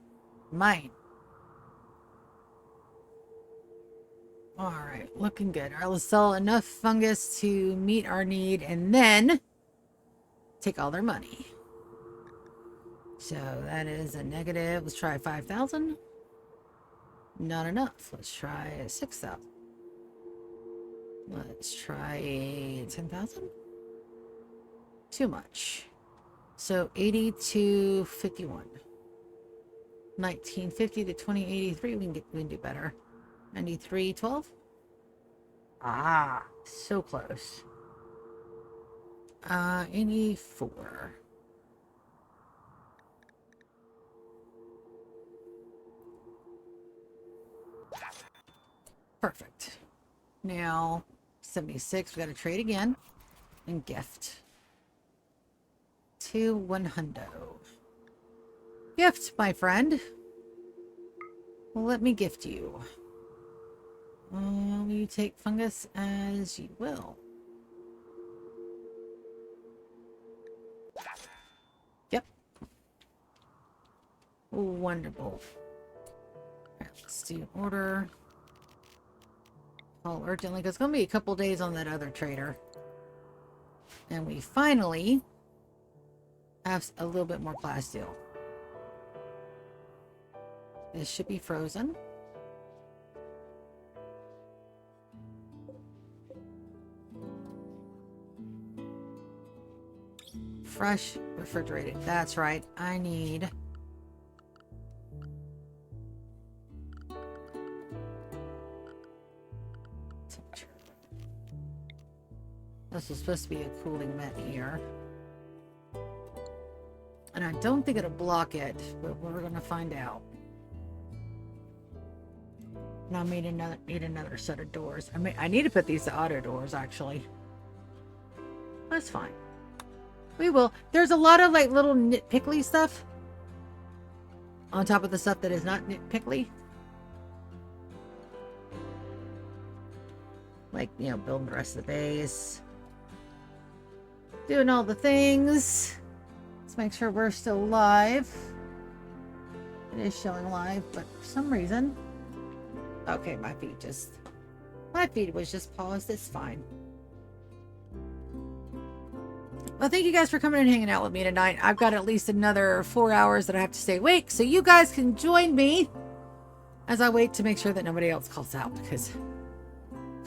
Mine. Alright, looking good. Alright, let's sell enough fungus to meet our need and then take all their money. So that is a negative. Let's try 5,000. Not enough. Let's try 6,000. Let's try 10,000. Too much. So 80 to 51. 1950 to 2083. We can do better. 93.12. Ah, so close. 84. Perfect. Now 76. We got to trade again and gift. to 100. Gift, my friend. Well, let me gift you. Will you take fungus as you will? Yep. Wonderful. Alright, let's do order. Call urgently, because it's going to be a couple days on that other trader. And we finally have a little bit more plasteel. This should be frozen. Fresh refrigerated. That's right. I need temperature. This is supposed to be a cooling vent here. And I don't think it'll block it, but we're going to find out. Now I need another set of doors. I need to put these to auto doors, actually. That's fine. We will. There's a lot of like little nitpickly stuff on top of the stuff that is not nitpickly. Like, you know, building the rest of the base. Doing all the things. Let's make sure we're still live. It is showing live, but for some reason... Okay, my feed was just paused. It's fine. Well, thank you guys for coming and hanging out with me tonight. I've got at least another 4 hours that I have to stay awake, so you guys can join me as I wait to make sure that nobody else calls out, because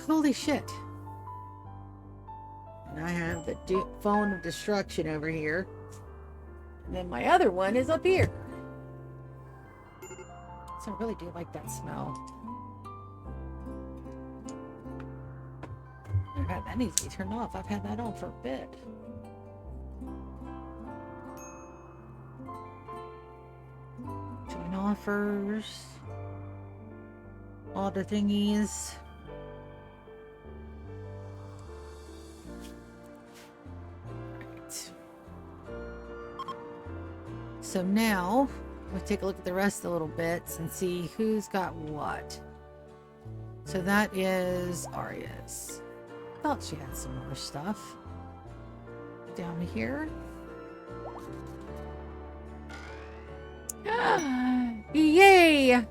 holy shit. And I have the phone of destruction over here, and then my other one is up here. So I really do like that smell. That needs to be turned off. I've had that on for a bit. Join offers. All the thingies. Right. So now we'll take a look at the rest of the little bits and see who's got what. So that is Arya's. Thought she had some more stuff down here. Yay!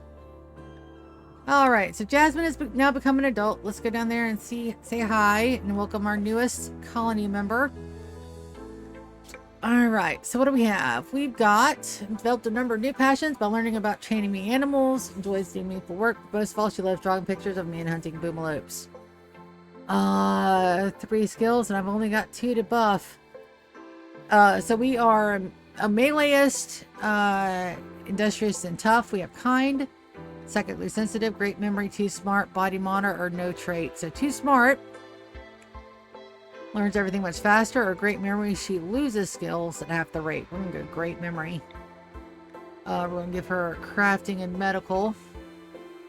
All right, so Jasmine has now become an adult. Let's go down there and say hi and welcome our newest colony member. All right, so what do we have? We've got developed a number of new passions by learning about training me animals, enjoys doing meaningful work. Most of all, she loves drawing pictures of me and hunting boomalopes. 3 skills, and I've only got 2 to buff. So we are a meleeist, industrious and tough. We have kind, psychically sensitive, great memory, too smart, body monitor, or no trait. So too smart, learns everything much faster, or great memory, she loses skills at half the rate. We're gonna go great memory. We're gonna give her crafting and medical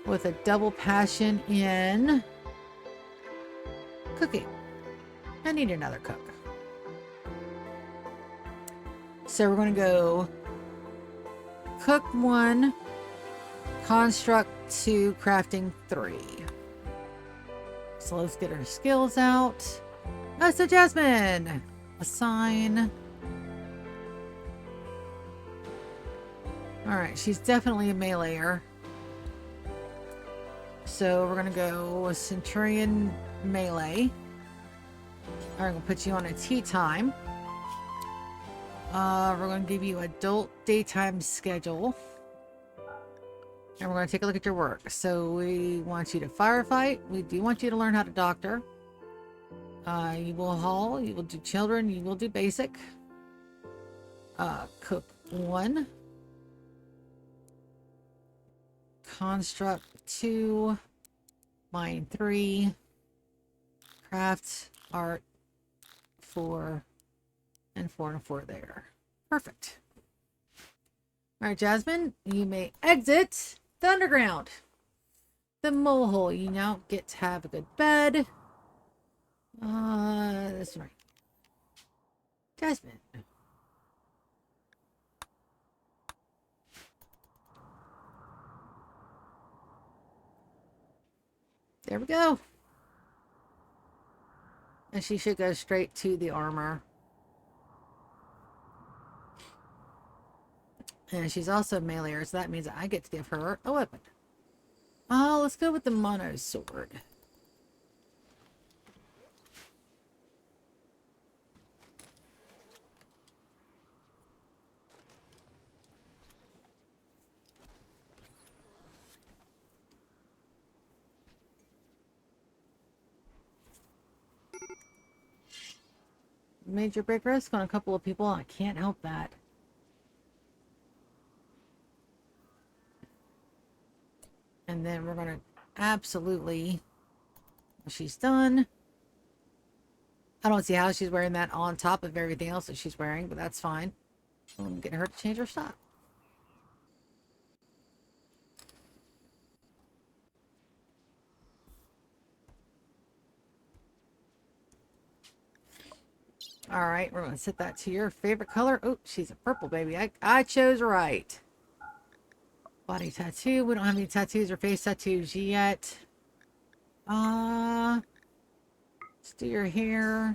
with a double passion in cooking. I need another cook. So we're going to go cook 1, construct 2, crafting 3. So let's get her skills out. Oh, so Jasmine, assign. All right, she's definitely a meleeer. So we're going to go Centurion melee. I'm going to put you on a tea time. We're going to give you adult daytime schedule. And we're going to take a look at your work. So we want you to firefight. We do want you to learn how to doctor. You will haul. You will do children. You will do basic. Cook 1. Construct 2. Mine 3. Craft, art, 4, and 4 and 4 there. Perfect. All right, Jasmine, you may exit the underground. The mole hole. You now get to have a good bed. That's right. Jasmine, There we go. And she should go straight to the armor. And she's also meleeer, so that means I get to give her a weapon. Let's go with the mono sword. Major big risk on a couple of people. I can't help that. And then we're going to absolutely... She's done. I don't see how she's wearing that on top of everything else that she's wearing, but that's fine. I'm getting her to change her style. All right, we're going to set that to your favorite color. Oh, she's a purple, baby. I chose right. Body tattoo. We don't have any tattoos or face tattoos yet. Let's do your hair.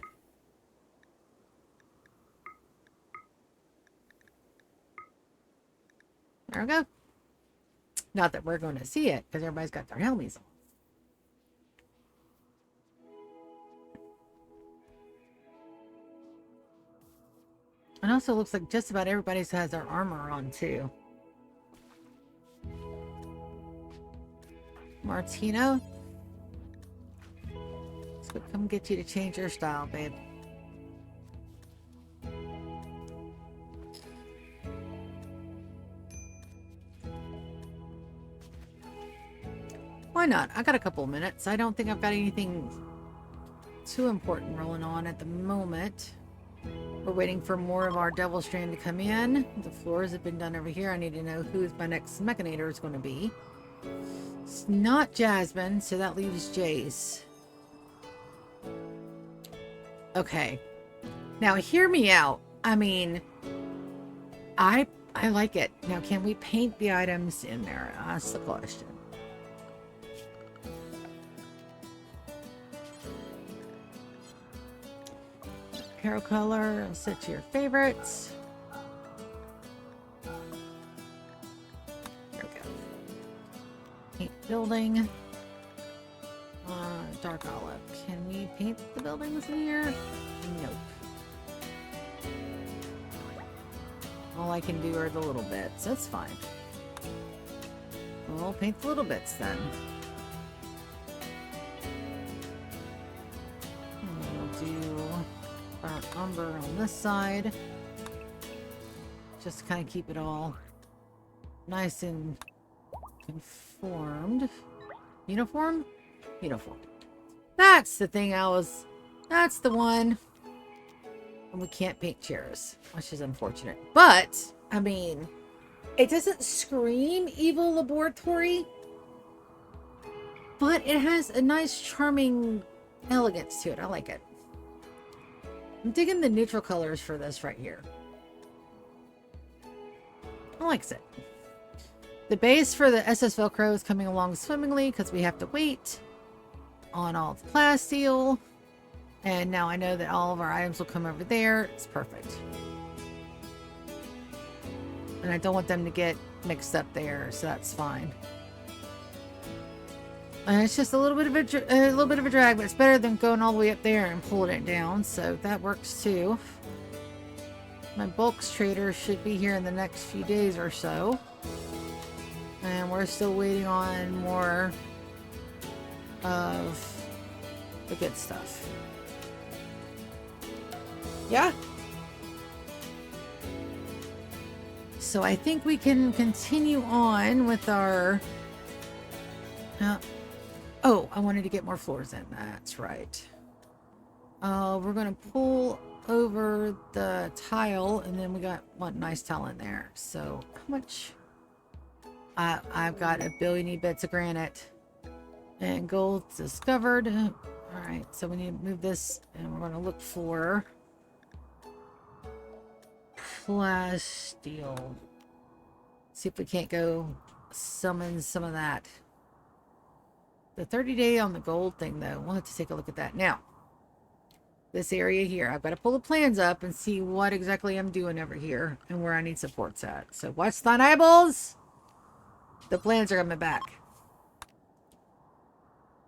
There we go. Not that we're going to see it, because everybody's got their helmets on. And also looks like just about everybody has their armor on too. Martino. Let's come get you to change your style, babe. Why not? I got a couple of minutes. I don't think I've got anything too important rolling on at the moment. We're waiting for more of our devil strand to come in. The floors have been done over here. I need to know who my next mechanator is going to be. It's not Jasmine, so that leaves Jace. Okay. Now hear me out. I mean, I like it. Now can we paint the items in there? That's the question. Hero color, set to your favorites. There we go. Paint building. Dark olive. Can we paint the buildings in here? Nope. All I can do are the little bits. That's fine. We'll paint the little bits then. We'll do our umber on this side. Just to kind of keep it all nice and conformed. Uniform? Uniform. That's the thing that's the one. And we can't paint chairs, which is unfortunate. But, I mean, it doesn't scream evil laboratory, but it has a nice, charming elegance to it. I like it. I'm digging the neutral colors for this right here. I likes it. The base for the SS Velcrow is coming along swimmingly because we have to wait on all the plasteel. And now I know that all of our items will come over there. It's perfect. And I don't want them to get mixed up there, so that's fine. And it's just a little bit of a drag, but it's better than going all the way up there and pulling it down. So that works too. My bulks trader should be here in the next few days or so. And we're still waiting on more of the good stuff. Yeah. So I think we can continue on with our... oh, I wanted to get more floors in. That's right. We're going to pull over the tile, and then we got one nice tile in there. So how much? I've got 1 billion bits of granite. And gold discovered. All right, so we need to move this, and we're going to look for plasteel. See if we can't go summon some of that. The 30-day on the gold thing, though, we'll have to take a look at that. Now, this area here, I've got to pull the plans up and see what exactly I'm doing over here and where I need supports at. So watch thine eyeballs. The plans are coming back.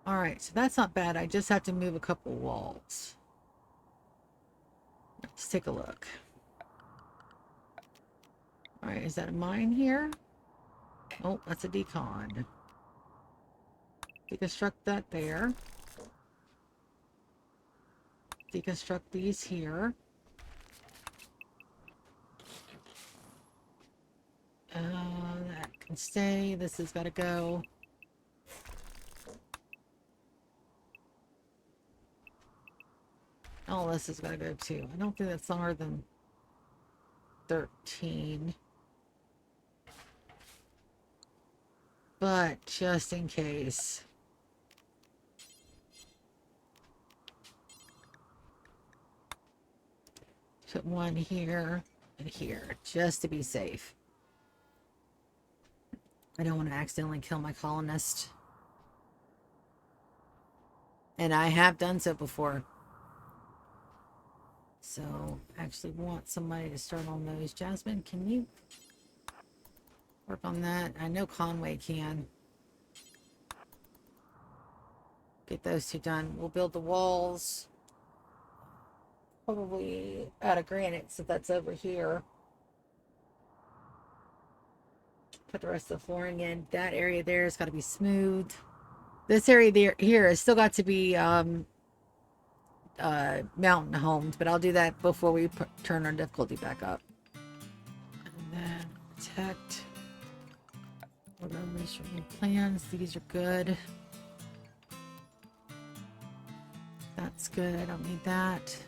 All right, so that's not bad. I just have to move a couple walls. Let's take a look. All right, is that a mine here? Oh, that's a decon. Deconstruct that there. Deconstruct these here. That can stay. This has got to go. Oh, this has got to go too. I don't think that's longer than 13. But just in case. Put one here and here, just to be safe. I don't want to accidentally kill my colonist. And I have done so before. So, actually want somebody to start on those. Jasmine, can you work on that? I know Conway can. Get those two done. We'll build the walls. Probably out of granite, so that's over here. Put the rest of the flooring in. That area there has got to be smooth. This area there here has still got to be mountain homes, but I'll do that before we turn our difficulty back up. And then protect. We're gonna make plans. These are good. That's good. I don't need that.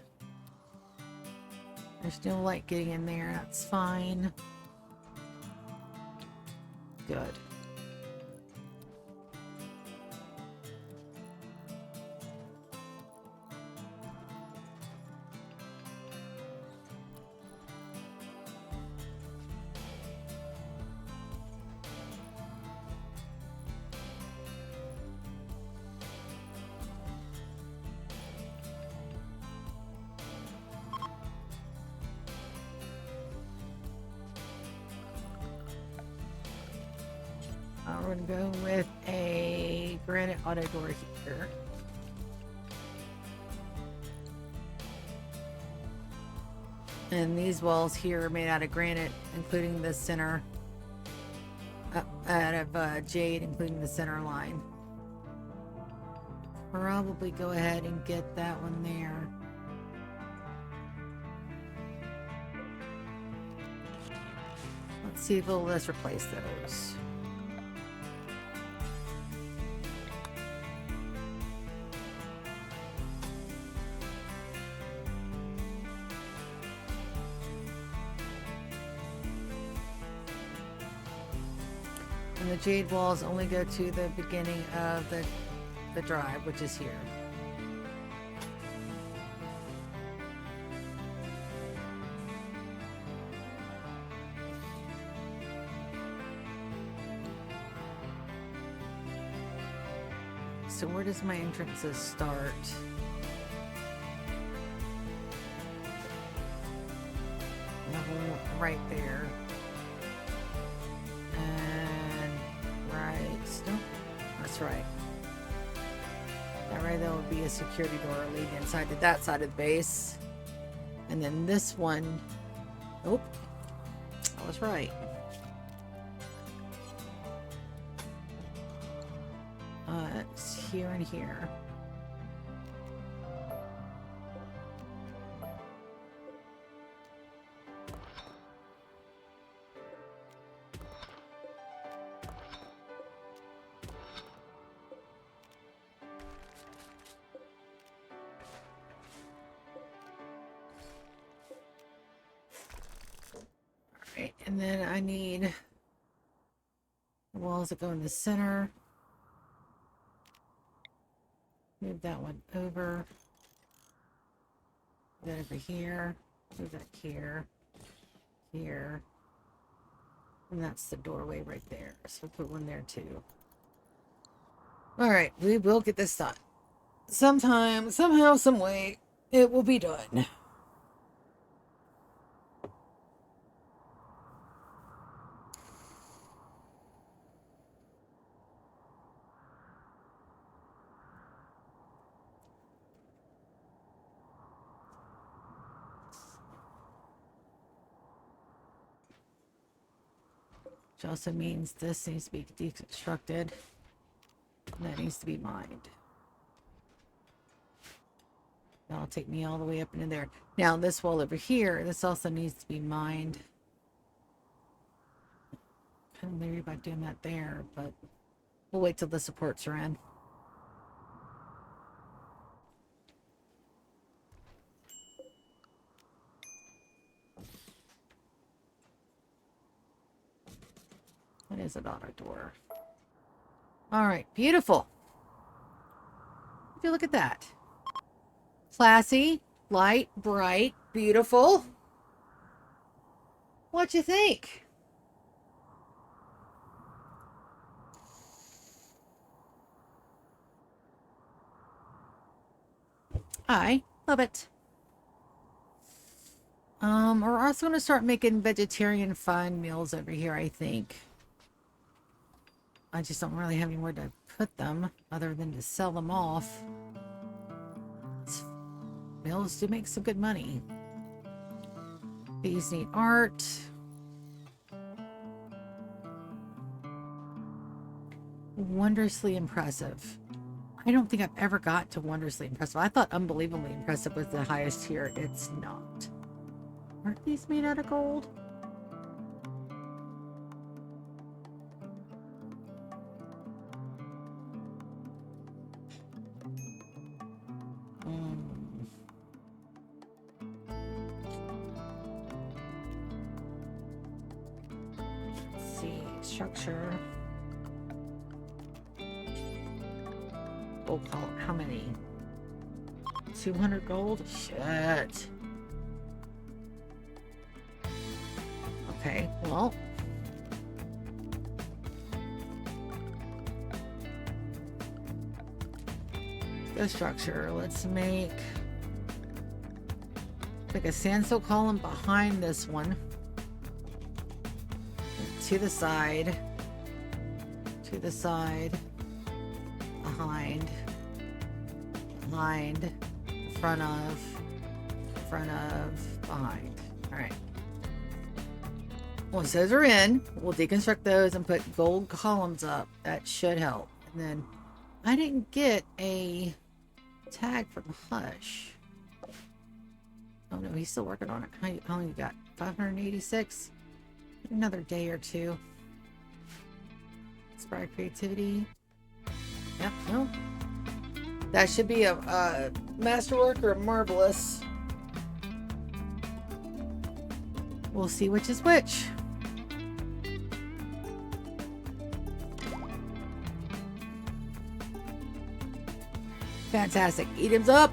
There's no light getting in there. That's fine. Good. We're going to go with a granite auto door here. And these walls here are made out of granite, including the center, out of jade, including the center line. Probably go ahead and get that one there. Let's see if let's replace those. And the jade walls only go to the beginning of the drive, which is here. So where does my entrances start? Level right there. No, that's right. That right there would be a security door leading inside to that side of the base. And then this one, oh, I was right. It's here and here. And then I need the walls that go in the center. Move that one over. Move that over here. Move that here. Here. And that's the doorway right there. So we'll put one there too. All right, we will get this done. Sometime, somehow, some way, it will be done. Which also means this needs to be deconstructed. And that needs to be mined. That'll take me all the way up into there. Now, this wall over here, this also needs to be mined. Kind of leery about doing that there, but we'll wait till the supports are in. What is it on our door? All right, beautiful. If you look at that. Classy, light, bright, beautiful. What you think? I love it. We're also going to start making vegetarian fun meals over here, I think. I just don't really have anywhere to put them other than to sell them off. Meals do make some good money. These need art. Wondrously impressive. I don't think I've ever got to wondrously impressive. I thought unbelievably impressive was the highest tier. It's not. Aren't these made out of gold? Let's see. Structure. We'll call it how many? 200 gold? Shit. Okay, well. The structure. Let's make a sandstone column behind this one. To the side. To the side. Behind. Behind. Front of. Behind. Alright. Once those are in, we'll deconstruct those and put gold columns up. That should help. And then I didn't get a tag from Hush. Oh no, he's still working on it. How long you got? 586? Another day or two. Inspire creativity. Yep, no. That should be a masterwork or a marvelous. We'll see which is which. Fantastic. Eat up.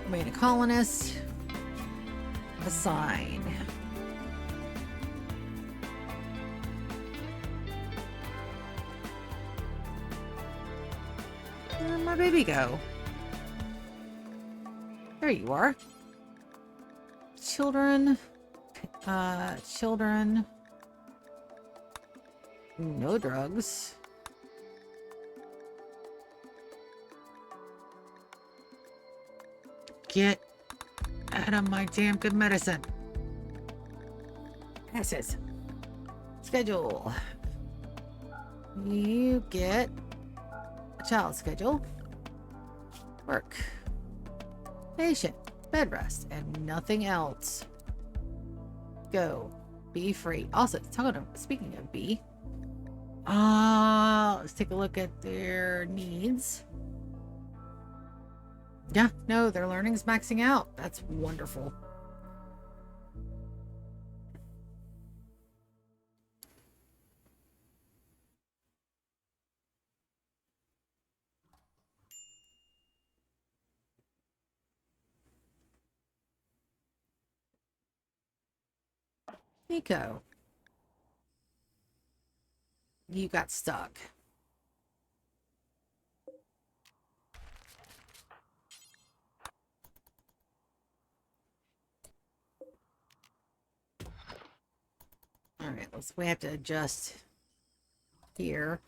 Made a colonist. Assign. Where'd my baby go? There you are. Children. Children. No drugs. Get out of my damn good medicine. Passes. Schedule. You get a child schedule. Work. Patient. Bed rest. And nothing else. Go. Be free. Also, speaking of B. Let's take a look at their needs. Yeah, no, their learning's maxing out. That's wonderful. Nico. You got stuck. we have to adjust here.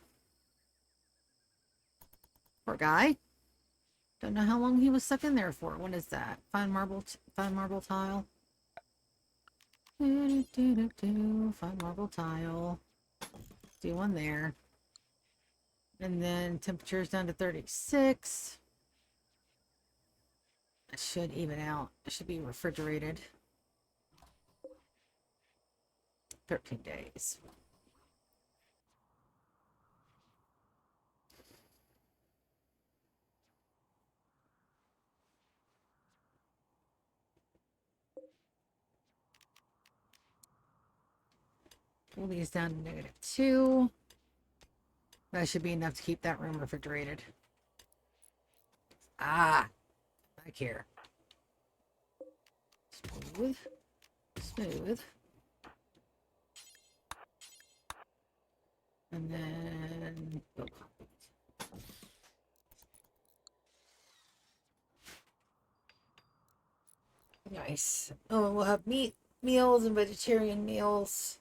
Poor guy. Don't know how long he was stuck in there for. What is that? Fine marble tile. Fine marble tile. Do one there. And then temperature's down to 36. It should even out. It should be refrigerated. 13 days. Pull these down to -2. That should be enough to keep that room refrigerated. Ah, back here. Smooth. Smooth. And then build concrete. Nice. Oh, we'll have meat meals and vegetarian meals.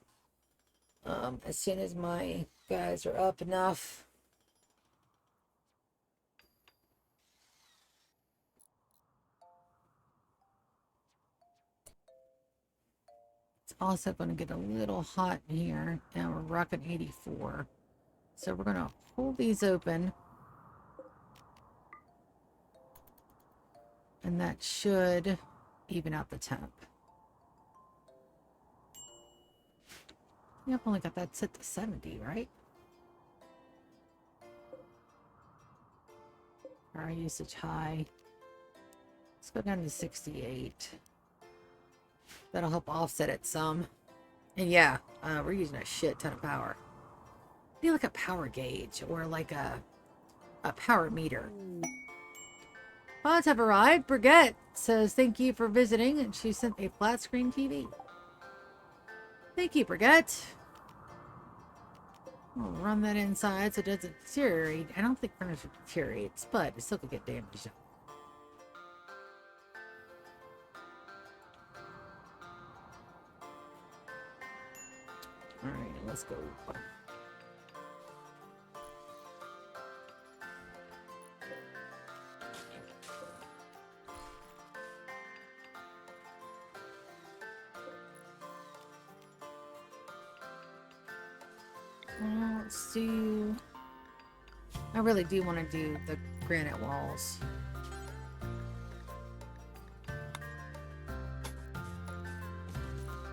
As soon as my guys are up enough. It's also going to get a little hot in here. Now we're rocking 84. So we're going to hold these open. And that should even out the temp. I've only got that set to 70, right? Power usage high. Let's go down to 68. That'll help offset it some. And yeah, we're using a shit ton of power. Maybe like a power gauge or like a power meter. Pods have arrived. Brigitte says thank you for visiting, and she sent a flat screen TV. Thank you, Brigitte. We'll run that inside so it doesn't deteriorate. I don't think furniture deteriorates, but it still could get damaged. Alright, let's go. Let's do... I really do want to do the granite walls.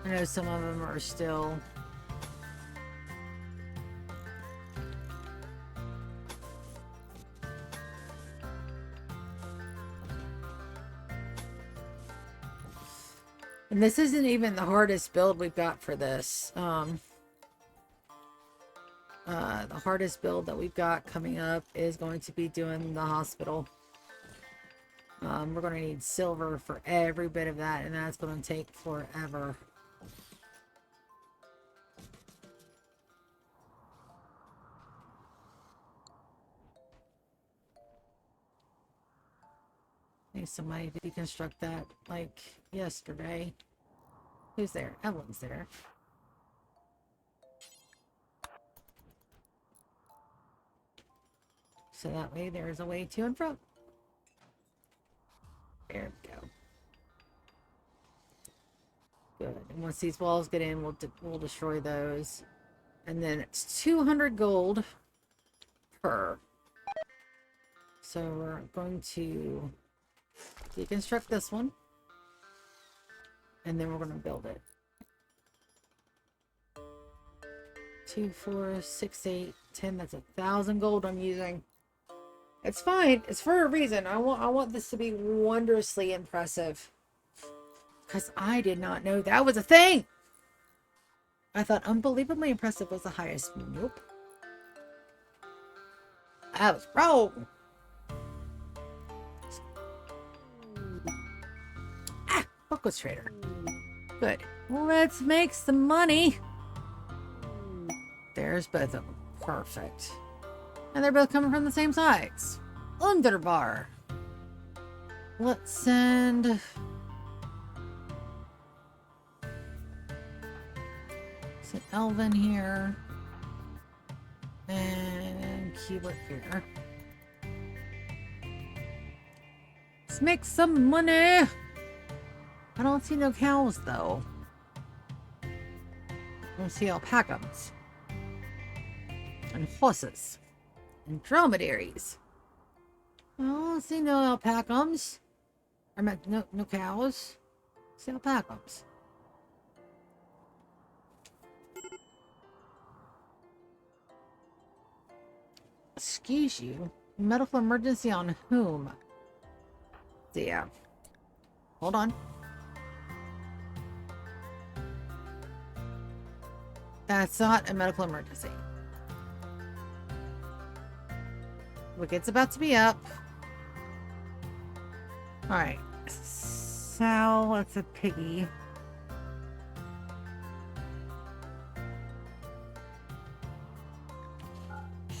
I know some of them are still... And this isn't even the hardest build we've got for this. The hardest build that we've got coming up is going to be doing the hospital. We're going to need silver for every bit of that, and that's going to take forever. I need somebody to deconstruct that like yesterday. Who's there? Evelyn's there. So that way there's a way to and from. There we go. Good. And once these walls get in, we'll destroy those. And then it's 200 gold per. So we're going to deconstruct this one. And then we're going to build it. 2, 4, 6, 8, 10. That's 1,000 gold I'm using. It's fine. It's for a reason. I want this to be wondrously impressive. Because I did not know that was a thing. I thought unbelievably impressive was the highest. Nope. I was wrong. Ah, Focus Trader. Good. Let's make some money. There's both of them. Perfect. And they're both coming from the same sides. Underbar. Let's send... Elven here. And Keyword here. Let's make some money. I don't see no cows though. I don't see alpacas. And horses. And dromedaries. I don't see no alpacas. I meant no cows. I see alpacas. Excuse you. Medical emergency on whom? Yeah. Hold on. That's not a medical emergency. Wicket's about to be up. Alright. So, that's a piggy.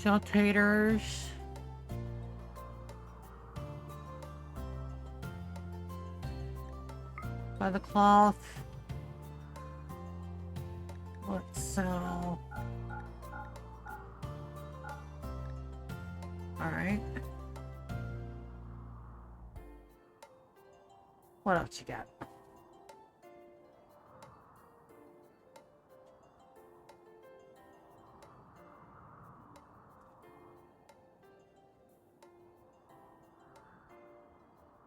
Sheltators. By the cloth. Let's sell. Alright. What else you got?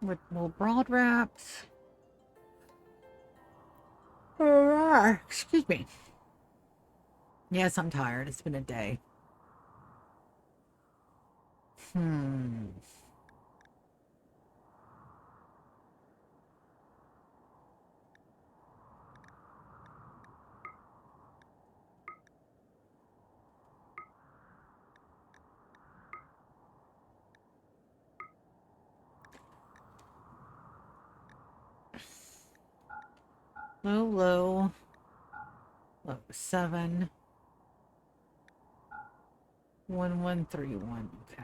With more broad wraps. Alright, excuse me. Yes, I'm tired. It's been a day. Low. 7. 1131. Okay.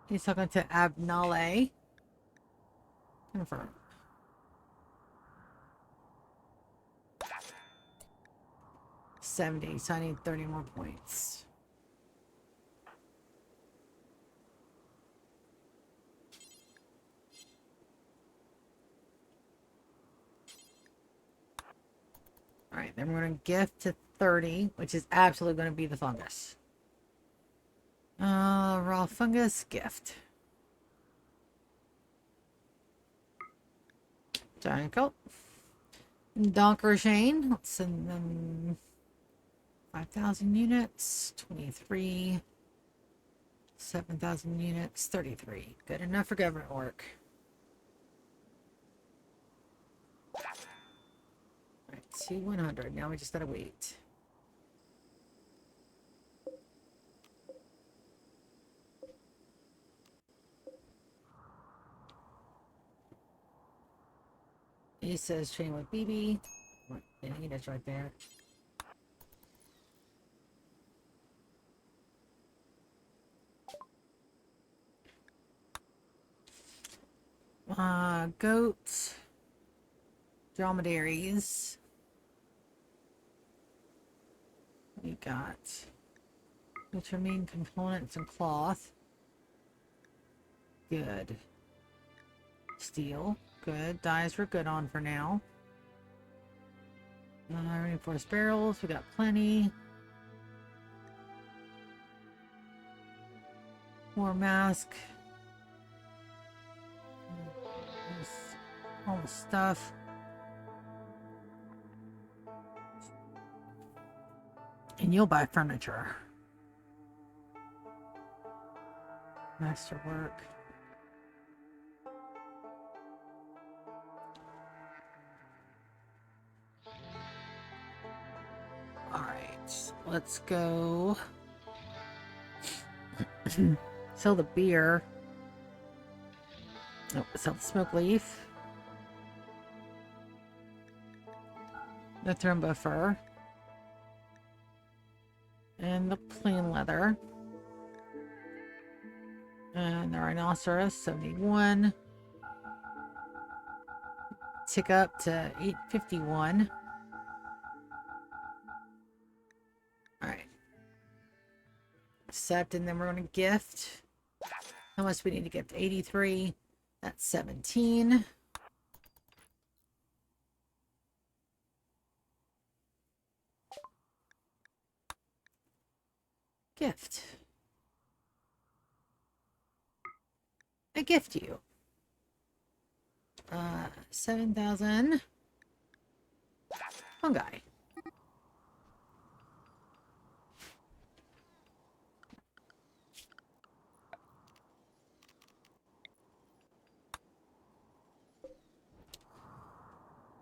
He's talking to Abnale. Confirm. $70, so I need 30 more points. Alright, then we're going to gift to 30, which is absolutely going to be the fungus. Raw fungus, gift. Giant coat. Donker Shane, let's send them 5,000 units, 23. 7,000 units, 33. Good enough for government work. Alright, 100. Now we just gotta wait. He says train with BB. Yeah, that's right there. Goats. Dromedaries. You got which are main components and cloth. Good. Steel. Good. Dyes we're good on for now. Reinforced barrels. We got plenty. More mask. All the stuff. And you'll buy furniture. Masterwork. Alright, let's go. Sell the beer. Oh, sell the smoke leaf. The Thrumba fur. And the plain leather. And the rhinoceros, 71. tick up to 851. All right. Accept, and then we're going to gift. How much do we need to gift? 83. That's 17. Gift. I gift you. 7,000. Fungi.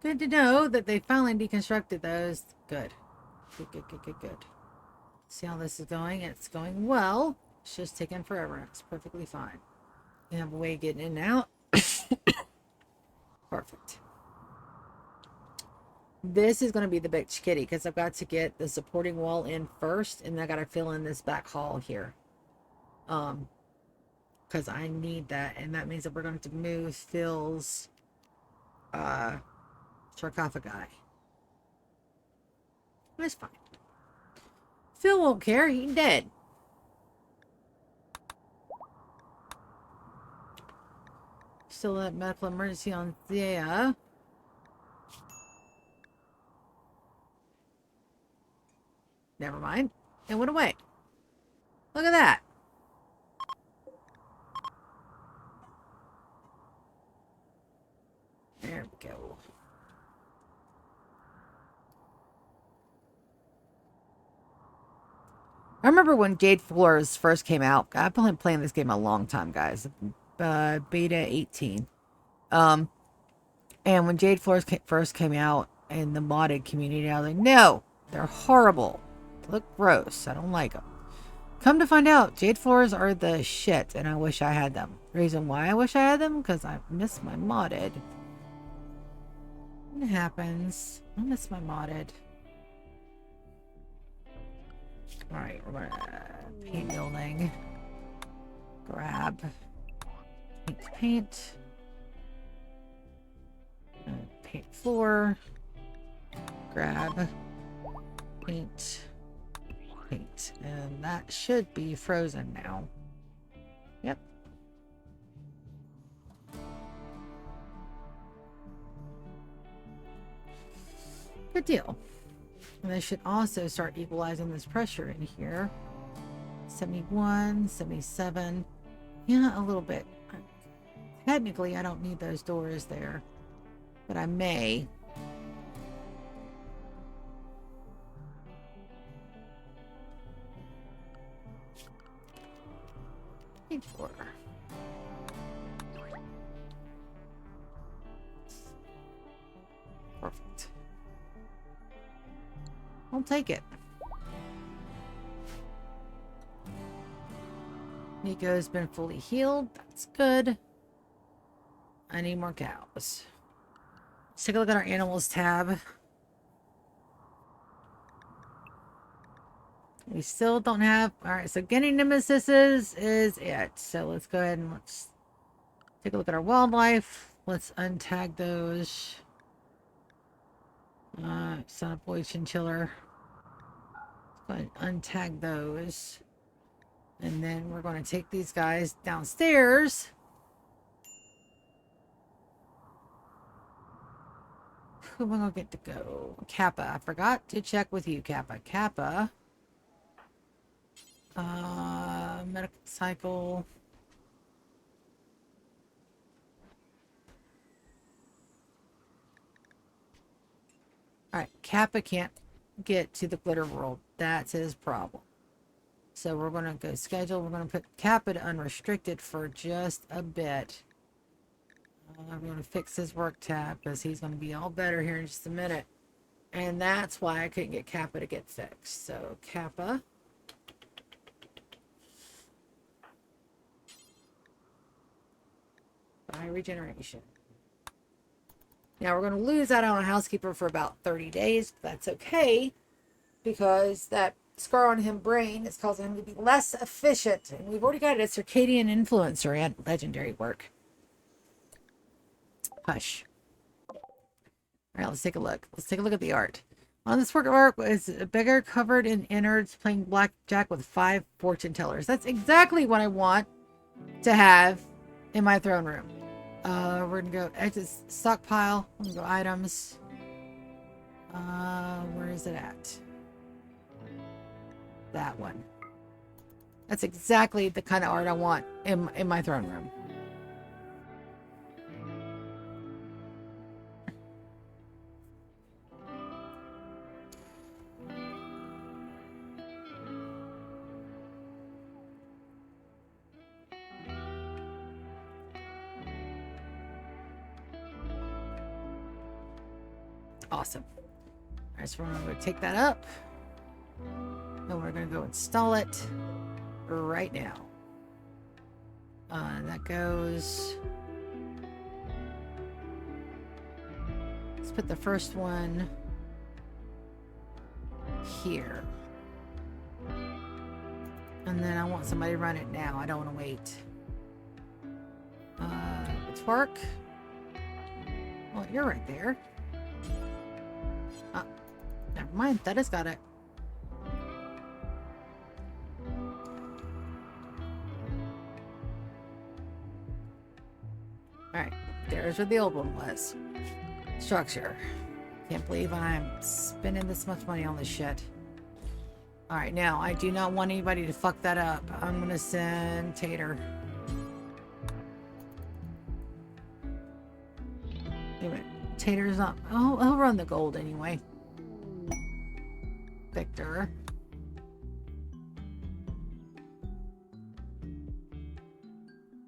Good to know that they finally deconstructed those. Good. Good. See how this is going? It's going well. It's just taking forever. It's perfectly fine. You have a way of getting in and out. Perfect. This is going to be the big kitty because I've got to get the supporting wall in first, and I got to fill in this back hall here. Because I need that, and that means that we're going to move Phil's sarcophagi. That's fine. Phil won't care. He's dead. Still that medical emergency on Thea. Never mind. It went away. Look at that. There we go. I remember when Jade Floors first came out. I've been playing this game a long time, guys. Beta 18. And when Jade Floors first came out in the modded community, I was like, no, they're horrible. They look gross. I don't like them. Come to find out, Jade Floors are the shit, and I wish I had them. Reason why I wish I had them? Because I miss my modded. It happens. I miss my modded. Alright, we're gonna paint building. Grab. Paint. Paint floor. Grab. Paint. Paint. And that should be frozen now. Yep. Good deal. And I should also start equalizing this pressure in here. 71, 77. Yeah, a little bit. Technically, I don't need those doors there, but I may. Need four. Perfect. I'll take it. Nico's been fully healed. That's good. I need more cows. Let's take a look at our animals tab. We still don't have... Alright, so getting nemesises is it. So let's go ahead and let's take a look at our wildlife. Let's untag those. Son of boy chinchiller. Let's go ahead and untag those. And then we're going to take these guys downstairs. Who am I going to get to go? Kappa. I forgot to check with you, Kappa. Kappa. Medical cycle. Alright, Kappa can't get to the glitter world. That's his problem. So we're going to go schedule. We're going to put Kappa to unrestricted for just a bit. I'm going to fix his work tab because he's going to be all better here in just a minute. And that's why I couldn't get Kappa to get fixed. So Kappa. By regeneration. Now we're going to lose out on a housekeeper for about 30 days. But that's okay. Because that scar on him brain is causing him to be less efficient. And we've already got a circadian influencer at legendary work. Hush. All right, let's take a look. Let's take a look at the art. On this work of art is a beggar covered in innards playing blackjack with 5 fortune tellers. That's exactly what I want to have in my throne room. We're gonna go exit stockpile. We're gonna go items. Where is it at? That one. That's exactly the kind of art I want in my throne room. Awesome. All right, so we're going to take that up. And we're going to go install it right now. That goes... Let's put the first one here. And then I want somebody to run it now. I don't want to wait. Twerk. Well, you're right there. Oh, never mind. That has got it. Alright. There's where the old one was. Structure. Can't believe I'm spending this much money on this shit. Alright, now, I do not want anybody to fuck that up. I'm gonna send Tater. Wait a minute. Tater's not... Oh, he'll run the gold anyway. Victor.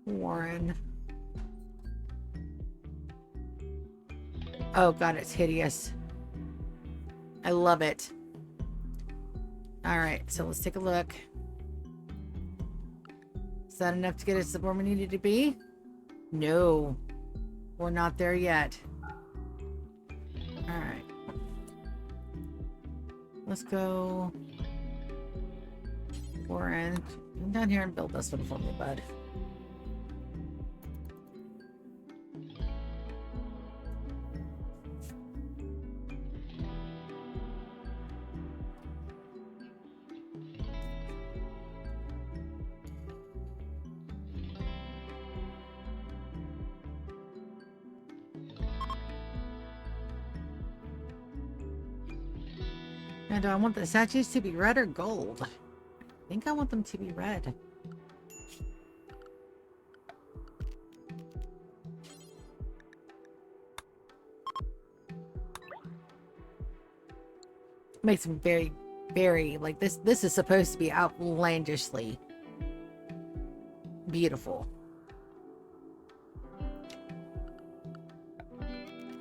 Warren. Oh god, it's hideous. I love it. Alright, so let's take a look. Is that enough to get us where we needed to be? No. We're not there yet. Alright. Let's go. Warren. Come down here and build this one for me, bud. Now, do I want the statues to be red or gold? I think I want them to be red. Makes them very, very, like, this is supposed to be outlandishly beautiful.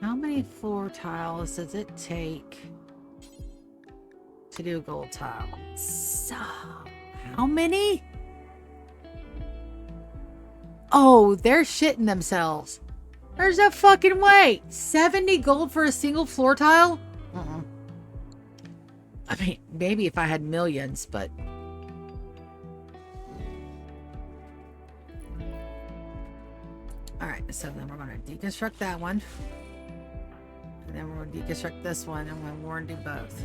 How many floor tiles does it take to do a gold tile? So, how many? Oh, they're shitting themselves. There's no fucking way. 70 gold for a single floor tile? I mean, maybe if I had millions, but... Alright, so then we're going to deconstruct that one. And then we're going to deconstruct this one, and we're going to do both.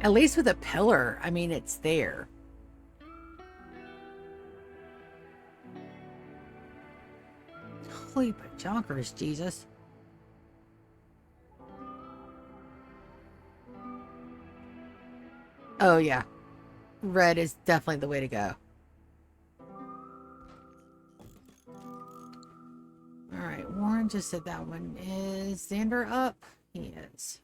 At least with a pillar, I mean, it's there. Holy bajonkers, Jesus. Oh, yeah. Red is definitely the way to go. Alright, Warren just said that one. Is Xander up? He is.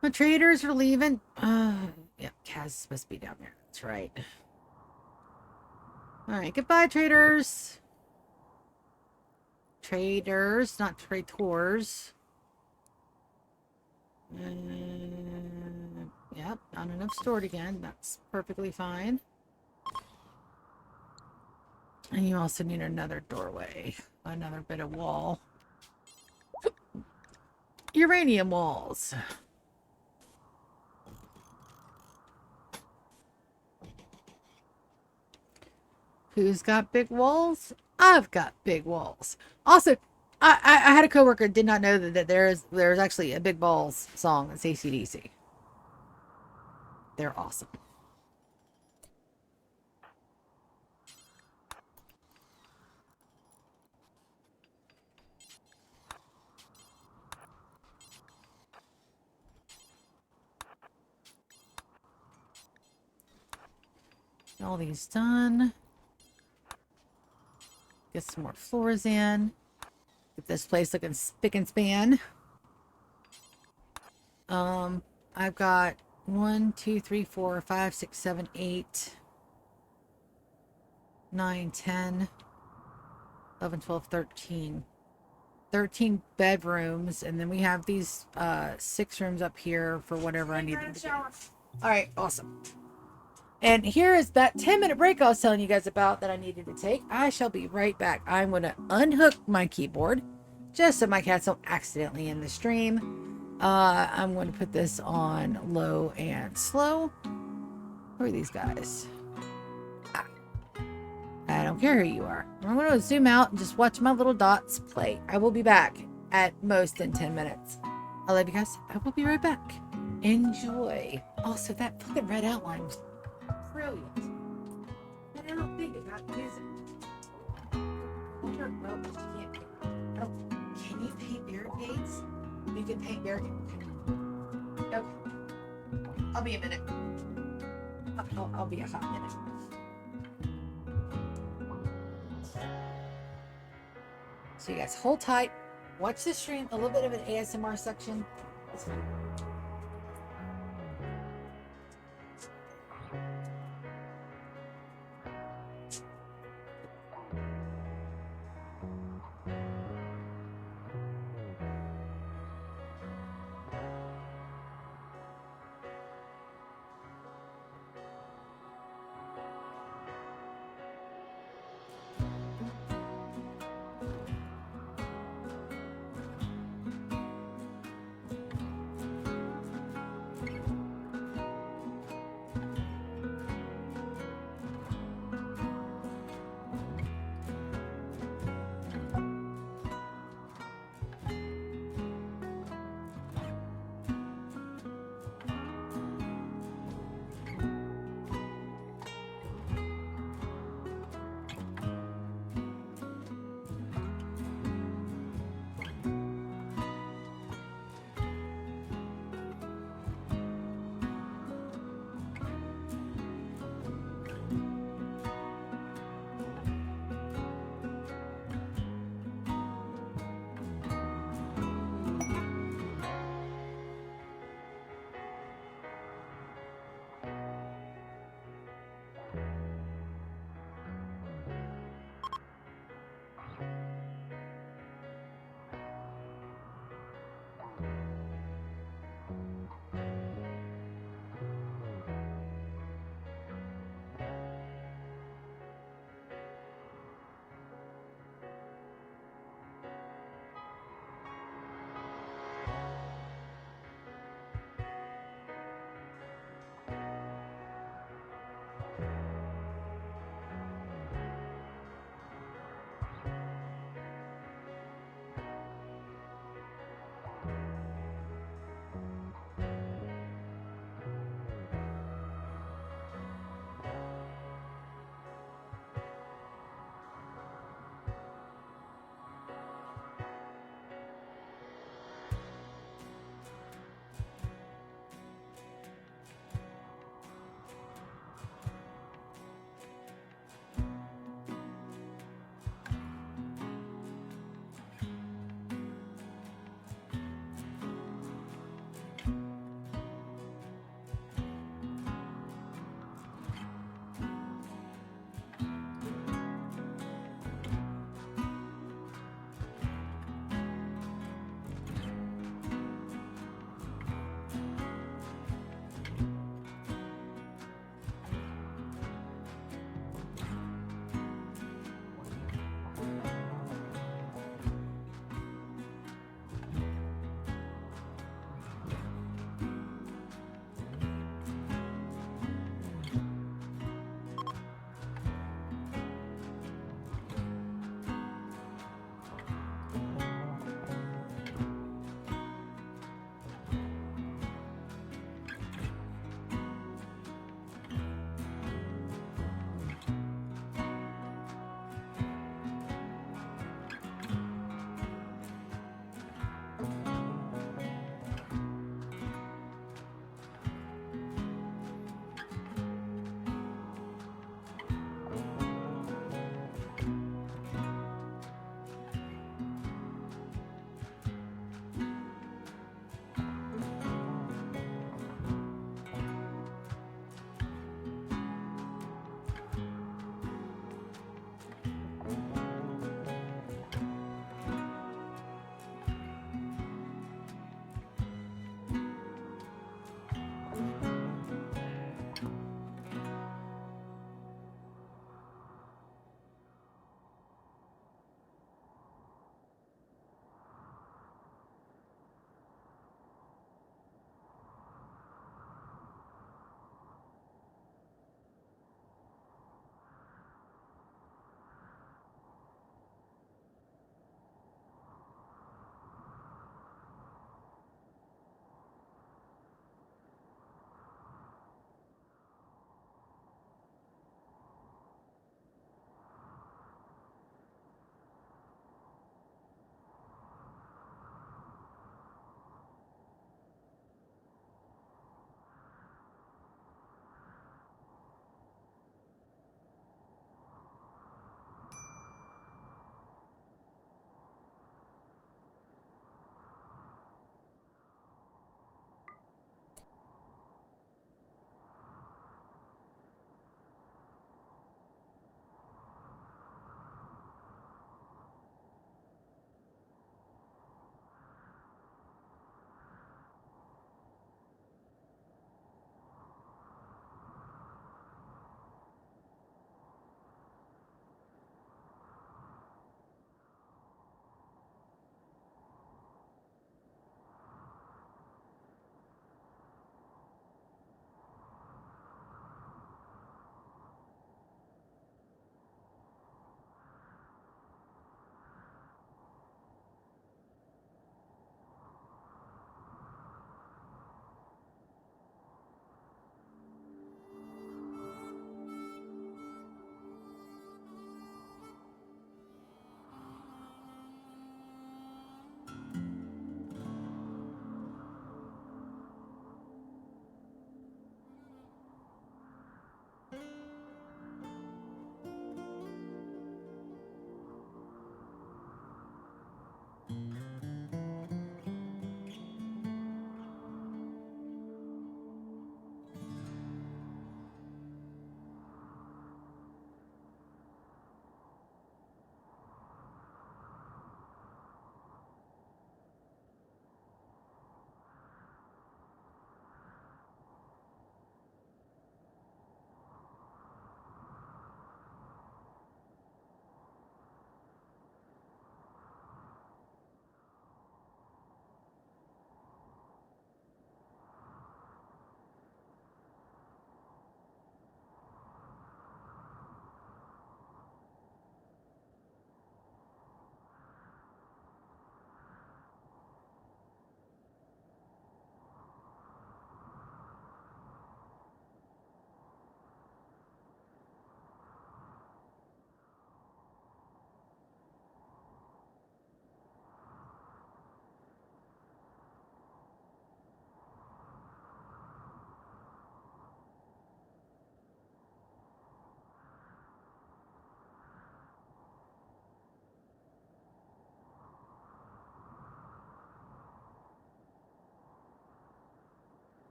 The traders are leaving. Yeah, Kaz is supposed to be down there. That's right. All right, goodbye, traders. Traders, not traders. Yep, not enough stored again. That's perfectly fine. And you also need another doorway, another bit of wall. Uranium walls. Who's got big walls? I've got big walls. Also, I had a coworker did not know that there's actually a Big Balls song that's AC/DC. They're awesome. All these done. Get some more floors in. Get this place looking spick and span. I've got 1, 2, 3, 4, 5, 6, 7, 8, 9, 10, 11, 12, 13. 13 bedrooms, and then we have these 6 rooms up here for whatever I need them to do. All right, awesome. And here is that 10-minute break I was telling you guys about that I needed to take. I shall be right back. I'm going to unhook my keyboard just so my cats don't accidentally end the stream. I'm going to put this on low and slow. Who are these guys? I don't care who you are. I'm going to zoom out and just watch my little dots play. I will be back at most in 10 minutes. I love you guys. I will be right back. Enjoy. Also, that fucking red outline was brilliant. And I don't think about using can you paint barricades? You can paint barricades. Okay. I'll be a minute. I'll be a hot minute. So you guys hold tight, watch the stream, a little bit of an ASMR section.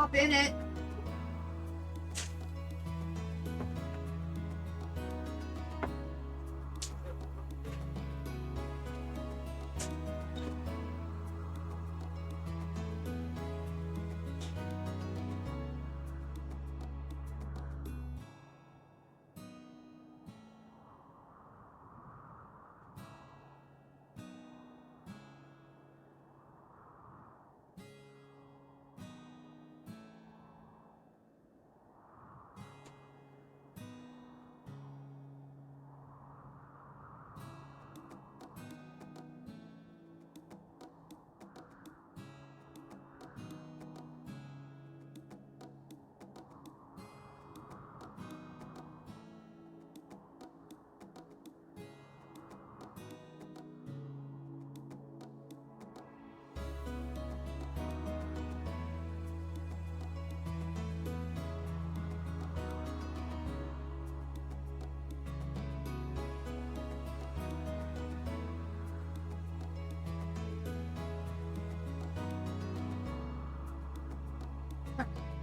hop in it.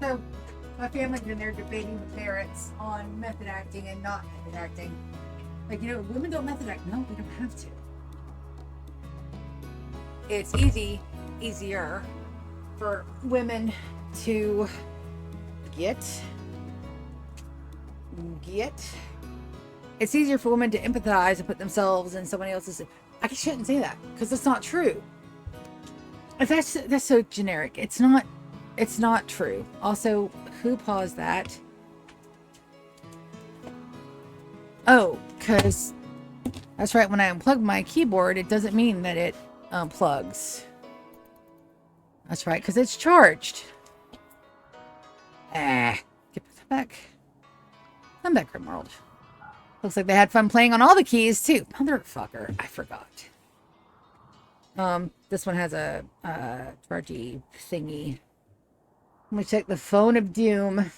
So, my family's in there debating with parents on method acting and not method acting. Like, women don't method act. No, we don't have to. It's easier for women to get. It's easier for women to empathize and put themselves in somebody else's. I shouldn't say that because that's not true. That's so generic. It's not true. Also, who paused that? Oh, because that's right. When I unplug my keyboard, it doesn't mean that it unplugs. That's right, because it's charged. Get back. I'm back, Rimworld. Looks like they had fun playing on all the keys, too. Motherfucker. I forgot. This one has a chargy thingy. Let me check the phone of doom.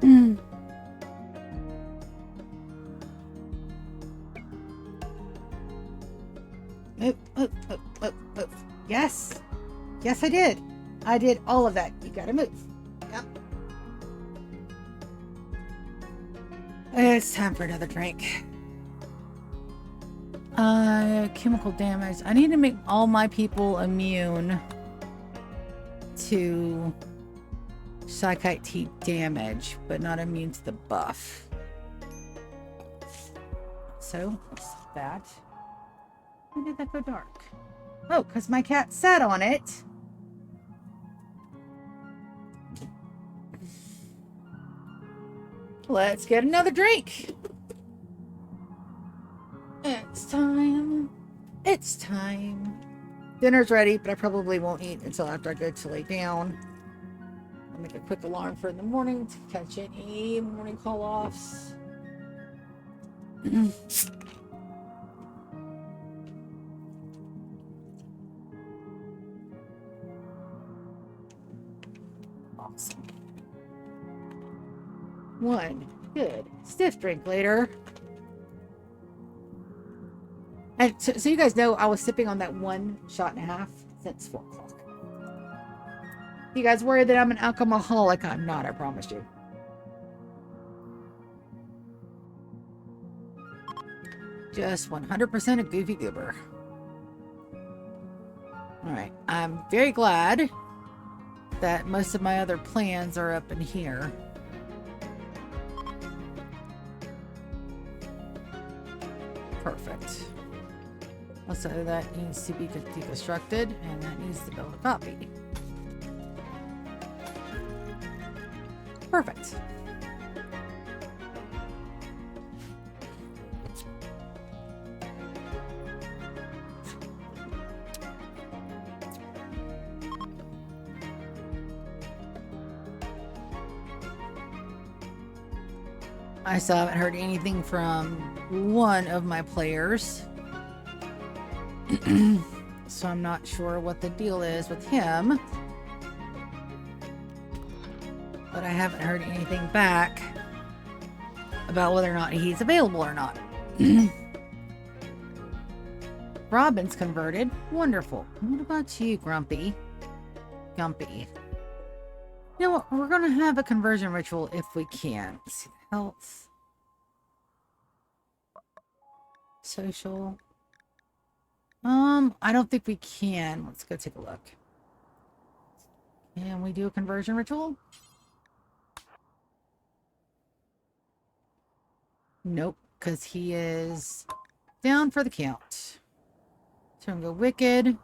Move, move, move, move, move. Yes. Yes, I did. I did all of that. You gotta move. Yep. It's time for another drink. Chemical damage. I need to make all my people immune to Psychite Tea damage, but not immune to the buff. So, what's that? Why did that go dark? Oh, because my cat sat on it. Let's get another drink. It's time. It's time. Dinner's ready, but I probably won't eat until after I go to lay down. I'll make a quick alarm for in the morning to catch any morning call-offs. Awesome. One good stiff drink later. And so you guys know I was sipping on that 1.5 shots since 4 o'clock. You guys worried that I'm an alcoholic? I'm not, I promise you. Just 100% a goofy goober. Alright, I'm very glad that most of my other plans are up in here. Perfect. Also, that needs to be deconstructed, and that needs to build a copy. Perfect. I still haven't heard anything from one of my players. So I'm not sure what the deal is with him. But I haven't heard anything back about whether or not he's available or not. Robin's converted. Wonderful. What about you, Grumpy? Gumpy. You know what? We're going to have a conversion ritual if we can. Let's see. Health. Social. I don't think we can. Let's go take a look. Can we do a conversion ritual? Nope, because he is down for the count. So I'm going to go wicked.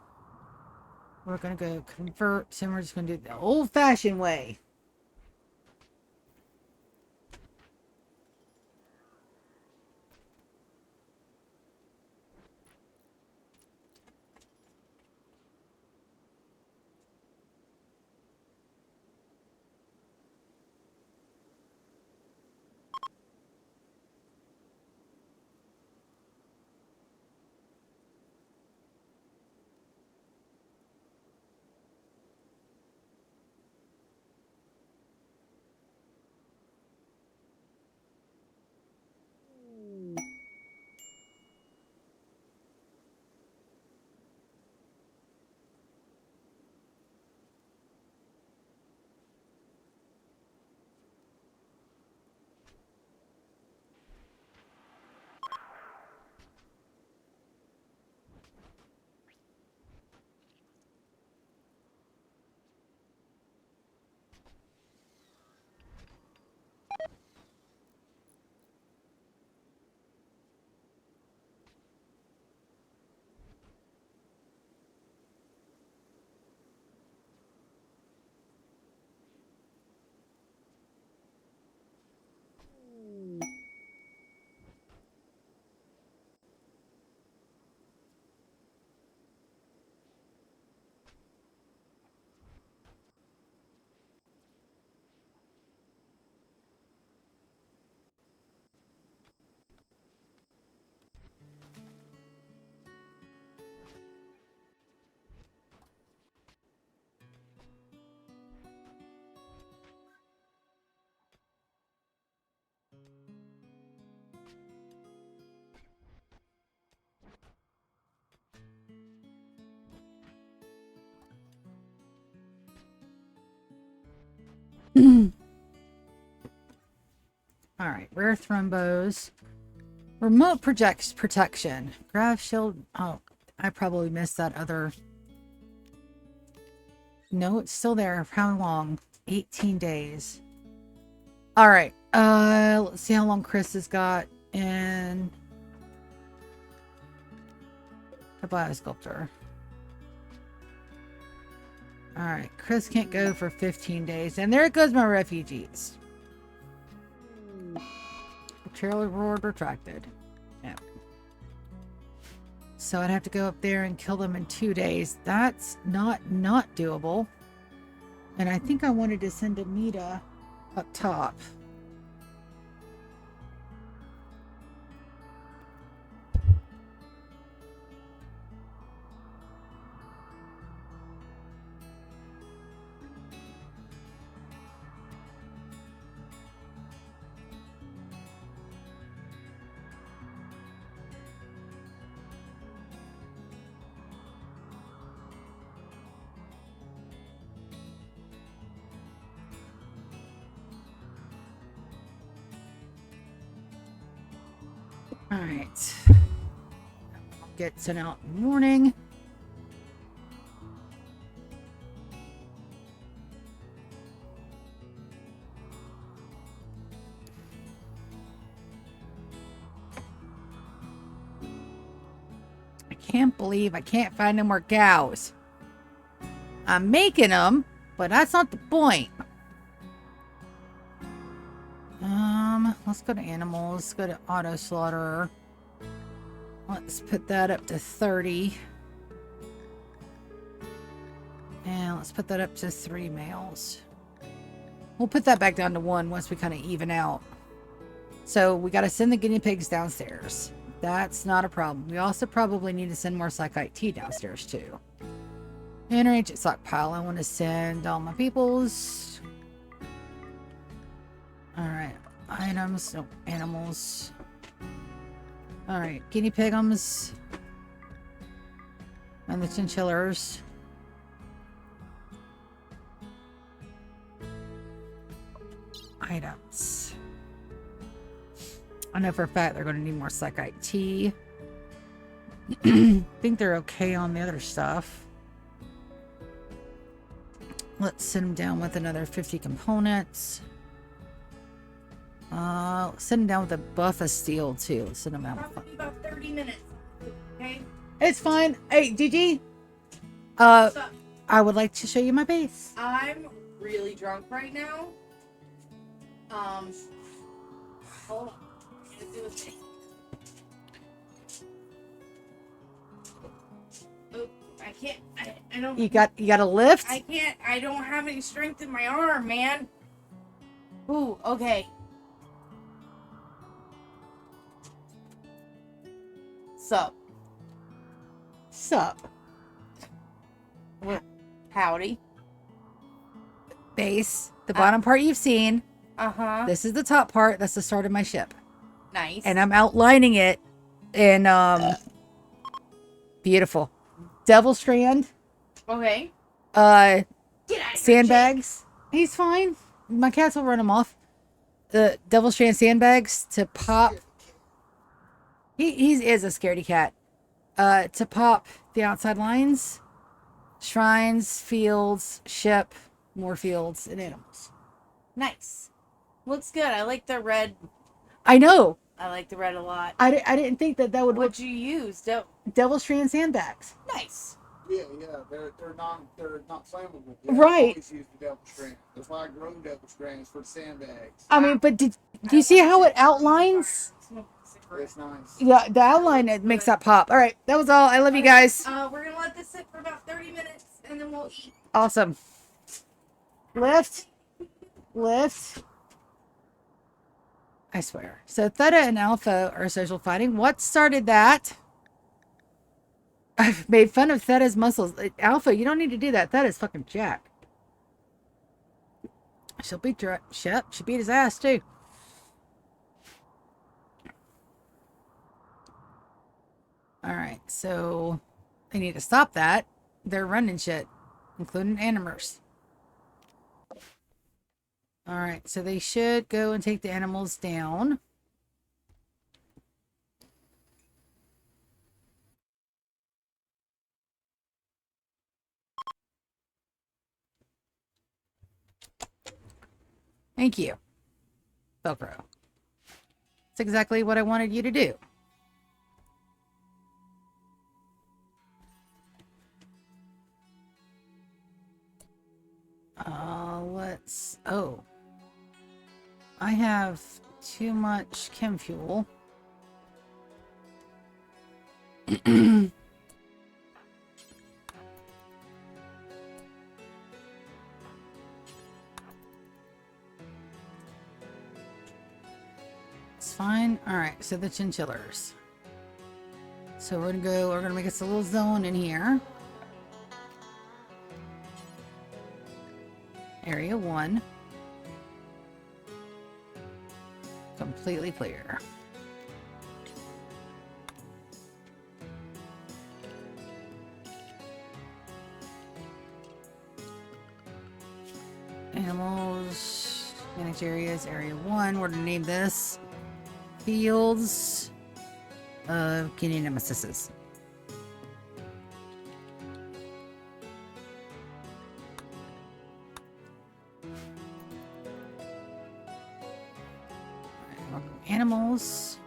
We're going to go convert, and we're just going to do it the old-fashioned way. All right, rare thrombos. Remote projects protection. Grav shield. Oh, I probably missed that other. No, it's still there. How long? 18 days. All right. Let's see how long Chris has got in the biosculptor. All right, Chris can't go for 15 days, and there goes my refugees. Trailer reward retracted. Yeah. So I'd have to go up there and kill them in 2 days. That's not doable. And I think I wanted to send Anita up top. All right. I'll get sent out in the morning. I can't believe I can't find no more cows. I'm making them, but that's not the point. Let's go to animals. Let's go to auto slaughterer. Let's put that up to 30. And let's put that up to 3 males. We'll put that back down to 1 once we kind of even out. So we got to send the guinea pigs downstairs. That's not a problem. We also probably need to send more Psychite tea downstairs too. And our ancient stockpile. I want to send all my peoples. Alright. Items. No, animals. Alright. Guinea pigums. And the chinchillers. Items. I know for a fact they're going to need more Psychite tea. I think they're okay on the other stuff. Let's send them down with another 50 components. Let's send them down with a buff of steel too. Let's send them down with Probably about 30 minutes. Okay. It's fine. Hey, Gigi. What's up? I would like to show you my base. I'm really drunk right now. Hold on. I'm gonna do a thing. Oh, I can't. I don't. You got a lift? I can't. I don't have any strength in my arm, man. Ooh. Okay. Sup? Sup? Howdy. Base. The bottom part you've seen. Uh-huh. This is the top part. That's the start of my ship. Nice. And I'm outlining it in beautiful. Devil strand. Okay. Uh Get out of here, sandbags. He's fine. My cats will run him off. The devil strand sandbags to pop. He is a scaredy cat. To pop the outside lines, shrines, fields, ship, more fields, and animals. Nice. Looks good. I like the red. I know. I like the red a lot. I didn't think that would look. What'd you use? Devil strand sandbags. Nice. Yeah, they're not flammable. Right. I always use the double strand. That's why I grow double strands for sandbags. I mean, but do you see how it outlines? It's nice. Yeah, the outline, it makes that pop. All right, that was all. I love you guys. We're gonna let this sit for about 30 minutes and then we'll eat. Awesome. Lift. I swear. So Theta and Alpha are social fighting. What started that? I've made fun of Theta's muscles. Alpha, you don't need to do that. Theta's fucking jack. She'll beat your shit. She beat his ass too. All right, so they need to stop that. They're running shit, including animers. All right, so they should go and take the animals down. Thank you, Velcrow. That's exactly what I wanted you to do. Let's... Oh. I have too much chem fuel. It's fine. Alright, so the chinchillers. So we're gonna make us a little zone in here. Area 1. Completely clear. Animals, manage areas, area 1. We're gonna name this Fields of Guinea Nemesises. Animals.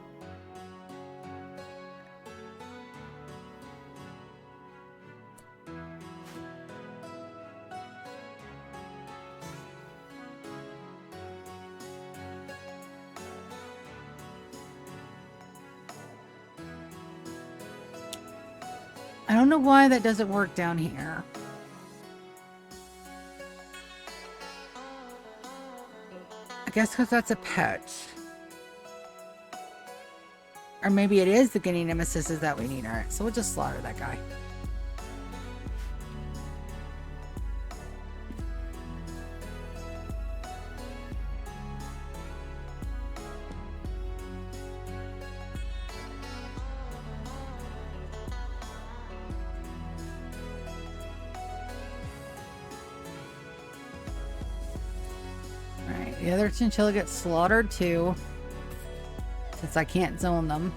I don't know why that doesn't work down here. I guess because that's a pet. Or maybe it is the Guinea Nemesis that we need. Alright, so we'll just slaughter that guy. Alright, the other chinchilla gets slaughtered too, since I can't zone them.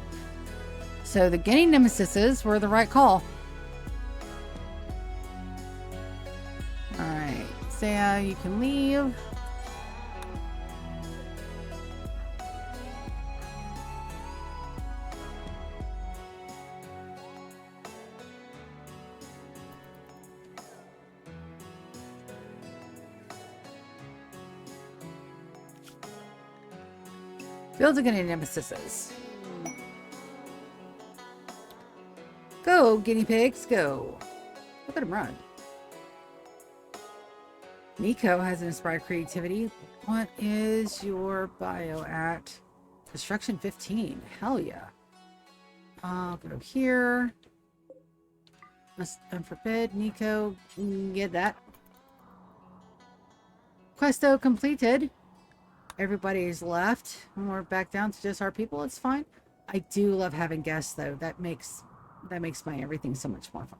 So the Guinea Nemesises were the right call. Alright, Saya, you can leave. Fields of Guinea Nemesises. Go, guinea pigs, go. Look at him run. Nico has inspired creativity. What is your bio at? Construction 15. Hell yeah. I'll go here. Must unforbid. Nico, get that. Questo completed. Everybody's left. And we're back down to just our people. It's fine. I do love having guests though. That makes my everything so much more fun.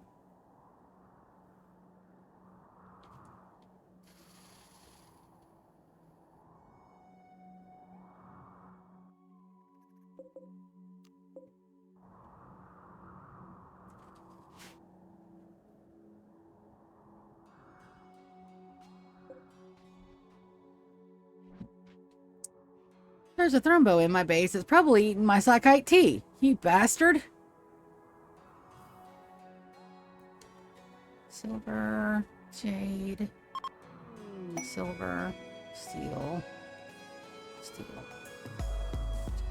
There's a thrombo in my base. It's probably eating my Psychite tea. You bastard. Silver, jade, silver, steel,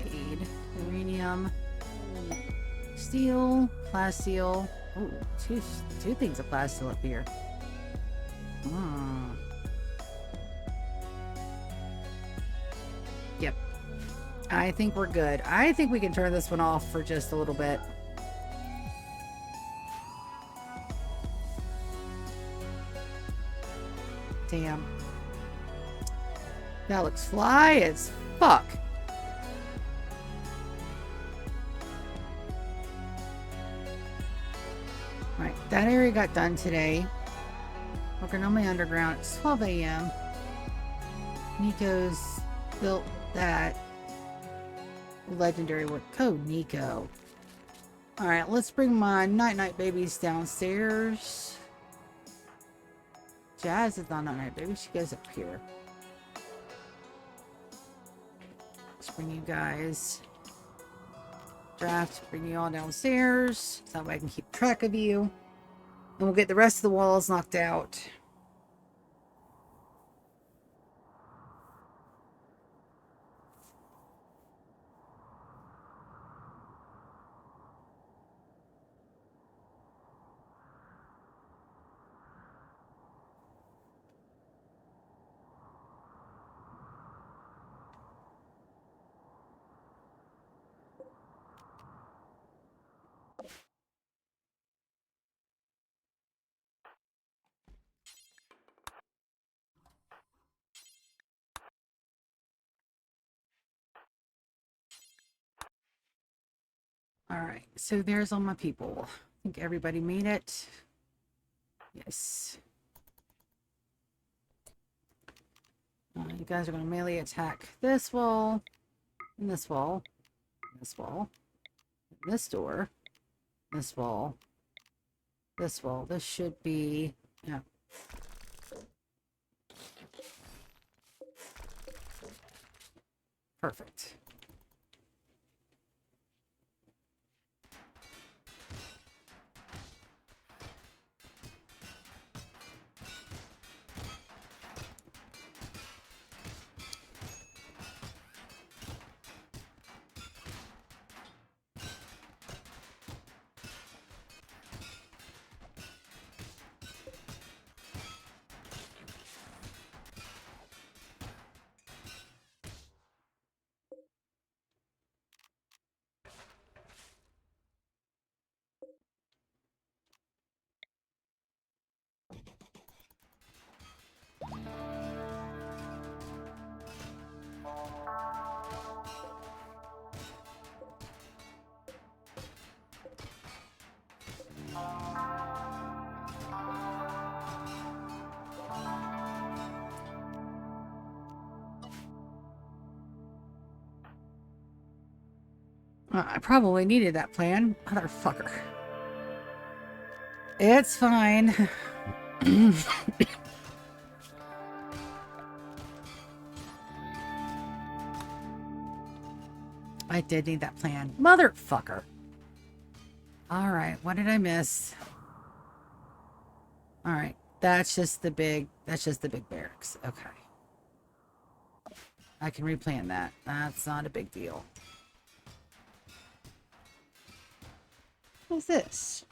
jade, uranium, steel, plasteel. Ooh, two things of plasteel up here. Yep. I think we're good. I think we can turn this one off for just a little bit. Damn. That looks fly as fuck. Right, that area got done today. Working on my underground. It's 12 a.m. Nico's built that legendary word code. Nico. Alright, let's bring my night-night babies downstairs. Jazz is not night-night baby. She goes up here. Let's bring you guys. Draft, bring you all downstairs. So that way I can keep track of you. And we'll get the rest of the walls knocked out. Alright, so there's all my people. I think everybody made it. Yes. You guys are going to melee attack this wall, and this wall, this wall, this door, this wall, this wall. This should be... yeah. Perfect. I probably needed that plan. Motherfucker. It's fine. I did need that plan. Motherfucker. Alright, what did I miss? Alright, that's just the big barracks. Okay. I can replan that. That's not a big deal. What's this?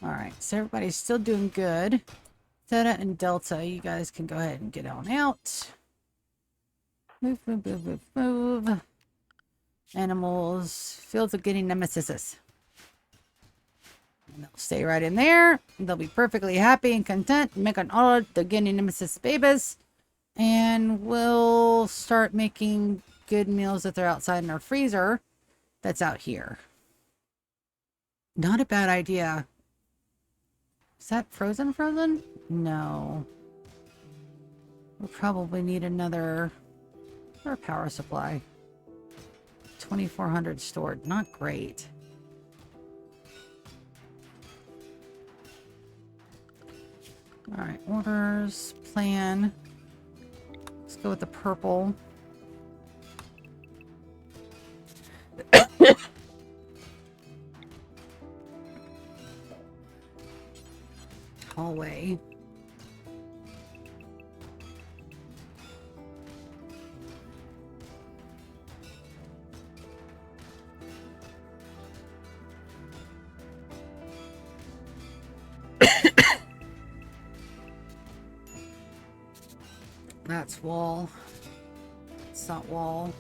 Alright, so everybody's still doing good. Theta and Delta, you guys can go ahead and get on out. Move, move, move, move, move. Animals, fields of getting nemesis. And they'll stay right in there. They'll be perfectly happy and content. Make an order to getting nemesis babies. And we'll start making good meals if they're outside in our freezer. That's out here. Not a bad idea. Is that frozen? No. We'll probably need another power supply. 2,400 stored. Not great. Alright, orders, plan. Let's go with the purple. hallway. That's wall. It's not wall.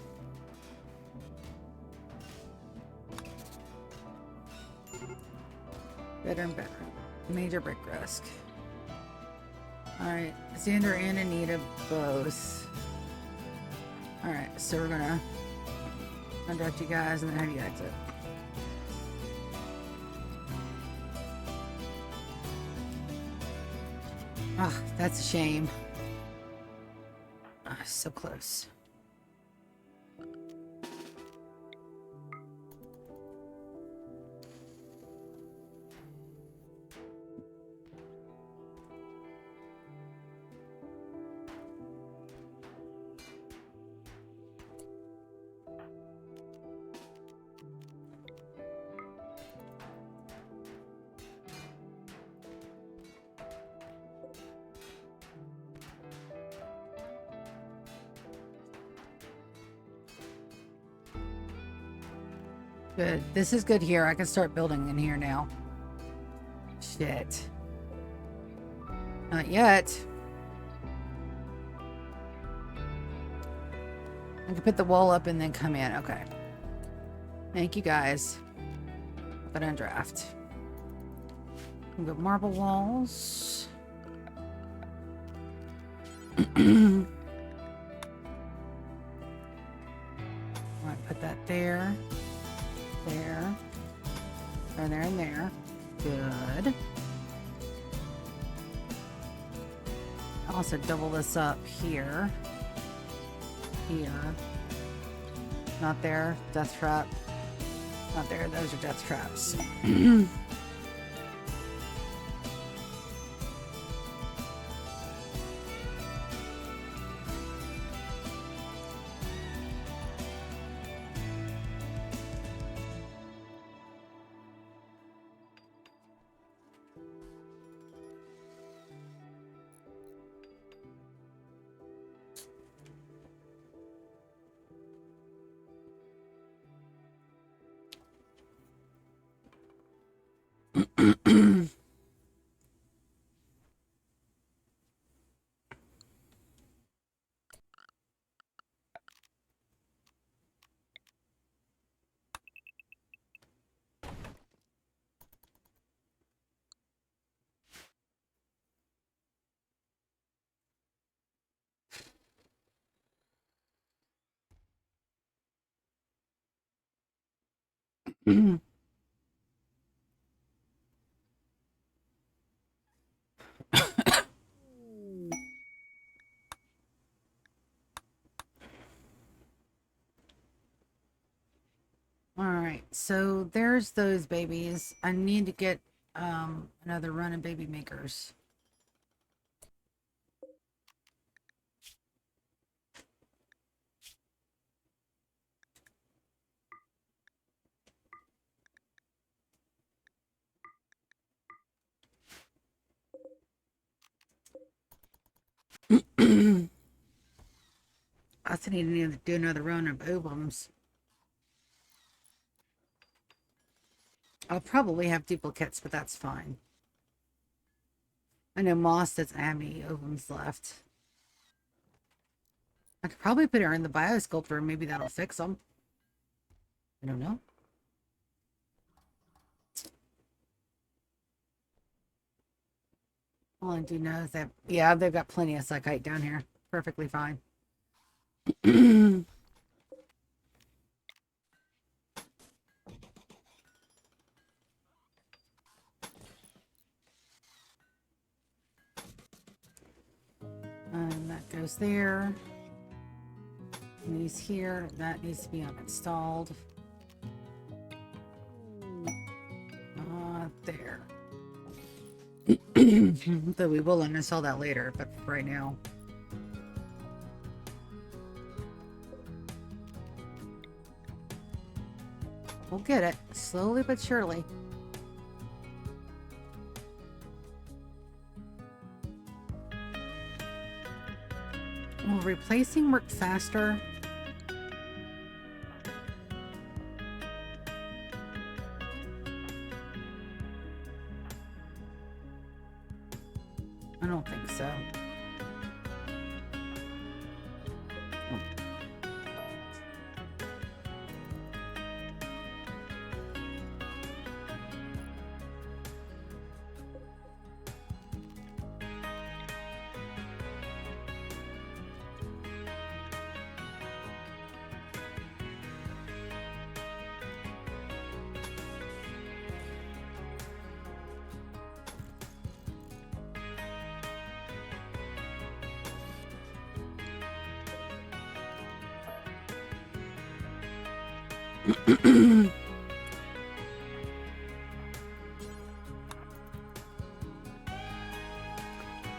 Bedroom, bedroom. Major brick risk. Alright, Xander and Anita both. Alright, so we're gonna undirect you guys and then have you exit. Ah, that's a shame. Ah, so close. Good. This is good here. I can start building in here now. Shit. Not yet. I can put the wall up and then come in. Okay. Thank you guys. Put on draft. We've got marble walls. Alright, put that there. There. And there and there. Good. Also double this up here. Here. Not there. Death trap. Not there. Those are death traps. Alright, so there's those babies. I need to get another run of baby makers. I also need to do another run of ovums. I'll probably have duplicates, but that's fine. I know Moss doesn't have any ovums left. I could probably put her in the biosculptor and maybe that'll fix them. I don't know. All I do know is that, yeah, they've got plenty of psychite down here. Perfectly fine. And that goes there. And he's here. That needs to be uninstalled. There. Though we will uninstall that later, but right now. We'll get it. Slowly but surely. Will replacing work faster? I don't think so.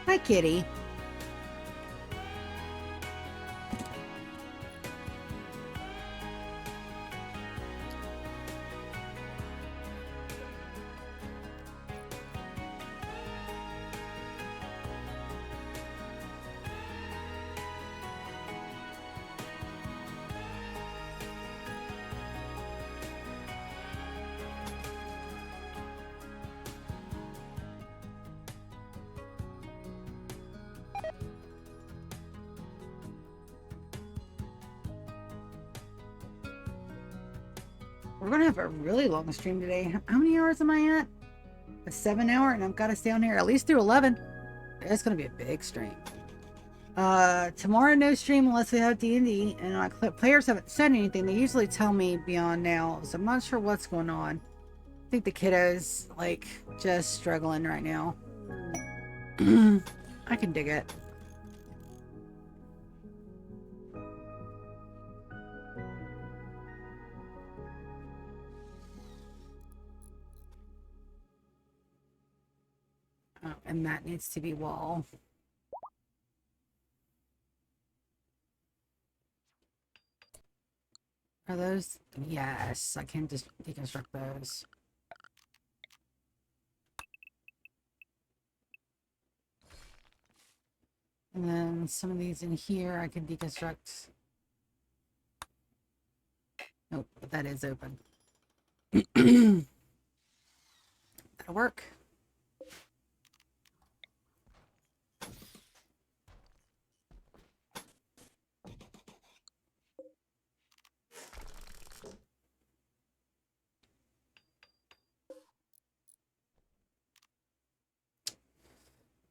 Hi, kitty. We're gonna have a really long stream today. How many hours am I at? A 7 hour, and I've got to stay on here at least through 11. It's gonna be a big stream. Tomorrow no stream unless we have D&D, and our players haven't said anything. They usually tell me beyond now, so I'm not sure what's going on. I think the kiddo's like just struggling right now. I can dig it. Oh, and that needs to be wall. Are those? Yes, I can just deconstruct those. And then some of these in here I can deconstruct. Nope, but that is open. That'll work.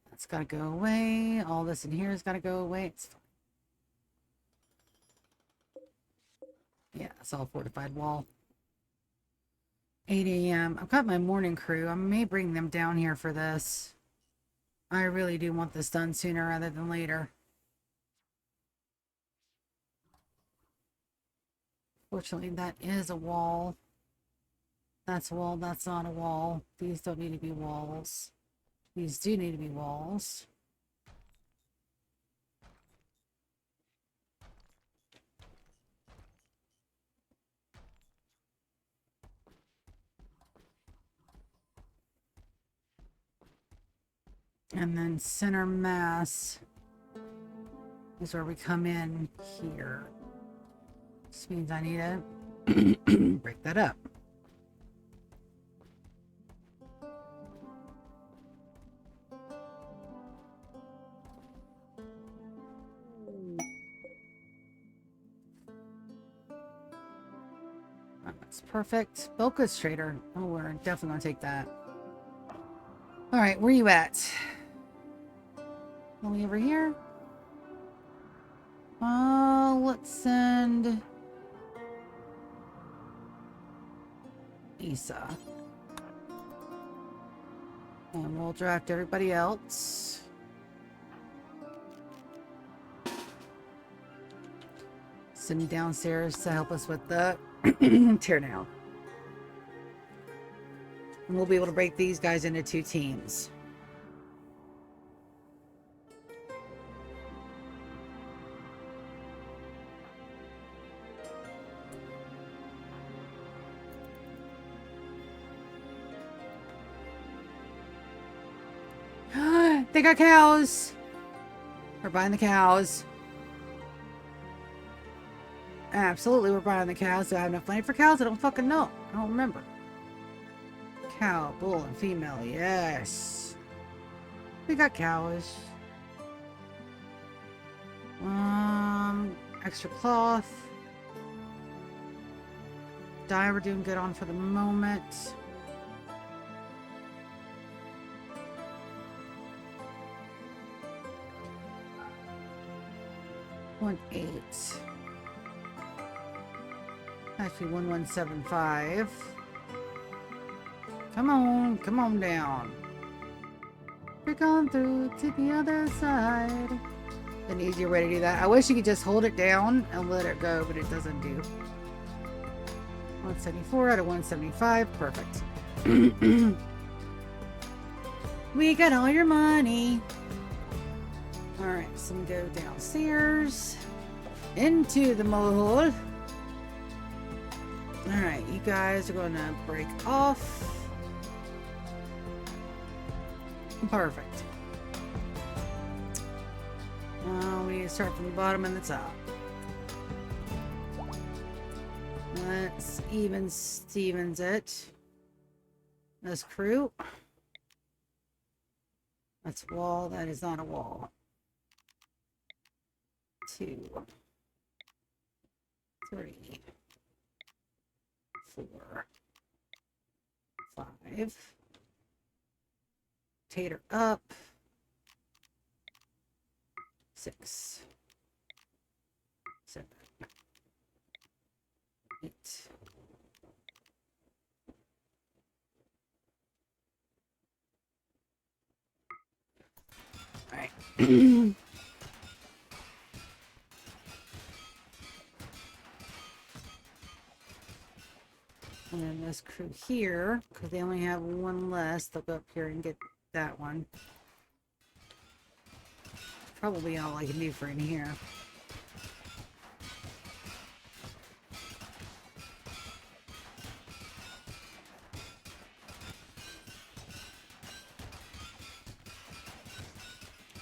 That's got to go away. All this in here has got to go away. It's fine. Yeah, it's all fortified wall. 8 a.m. I've got my morning crew. I may bring them down here for this. I really do want this done sooner rather than later. Fortunately, that is a wall. That's a wall. That's not a wall. These don't need to be walls. These do need to be walls. And then center mass is where we come in here. This means I need to break that up. That's perfect. Velcrow trader. Oh, we're definitely gonna take that. All right, where you at? Only over here? Let's send Isa. And we'll draft everybody else. Send you downstairs to help us with the tear down. And we'll be able to break these guys into 2 teams. They got cows. We're buying the cows. Absolutely, we're buying the cows. Do I have enough money for cows? I don't fucking know. I don't remember. Cow, bull, and female. Yes. We got cows. Extra cloth. Dye we're doing good on for the moment. One eight. Actually, 1175. Come on down. We're going through to the other side. An easier way to do that. I wish you could just hold it down and let it go, but it doesn't do. 174 out of 175. Perfect. We got all your money. Alright, so we go downstairs into the mole. Alright, you guys are going to break off. Perfect. We need to start from the bottom and the top. Let's even Stevens it. That's crew. That's wall. That is not a wall. 2, 3, 4, 5. Tater up. 6, 7, 8. All right. And then this crew here, because they only have one less, they'll go up here and get that one. Probably all I can do for in here.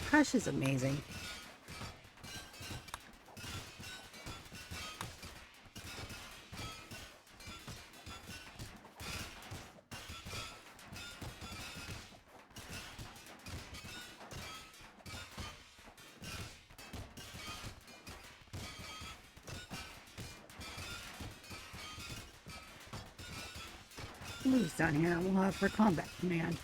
Hush is amazing. Who's down here? We'll have for combat command.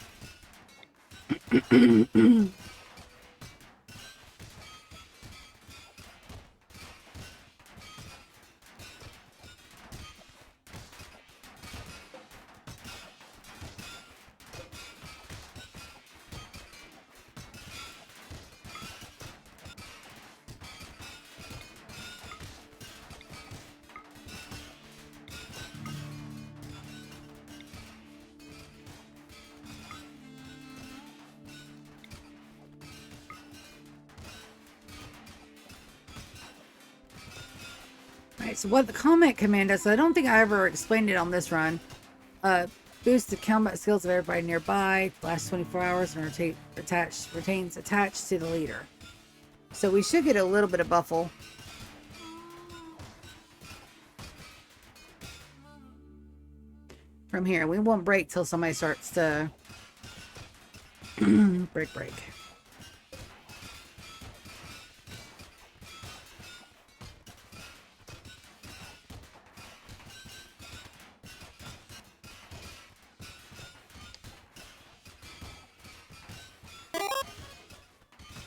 So what the combat command does, I don't think I ever explained it on this run. Boost the combat skills of everybody nearby, lasts 24 hours, and retains attached to the leader. So we should get a little bit of buffle. From here. We won't break till somebody starts to break.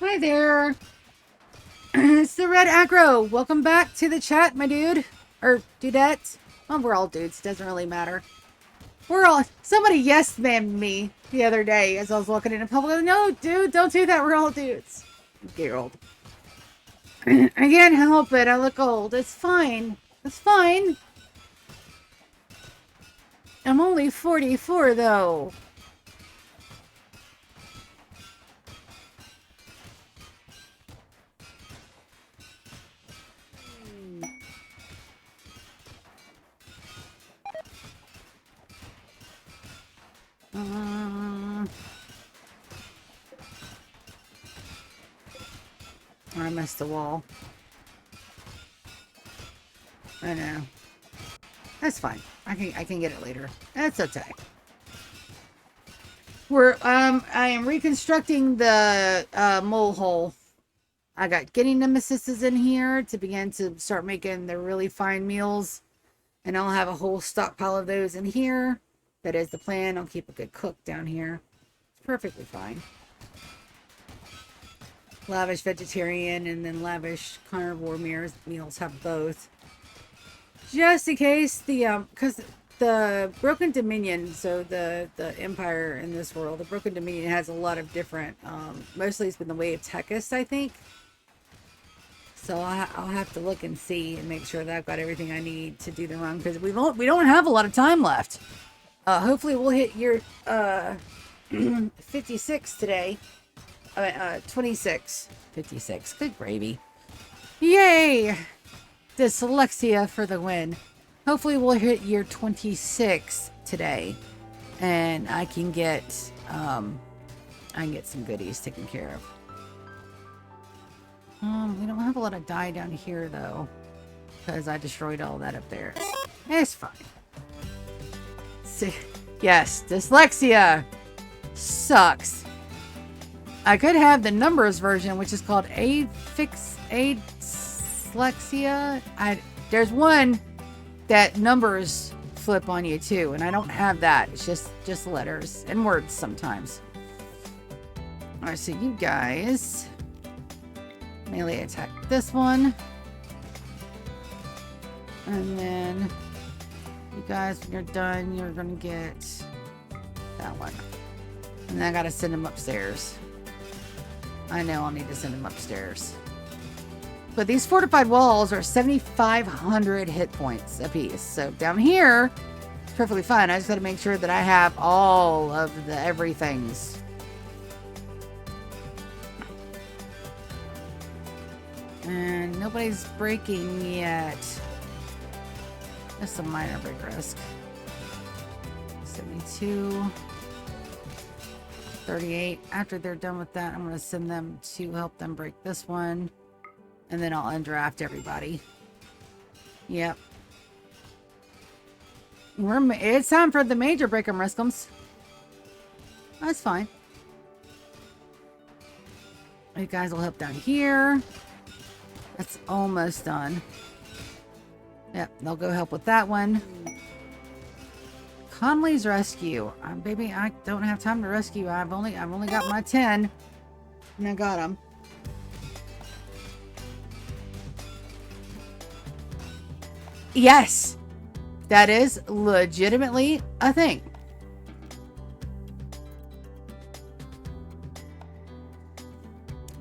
Hi there. It's the Red Aggro. Welcome back to the chat, my dude. Or dudette. Well, we're all dudes. Doesn't really matter. We're all... Somebody yes-ma'amed me the other day as I was walking into public. No, dude, don't do that. We're all dudes. Get old. I can't help it. I look old. It's fine. It's fine. I'm only 44, though. I missed the wall. I know. That's fine. I can get it later. That's okay. I am reconstructing the mole hole. I got getting nemesises in here to begin to start making the really fine meals. And I'll have a whole stockpile of those in here. That is the plan. I'll keep a good cook down here. It's perfectly fine. Lavish vegetarian and then lavish carnivore meals have both. Just in case because the Broken Dominion, so the empire in this world, the Broken Dominion has a lot of different, mostly it's been the way of Tekis, I think. So I'll have to look and see and make sure that I've got everything I need to do the run, because we don't have a lot of time left. Hopefully we'll hit year 56 today. 26. 56. Good gravy. Yay! Dyslexia for the win. Hopefully we'll hit year 26 today, and I can get some goodies taken care of. We don't have a lot of dye down here though, because I destroyed all that up there. It's fine. Yes, dyslexia sucks. I could have the numbers version, which is called dyslexia. There's one that numbers flip on you too, and I don't have that. It's just letters and words sometimes. All right, so you guys melee attack this one, and then you guys, when you're done, you're gonna get that one, and then I gotta send them upstairs. I know I'll need to send them upstairs. But these fortified walls are 7,500 hit points apiece. So down here, it's perfectly fine. I just got to make sure that I have all of the everythings. And nobody's breaking yet. Just a minor break risk. 72. 38. After they're done with that, I'm going to send them to help them break this one. And then I'll undraft everybody. Yep. It's time for the major breakum riskums. That's fine. You guys will help down here. That's almost done. Yep, they'll go help with that one. Conley's rescue. Baby, I don't have time to rescue. I've only got my 10. And I got them. Yes, that is legitimately a thing.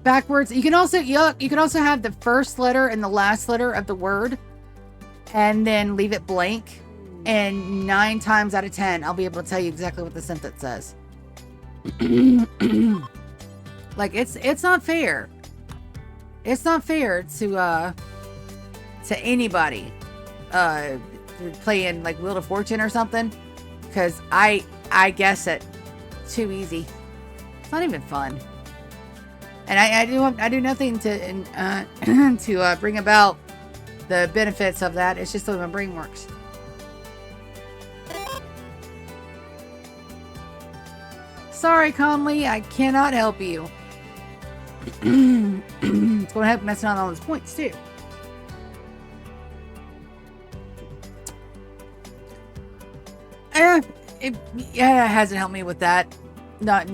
Backwards. You can also have the first letter and the last letter of the word, and then leave it blank. And 9 times out of 10, I'll be able to tell you exactly what the sentence says. Like it's not fair. It's not fair to anybody. Playing like Wheel of Fortune or something, because I guess it too easy. It's not even fun, and I do nothing to to bring about the benefits of that. It's just the way my brain works. Sorry, Conley, I cannot help you. It's gonna help messing on all those points too. It hasn't helped me with that. Not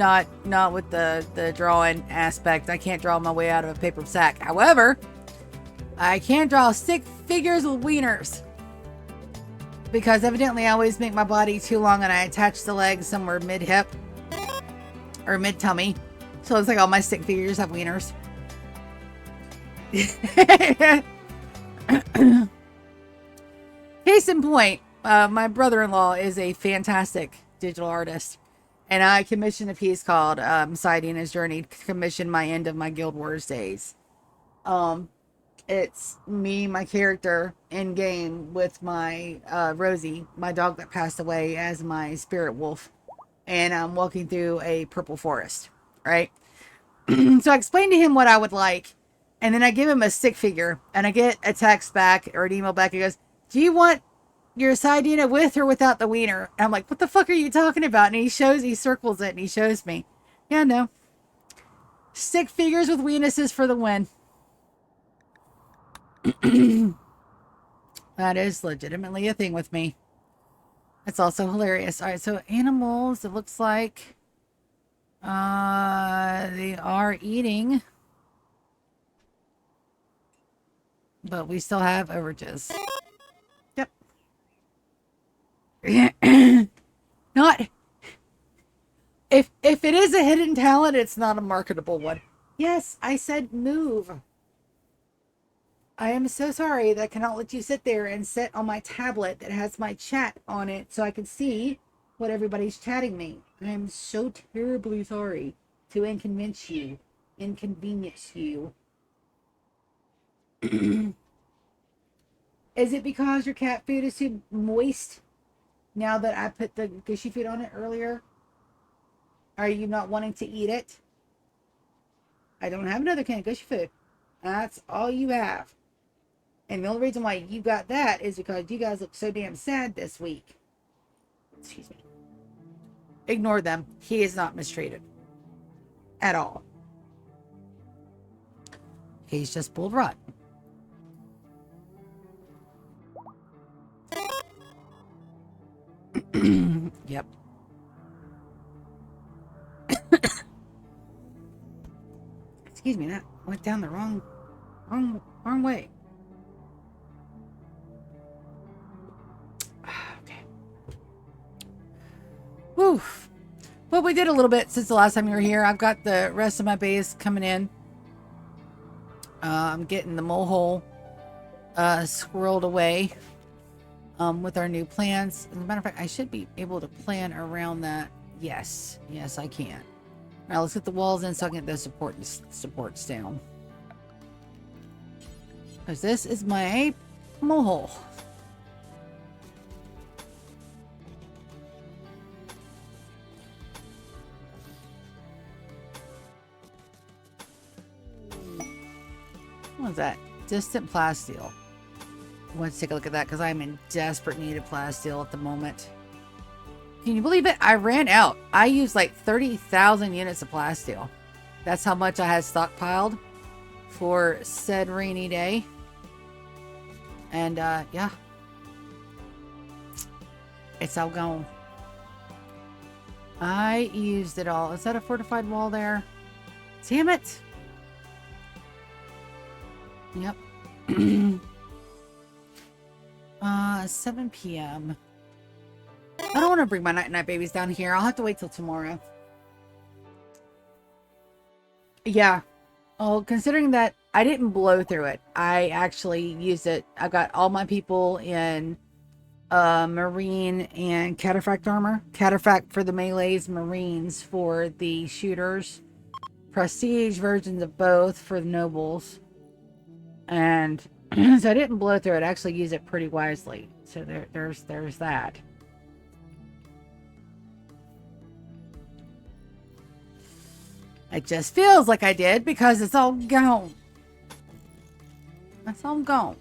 with the drawing aspect. I can't draw my way out of a paper sack. However, I can draw stick figures with wieners. Because evidently I always make my body too long and I attach the legs somewhere mid-hip. Or mid-tummy. So it's like all my stick figures have wieners. Case in point. My brother-in-law is a fantastic digital artist, and I commissioned a piece called Siding His Journey to commission my end of my Guild Wars days. It's me, my character, in game with my Rosie, my dog that passed away, as my spirit wolf, and I'm walking through a purple forest, right? So I explained to him what I would like, and then I give him a stick figure, and I get a text back or an email back. He goes, do you want your side unit with or without the wiener? And I'm like, what the fuck are you talking about? And he circles it and he shows me. Yeah, no. Stick figures with weenuses for the win. That is legitimately a thing with me. It's also hilarious. All right, so animals, it looks like they are eating, but we still have overages. Yep. Not if it is a hidden talent, it's not a marketable one. Yes, I said move. I am so sorry that I cannot let you sit there and sit on my tablet that has my chat on it so I can see what everybody's chatting me. I am so terribly sorry to inconvenience you. Is it because your cat food is too moist now that I put the gushy food on it earlier? Are you not wanting to eat it? I don't have another can of gushy food. That's all you have. And the only reason why you got that is because you guys look so damn sad this week. Excuse me. Ignore them. He is not mistreated. At all. He's just bull rot. Yep. Excuse me, that went down the wrong way. Okay. Whew. Well, we did a little bit since the last time you were here. I've got the rest of my base coming in. I'm getting the mole hole squirreled away with our new plans. As a matter of fact, I should be able to plan around that. Yes, I can. All right, let's get the walls in so I can get those supports down. Because this is my mole hole. What was that? Distant plasteel. Let's take a look at that because I'm in desperate need of plasteel at the moment. Can you believe it? I ran out. I used like 30,000 units of plasteel. That's how much I had stockpiled for said rainy day. And yeah. It's all gone. I used it all. Is that a fortified wall there? Damn it. Yep. 7 p.m. I don't want to bring my night babies down here. I'll have to wait till tomorrow. Yeah. Oh, considering that I didn't blow through it. I actually used it. I've got all my people in marine and cataphract armor. Cataphract for the melees, marines for the shooters. Prestige versions of both for the nobles. And so I didn't blow through it. I actually used it pretty wisely. So there's that. It just feels like I did because it's all gone. It's all gone.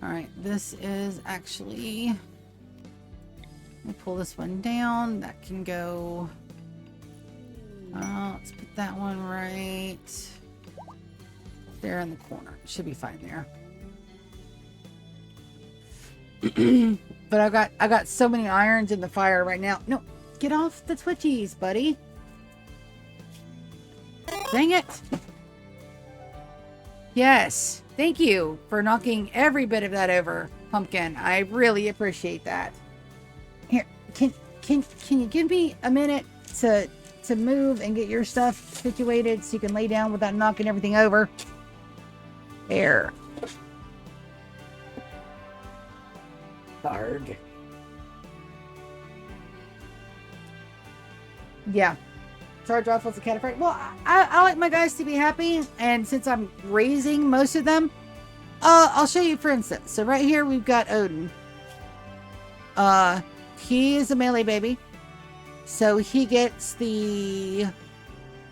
Alright, this is actually... Let me pull this one down. That can go... let's put that one right there in the corner. Should be fine there. But I got so many irons in the fire right now. No, get off the twitchies, buddy. Dang it. Yes. Thank you for knocking every bit of that over, Pumpkin. I really appreciate that. Here, can you give me a minute to move and get your stuff situated so you can lay down without knocking everything over? There. Barg. Yeah. Charge rifles and cataphract. Well, I like my guys to be happy, and since I'm raising most of them, I'll show you for instance. So right here we've got Odin. He is a melee baby, so he gets the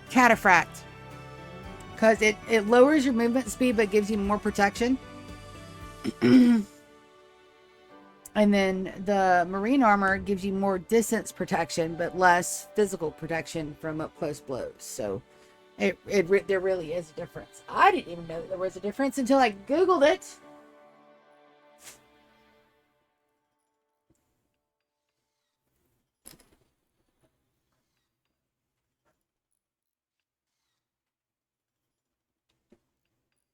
cataphract because it lowers your movement speed but gives you more protection. And then the marine armor gives you more distance protection, but less physical protection from up close blows. So there really is a difference. I didn't even know that there was a difference until I Googled it.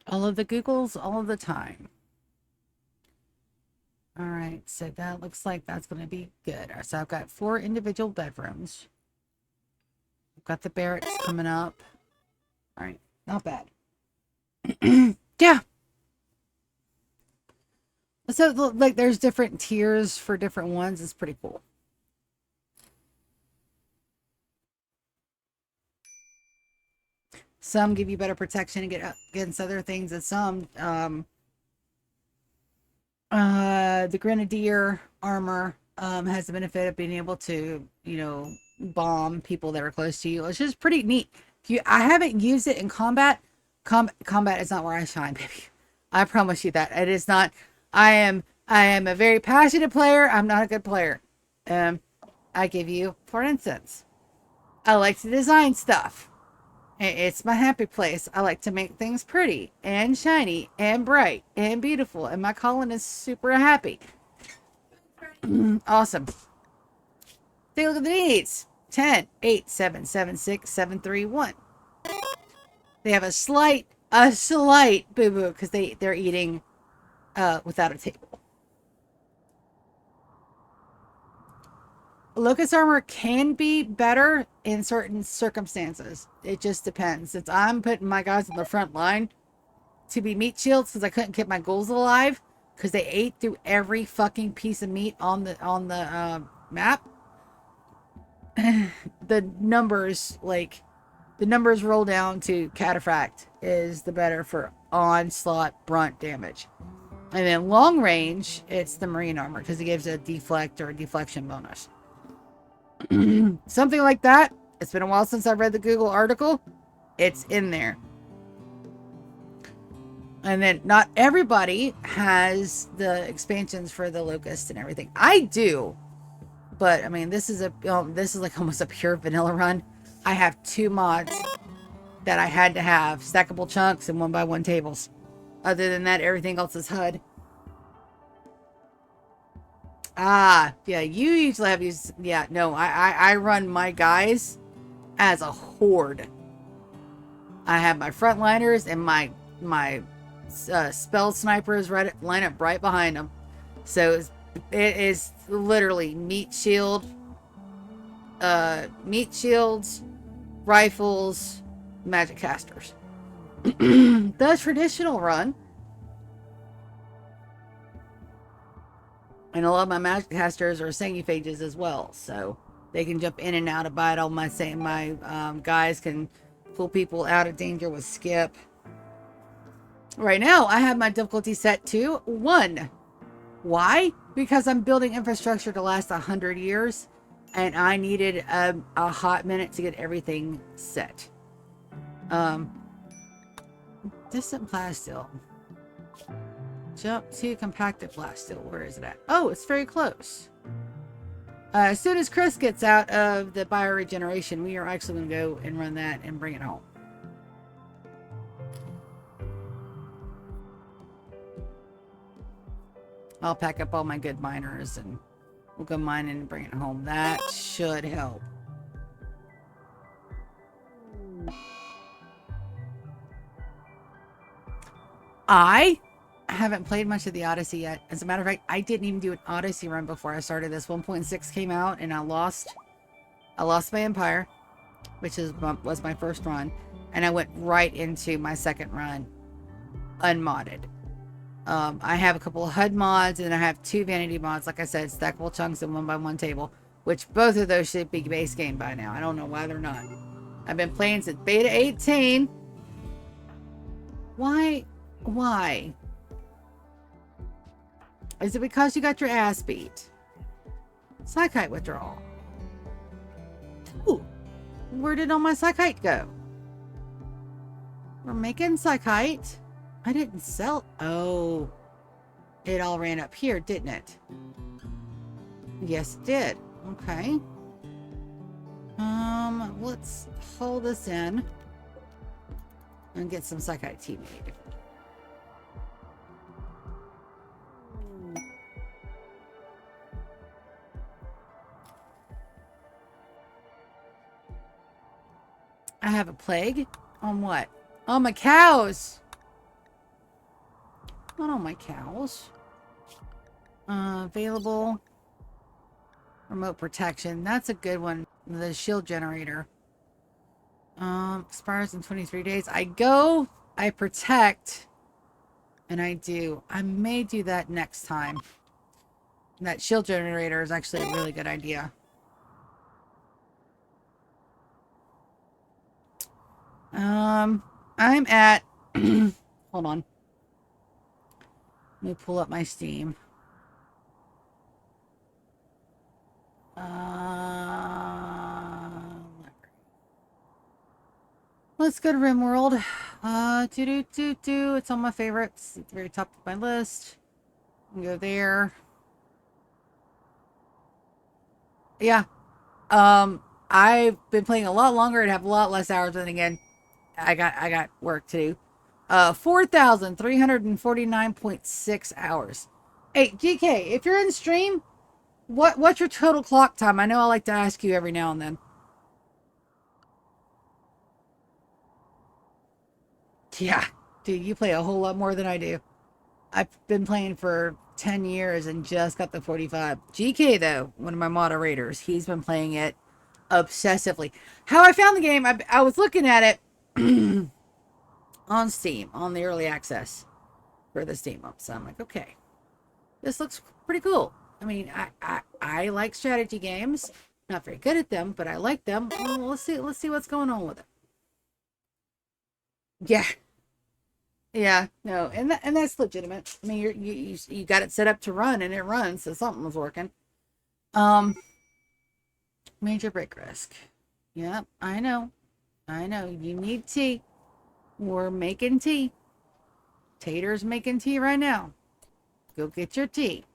All of the Googles, all of the time. All right, so that looks like that's going to be good. So I've got 4 individual bedrooms. I've got the barracks coming up. All right, not bad. Yeah. So, like, there's different tiers for different ones. It's pretty cool. Some give you better protection and get against other things, and some, the Grenadier armor has the benefit of being able to, you know, bomb people that are close to you. It's just pretty neat. I haven't used it in combat. Combat is not where I shine, baby. I promise you that. It is not. I am a very passionate player. I'm not a good player. I give you, for instance, I like to design stuff. It's my happy place. I like to make things pretty and shiny and bright and beautiful. And my colon is super happy. Awesome. Take a look at the needs. 10, 8, 7, 7, 6, 7, 3, 1. They have a slight boo-boo because they're eating without a table. Locust armor can be better in certain circumstances. It just depends. Since I'm putting my guys on the front line to be meat shields because I couldn't keep my ghouls alive because they ate through every fucking piece of meat on the map. The numbers roll down to cataphract is the better for onslaught brunt damage. And then long range, it's the marine armor because it gives a deflect or a deflection bonus. Something like that. It's been a while since I've read the Google article. It's in there. And then not everybody has the expansions for the Locust and everything. I do, but I mean, this is like almost a pure vanilla run. I have 2 mods that I had to have: stackable chunks and 1x1 tables. Other than that, everything else is HUD. Ah, yeah, you usually have these. Yeah, no, I run my guys as a horde. I have my frontliners and my spell snipers line up right behind them. So it is literally meat shields, rifles, magic casters. The traditional run. And a lot of my magic casters are sanguiphages as well, so they can jump in and out of battle. My guys can pull people out of danger with skip. Right now, I have my difficulty set to 1. Why? Because I'm building infrastructure to last 100 years, and I needed a hot minute to get everything set. Distant plasteel. Jump to compacted plasteel. Where is it at? Oh, it's very close. As soon as Chris gets out of the bioregeneration, we are actually going to go and run that and bring it home. I'll pack up all my good miners and we'll go mine and bring it home. That should help. I haven't played much of the Odyssey yet. As a matter of fact, I didn't even do an Odyssey run before I started this. 1.6 came out and I lost my Empire, which was my first run, and I went right into my second run unmodded. I have a couple of HUD mods, and I have 2 vanity mods, like I said, stackable chunks and 1x1 table, which both of those should be base game by now. I don't know why they're not. I've been playing since beta 18. Why? Is it because you got your ass beat? Psychite withdrawal. Ooh, where did all my Psychite go? We're making Psychite. I didn't sell. Oh, It all ran up here, didn't it? Yes, it did. Okay. Let's hold this in and get some psychic tea made. I have a plague? On what? On my cows! Not on my cows. Available. Remote protection. That's a good one. The shield generator. Expires in 23 days. I go, I protect, and I do. I may do that next time. That shield generator is actually a really good idea. I'm at hold on. Let me pull up my Steam. Let's go to Rimworld. It's on my favorites. At the very top of my list. Go there. Yeah. I've been playing a lot longer and have a lot less hours, but then again, I got work to do. 4,349.6 hours. Hey, GK, if you're in stream, what's your total clock time? I know I like to ask you every now and then. Yeah, dude, you play a whole lot more than I do. I've been playing for 10 years and just got the 45. GK, though, one of my moderators, he's been playing it obsessively. How I found the game, I was looking at it on Steam, on the early access for the Steam up. So I'm like, okay, this looks pretty cool. I mean, I like strategy games. Not very good at them, but I like them. Well, let's see what's going on with it. Yeah. Yeah, no, and that's legitimate. I mean, you got it set up to run, and it runs, so something was working. Major break risk. Yep, I know. You need tea. We're making tea. Tater's making tea right now. Go get your tea.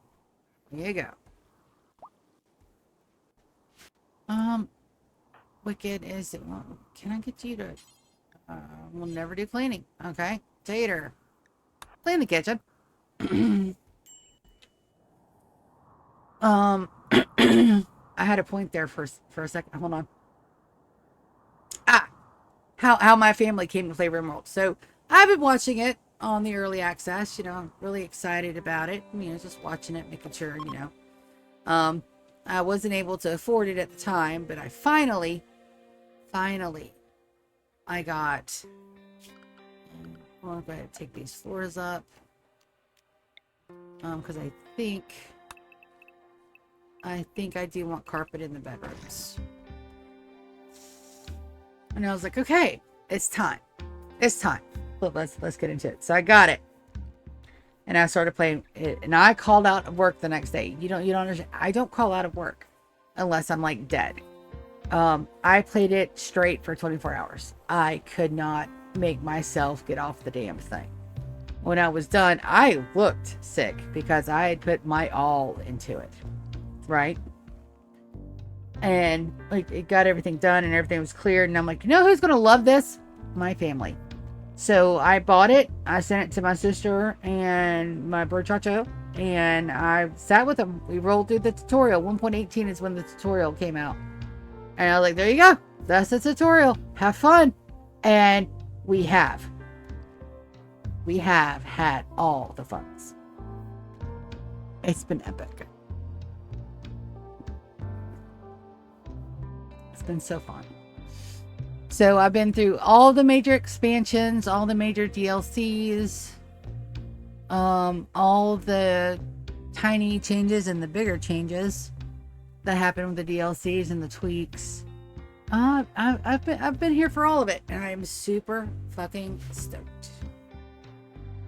Here you go. Wicked is it? Well, can I get you to? We'll never do cleaning. Okay. Tater, clean the kitchen. I had a point there for a second. Hold on. How my family came to play Rimworld. So I've been watching it on the early access. You know, I'm really excited about it. You know, just watching it, making sure. You know, I wasn't able to afford it at the time, but I finally, I got. I'll go ahead and take these floors up. Because I think I do want carpet in the bedrooms. And I was like, okay, it's time. Well, let's get into it. So I got it. And I started playing it, and I called out of work the next day. You don't understand. I don't call out of work unless I'm like dead. I played it straight for 24 hours. I could not make myself get off the damn thing. When I was done, I looked sick because I had put my all into it, right? And like it got everything done and everything was cleared, and I'm like, you know who's gonna love this? My family. So I bought it. I sent it to my sister and my brochacho, and I sat with them. We rolled through the tutorial. 1.18 is when the tutorial came out, and I was like, there you go. That's the tutorial. Have fun. And we have had all the funs. It's been epic. It's been so fun. So I've been through all the major expansions, all the major DLCs, all the tiny changes and the bigger changes that happen with the DLCs and the tweaks. I've been here for all of it, and I'm super fucking stoked.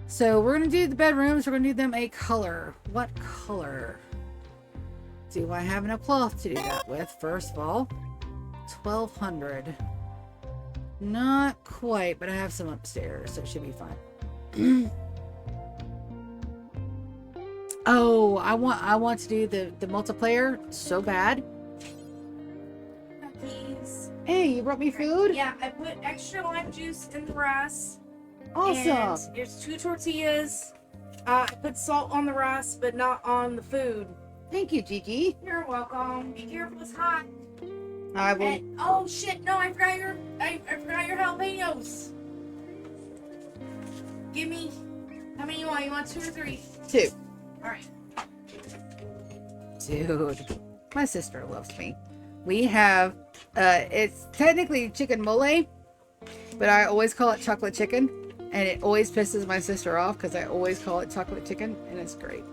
So we're gonna do the bedrooms. We're gonna do them a color. What color do I have enough cloth to do that with? First of all, 1,200. Not quite, but I have some upstairs, so it should be fine. Oh, I want to do the multiplayer so bad. Cookies. Hey, you brought me food? Yeah, I put extra lime juice in the rice. Awesome. And there's 2 tortillas. I put salt on the rice, but not on the food. Thank you, Gigi. You're welcome. Be careful, it's hot. I will. And, oh shit! No, I forgot your jalapenos. Give me. How many you want? You want 2 or 3? 2. All right. Dude, my sister loves me. We have, it's technically chicken mole, but I always call it chocolate chicken, and it always pisses my sister off because I always call it chocolate chicken, and it's great.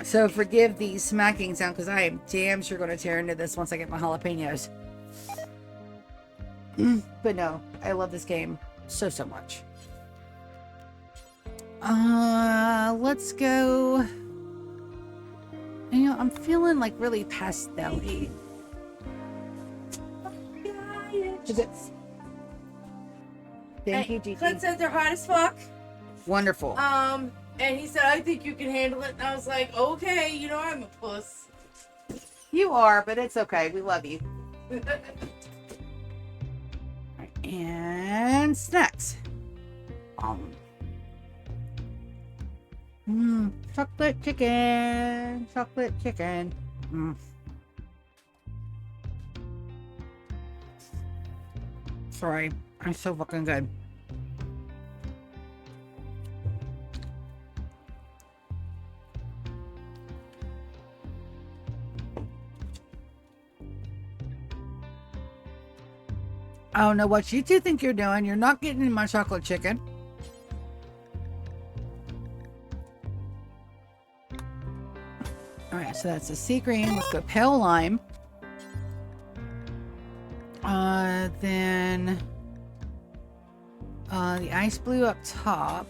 So forgive the smacking sound because I am damn sure going to tear into this once I get my jalapenos. But no, I love this game so much. Let's go. You know, I'm feeling like really pastel-y. Is it? Thank you, Gigi. Clint said they're hot as fuck. Wonderful. And he said, I think you can handle it. And I was like, okay, you know I'm a puss. You are, but it's okay. We love you. And snacks. Chocolate chicken. Chocolate chicken. Sorry. I'm so fucking good. I don't know what you two think you're doing. You're not getting in my chocolate chicken. Alright, so that's a sea green. Let's go pale lime. Then the ice blue up top.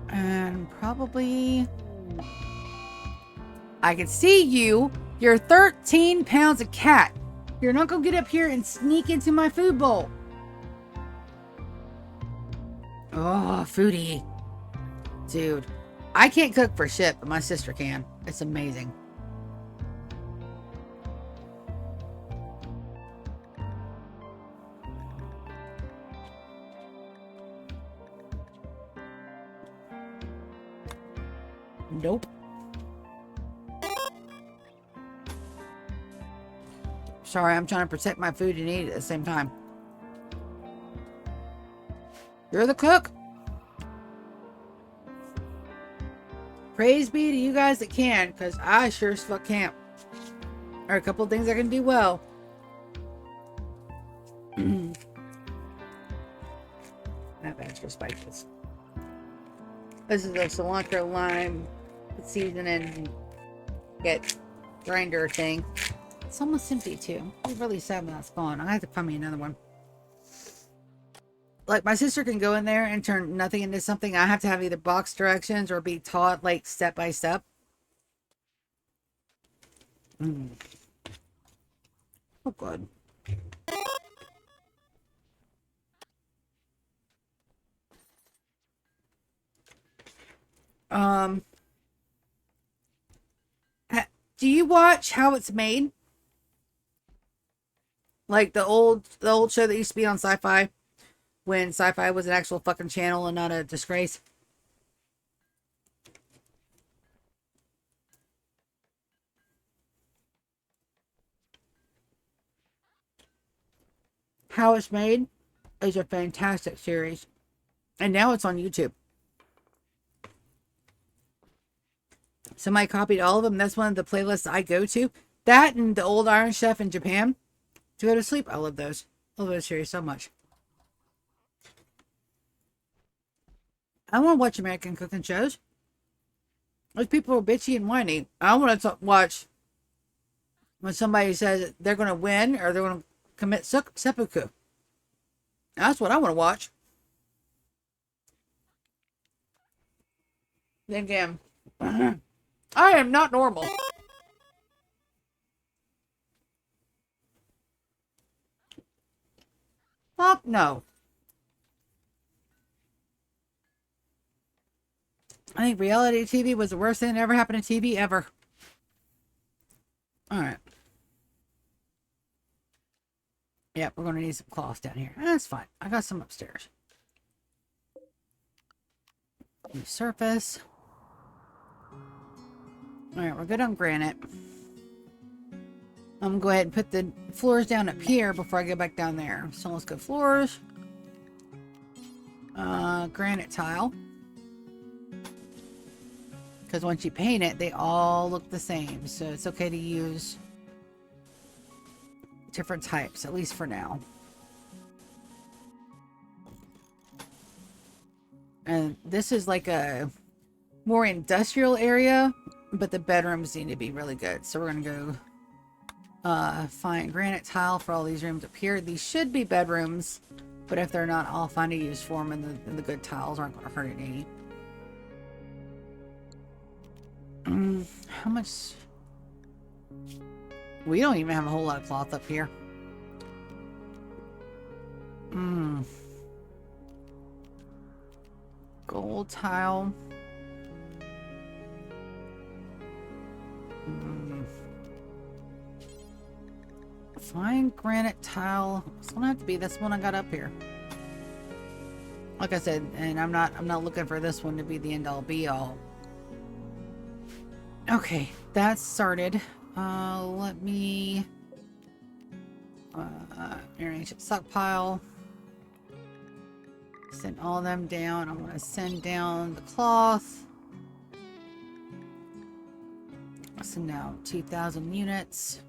And probably I can see you. You're 13 pounds of cat. You're not gonna get up here and sneak into my food bowl. Oh, foodie. Dude, I can't cook for shit, but my sister can. It's amazing. Nope. Sorry, I'm trying to protect my food and eat it at the same time. You're the cook. Praise be to you guys that can, because I sure as fuck can't. There are a couple of things I can do well. That extra spices. This is a cilantro lime seasoning get grinder thing. It's almost empty too. I'm really sad when that's gone. I have to find me another one. Like, my sister can go in there and turn nothing into something. I have to have either box directions or be taught, like, step by step. Oh, good. Do you watch How It's Made? Like the old show that used to be on Sci-Fi, when Sci-Fi was an actual fucking channel and not a disgrace. How It's Made is a fantastic series. And now it's on YouTube. Somebody copied all of them. That's one of the playlists I go to. That and the old Iron Chef in Japan. To go to sleep. I love those. I love those series so much. I want to watch American cooking shows. Those people are bitchy and whiny. I want to watch when somebody says they're going to win or they're going to commit seppuku. That's what I want to watch. Then again, I am not normal. Fuck no. I think reality TV was the worst thing that ever happened to TV ever. Alright. Yep, we're going to need some cloths down here. That's fine. I got some upstairs. New surface. Alright, we're good on granite. I'm going to go ahead and put the floors down up here before I go back down there. So let's go floors. Granite tile. Because once you paint it, they all look the same. So it's okay to use different types, at least for now. And this is like a more industrial area, but the bedrooms need to be really good. So we're going to go find granite tile for all these rooms up here. These should be bedrooms, but if they're not, I'll find a use for them, and the good tiles aren't going to hurt any. How much? We don't even have a whole lot of cloth up here. Gold tile. Fine granite tile. It's gonna have to be this one I got up here. Like I said, and I'm not looking for this one to be the end all be all. Okay, that's started. Let me arrange a stockpile. Send all them down. I'm gonna send down the cloth. I'll send out 2,000 units.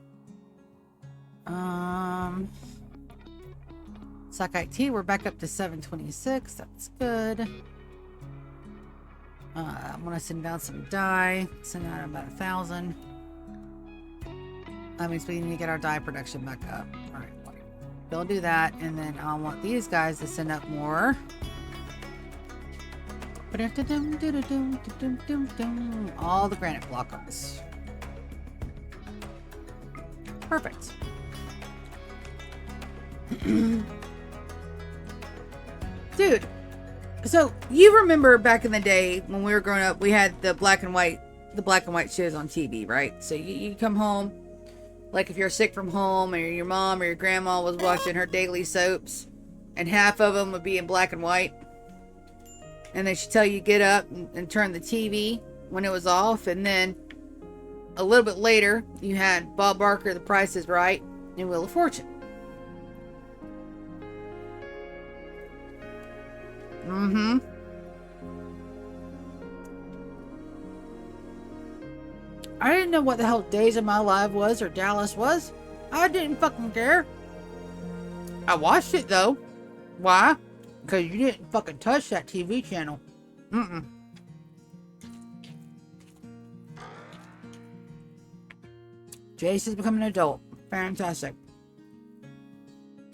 Sockite tea, we're back up to 726. That's good. I'm gonna send down some dye. Send out about 1,000. That means we need to get our dye production back up. All right, they'll do that, and then I want these guys to send up more. All the granite blockers. Perfect. Dude, so you remember back in the day when we were growing up, we had the black and white shows on TV, right? So you come home, like if you're sick from home, or your mom or your grandma was watching her daily soaps, and half of them would be in black and white, and then she'd tell you get up and turn the TV when it was off, and then a little bit later you had Bob Barker, The Price is Right, and Wheel of Fortune. I didn't know what the hell Days of My Life was or Dallas was. I didn't fucking care. I watched it though. Why? Because you didn't fucking touch that TV channel. Jace is becoming an adult. Fantastic.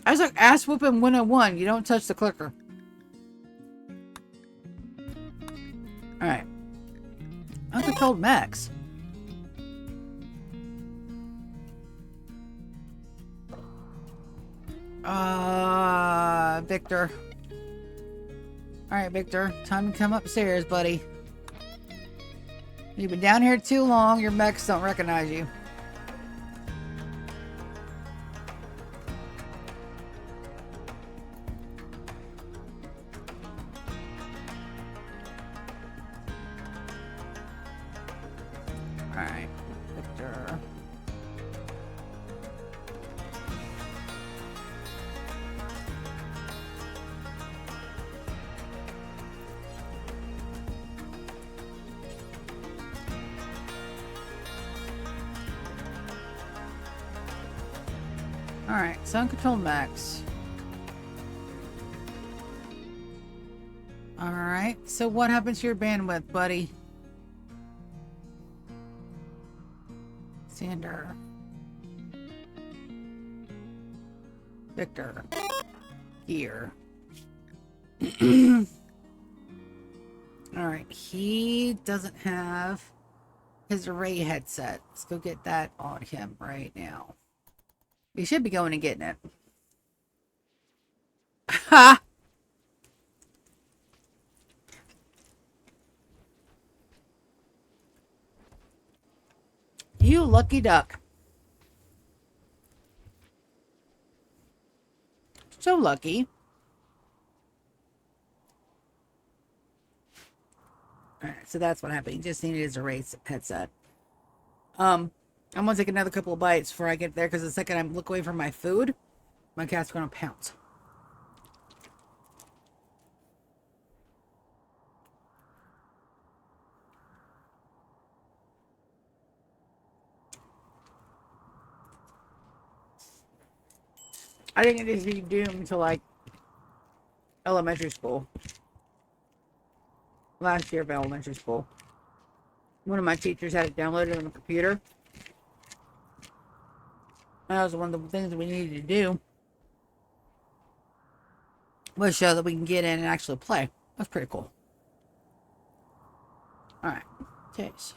I was like ass whooping 101. You don't touch the clicker. Alright. Uncontrolled Max. Victor. Alright, Victor. Time to come upstairs, buddy. You've been down here too long. Your mechs don't recognize you. Alright, Victor. Alright, so uncontrolled Max. Alright, so what happens to your bandwidth, buddy? Sander. Victor. Here. Alright, he doesn't have his array headset. Let's go get that on him right now. We should be going and getting it. Ha! Lucky duck. So lucky. Alright, so that's what happened. He just needed his erase headset. I'm gonna take another couple of bites before I get there, because the second I look away from my food, my cat's gonna pounce. I didn't get to see Doom until like elementary school. Last year of elementary school. One of my teachers had it downloaded on the computer. That was one of the things that we needed to do. Was show that we can get in and actually play. That's pretty cool. Alright. Taste.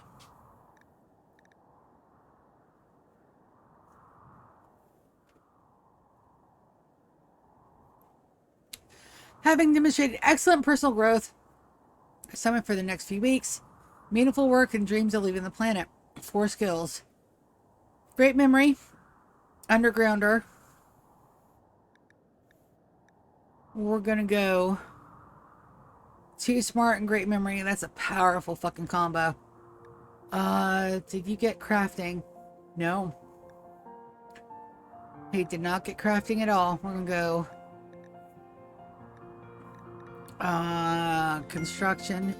Having demonstrated excellent personal growth, assignment for the next few weeks, meaningful work and dreams of leaving the planet. 4 skills. Great memory, undergrounder. We're gonna go too smart and great memory. That's a powerful fucking combo. Did you get crafting? No. He did not get crafting at all. We're gonna go construction.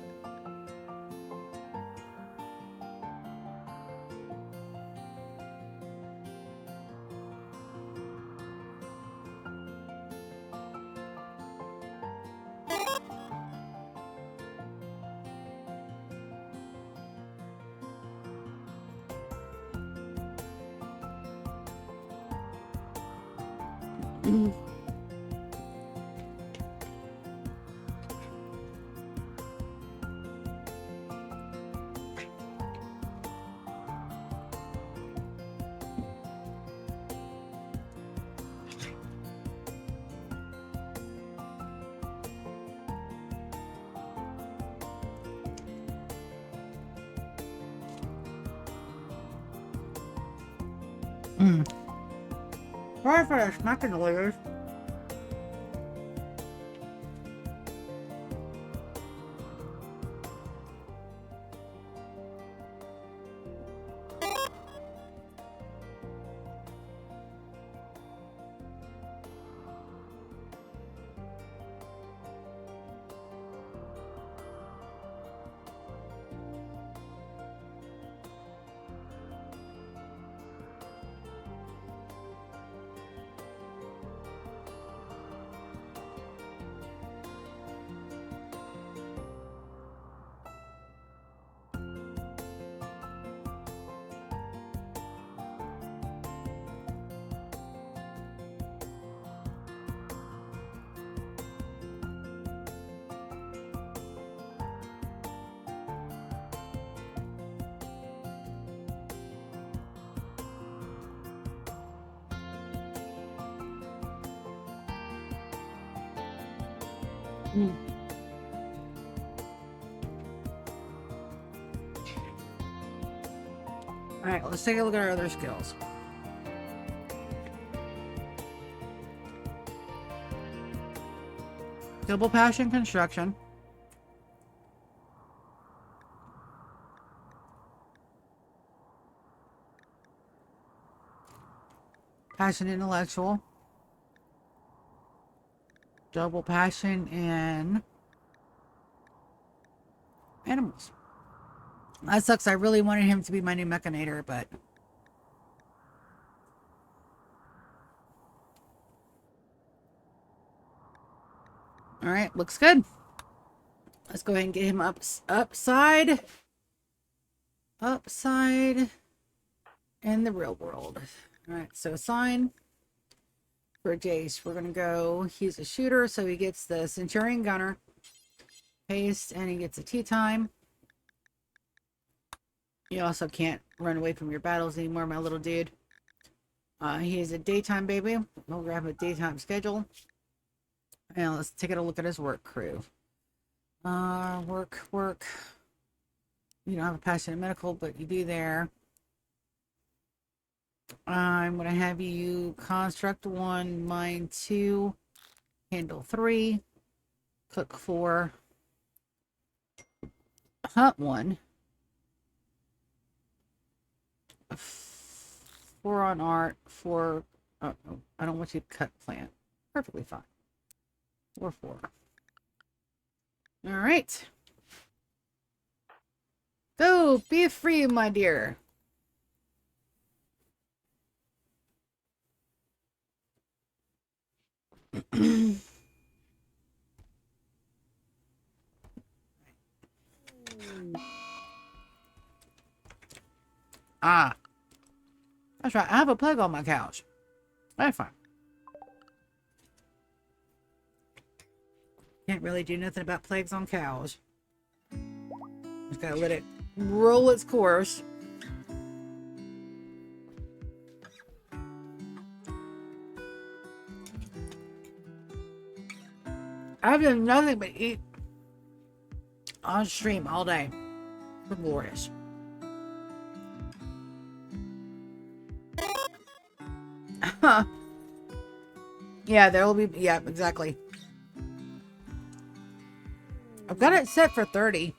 Sorry for the smacking noises. Alright, let's take a look at our other skills. Double passion construction. Passion intellectual. Double passion in animals. That sucks. I really wanted him to be my new mechanator, but all right, looks good. Let's go ahead and get him upside in the real world. All right, so assign for Jace. We're gonna go. He's a shooter, so he gets the Centurion Gunner. Paste, and he gets a tea time. You also can't run away from your battles anymore, my little dude. He is a daytime baby. We'll grab a daytime schedule. And let's take a look at his work crew. Work. You don't have a passion in medical, but you do there. I'm going to have you construct 1, mine 2, handle 3, cook 4, hunt 1, 4 on art, 4. Oh, I don't want you to cut plant. Perfectly fine. 4, 4. All right. Go, be free, my dear. Ah, that's right. I have a plague on my couch. That's fine. Can't really do nothing about plagues on cows. Just gotta let it roll its course. I've done nothing but eat on stream all day. We're glorious. Yeah, there will be. Yeah, exactly. I've got it set for 30.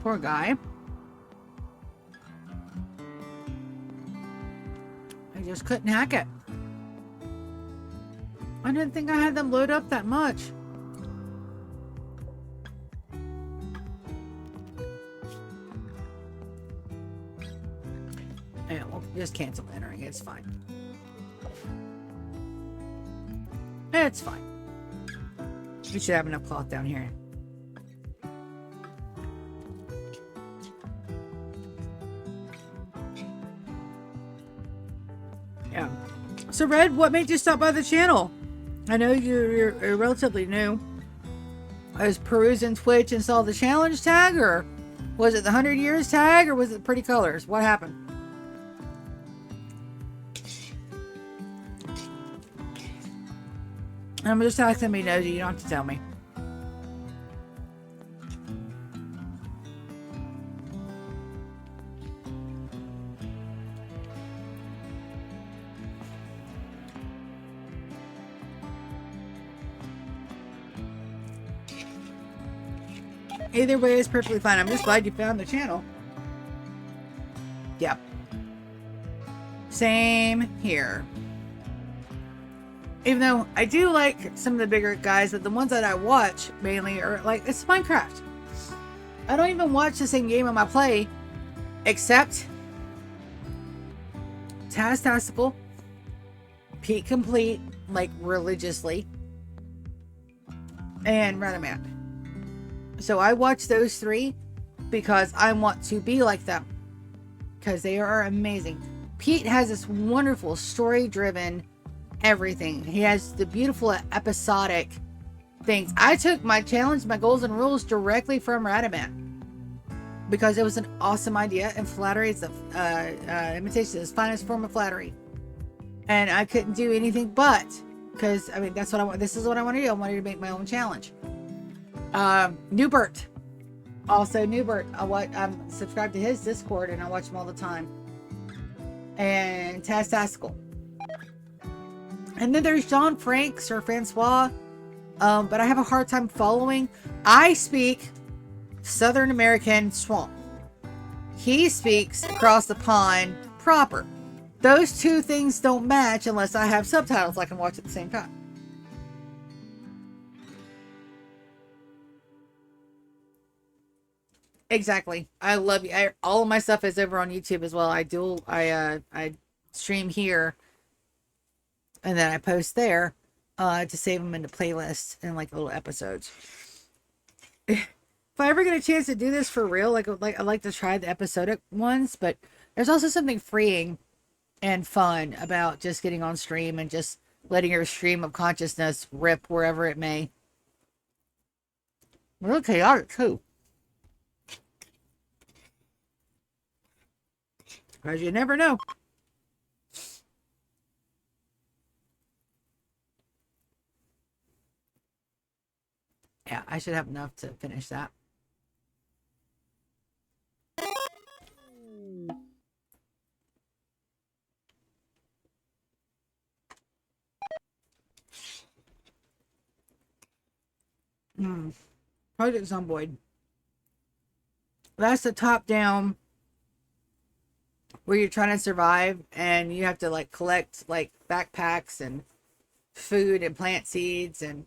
Poor guy. I just couldn't hack it. I didn't think I had them load up that much. Yeah, we'll just cancel entering. It's fine. It's fine. We should have enough cloth down here. Yeah. So, Red, what made you stop by the channel? I know you're relatively new. I was perusing Twitch and saw the challenge tag, or was it the 100 years tag, or was it Pretty Colors? What happened? I'm just asking me nosy. You don't have to tell me. Either way is perfectly fine. I'm just glad you found the channel. Yep. Same here. Even though I do like some of the bigger guys, but the ones that I watch mainly are like, it's Minecraft. I don't even watch the same game on my play, except Tastical, Pete Complete, like religiously, and Radaman. So I watch those 3 because I want to be like them, because they are amazing. Pete has this wonderful story-driven everything. He has the beautiful episodic things. I took my challenge, my goals and rules directly from Radaman because it was an awesome idea, and flattery is the imitation is the finest form of flattery. And I couldn't do anything but, because I mean that's what I want. This is what I want to do. I wanted to make my own challenge. Newbert, also Newbert. I'm subscribed to his Discord and I watch him all the time. And Tastical. And then there's John Frank, Sir Francois. But I have a hard time following. I speak Southern American swamp. He speaks across the pond proper. Those 2 things don't match unless I have subtitles I can watch at the same time. Exactly. I love you. All of my stuff is over on YouTube as well. I stream here and then I post there to save them into playlists and like little episodes. If I ever get a chance to do this for real, I'd like to try the episodic ones, but there's also something freeing and fun about just getting on stream and just letting your stream of consciousness rip wherever it may. Real chaotic too. Because you never know. Yeah, I should have enough to finish that. Project Zomboid. That's the top down where you're trying to survive and you have to like collect like backpacks and food and plant seeds and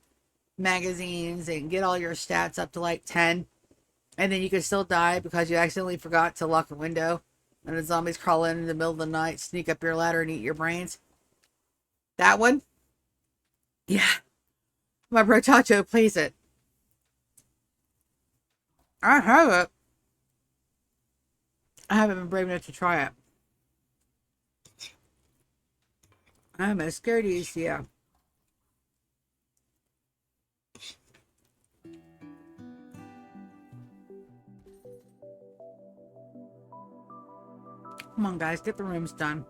magazines and get all your stats up to like 10. And then you can still die because you accidentally forgot to lock a window and the zombies crawl in the middle of the night, sneak up your ladder and eat your brains. That one? Yeah. My bro Chacho plays it. I have it. I haven't been brave enough to try it. I'm a scaredies, yeah. Come on, guys, get the rooms done.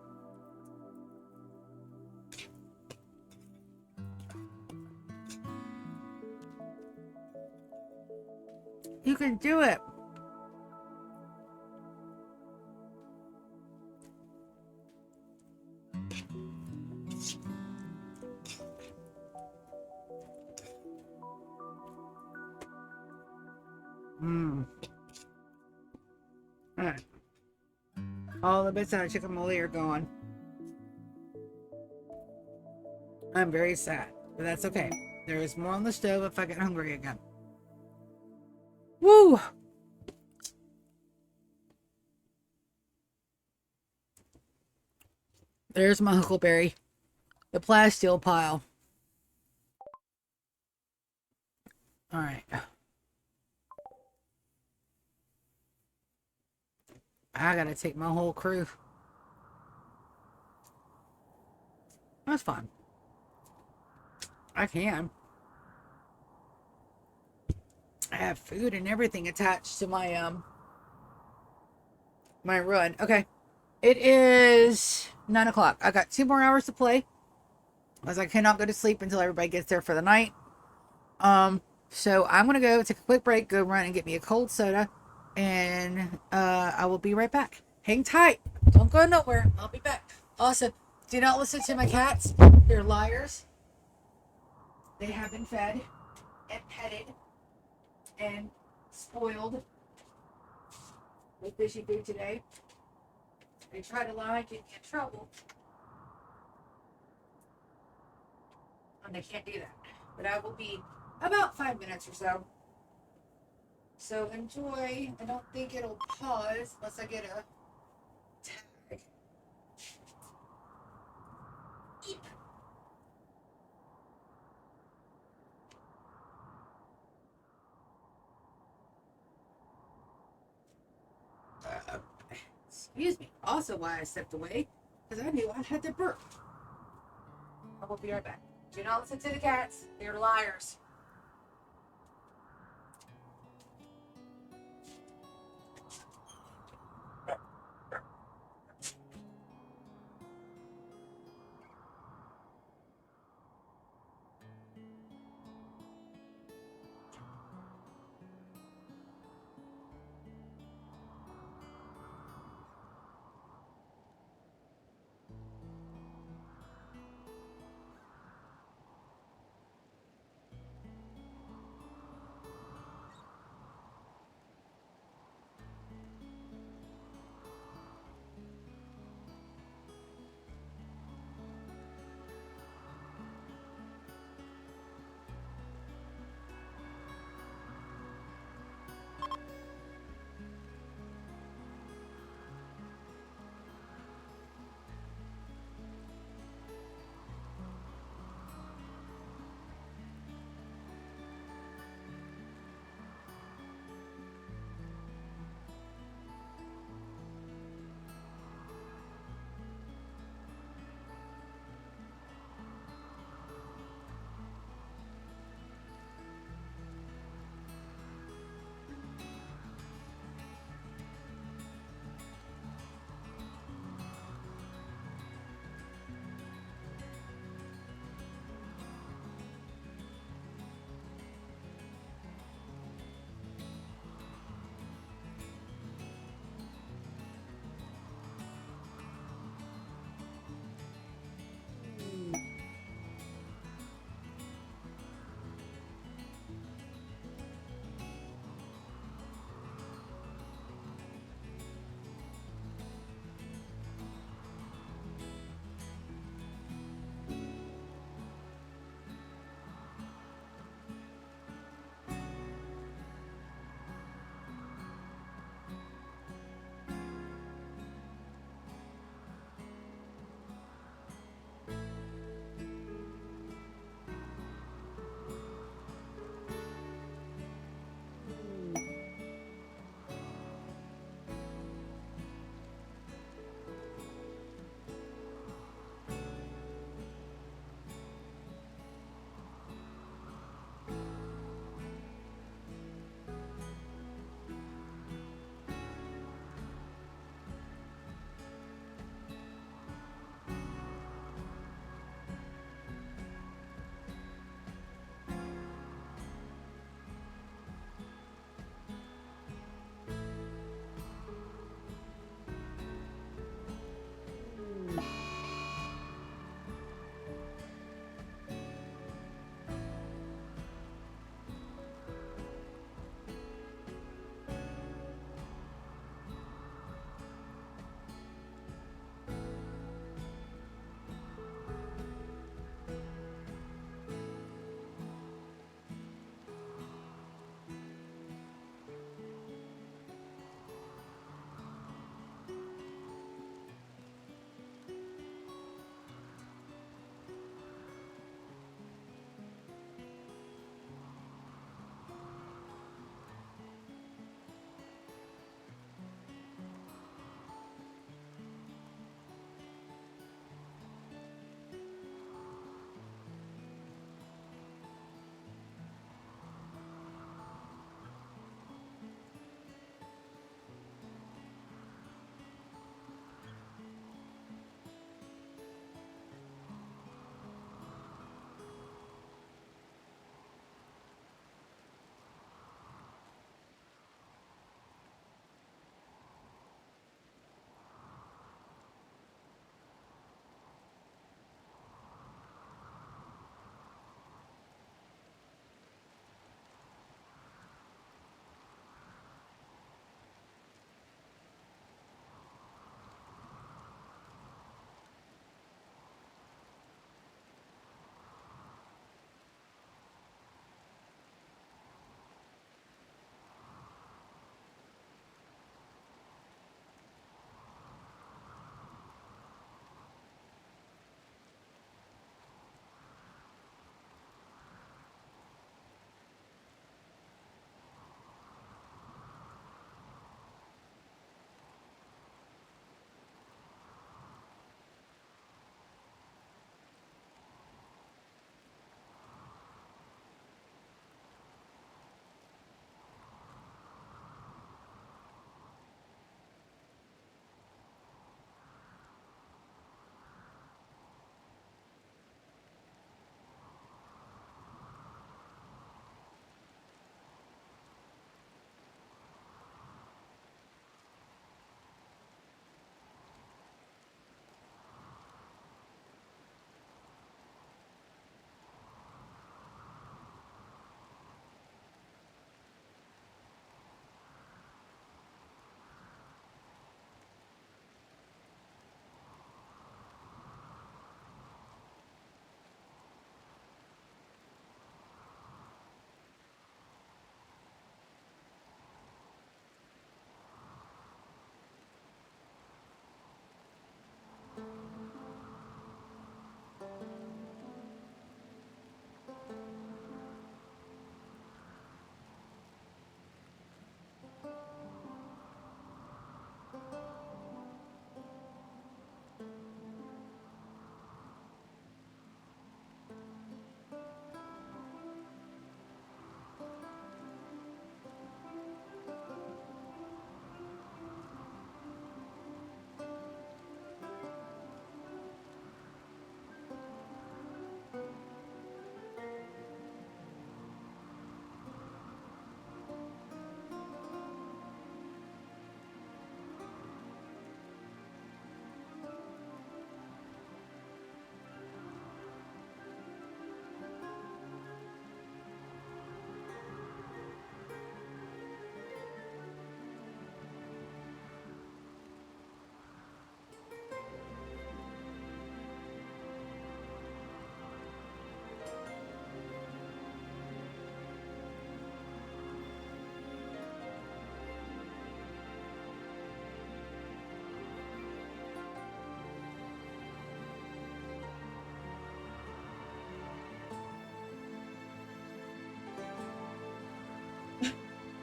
You can do it. Alright. All the bits out of chicken molly are gone. I'm very sad, but that's okay. There is more on the stove if I get hungry again. Woo! There's my huckleberry. The plasteel pile. Alright. I gotta take my whole crew. That's fine. I can. I have food and everything attached to my my run. Okay. It is 9 o'clock. I got 2 more hours to play. As I cannot go to sleep until everybody gets there for the night. So I'm gonna go take a quick break, go run and get me a cold soda, and I will be right back. Hang tight. Don't go nowhere. I'll be back. Also, do not listen to my cats. They're liars. They have been fed and petted and spoiled with fishy food today. They try to lie, get me in trouble. And they can't do that. But I will be about 5 minutes or so. So enjoy. I don't think it'll pause unless I get a tag. Eep. Excuse me. Also why I stepped away, because I knew I had to burp. I will be right back. Do not listen to the cats. They're liars.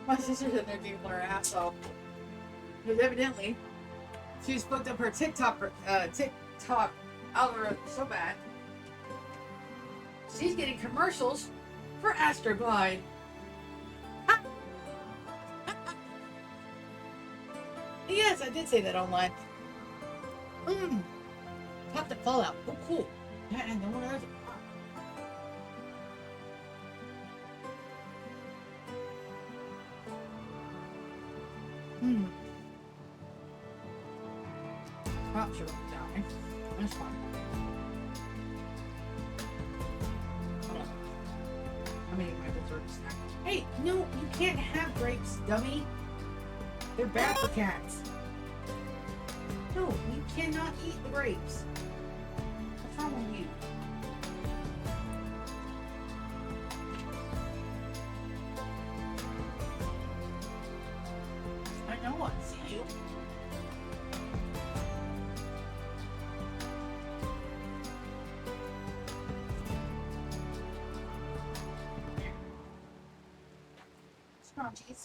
My sister's in there giggling her ass off. Because evidently, she's fucked up her TikTok algorithm so bad. She's getting commercials for Astroglide. Yes, I did say that online. Top the Fallout. Oh, cool. And no one else. Oh, sure, die. That's fine. Hold on. I'm gonna eat my dessert snack. Hey, no, you can't have grapes, dummy. They're bad for cats. No, you cannot eat the grapes. What's wrong with you? I know I see you. Scrunchies.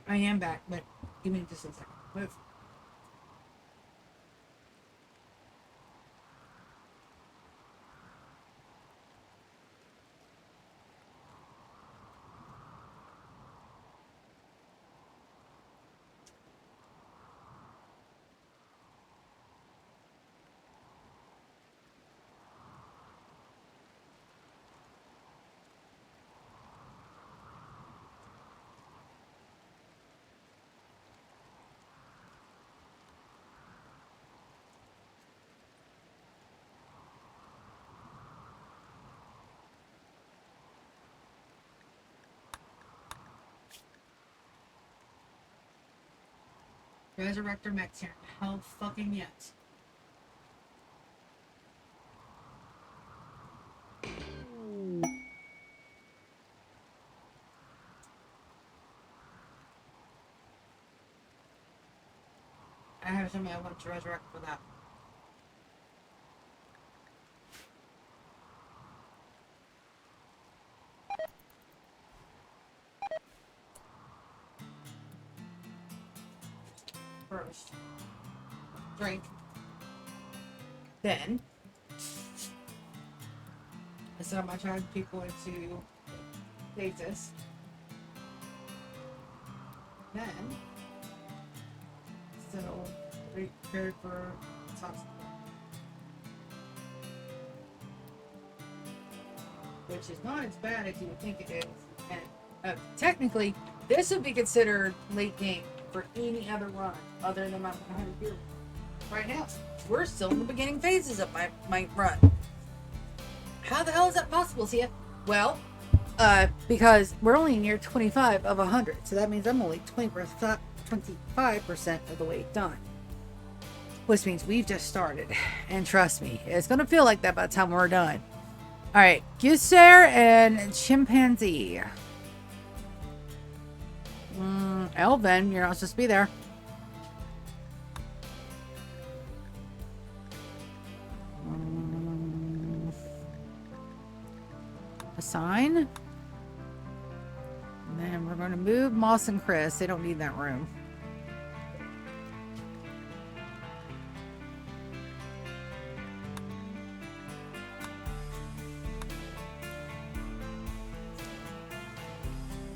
I am back, but give me just a second. Move. Resurrector Max here. Hell fucking yet. I have somebody I want to resurrect for that. First, drink. Then, I set up my tribe people into stasis. Then, still prepared for toxic, which is not as bad as you would think it is. And technically, this would be considered late game for any other run other than my 100 year run. Right now, we're still in the beginning phases of my run. How the hell is that possible, Tia? Well, because we're only near 25 of 100, so that means I'm only 25% of the way done. Which means we've just started. And trust me, it's going to feel like that by the time we're done. Alright, Gusser and Chimpanzee. Elvin, you're not supposed to be there. Assign. And then we're going to move Moss and Chris. They don't need that room.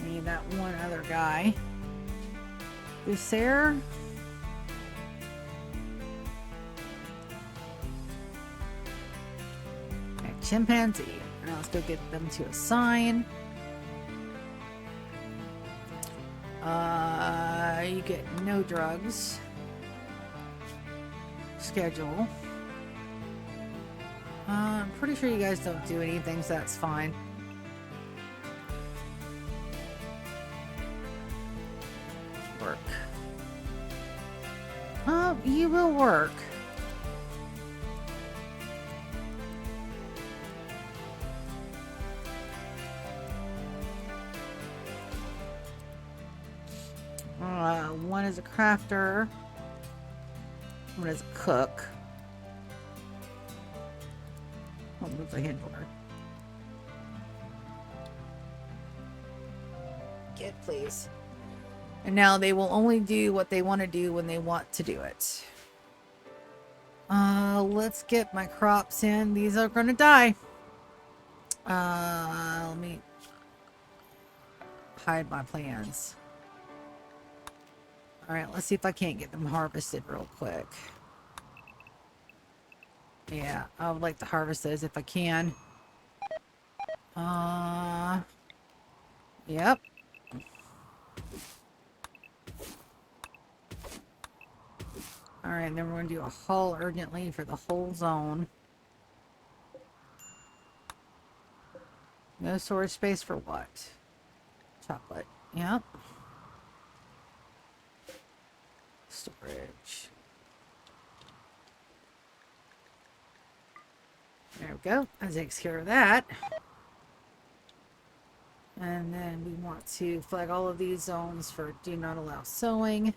Need that one other guy. Gusser. And Chimpanzee. Now let's go get them to assign. You get no drugs. Schedule. I'm pretty sure you guys don't do anything, so that's fine. Work. You will work. is a crafter. One is a cook. One was a handler. Get, please. And now they will only do what they want to do when they want to do it. Let's get my crops in. These are going to die. Let me hide my plans. Alright, let's see if I can't get them harvested real quick. Yeah, I would like to harvest those if I can. Yep. Alright, then we're going to do a haul urgently for the whole zone. No storage space for what? Chocolate. Yep. Storage. There we go. That takes care of that. And then we want to flag all of these zones for do not allow sowing.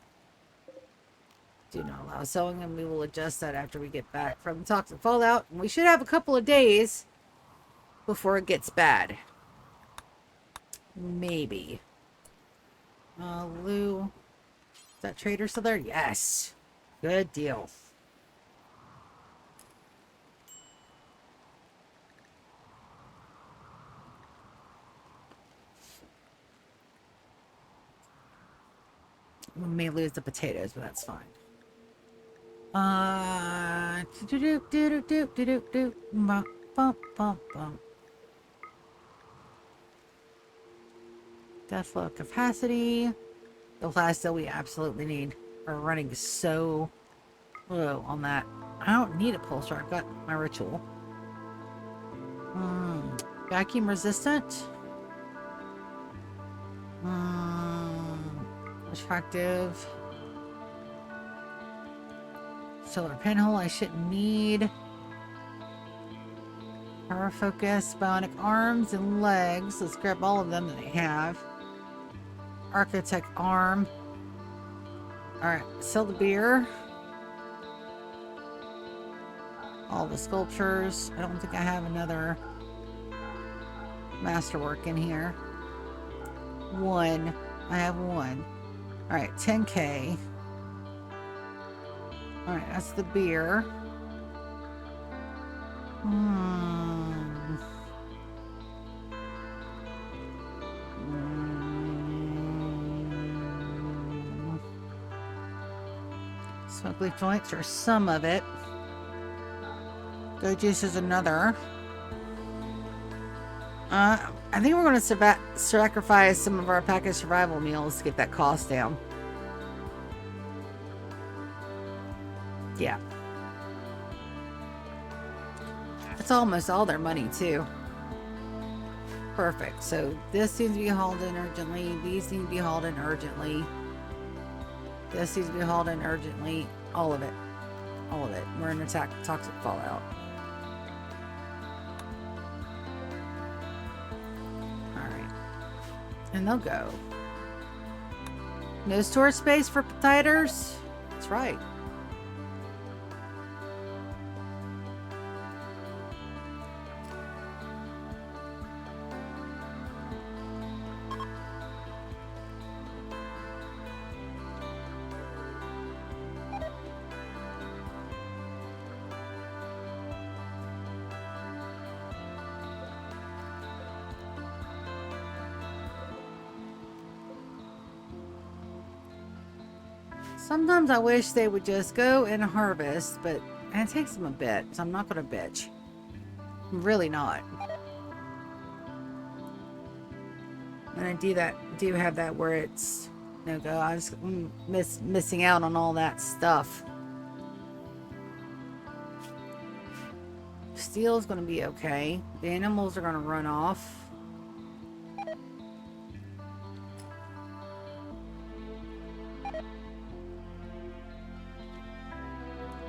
Do not allow sowing, and we will adjust that after we get back from the toxic fallout. And we should have a couple of days before it gets bad. Maybe. Lou. Is that trader still there? Yes. Good deal. We may lose the potatoes, but that's fine. Death flow capacity. The last that we absolutely need. We're running so low on that. I don't need a pulsar. I've got my ritual. Vacuum resistant. Attractive. Solar pinhole I shouldn't need. Power focus, bionic arms and legs. Let's grab all of them that I have. Architect arm. Alright, sell the beer. All the sculptures. I don't think I have another masterwork in here. One. I have one. Alright, 10K. Alright, that's the beer. Smoke leaf joints are some of it. Go juice is another. I think we're going to sacrifice some of our packaged survival meals to get that cost down. Yeah. It's almost all their money, too. Perfect. So this needs to be hauled in urgently. These need to be hauled in urgently. This needs to be hauled in urgently. All of it. All of it. We're in attack toxic fallout. Alright. And they'll go. No storage space for potatoes? That's right. Sometimes I wish they would just go and harvest, but it takes them a bit, so I'm not going to bitch. I'm really not. And I do have that where it's no go. I was missing out on all that stuff. Steel is going to be okay. The animals are going to run off.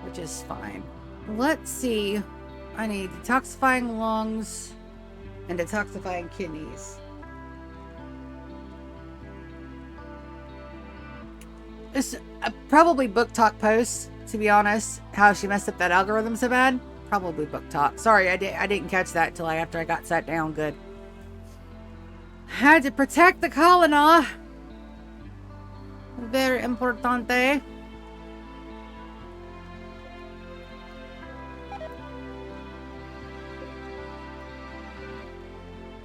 Which is fine. Let's see. I need detoxifying lungs and detoxifying kidneys. It's probably book talk posts, to be honest. How she messed up that algorithm so bad. Probably book talk. Sorry, I didn't catch that till after I got sat down good. Had to protect the colony. Very importante.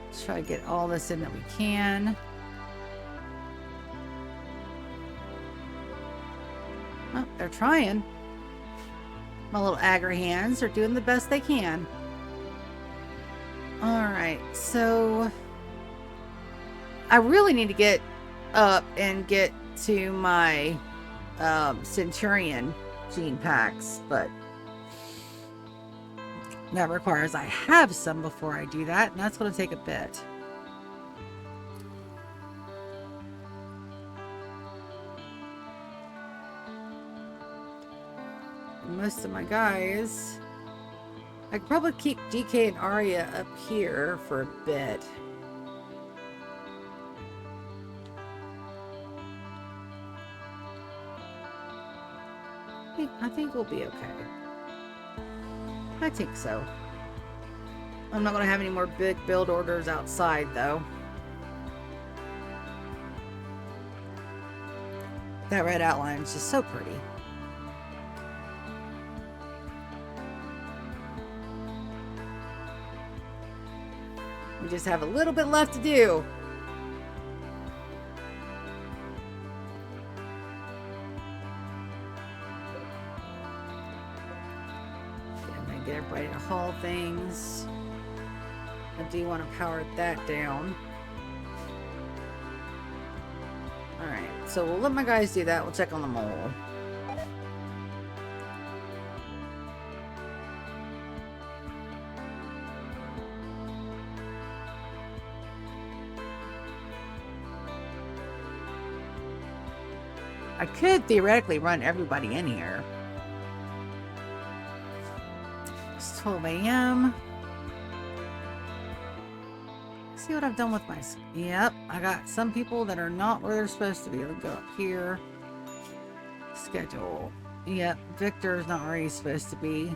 Let's try to get all this in that we can. Oh, they're trying. My little agri hands are doing the best they can. Alright, so I really need to get up and get to my Centurion gene packs, but that requires I have some before I do that, and that's going to take a bit. Most of my guys, I could probably keep DK and Arya up here for a bit. I think we'll be okay. I think so. I'm not going to have any more big build orders outside, though. That red outline is just so pretty. We just have a little bit left to do. Get everybody to haul things. I do want to power that down. Alright, so we'll let my guys do that. We'll check on the mole. I could theoretically run everybody in here. It's 12 a.m. See what I've done with my... Yep, I got some people that are not where they're supposed to be. Let's go up here. Schedule. Yep, Victor's not where he's supposed to be.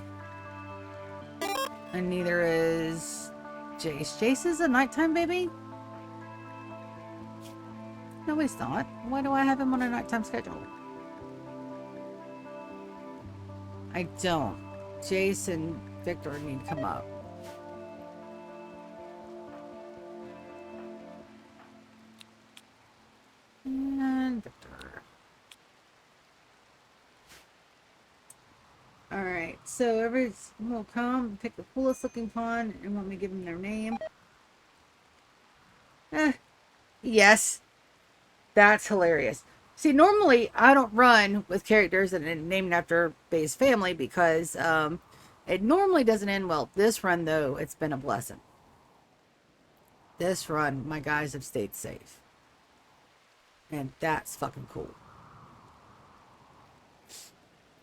And neither is Jace. Jace is a nighttime baby? No, he's not. Why do I have him on a nighttime schedule? I don't. Jace and Victor need to come up. And Victor. Alright, so everybody will come, pick the coolest looking pawn, and want me to give them their name. Yes. That's hilarious. See, normally I don't run with characters that are named after Bay's family because it normally doesn't end well. This run, though, it's been a blessing. This run, my guys have stayed safe. And that's fucking cool.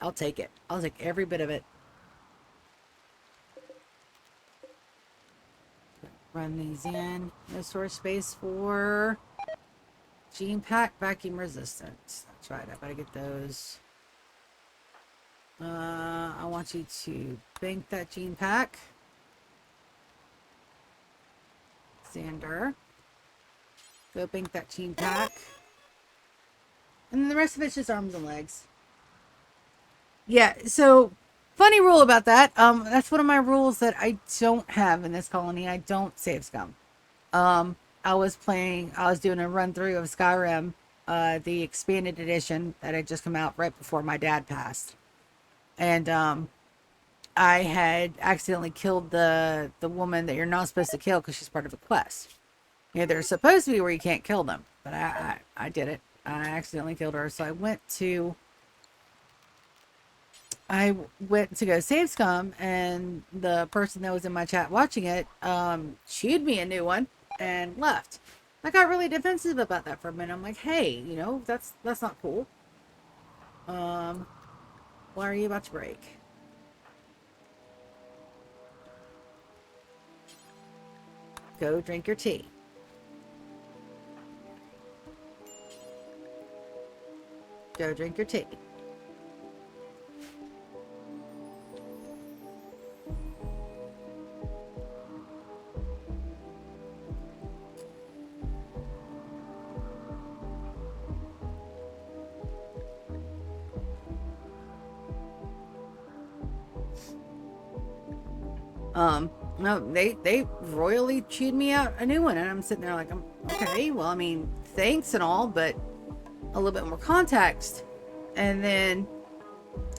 I'll take it. I'll take every bit of it. Run these in. No storage space for... Gene pack, vacuum resistance. That's right, I gotta get those. I want you to bank that gene pack. Xander. Go bank that gene pack. And then the rest of it's just arms and legs. Yeah, so funny rule about that. That's one of my rules that I don't have in this colony. I don't save scum. I was doing a run through of Skyrim, the expanded edition that had just come out right before my dad passed. And I had accidentally killed the woman that you're not supposed to kill because she's part of a quest. You know, they're supposed to be where you can't kill them, but I did it. I accidentally killed her, so I went to go save scum, and the person that was in my chat watching it shooed me a new one and left. I got really defensive about that for a minute. I'm like, hey, you know, that's not cool. Why are you about to break? Go drink your tea. Go drink your tea. No, they royally chewed me out a new one, and I'm sitting there like, okay, well, I mean, thanks and all, but a little bit more context. And then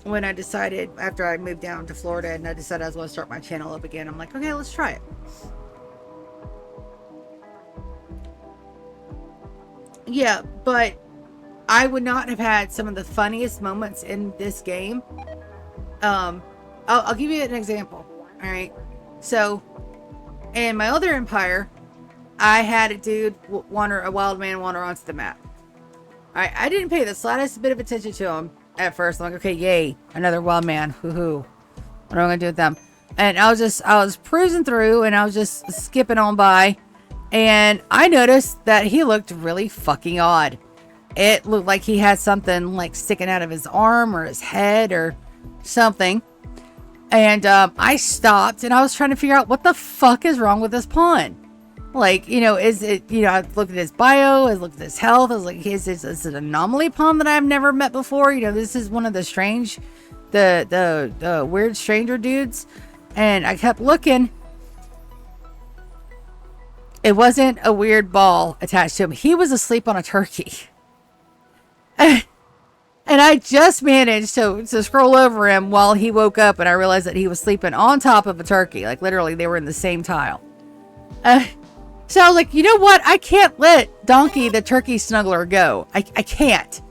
when I decided, after I moved down to Florida and I decided I was going to start my channel up again, I'm like, okay, let's try it. Yeah, but I would not have had some of the funniest moments in this game. I'll give you an example. All right. So, in my other empire, I had a dude a wild man wander onto the map. All right. I didn't pay the slightest bit of attention to him at first. I'm like, okay, yay, another wild man. Hoo-hoo. What am I going to do with them? And I was cruising through and I was just skipping on by. And I noticed that he looked really fucking odd. It looked like he had something like sticking out of his arm or his head or something. And I stopped and I was trying to figure out what the fuck is wrong with this pawn. Like, you know, is it, you know, I looked at his bio, I looked at his health. I was like, is it an anomaly pawn that I've never met before? You know, this is one of the strange, the weird stranger dudes. And I kept looking. It wasn't a weird ball attached to him. He was asleep on a turkey. And I just managed to scroll over him while he woke up, and I realized that he was sleeping on top of a turkey. Like, literally, they were in the same tile. So I was like, you know what? I can't let Donkey the turkey snuggler go. I can't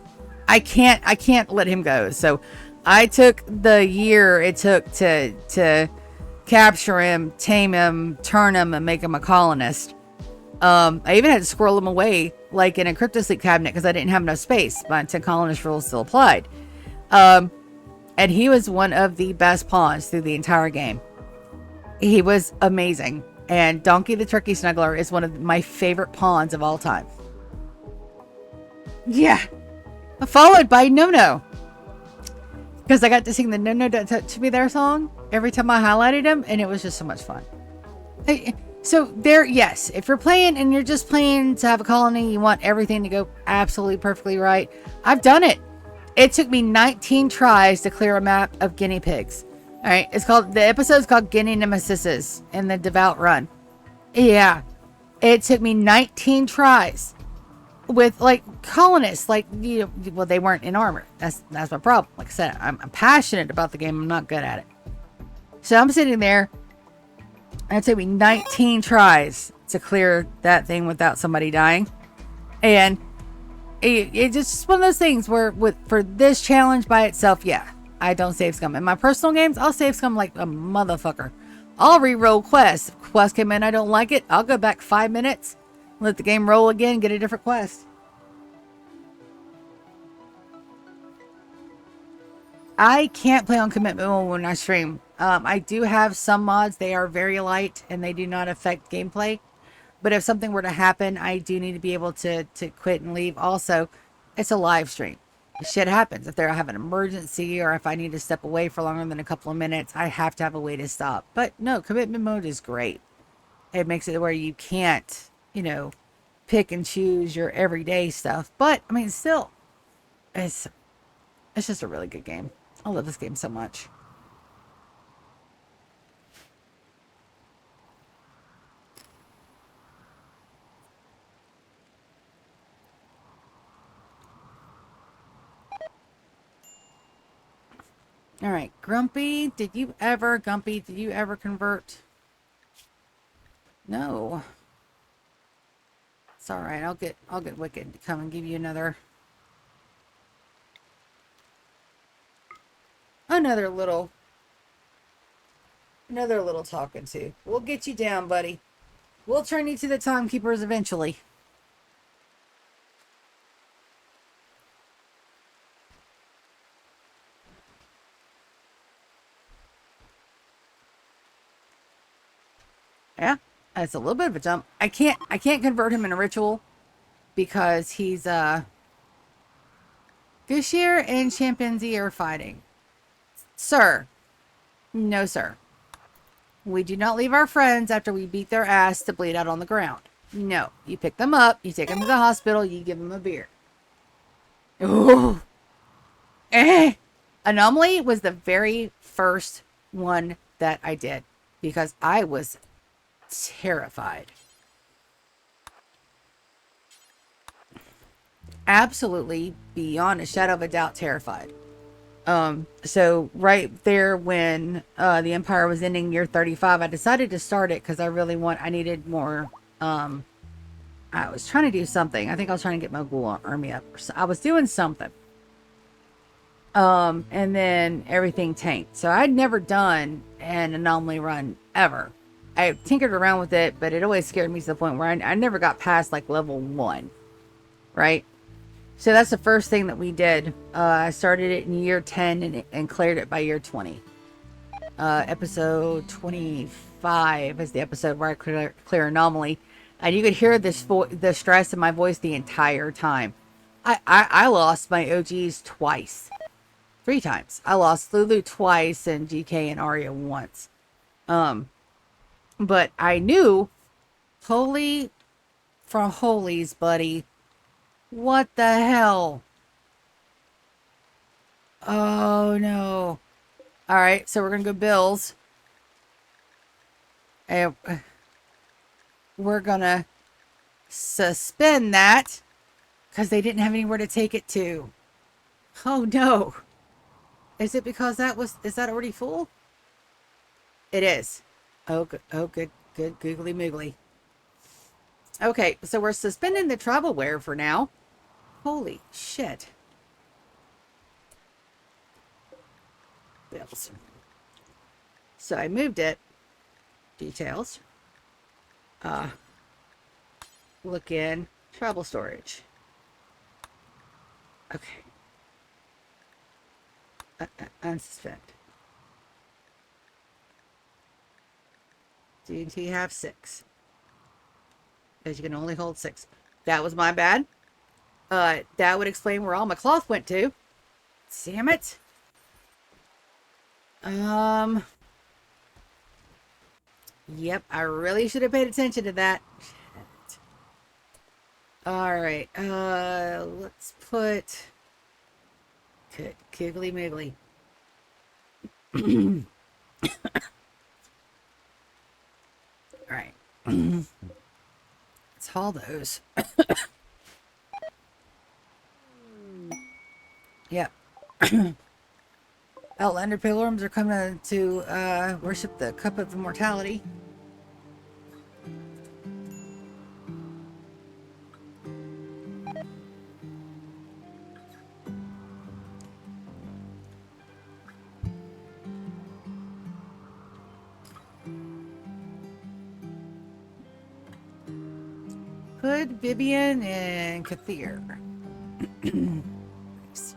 let him go. So I took the year it took to capture him, tame him, turn him, and make him a colonist. I even had to squirrel him away, like in a cryptosleep cabinet, because I didn't have enough space. My 10 colonist rule still applied. And he was one of the best pawns through the entire game. He was amazing. And Donkey the Turkey Snuggler is one of my favorite pawns of all time. Yeah. Followed by No-No. Because I got to sing the No-No Don't Touch Me There song every time I highlighted him, and it was just so much fun. So there, yes, if you're playing and you're just playing to have a colony, you want everything to go absolutely perfectly right. I've done it. It took me 19 tries to clear a map of guinea pigs. All right, the episode's called Guinea Nemesises in the Devout Run. Yeah, it took me 19 tries with like colonists, like, you know, well, they weren't in armor. That's my problem. Like I said, I'm passionate about the game. I'm not good at it. So I'm sitting there. And it took me 19 tries to clear that thing without somebody dying. And it's just one of those things where for this challenge by itself, yeah, I don't save scum. In my personal games, I'll save scum like a motherfucker. I'll re-roll quests. If quest came in, I don't like it, I'll go back 5 minutes, let the game roll again, get a different quest. I can't play on commitment mode when I stream. I do have some mods. They are very light and they do not affect gameplay. But if something were to happen, I do need to be able to quit and leave. Also, it's a live stream. Shit happens. If I have an emergency or if I need to step away for longer than a couple of minutes, I have to have a way to stop. But no, commitment mode is great. It makes it where you can't, you know, pick and choose your everyday stuff. But, I mean, still, it's just a really good game. I love this game so much. All right, Grumpy, did you ever convert? No. It's all right. I'll get Wicked to come and give you another little talking to. We'll get you down, buddy. We'll turn you to the timekeepers eventually. Yeah, that's a little bit of a jump. I can't convert him in a ritual because he's Gushir and Chimpanzee are fighting. Sir. No, sir. We do not leave our friends after we beat their ass to bleed out on the ground. No. You pick them up, you take them to the hospital, you give them a beer. Ooh. Anomaly was the very first one that I did because I was terrified. Absolutely, beyond a shadow of a doubt, terrified. So right there when the Empire was ending year 35, I decided to start it because I needed more. I was trying to do something. I think I was trying to get my Ghoul army up. I was doing something. And then everything tanked. So I'd never done an anomaly run ever. I tinkered around with it, but it always scared me to the point where I never got past like level 1. Right? So that's the first thing that we did. I started it in year 10 and cleared it by year 20. Episode 25 is the episode where I clear anomaly. And you could hear the stress in my voice the entire time. I lost my OGs twice. 3 times. I lost Lulu twice and GK and Arya once. But I knew, holy for holies, buddy. What the hell? Oh no. Alright, so we're gonna go Bills. And we're gonna suspend that because they didn't have anywhere to take it to. Oh no. Is it because is that already full? It is. Oh good, good googly moogly. Okay, so we're suspending the travelware for now. Holy shit. Bills. So I moved it. Details. Look in. Travel storage. Okay. Unsuspend. D&T have 6. Because you can only hold 6. That was my bad. That would explain where all my cloth went to. Damn it. Yep, I really should have paid attention to that. Alright, let's put... Good, Kiggly Miggly. Alright. Let's haul those. Yep. Outlander pilgrims are coming to worship the Cup of Immortality. Hood, Vivian, and Kathir. Nice.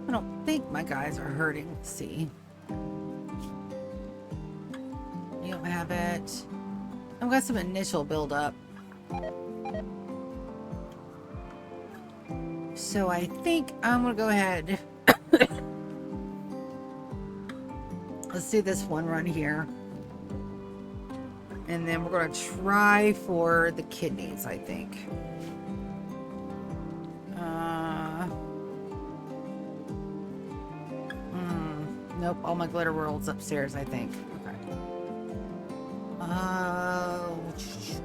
I don't think my guys are hurting. Let's see. You don't have it. I've got some initial build up. So I think I'm gonna go ahead. Let's do this one run here. And then we're going to try for the kidneys, I think. Nope, all my glitter world's upstairs, I think. Okay.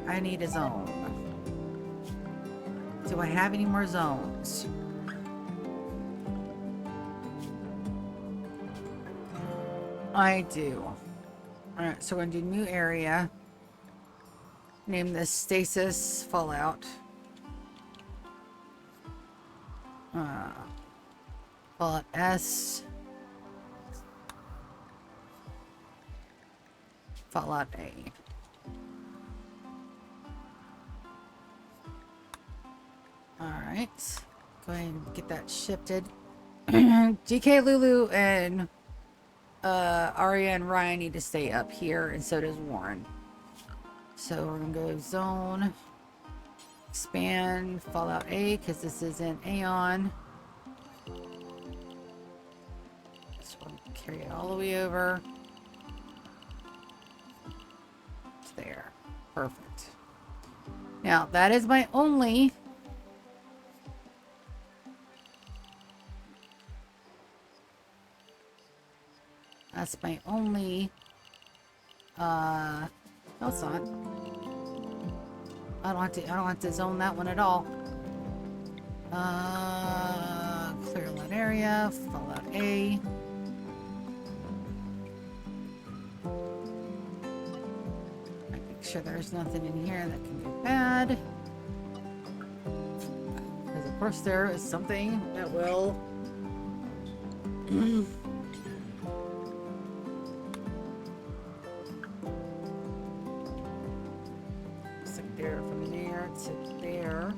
I need a zone. Do I have any more zones? I do. Alright, so we're going to do new area. Name this Stasis Fallout. Fallout S. Fallout A. Alright. Go ahead and get that shifted. GK, Lulu, and Arya and Ryan need to stay up here, and so does Warren. So we're gonna go zone Expand Fallout A because this is in Aeon. So we'll carry it all the way over to there. Perfect. Now that is my only no, it's not. I don't have to zone that one at all. Clear that area, Fallout A. Make sure there's nothing in here that can go bad. Because of course there is something that will there from there to there.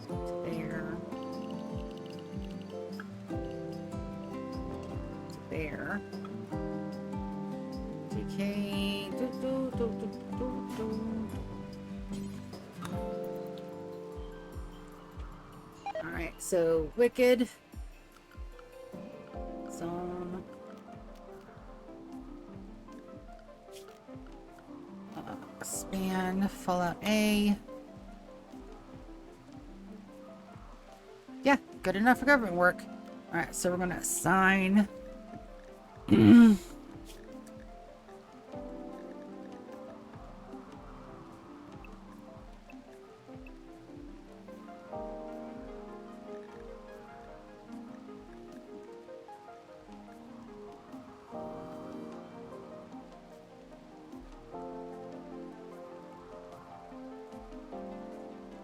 To there. To there. DK. Alright, so Wicked. Zone. Expand Fallout A. Yeah, good enough for government work. Alright, so we're gonna assign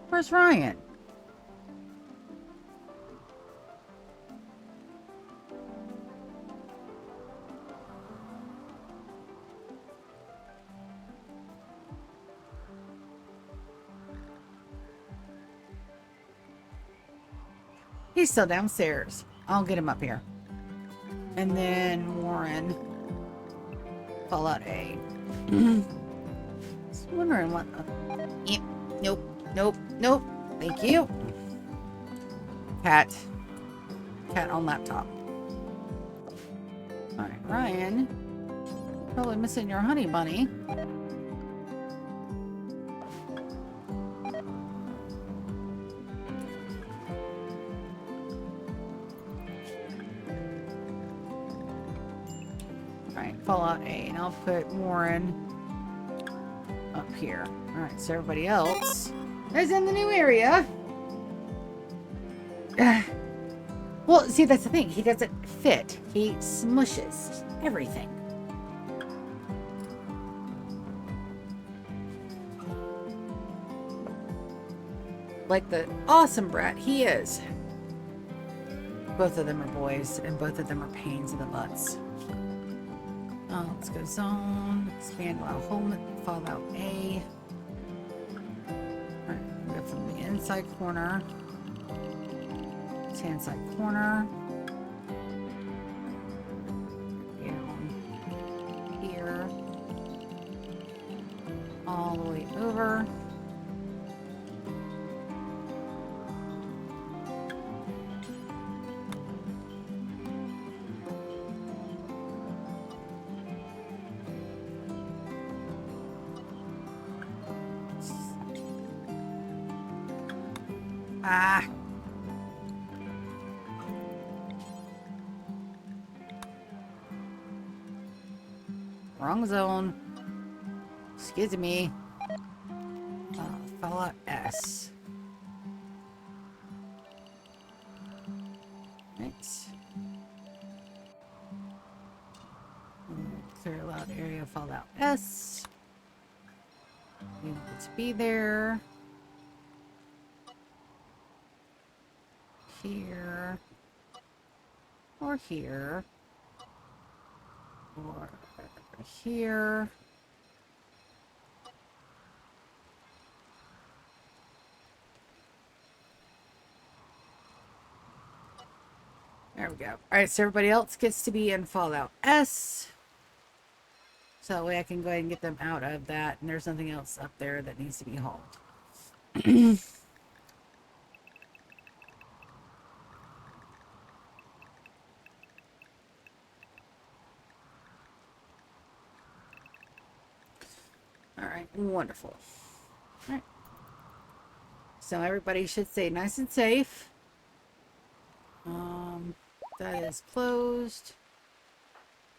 Where's Ryan? He's still downstairs. I'll get him up here. And then Warren. Fallout A. Just wondering what the... Yep. Nope. Nope. Nope. Thank you. Cat. Cat on laptop. Alright, Ryan. Probably missing your honey bunny. Alright, Fallout A. And I'll put Warren up here. Alright, so everybody else is in the new area. Well, see, that's the thing. He doesn't fit. He smushes everything. Like the awesome brat he is. Both of them are boys, and both of them are pains in the butts. Let's go zone. Expand while home. Fallout A. Alright, go from the inside corner. Hand side corner. Down here. All the way over. Ah. Wrong zone. Excuse me. Fallout S. Right. Clear out area Fallout S. We need it to be there. Here. Or here. Or here. There we go. All right, so everybody else gets to be in Fallout S. So that way I can go ahead and get them out of that, and there's nothing else up there that needs to be hauled. All right, wonderful. All right. So everybody should stay nice and safe. That is closed.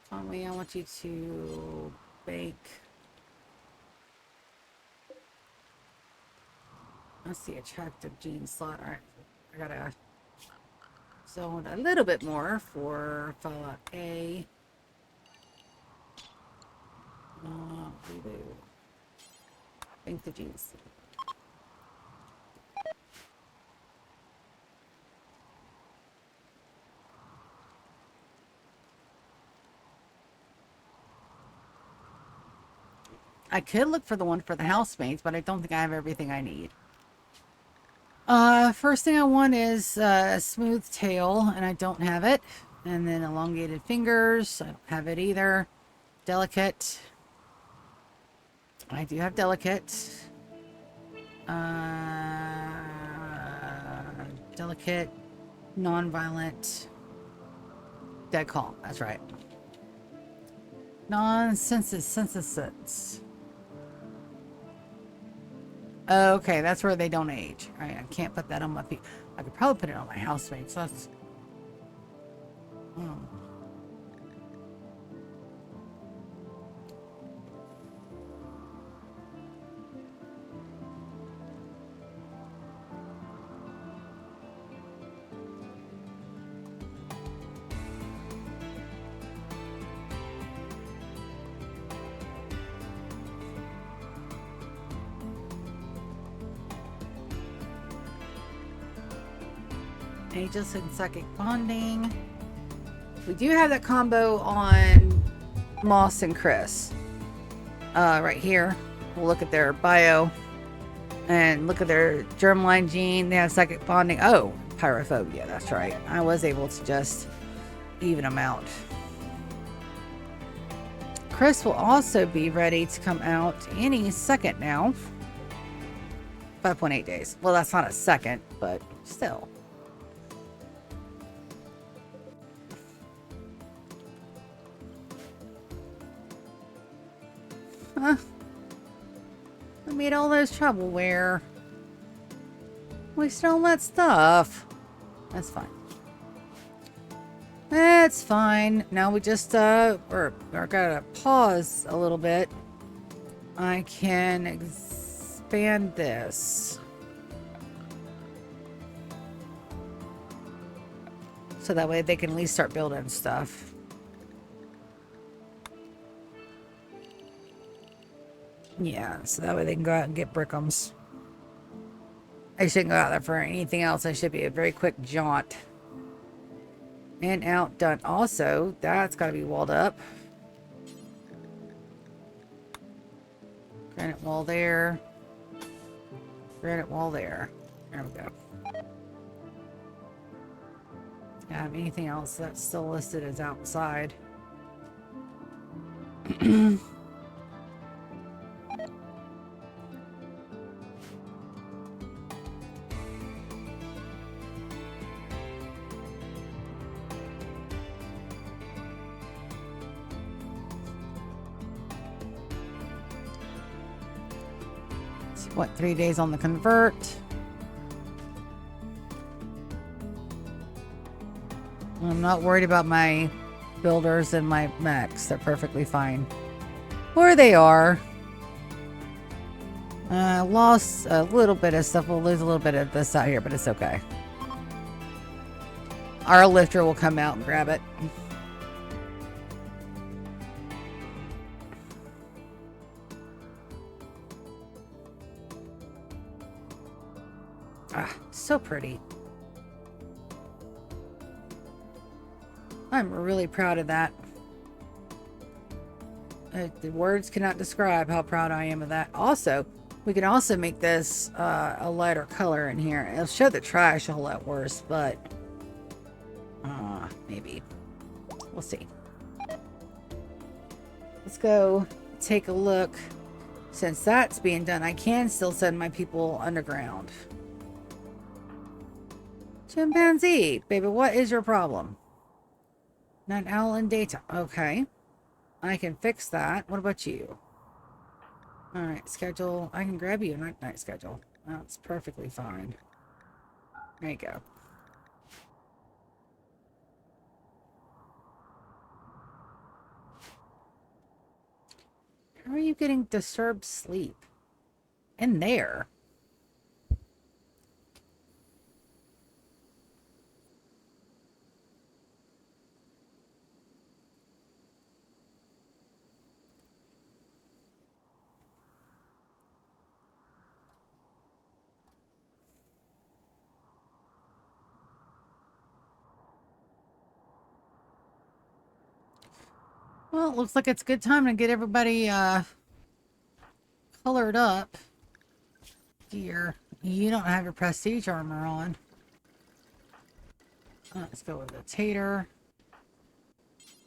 Tommy, I want you to bake. Let's see, attractive jean slot. All right, I gotta zone a little bit more for Fallout A. Redo. Bake the jeans. I could look for the one for the housemates, but I don't think I have everything I need. First thing I want is a smooth tail, and I don't have it. And then elongated fingers, I don't have it either. Delicate. I do have delicate. Delicate, non-violent, dead calm. That's right. Non-sense. Okay, that's where they don't age. All right, I can't put that on my feet. I could probably put it on my housemates. That's. Aegis and psychic bonding. We do have that combo on Moss and Chris. Right here. We'll look at their bio and look at their germline gene. They have psychic bonding. Oh, pyrophobia. That's right. I was able to just even them out. Chris will also be ready to come out any second now. 5.8 days. Well, that's not a second, but still. Huh? I made all those troubleware. Wasted all that stuff. That's fine. That's fine. Now we just we're gotta pause a little bit. I can expand this. So that way they can at least start building stuff. Yeah, so that way they can go out and get brickums. I shouldn't go out there for anything else. I should be a very quick jaunt. And out, done. Also, that's got to be walled up. Granite wall there. Granite wall there. There we go. Have anything else that's still listed as outside? What, 3 days on the convert? I'm not worried about my builders and my mechs. They're perfectly fine. Where they are. Lost a little bit of stuff. We'll lose a little bit of this out here, but it's okay. Our lifter will come out and grab it. Ah, so pretty. I'm really proud of that. The words cannot describe how proud I am of that. Also, we can also make this a lighter color in here. It'll show the trash a whole lot worse, but maybe. We'll see. let's go take a look. Since that's being done, I can still send my people underground. Chimpanzee, baby, what is your problem? Night owl in daytime. Okay. I can fix that. What about you? Alright, schedule. I can grab you a night schedule. That's perfectly fine. There you go. How are you getting disturbed sleep? In there? Well, it looks like it's a good time to get everybody colored up. Dear, you don't have your prestige armor on. Let's go with the Tater.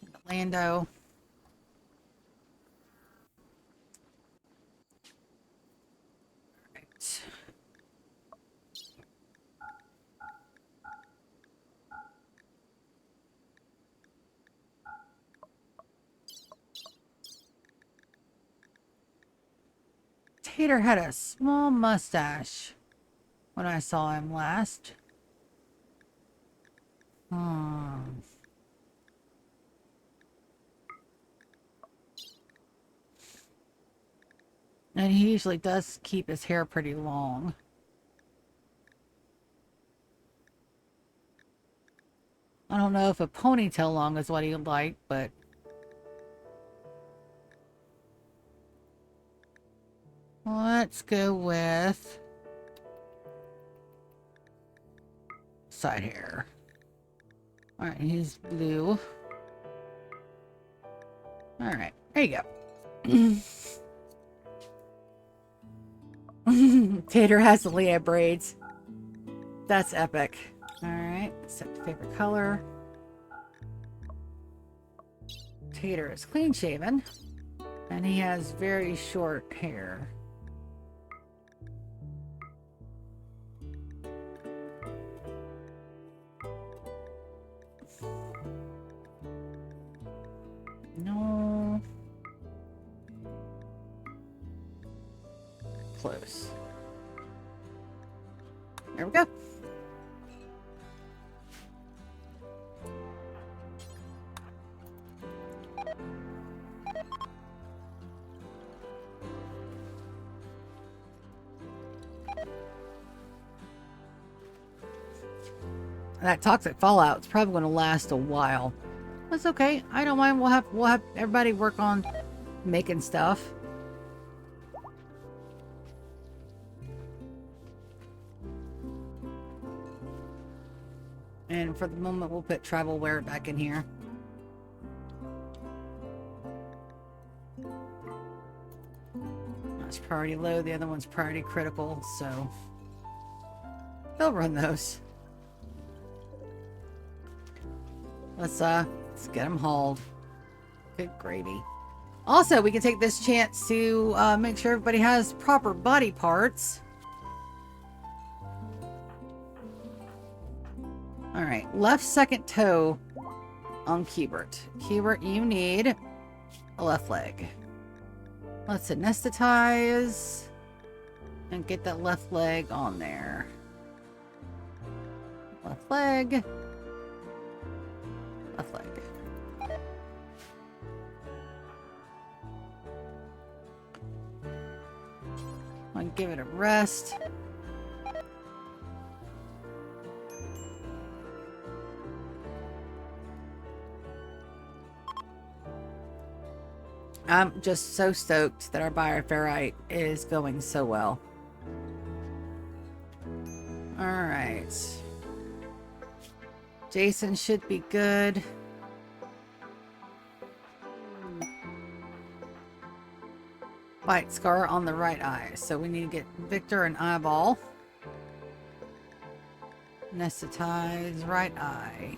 The Lando. Right. Tater had a small mustache when I saw him last. Hmm. And he usually does keep his hair pretty long. I don't know if a ponytail long is what he'd like, but... let's go with... side hair. Alright, he's blue. Alright, there you go. Tater has the Leah braids. That's epic. Alright, set the favorite color. Tater is clean shaven. And he has very short hair. No. Close. There we go. That toxic fallout is probably going to last a while. That's okay. I don't mind. We'll have everybody work on making stuff. And for the moment, we'll put travel wear back in here. That's priority low. The other one's priority critical, so they'll run those. Let's get them hauled. Good gravy. Also, we can take this chance to make sure everybody has proper body parts. Alright, left second toe on Keybert. Keybert, you need a left leg. Let's anesthetize and get that left leg on there. Left leg. Left leg. I'll give it a rest. I'm just so stoked that our bioferrite is going so well. Alright. Jason should be good. Bite scar on the right eye. So we need to get Victor an eyeball. Anesthetize right eye.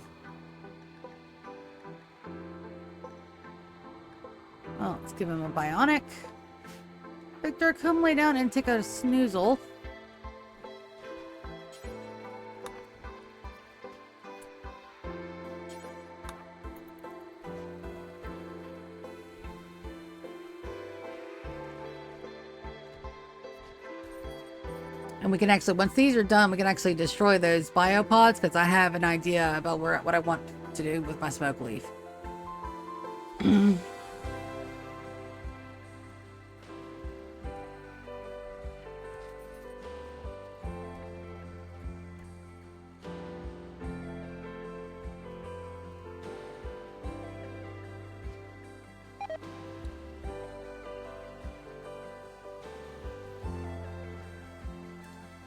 Well, let's give him a bionic. Victor, come lay down and take a snoozle. And we can actually, once these are done, we can actually destroy those biopods because I have an idea about what I want to do with my smoke leaf.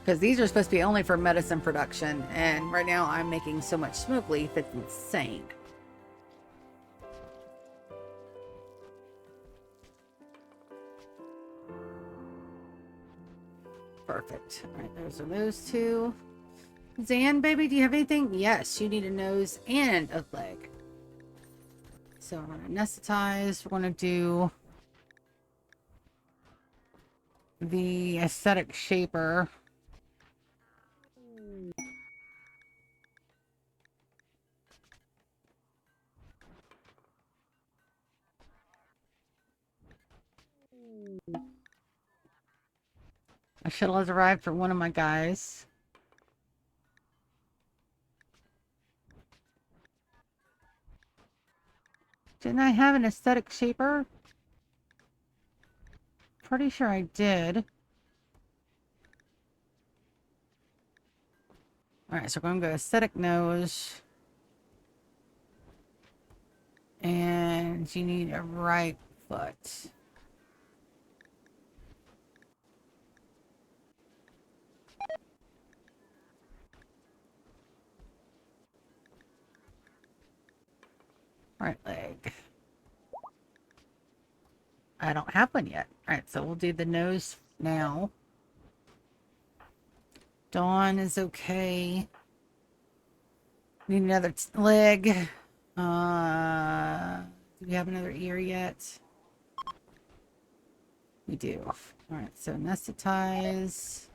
Because these are supposed to be only for medicine production, and right now I'm making so much smoke leaf, it's insane. Perfect. All right, those are those two. Zan, baby, do you have anything? Yes, you need a nose and a leg. So I'm going to anesthetize. We're going to do the aesthetic shaper. A shuttle has arrived for one of my guys. Didn't I have an aesthetic shaper? Pretty sure I did. Alright, so we're going to go aesthetic nose. And you need a right foot. Right leg. I don't have one yet. Alright, so we'll do the nose now. Dawn is okay. Need another leg. Do we have another ear yet? We do. Alright, so anesthetize.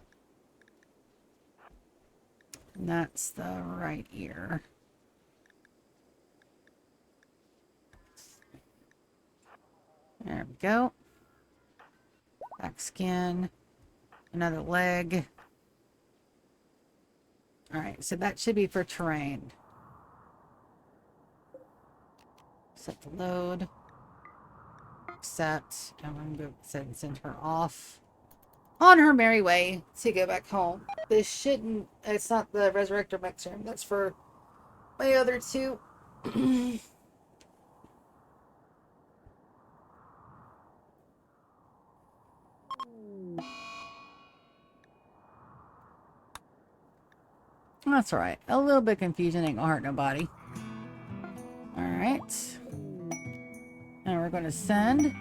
And that's the right ear. There we go. Back skin. Another leg. Alright, so that should be for terrain. Set the load. Accept. And we're going to go send her off on her merry way to go back home. This shouldn't... It's not the Resurrector mech room. That's for my other two. That's alright. A little bit confusion ain't gonna hurt nobody. Alright. And we're gonna send.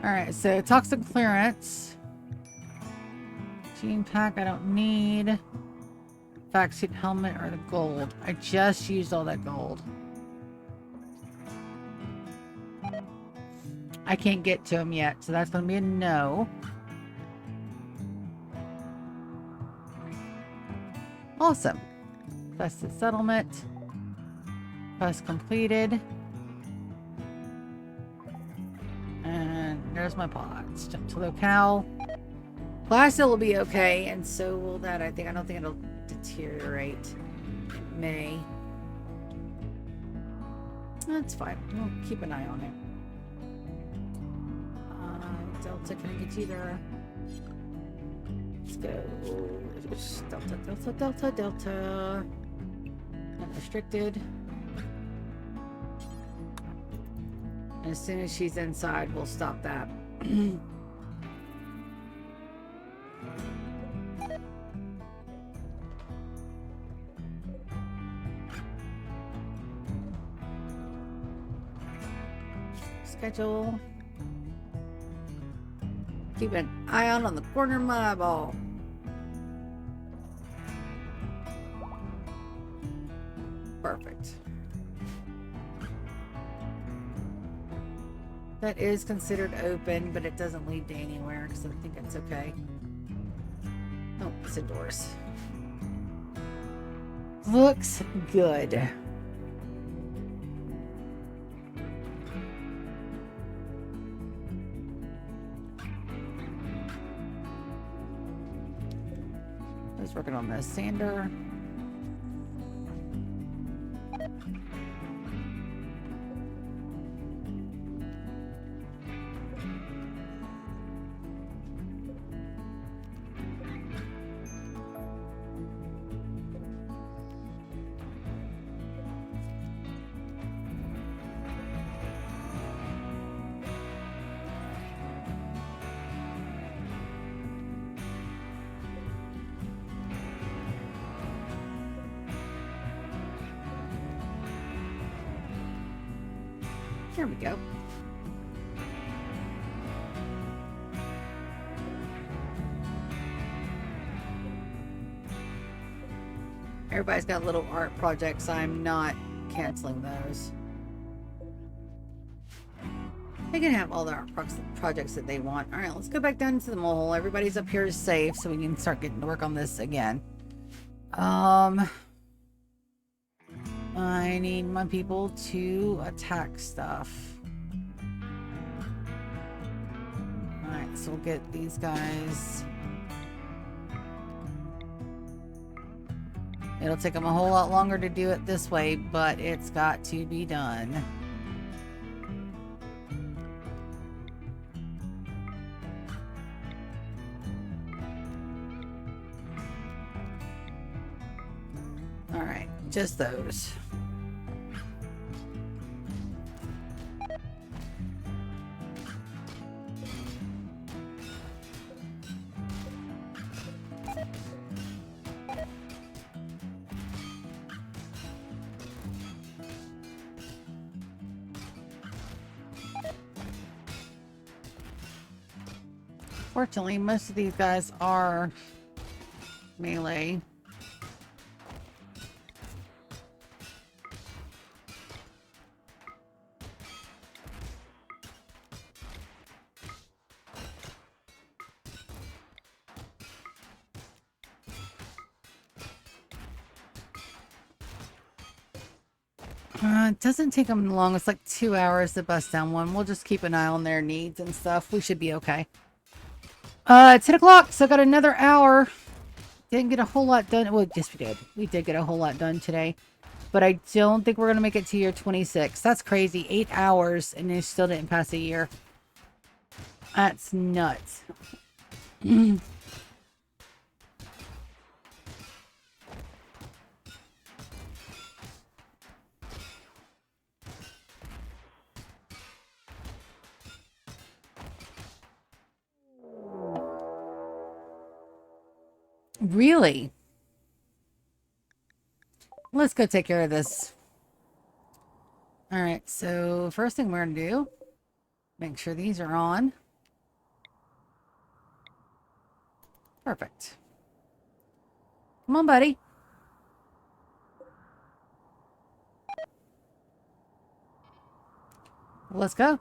Alright, so toxic clearance. Gene pack I don't need. Vaccine helmet or the gold. I just used all that gold. I can't get to him yet, so that's gonna be a no. Awesome. That's the settlement. Quest completed. And there's my pods. Jump to locale. Plastic will be okay, and so will that. I don't think it'll deteriorate. It may. That's fine. We'll keep an eye on it. Delta, can I get you there? Let's go. Delta, Delta, Delta, Delta. Unrestricted. And as soon as she's inside, we'll stop that. Schedule. Keep an eye on the corner of my eyeball. Perfect. That is considered open, but it doesn't lead to anywhere, so I think it's okay. Oh, it's indoors. Looks good. I was working on the sander. Here we go. Everybody's got little art projects. I'm not canceling those. They can have all the art projects that they want. All right, let's go back down to the mole. Everybody's up here is safe, so we can start getting to work on this again. I need my people to attack stuff. Alright, so we'll get these guys. It'll take them a whole lot longer to do it this way, but it's got to be done. Alright, just those. Fortunately, most of these guys are melee. It doesn't take them long. It's like 2 hours to bust down one. We'll just keep an eye on their needs and stuff. We should be okay. 10 o'clock, so I got another hour. Didn't get a whole lot done. Well, yes, we did. We did get a whole lot done today. But I don't think we're going to make it to year 26. That's crazy. 8 hours, and they still didn't pass a year. That's nuts. Really? Let's go take care of this. Alright, so first thing we're going to do, make sure these are on. Perfect. Come on, buddy. Let's go.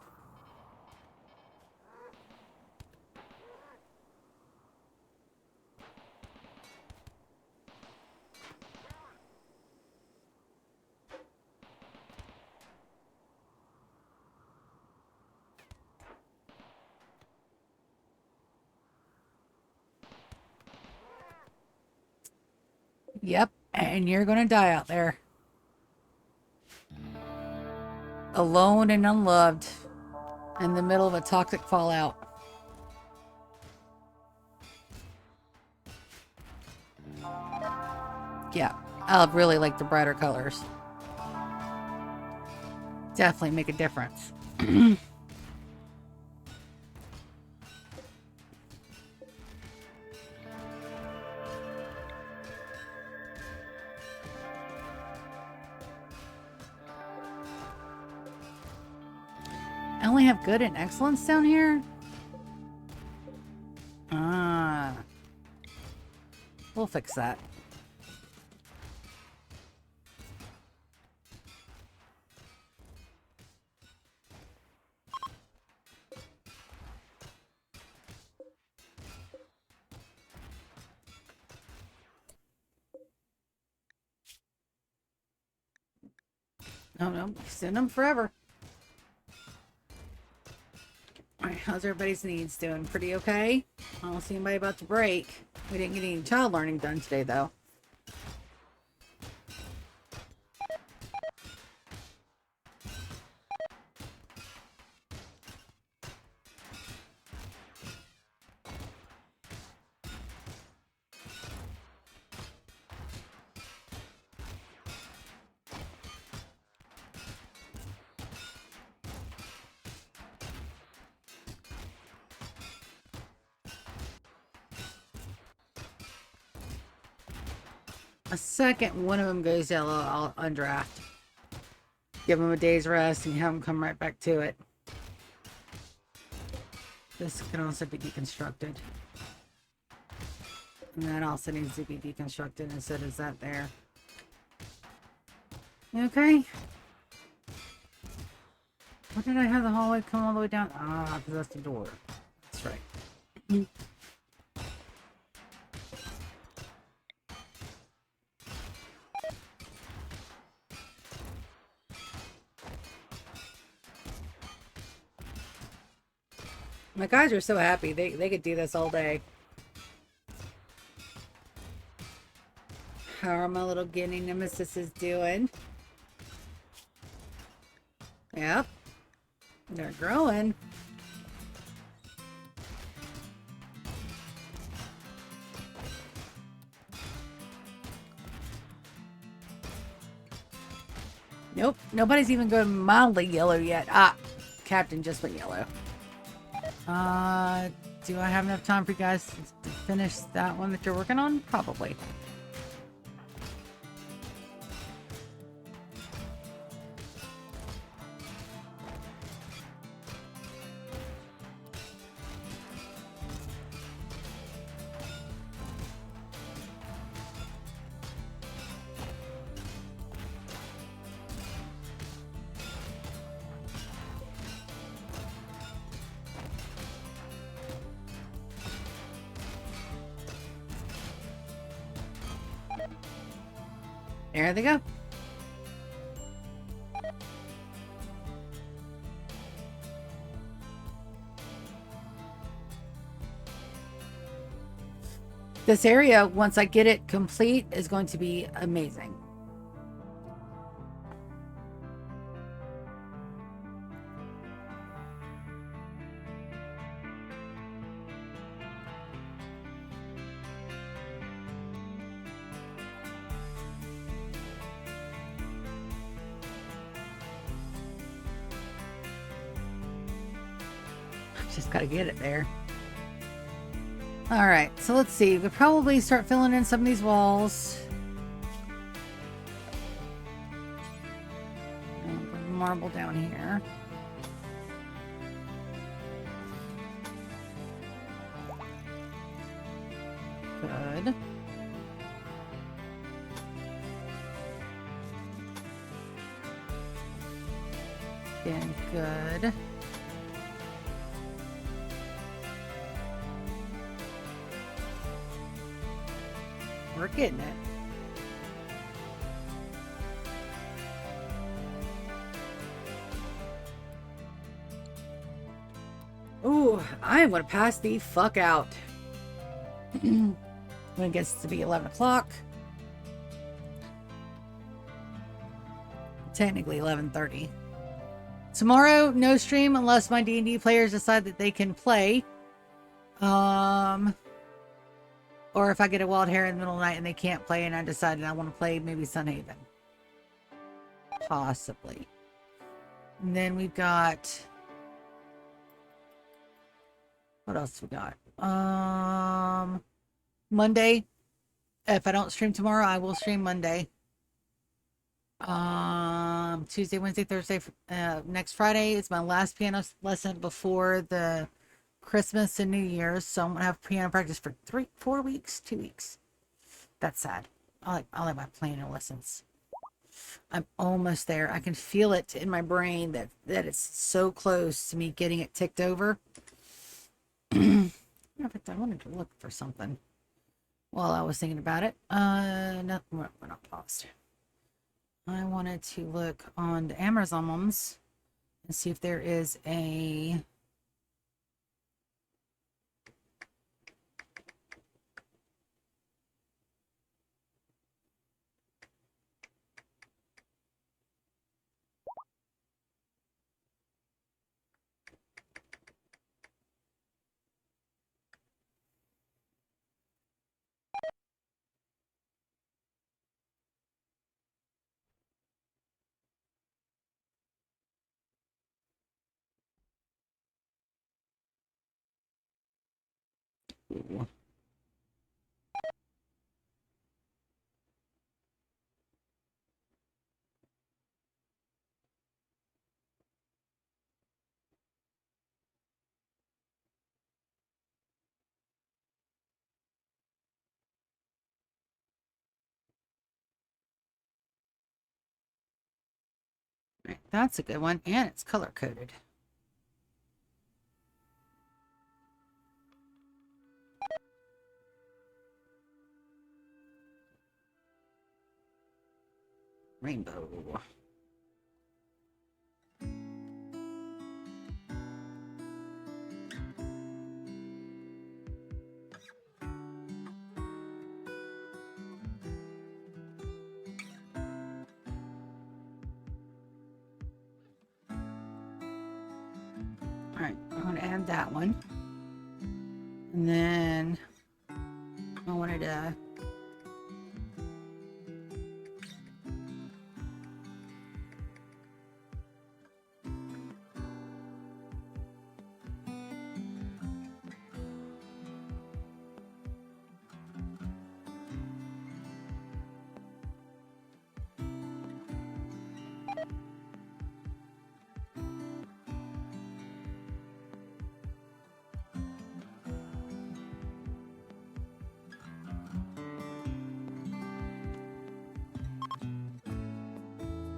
Yep, and you're gonna die out there. Alone and unloved. In the middle of a toxic fallout. Yeah, I really like the brighter colors. Definitely make a difference. I only have good and excellence down here? Ah. We'll fix that. Oh no, send them forever. Alright, how's everybody's needs doing? Pretty okay? I don't see anybody about to break. We didn't get any child learning done today, though. A second one of them goes yellow, I'll undraft. Give them a day's rest and have them come right back to it. This can also be deconstructed. And that also needs to be deconstructed, and so does that there. Okay. What did I have the hallway come all the way down? Ah, because that's the door. That's right. My guys are so happy. They could do this all day. How are my little guinea nemesises doing? Yep. They're growing. Nope. Nobody's even going mildly yellow yet. Ah, Captain just went yellow. Do I have enough time for you guys to finish that one that you're working on? Probably. There they go. This area, once I get it complete, is going to be amazing. Just gotta get it there. All right, so let's see. We'll probably start filling in some of these walls. And put marble down here. Good. Again, good. We're getting it. Ooh, I am going to pass the fuck out. When it gets to be 11 o'clock. Technically 11:30. Tomorrow, no stream unless my D&D players decide that they can play. Or if I get a wild hair in the middle of the night and they can't play and I decided I want to play maybe Sunhaven. Possibly. And then we've got... What else we got? Monday. If I don't stream tomorrow, I will stream Monday. Tuesday, Wednesday, Thursday. Next Friday is my last piano lesson before the Christmas and New Year's, so I'm gonna have piano practice for 4 weeks, 2 weeks. That's sad. I like my piano lessons. I'm almost there. I can feel it in my brain that it's so close to me getting it ticked over. In fact, I wanted to look for something while I was thinking about it. No, we're not paused. I wanted to look on the Amazons and see if there is a Ooh. Right, that's a good one, and it's color coded. Rainbow. All right, I'm going to add that one. And then I wanted to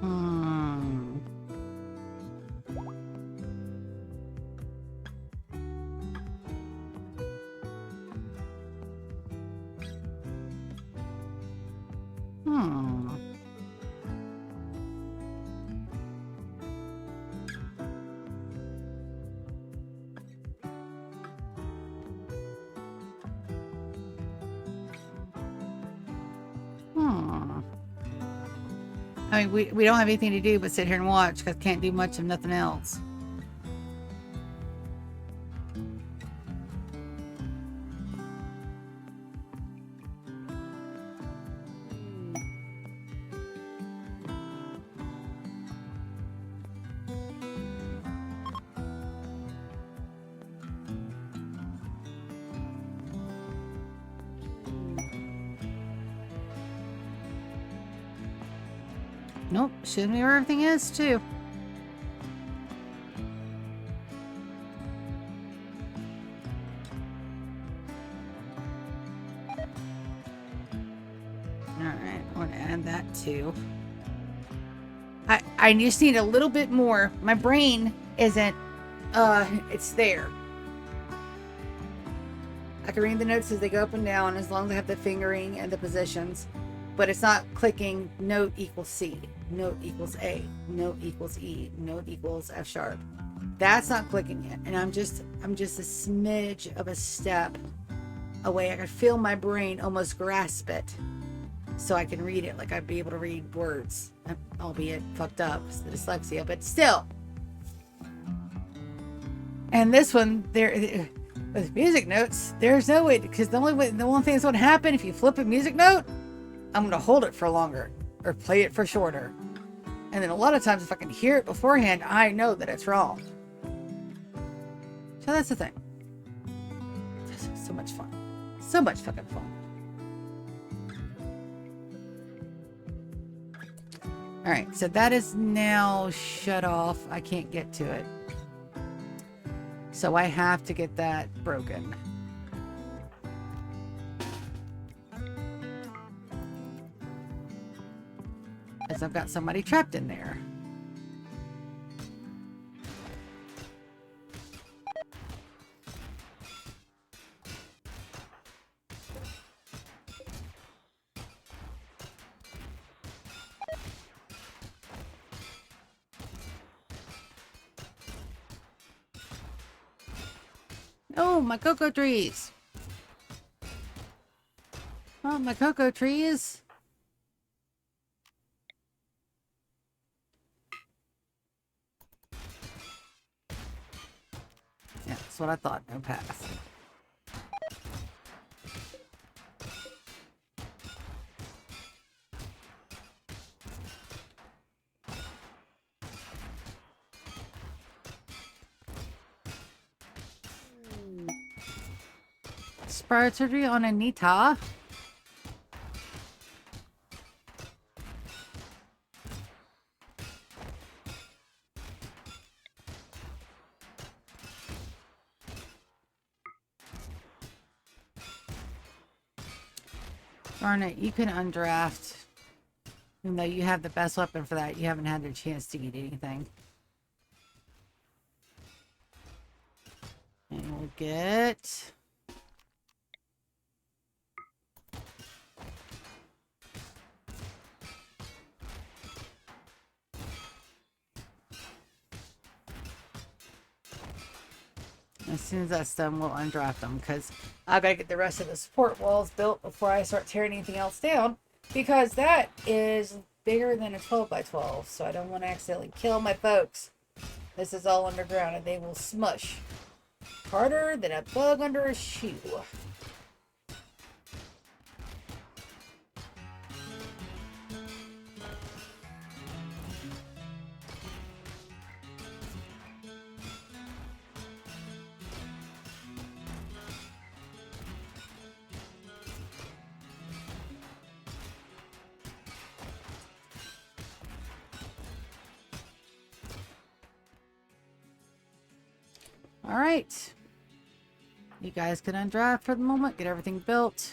hmm. Hmm. Hmm. I mean, we don't have anything to do but sit here and watch because can't do much of nothing else. Nope, shows me where everything is too. Alright, I want to add that too. I just need a little bit more. My brain isn't, it's there. I can read the notes as they go up and down as long as I have the fingering and the positions. But it's not clicking note equals C, note equals A, note equals E, note equals F sharp. That's not clicking yet. And I'm just a smidge of a step away. I can feel my brain almost grasp it so I can read it like I'd be able to read words, albeit fucked up, it's the dyslexia, but still. And this one, there with music notes, there's no way, because the only thing that's going to happen if you flip a music note, I'm going to hold it for longer or play it for shorter. And then a lot of times if I can hear it beforehand, I know that it's wrong. So that's the thing. This is so much fun. So much fucking fun. All right, so that is now shut off. I can't get to it. So I have to get that broken. Because I've got somebody trapped in there. Oh, my cocoa trees. Oh, my cocoa trees. Yeah, that's what I thought. No pass. Spire surgery on Anita. Darn it, you can undraft. Even though you have the best weapon for that, you haven't had a chance to get anything. And we'll get... As soon as that's done, we'll undraft them, because I gotta get the rest of the support walls built before I start tearing anything else down, because that is bigger than a 12 by 12, so I don't want to accidentally kill my folks. This is all underground, and they will smush harder than a bug under a shoe. All right, you guys can undraft for the moment, get everything built,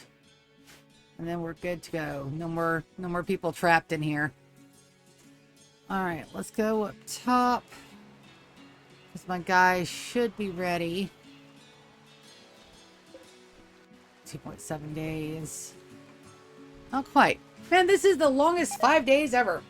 and then we're good to go. No more people trapped in here. All right, let's go up top, because my guys should be ready. 2.7 days. Not quite. Man, this is the longest 5 days ever.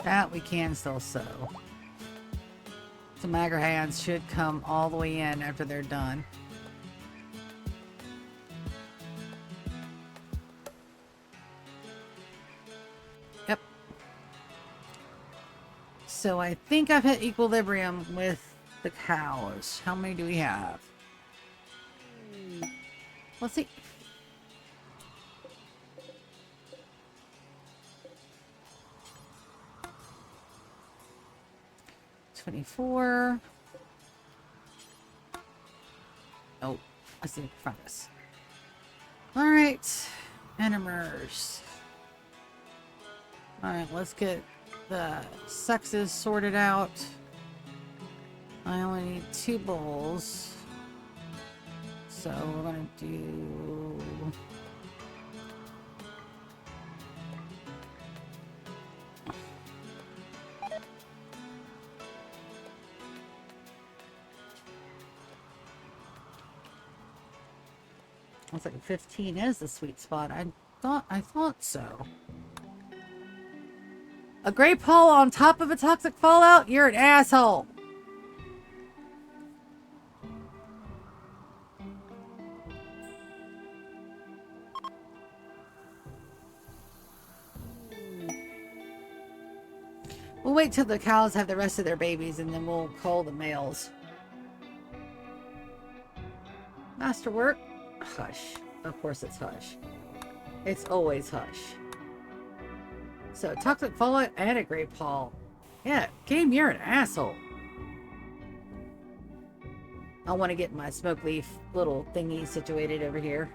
That we can still sew. Some agar hands should come all the way in after they're done. Yep. So I think I've hit equilibrium with the cows. How many do we have? Let's see. $24. Oh, I see fungus. All right, enemers. All right, let's get the sexes sorted out. I only need 2 bulls, so we're gonna do. Looks like 15 is the sweet spot. I thought so. A gray pole on top of a toxic fallout? You're an asshole. We'll wait till the cows have the rest of their babies and then we'll call the males. Masterwork. Hush. Of course it's hush. It's always hush. So, toxic fallout and a great pole. Yeah, game, you're an asshole. I want to get my smoke leaf little thingy situated over here.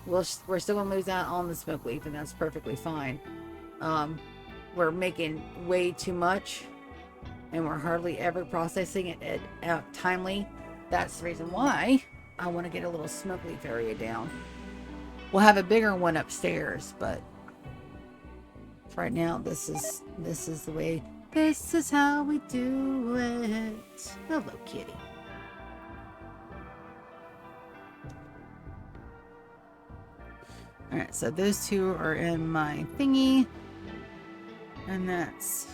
We're still gonna lose out on the smoke leaf, and that's perfectly fine. We're making way too much, and we're hardly ever processing it timely. That's the reason why I want to get a little smoke leaf area down. We'll have a bigger one upstairs, but for right now, this is the way. This is how we do it. Hello, kitty. All right, so those two are in my thingy, and that's.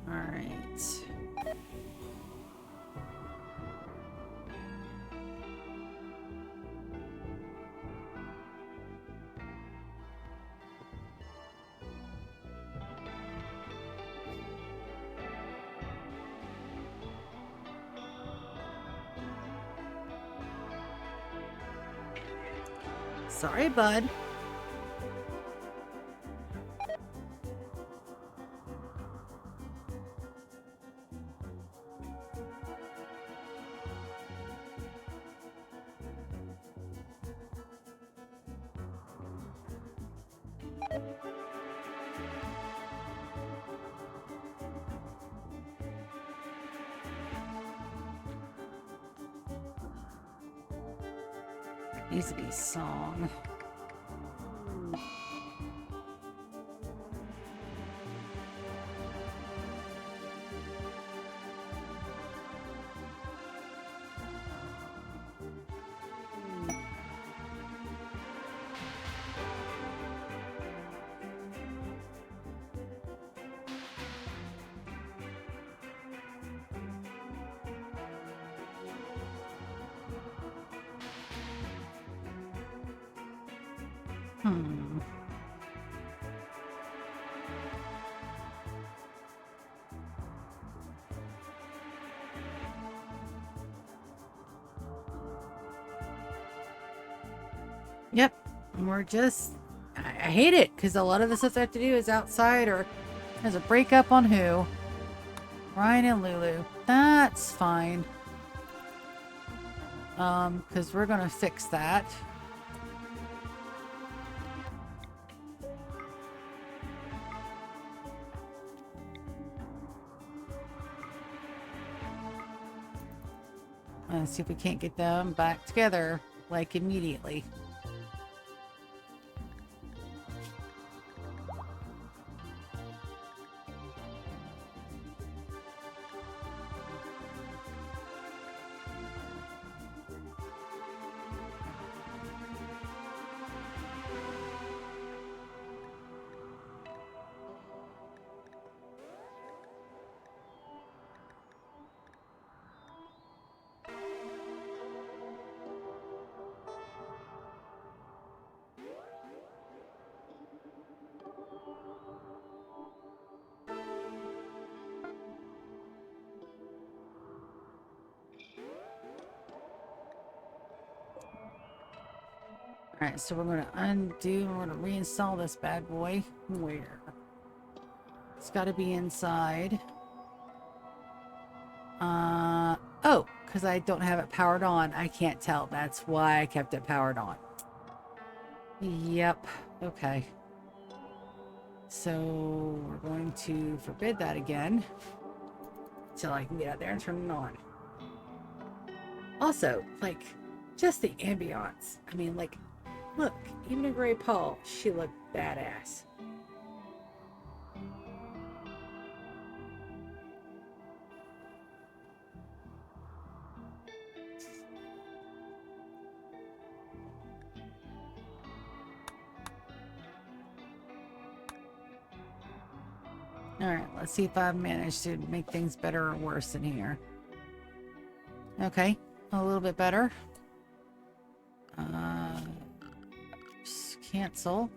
All right. Sorry, bud. Needs to be song. Yep, we're just, I hate it because a lot of the stuff I have to do is outside, or there's a breakup on who? Ryan and Lulu. That's fine. Because we're gonna fix that. Let's see if we can't get them back together, like, immediately. Alright, so we're going to undo, we're going to reinstall this bad boy. Where? It's got to be inside. Oh, because I don't have it powered on. I can't tell. That's why I kept it powered on. Yep. Okay. So we're going to forbid that again until I can get out there and turn it on. Also, like, just the ambiance. I mean, like, look, even in Gray Paul, she looked badass. Alright, let's see if I've managed to make things better or worse in here. Okay, a little bit better. Just cancel.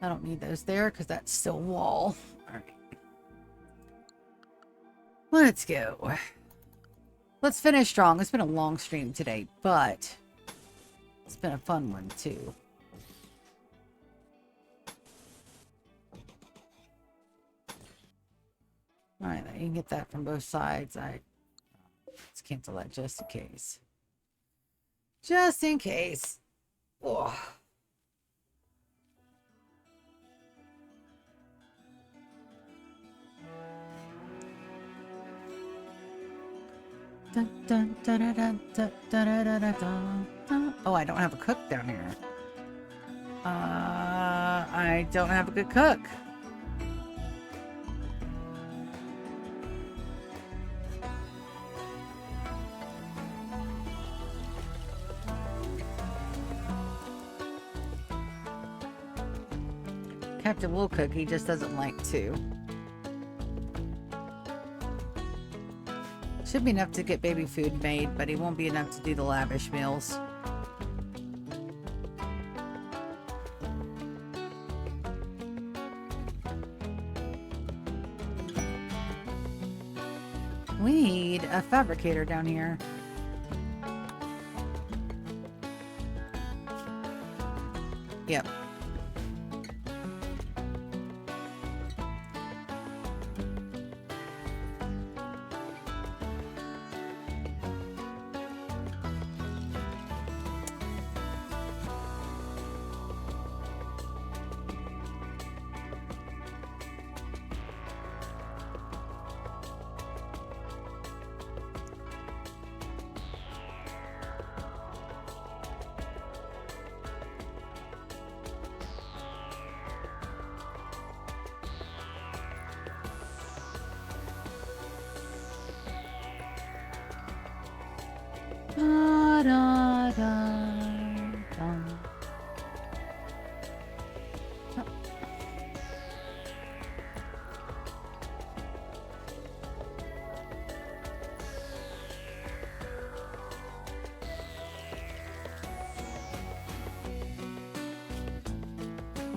I don't need those there because that's still wall. Alright. Let's go. let's finish strong. It's been a long stream today, but it's been a fun one too. All right, you can get that from both sides. Let's cancel that just in case. Just in case. Oh. Dun, dun, dun, dun, dun, dun, dun, dun, dun, dun, dun. Oh, I don't have a cook down here. I don't have a good cook. Captain will cook, he just doesn't like to. Should be enough to get baby food made, but he won't be enough to do the lavish meals. We need a fabricator down here. Yep. Da, da, da, da.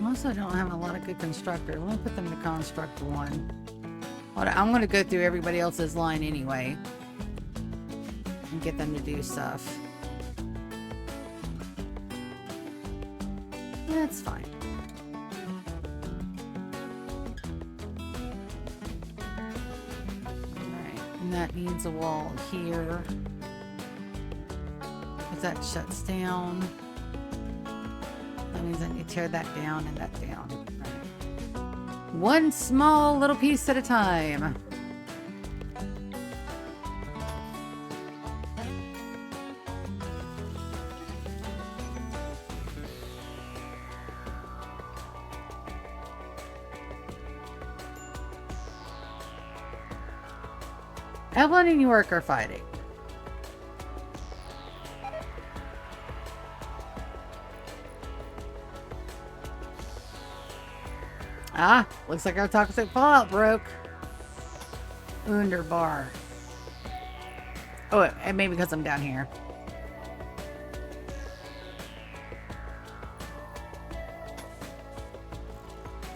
Also, don't have a lot of good constructor. Let me put them to construct one. I'm going to go through everybody else's line anyway and get them to do stuff. That's fine. Alright, and that needs a wall here. If that shuts down, that means I need to tear that down and that down. Right. One small little piece at a time. Evelyn and York are fighting. Ah, looks like our toxic fallout broke. Wunderbar. Oh, and maybe because I'm down here.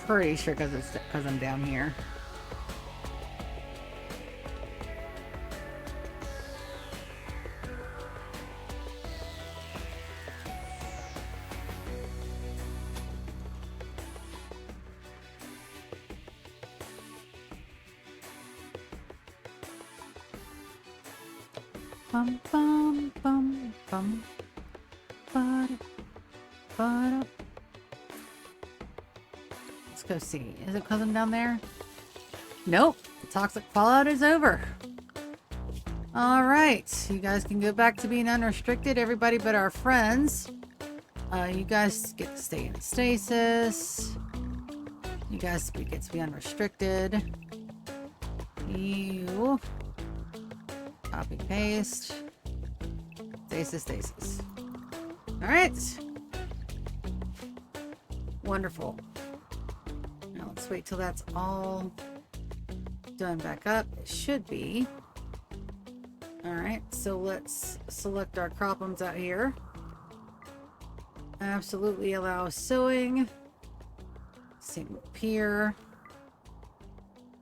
Pretty sure because I'm down here. Bum bum bum bum. Ba-da, ba-da. Let's go see. Is it because I'm down there? Nope. The toxic fallout is over. Alright. You guys can go back to being unrestricted. Everybody but our friends. You guys get to stay in stasis. You guys get to be unrestricted. You... Copy, paste. Stasis, stasis. Alright. Wonderful. Now let's wait till that's all done back up. It should be. Alright, so let's select our problems out here. Absolutely allow sewing. Same up here.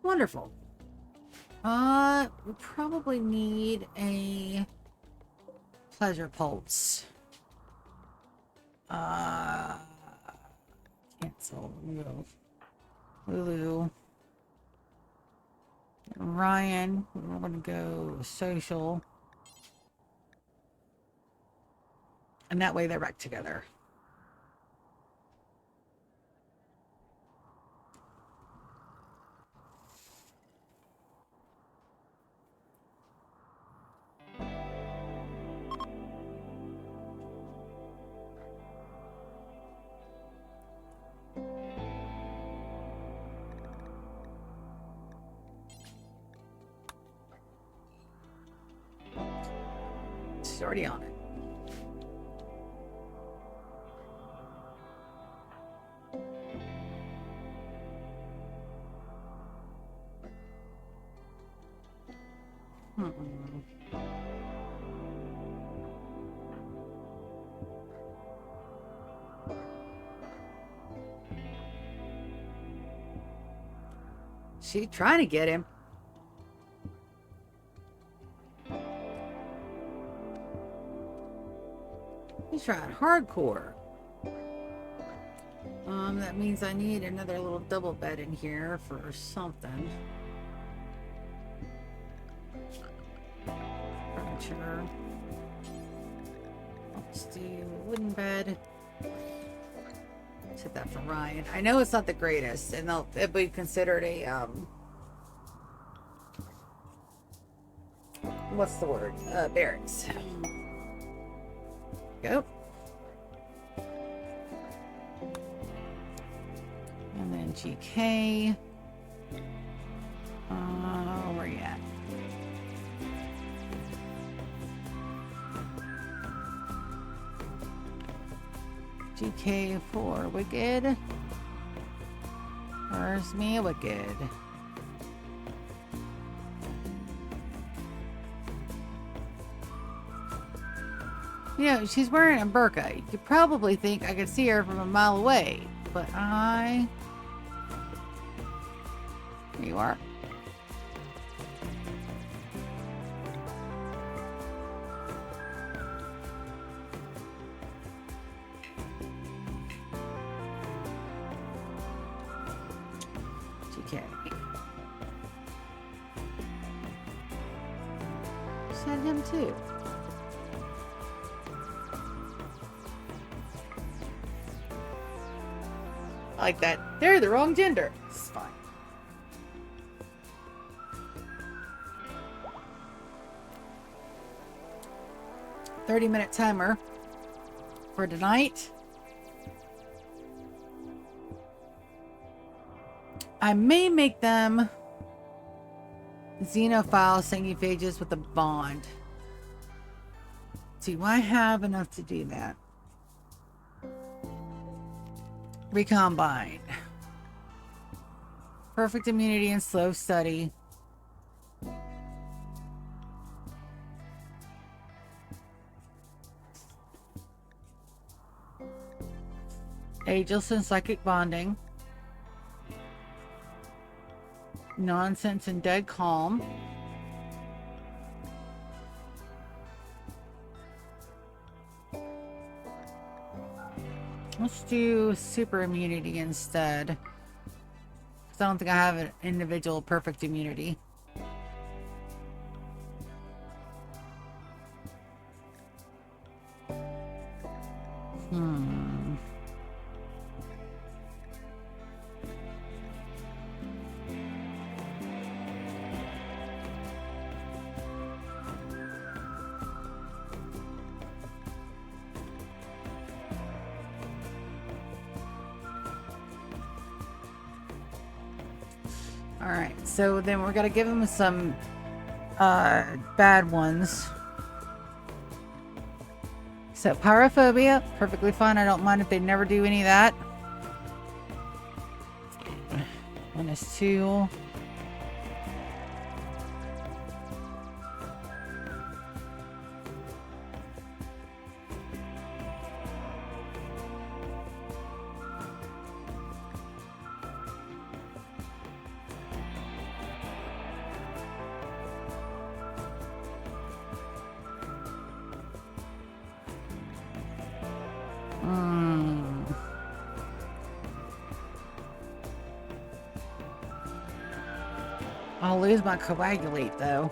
Wonderful. We probably need a pleasure pulse. Cancel. Lulu. Ryan. We're gonna go social. And that way they're back together. She's already on it. She trying to get him. He's trying hardcore. That means I need another little double bed in here for something. Furniture. Let's do wooden bed. Let's hit that for Ryan. I know it's not the greatest, and it'll be considered a what's the word? Barracks. Go. And then GK. Where you at? GK for Wicked. Where's me Wicked? You know, she's wearing a burqa. You could probably think I could see her from a mile away, but there you are. GK. Send him too. Like that. They're the wrong gender. It's fine. "30-minute timer for tonight. I may make them xenophile sangiphages with a bond. Do I have enough to do that? Recombine. Perfect immunity and slow study. Ageless and psychic bonding. Nonsense and dead calm. Let's do super immunity instead. Because I don't think I have an individual perfect immunity. Alright, so then we're gonna give them some bad ones. So pyrophobia, perfectly fine. I don't mind if they never do any of that. -2. I'll lose my coagulate though.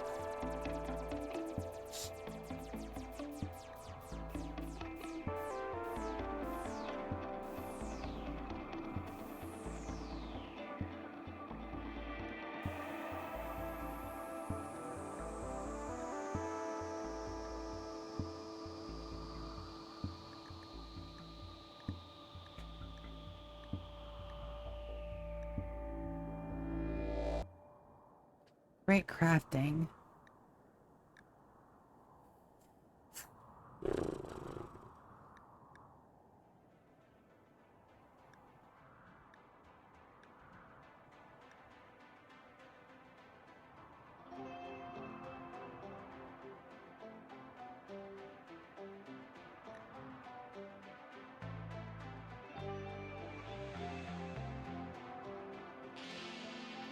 Great crafting.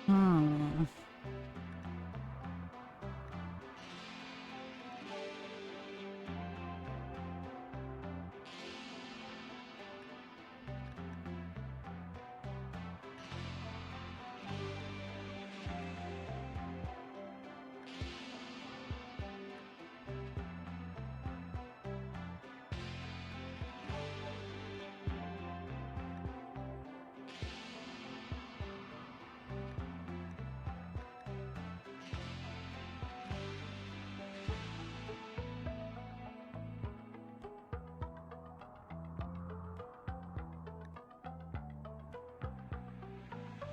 Hmm.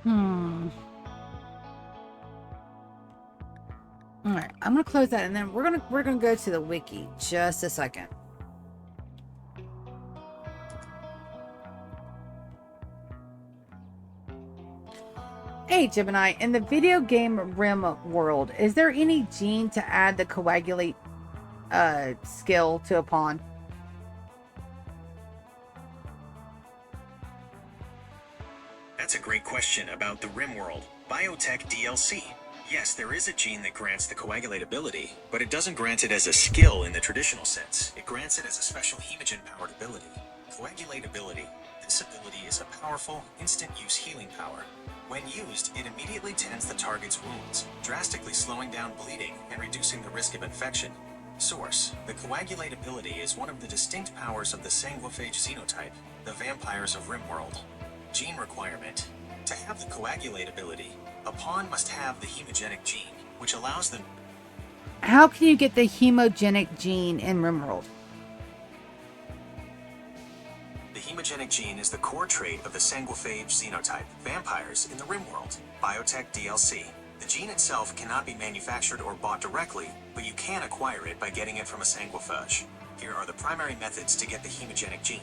Hmm. All right, I'm gonna close that, and then we're gonna go to the wiki. Just a second. Hey Gemini, in the video game Rimworld, is there any gene to add the coagulate skill to a pawn? That's a great question about the Rimworld Biotech DLC. Yes, there is a gene that grants the coagulate ability, but it doesn't grant it as a skill in the traditional sense. It grants it as a special hemogen-powered ability. Coagulate ability. This ability is a powerful, instant-use healing power. When used, it immediately tends the target's wounds, drastically slowing down bleeding and reducing the risk of infection. Source: the coagulate ability is one of the distinct powers of the sanguiphage xenotype, the vampires of Rimworld. Gene requirement: to have the coagulate ability, a pawn must have the hemogenic gene, which allows them. How can you get the hemogenic gene in Rimworld? The hemogenic gene is the core trait of the sanguiphage xenotype, vampires in the Rimworld Biotech DLC. The gene itself cannot be manufactured or bought directly, but you can acquire it by getting it from a sanguiphage. Here are the primary methods to get the hemogenic gene.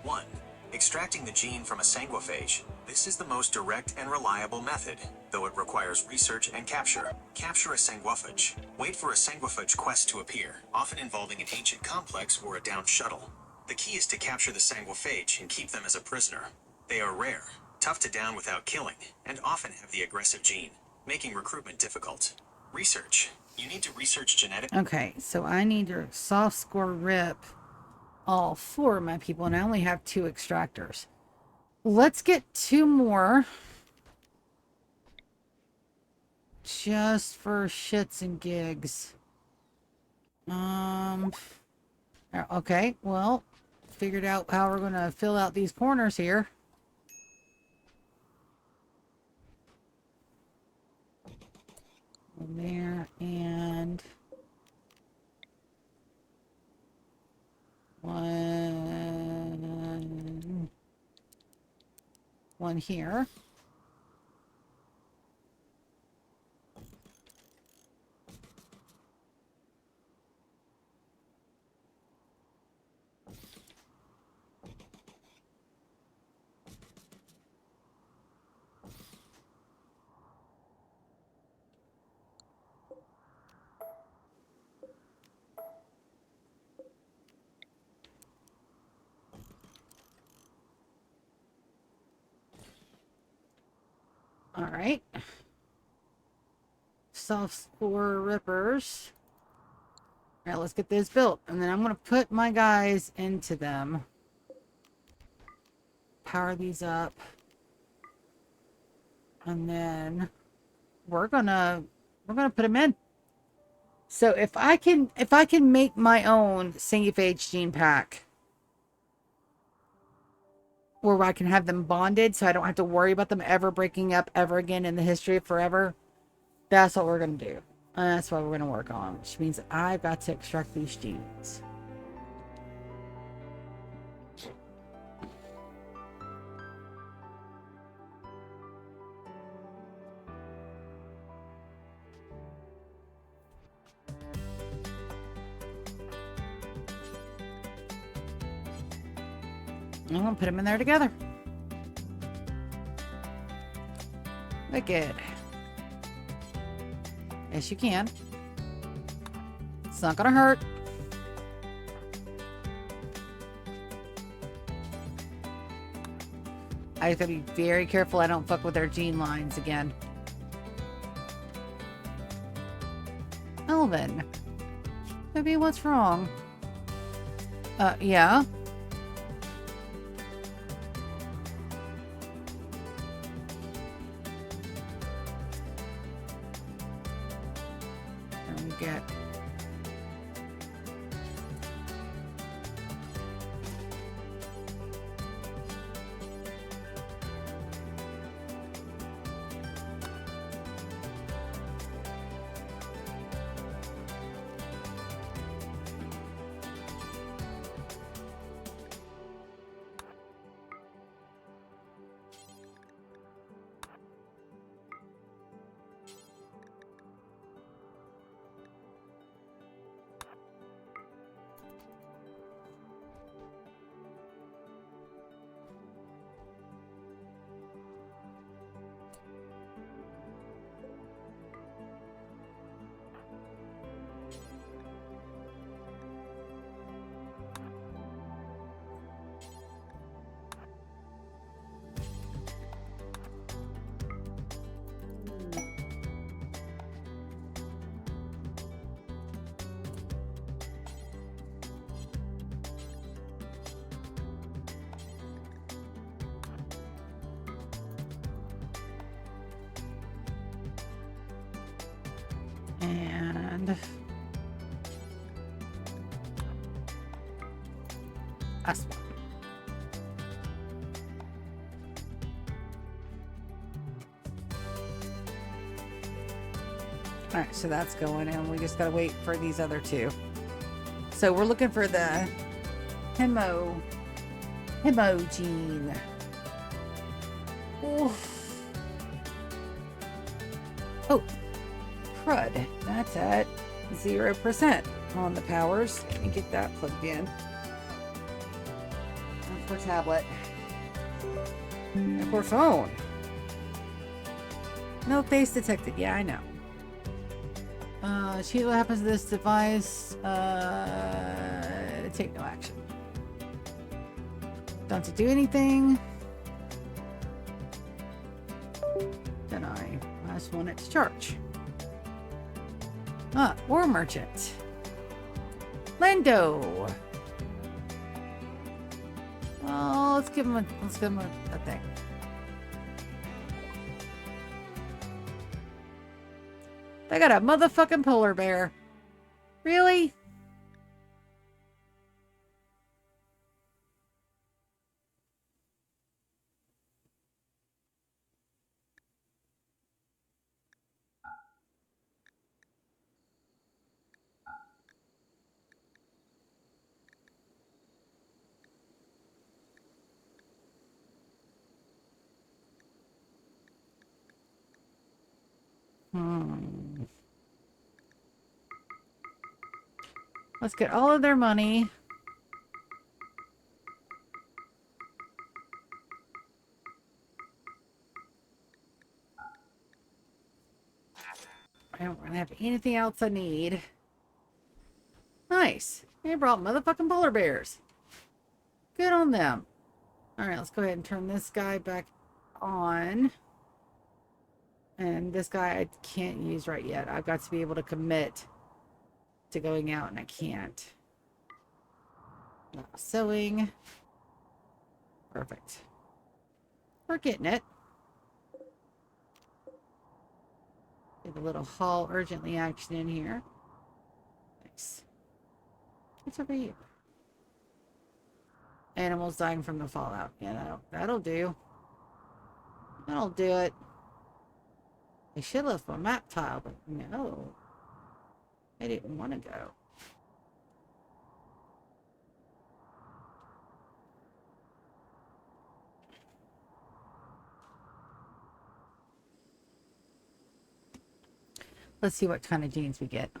1. Extracting the gene from a sanguiphage. This is the most direct and reliable method, though it requires research and capture. Capture a sanguiphage. Wait for a sanguiphage quest to appear, often involving an ancient complex or a downed shuttle. The key is to capture the sanguiphage and keep them as a prisoner. They are rare, tough to down without killing, and often have the aggressive gene, making recruitment difficult. Research. You need to research genetic. Okay, so I need to soft score rip all 4 of my people, and I only have 2 extractors. Let's get 2 more. Just for shits and gigs. Okay, well, figured out how we're gonna fill out these corners here. There, and one here. All right. Soft score rippers. All right, let's get this built. And then I'm going to put my guys into them. Power these up. And then we're gonna put them in. So if I can make my own Safe Age gene pack, where I can have them bonded, so I don't have to worry about them ever breaking up ever again in the history of forever, that's what we're gonna do. And that's what we're gonna work on, which means I've got to extract these genes. I'm gonna put them in there together. Wicked. Yes, you can. It's not gonna hurt. I have to be very careful I don't fuck with their gene lines again. Elvin. Maybe what's wrong? Yeah? And we get... And... That's one. Alright, so that's going, and we just gotta wait for these other two. So we're looking for the hemo gene. Oof. Oh, crud. That's at 0% on the powers. Let me get that plugged in. And for tablet. And for phone. No face detected. Yeah, I know. See what happens to this device. Take no action. Don't have to do anything. Deny. I just want it to charge. War merchant. Lando. Oh, let's give him a thing. They got a motherfucking polar bear. Really? Let's get all of their money. I don't really have anything else I need. Nice. They brought motherfucking polar bears. Good on them. Alright, let's go ahead and turn this guy back on. And this guy I can't use right yet. I've got to be able to commit to going out, and I can't. Sewing. Perfect. We're getting it. Have a little haul urgently action in here. Nice. What's over here? Animals dying from the fallout. Yeah, that'll do. That'll do it. I should have left my map tile, but no. I didn't want to go. Let's see what kind of genes we get.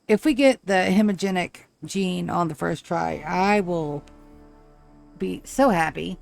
If we get the hemogenic gene on the first try, I will be so happy.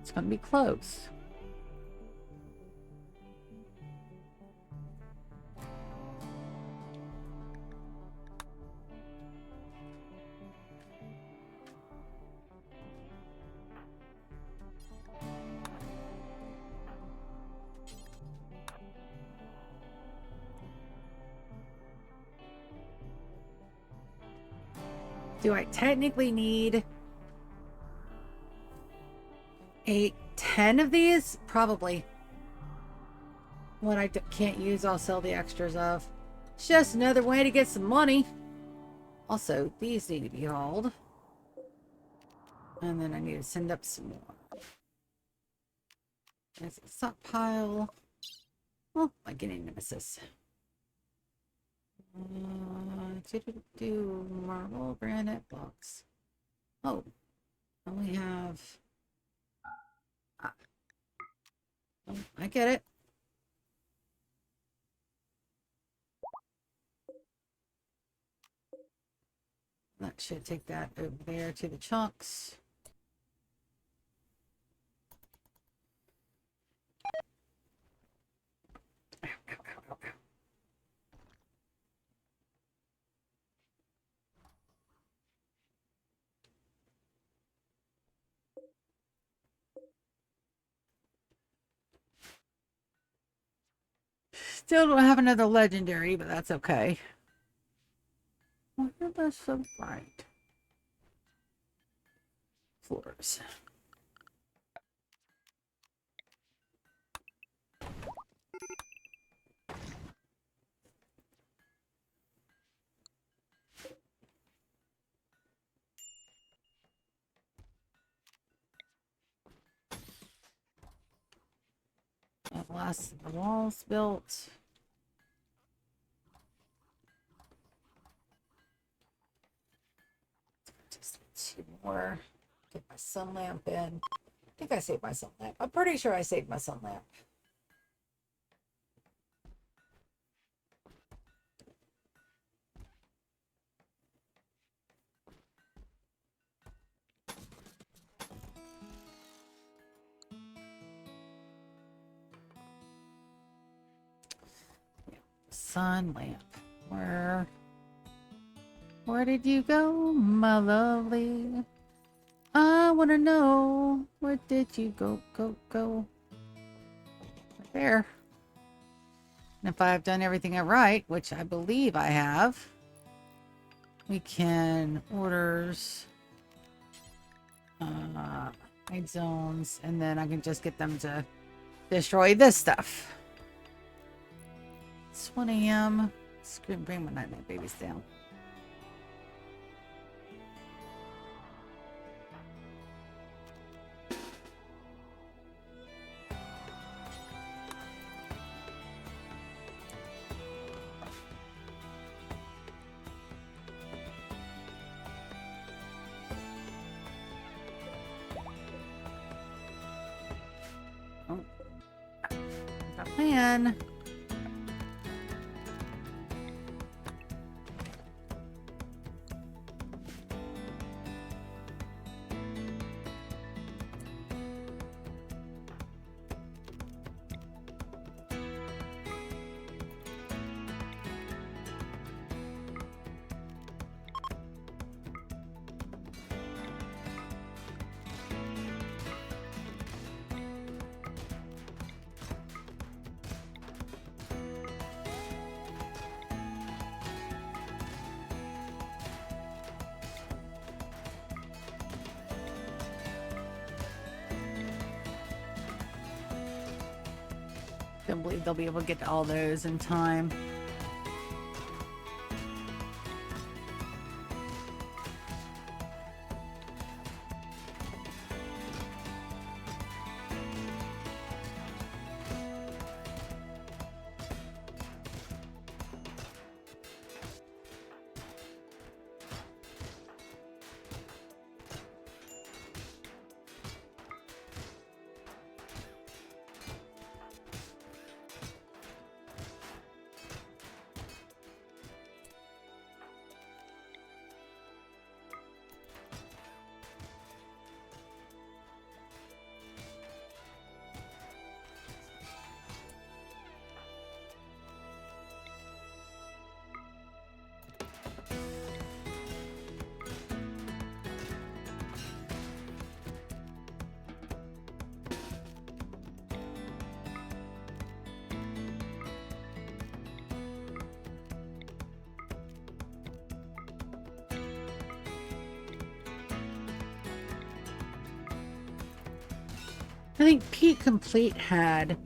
It's going to be close. Do I technically need 10 of these? Probably. What I can't use, I'll sell the extras of. It's just another way to get some money. Also, these need to be hauled. And then I need to send up some more. There's a stockpile. Oh, my guinea nemesis. Do marble granite blocks. Oh, and we have. Oh, I get it. That should take that over there to the chunks. Ow, ow, ow, ow, ow. Still don't have another legendary, but that's okay. Why are those so bright? Floors. At last, the walls built. Just 2 more. Get my sun lamp in. I think I saved my sun lamp. I'm pretty sure I saved my sun lamp. Sun lamp. Where did you go, my lovely? I want to know, where did you go? Right there. And if I've done everything right, which I believe I have, we can orders, hide zones, and then I can just get them to destroy this stuff. It's 1 a.m. Scream, bring my night babies down. Oh, got a plan. Don't believe they'll be able to get to all those in time. I think Pete Complete had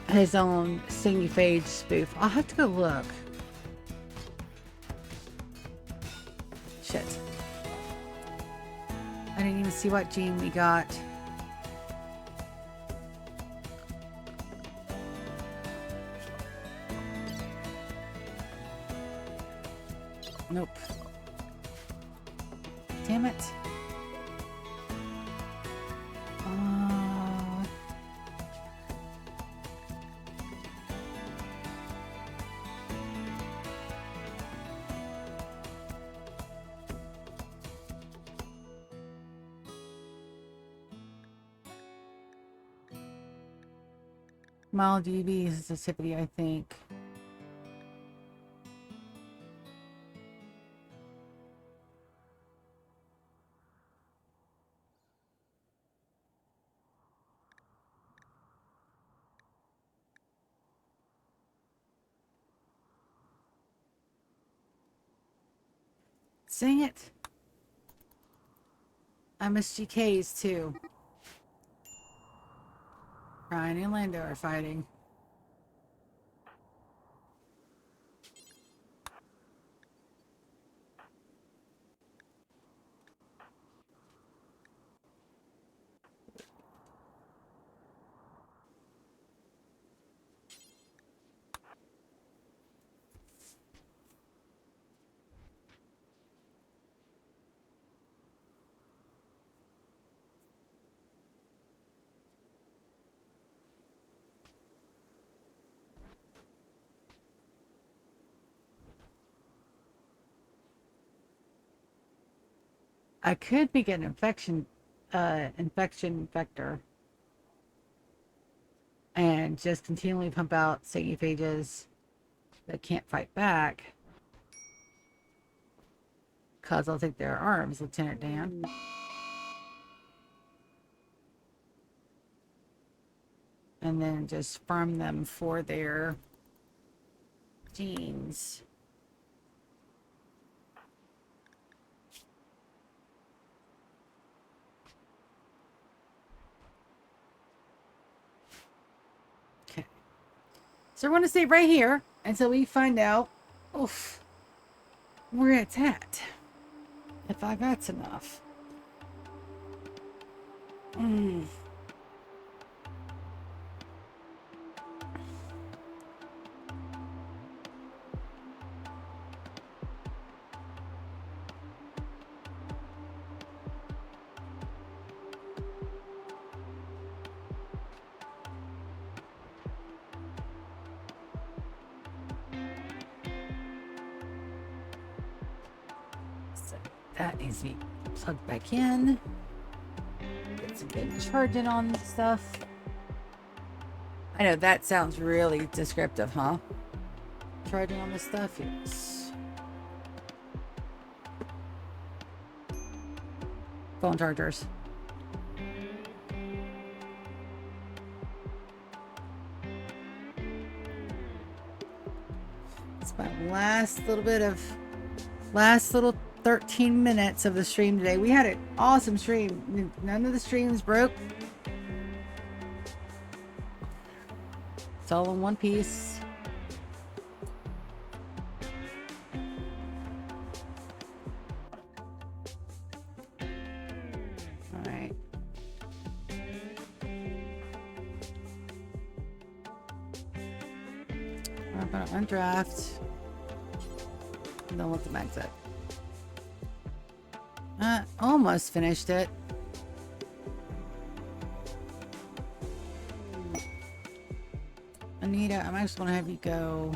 his own Singy Phage spoof. I'll have to go look. Shit. I didn't even see what gene we got. Nope. Damn it. Mild UV sensitivity, I think. Sing it. I miss GKs too. Ryan and Lando are fighting. I could be getting infection vector and just continually pump out sagophages that can't fight back, because I'll take their arms, Lieutenant Dan. And then just farm them for their genes. So we're going to stay right here until we find out where it's at. If I got enough. That needs to be plugged back in. Get some good charging on this stuff. I know that sounds really descriptive, huh? Charging on this stuff, yes. Phone chargers. It's my last little 13 minutes of the stream today. We had an awesome stream. None of the streams broke. It's all in one piece. All right. I'm gonna undraft. And then let them exit. Almost finished it. Anita, I'm actually gonna have you go.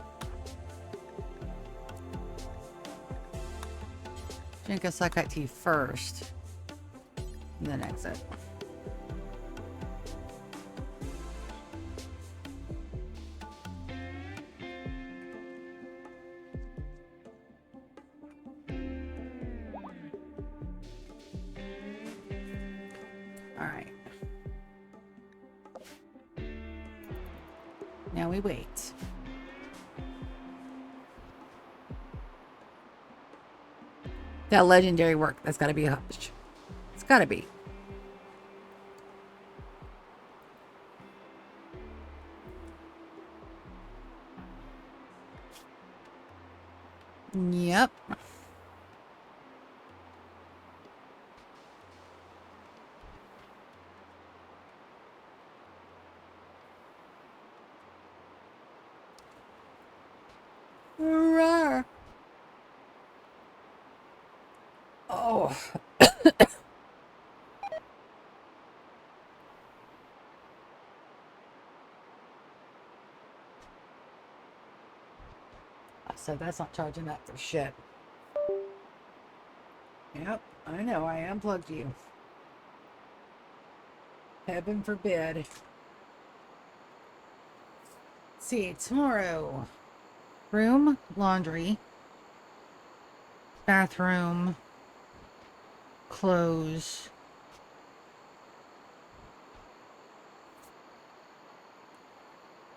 Drink a Sakai tea first. And then exit. Alright. Now we wait. That legendary work, that's gotta be a hush. It's gotta be. Yep. Rawr. Oh. So that's not charging up for shit. Yep, I know, I unplugged you. Heaven forbid. Let's see, tomorrow. Room, laundry, bathroom, clothes.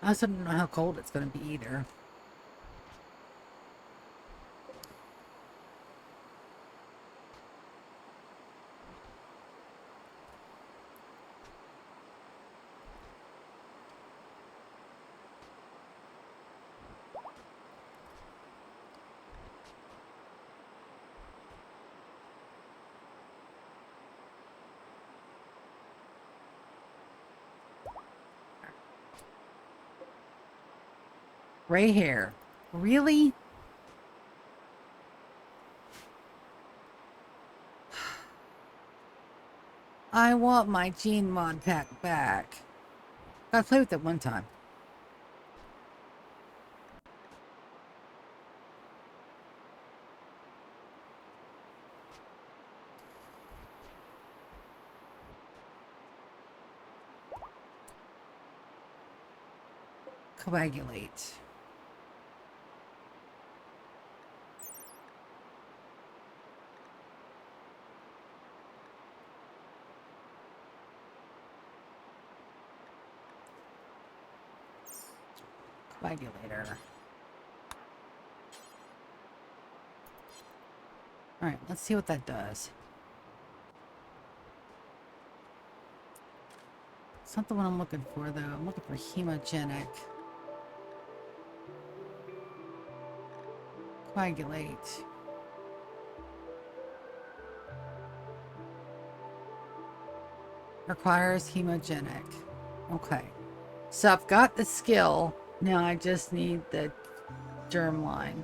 I also don't know how cold it's going to be either. Gray hair. Really? I want my Gene mod pack back. I played with it one time. Coagulate. Coagulator. Alright, let's see what that does. It's not the one I'm looking for, though. I'm looking for hemogenic. Coagulate. Requires hemogenic. Okay. So I've got the skill. Now I just need the germline.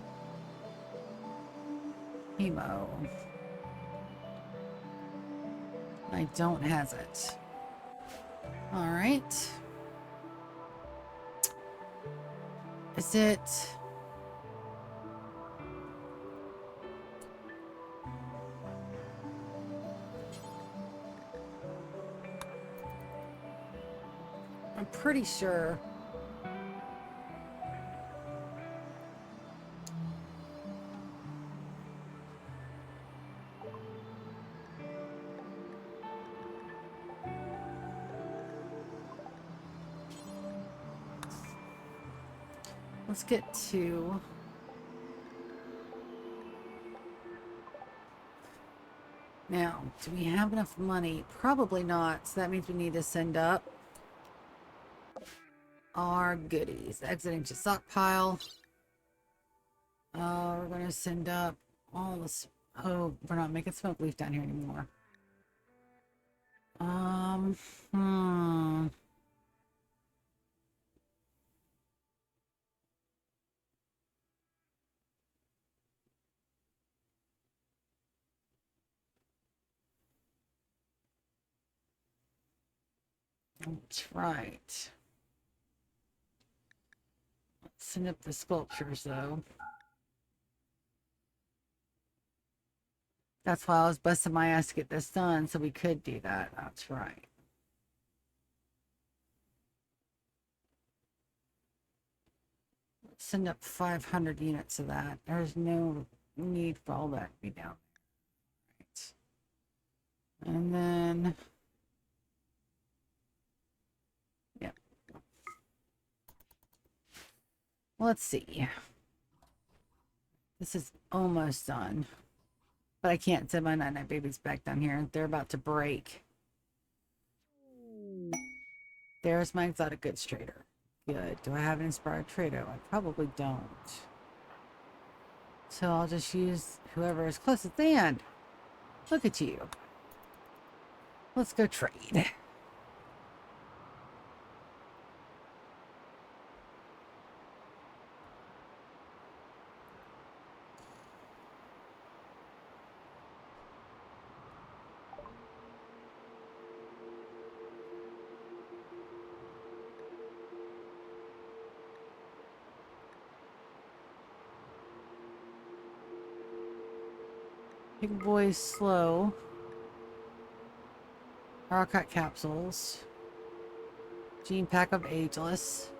Hemo. I don't have it. Alright. Is it... I'm pretty sure. Let's get to... Now, do we have enough money? Probably not, so that means we need to send up our goodies. Exiting to stockpile. We're gonna send up all this. Oh, we're not making smoke leaf down here anymore. Hmm. That's right. Let's send up the sculptures though. That's why I was busting my ass to get this done, so we could do that. That's right. Let's send up 500 units of that. There's no need for all that to be down there. Right. And then, yep. Let's see. This is almost done. But I can't send my night-night babies back down here. They're about to break. There's my exotic goods trader. Good. Do I have an inspired trader? I probably don't. So I'll just use whoever is closest to the end. Look at you. Let's go trade. Big boy slow. Arcot capsules. Gene pack of ageless.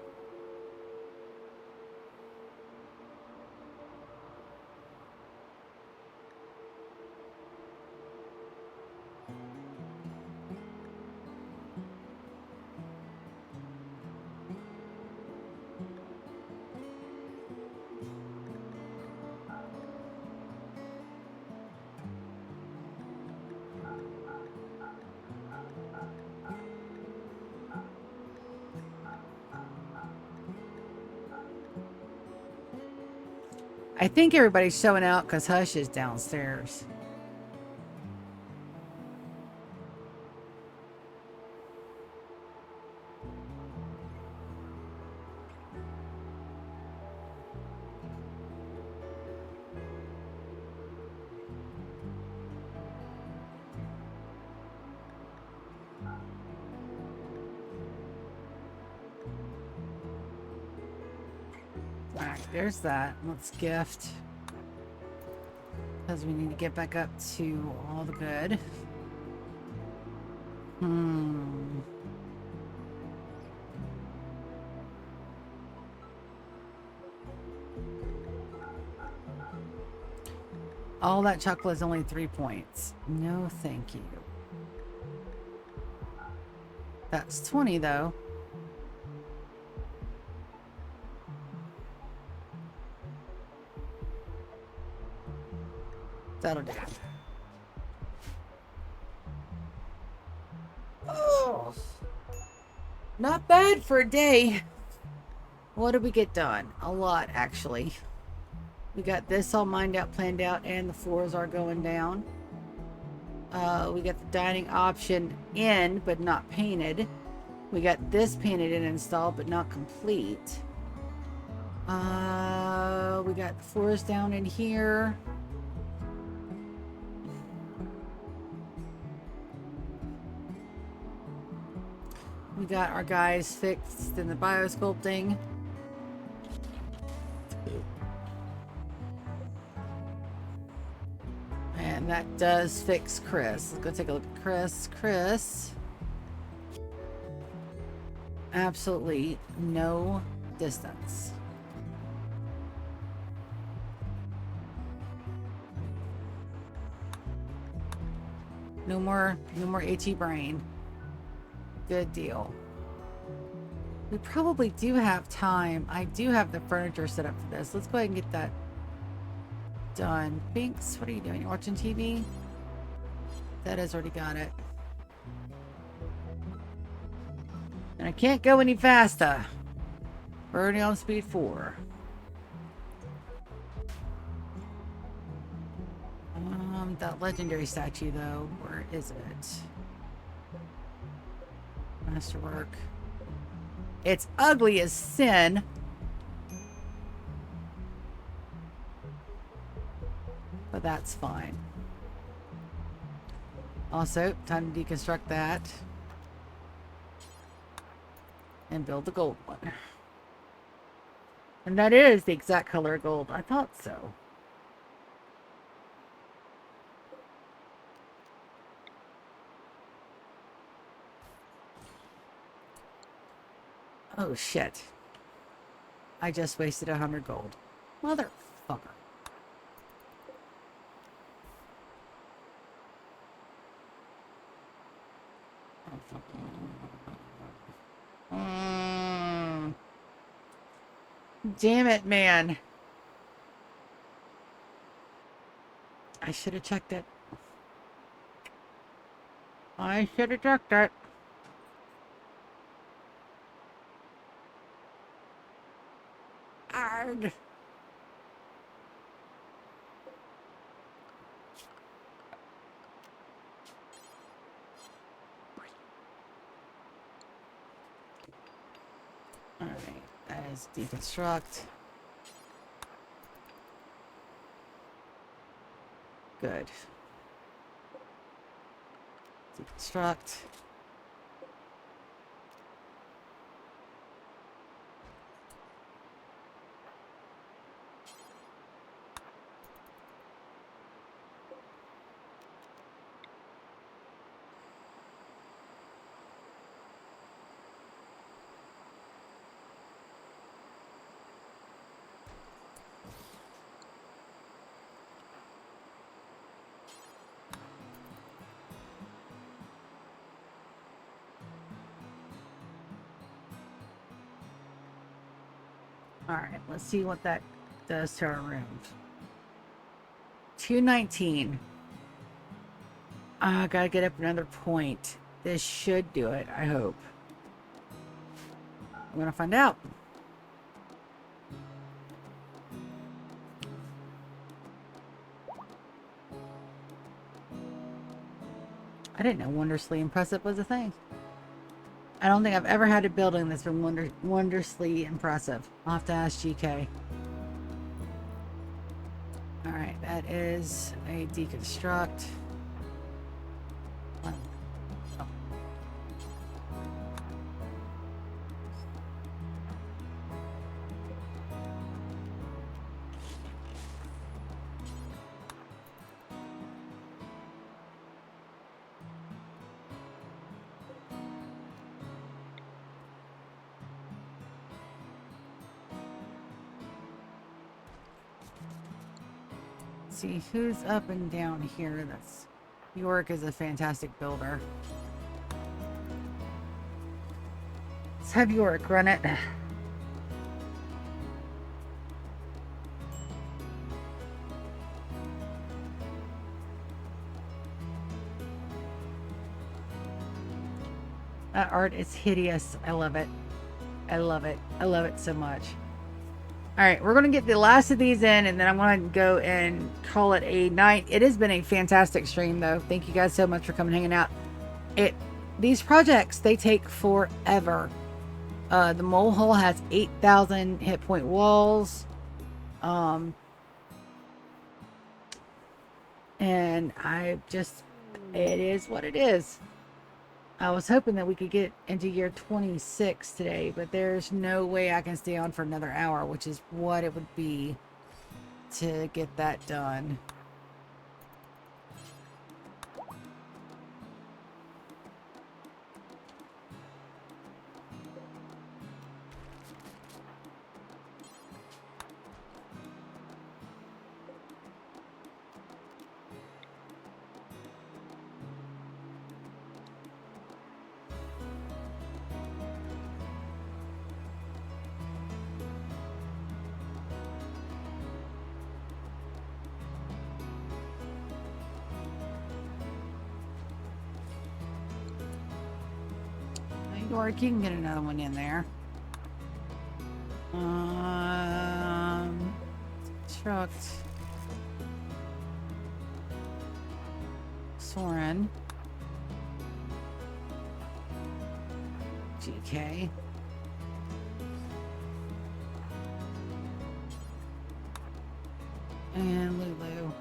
I think everybody's showing out because Hush is downstairs. Alright, there's that. Let's gift. Because we need to get back up to all the good. All that chocolate is only 3 points. No, thank you. That's 20 though. That'll do. Oh, not bad for a day. What did we get done? A lot, actually. We got this all mined out, planned out, and the floors are going down. We got the dining option in, but not painted. We got this painted and installed, but not complete. We got the floors down in here. We got our guys fixed in the biosculpting. And that does fix Chris. Let's go take a look at Chris. Chris. Absolutely no distance. No more itchy brain. Good deal. We probably do have time. I do have the furniture set up for this. Let's go ahead and get that done. Binks, what are you doing? You're watching TV? That has already got it. And I can't go any faster. Already on speed 4. That legendary statue though, where is it? Masterwork. It's ugly as sin. But that's fine. Also, time to deconstruct that. And build the gold one. And that is the exact color of gold. I thought so. Oh shit. I just wasted 100 gold. Motherfucker. Damn it, man. I should have checked it. I should have checked it. Arrgh. Alright, that is deconstruct. Good. Deconstruct. Alright, let's see what that does to our rooms. 219. I gotta get up another point. This should do it, I hope. I'm gonna find out. I didn't know wondrously impressive was a thing. I don't think I've ever had a building that's been wondrously impressive. I'll have to ask GK. Alright, that is a deconstruct. Oh. See who's up and down here. That's York is a fantastic builder. Let's have York run it. That art is hideous. I love it. I love it. I love it so much. All right, we're going to get the last of these in, and then I'm going to go and call it a night. It has been a fantastic stream, though. Thank you guys so much for coming and hanging out. These projects, they take forever. The mole hole has 8,000 hit point walls. And it is what it is. I was hoping that we could get into year 26 today, but there's no way I can stay on for another hour, which is what it would be to get that done. York, you can get another one in there. Construct. Soren. GK. And Lulu.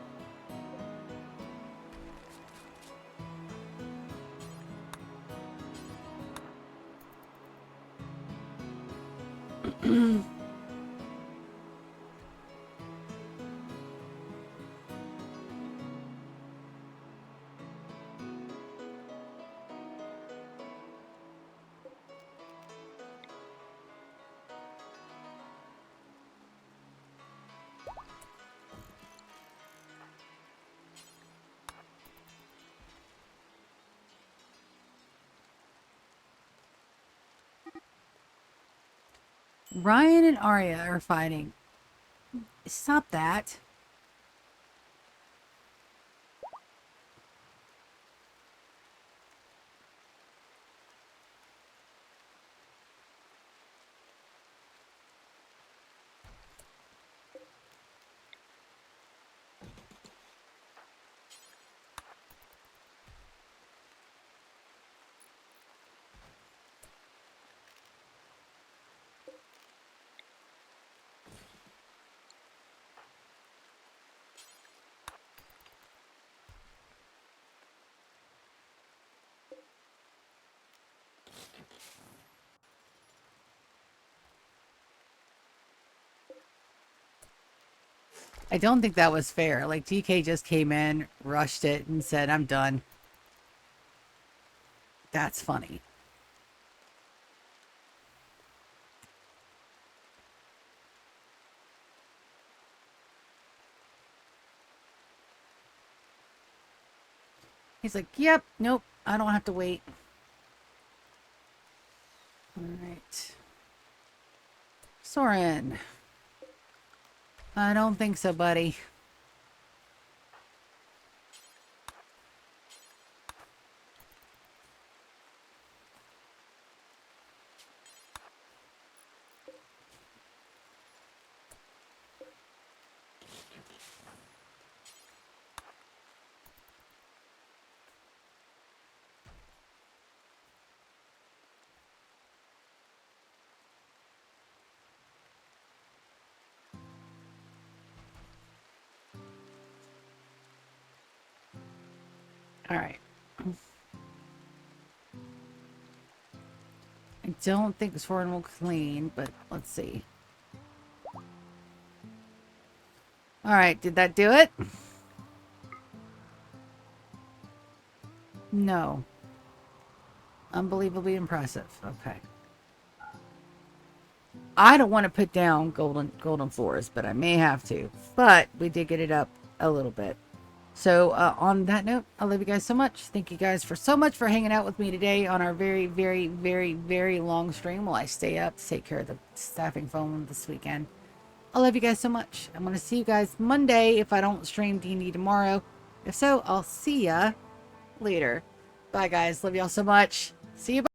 Ryan and Arya are fighting. Stop that. I don't think that was fair. Like, DK just came in, rushed it, and said, I'm done. That's funny. He's like, yep, nope, I don't have to wait. All right. Soren. I don't think so, buddy. All right. I don't think Soren will clean, but let's see. All right, did that do it? No. Unbelievably impressive. Okay. I don't want to put down golden floors, but I may have to. But we did get it up a little bit. So on that note, I love you guys so much. Thank you guys so much for hanging out with me today on our very, very, very, very long stream while I stay up to take care of the staffing phone this weekend. I love you guys so much. I'm going to see you guys Monday if I don't stream D&D tomorrow. If so, I'll see ya later. Bye, guys. Love y'all so much. See you.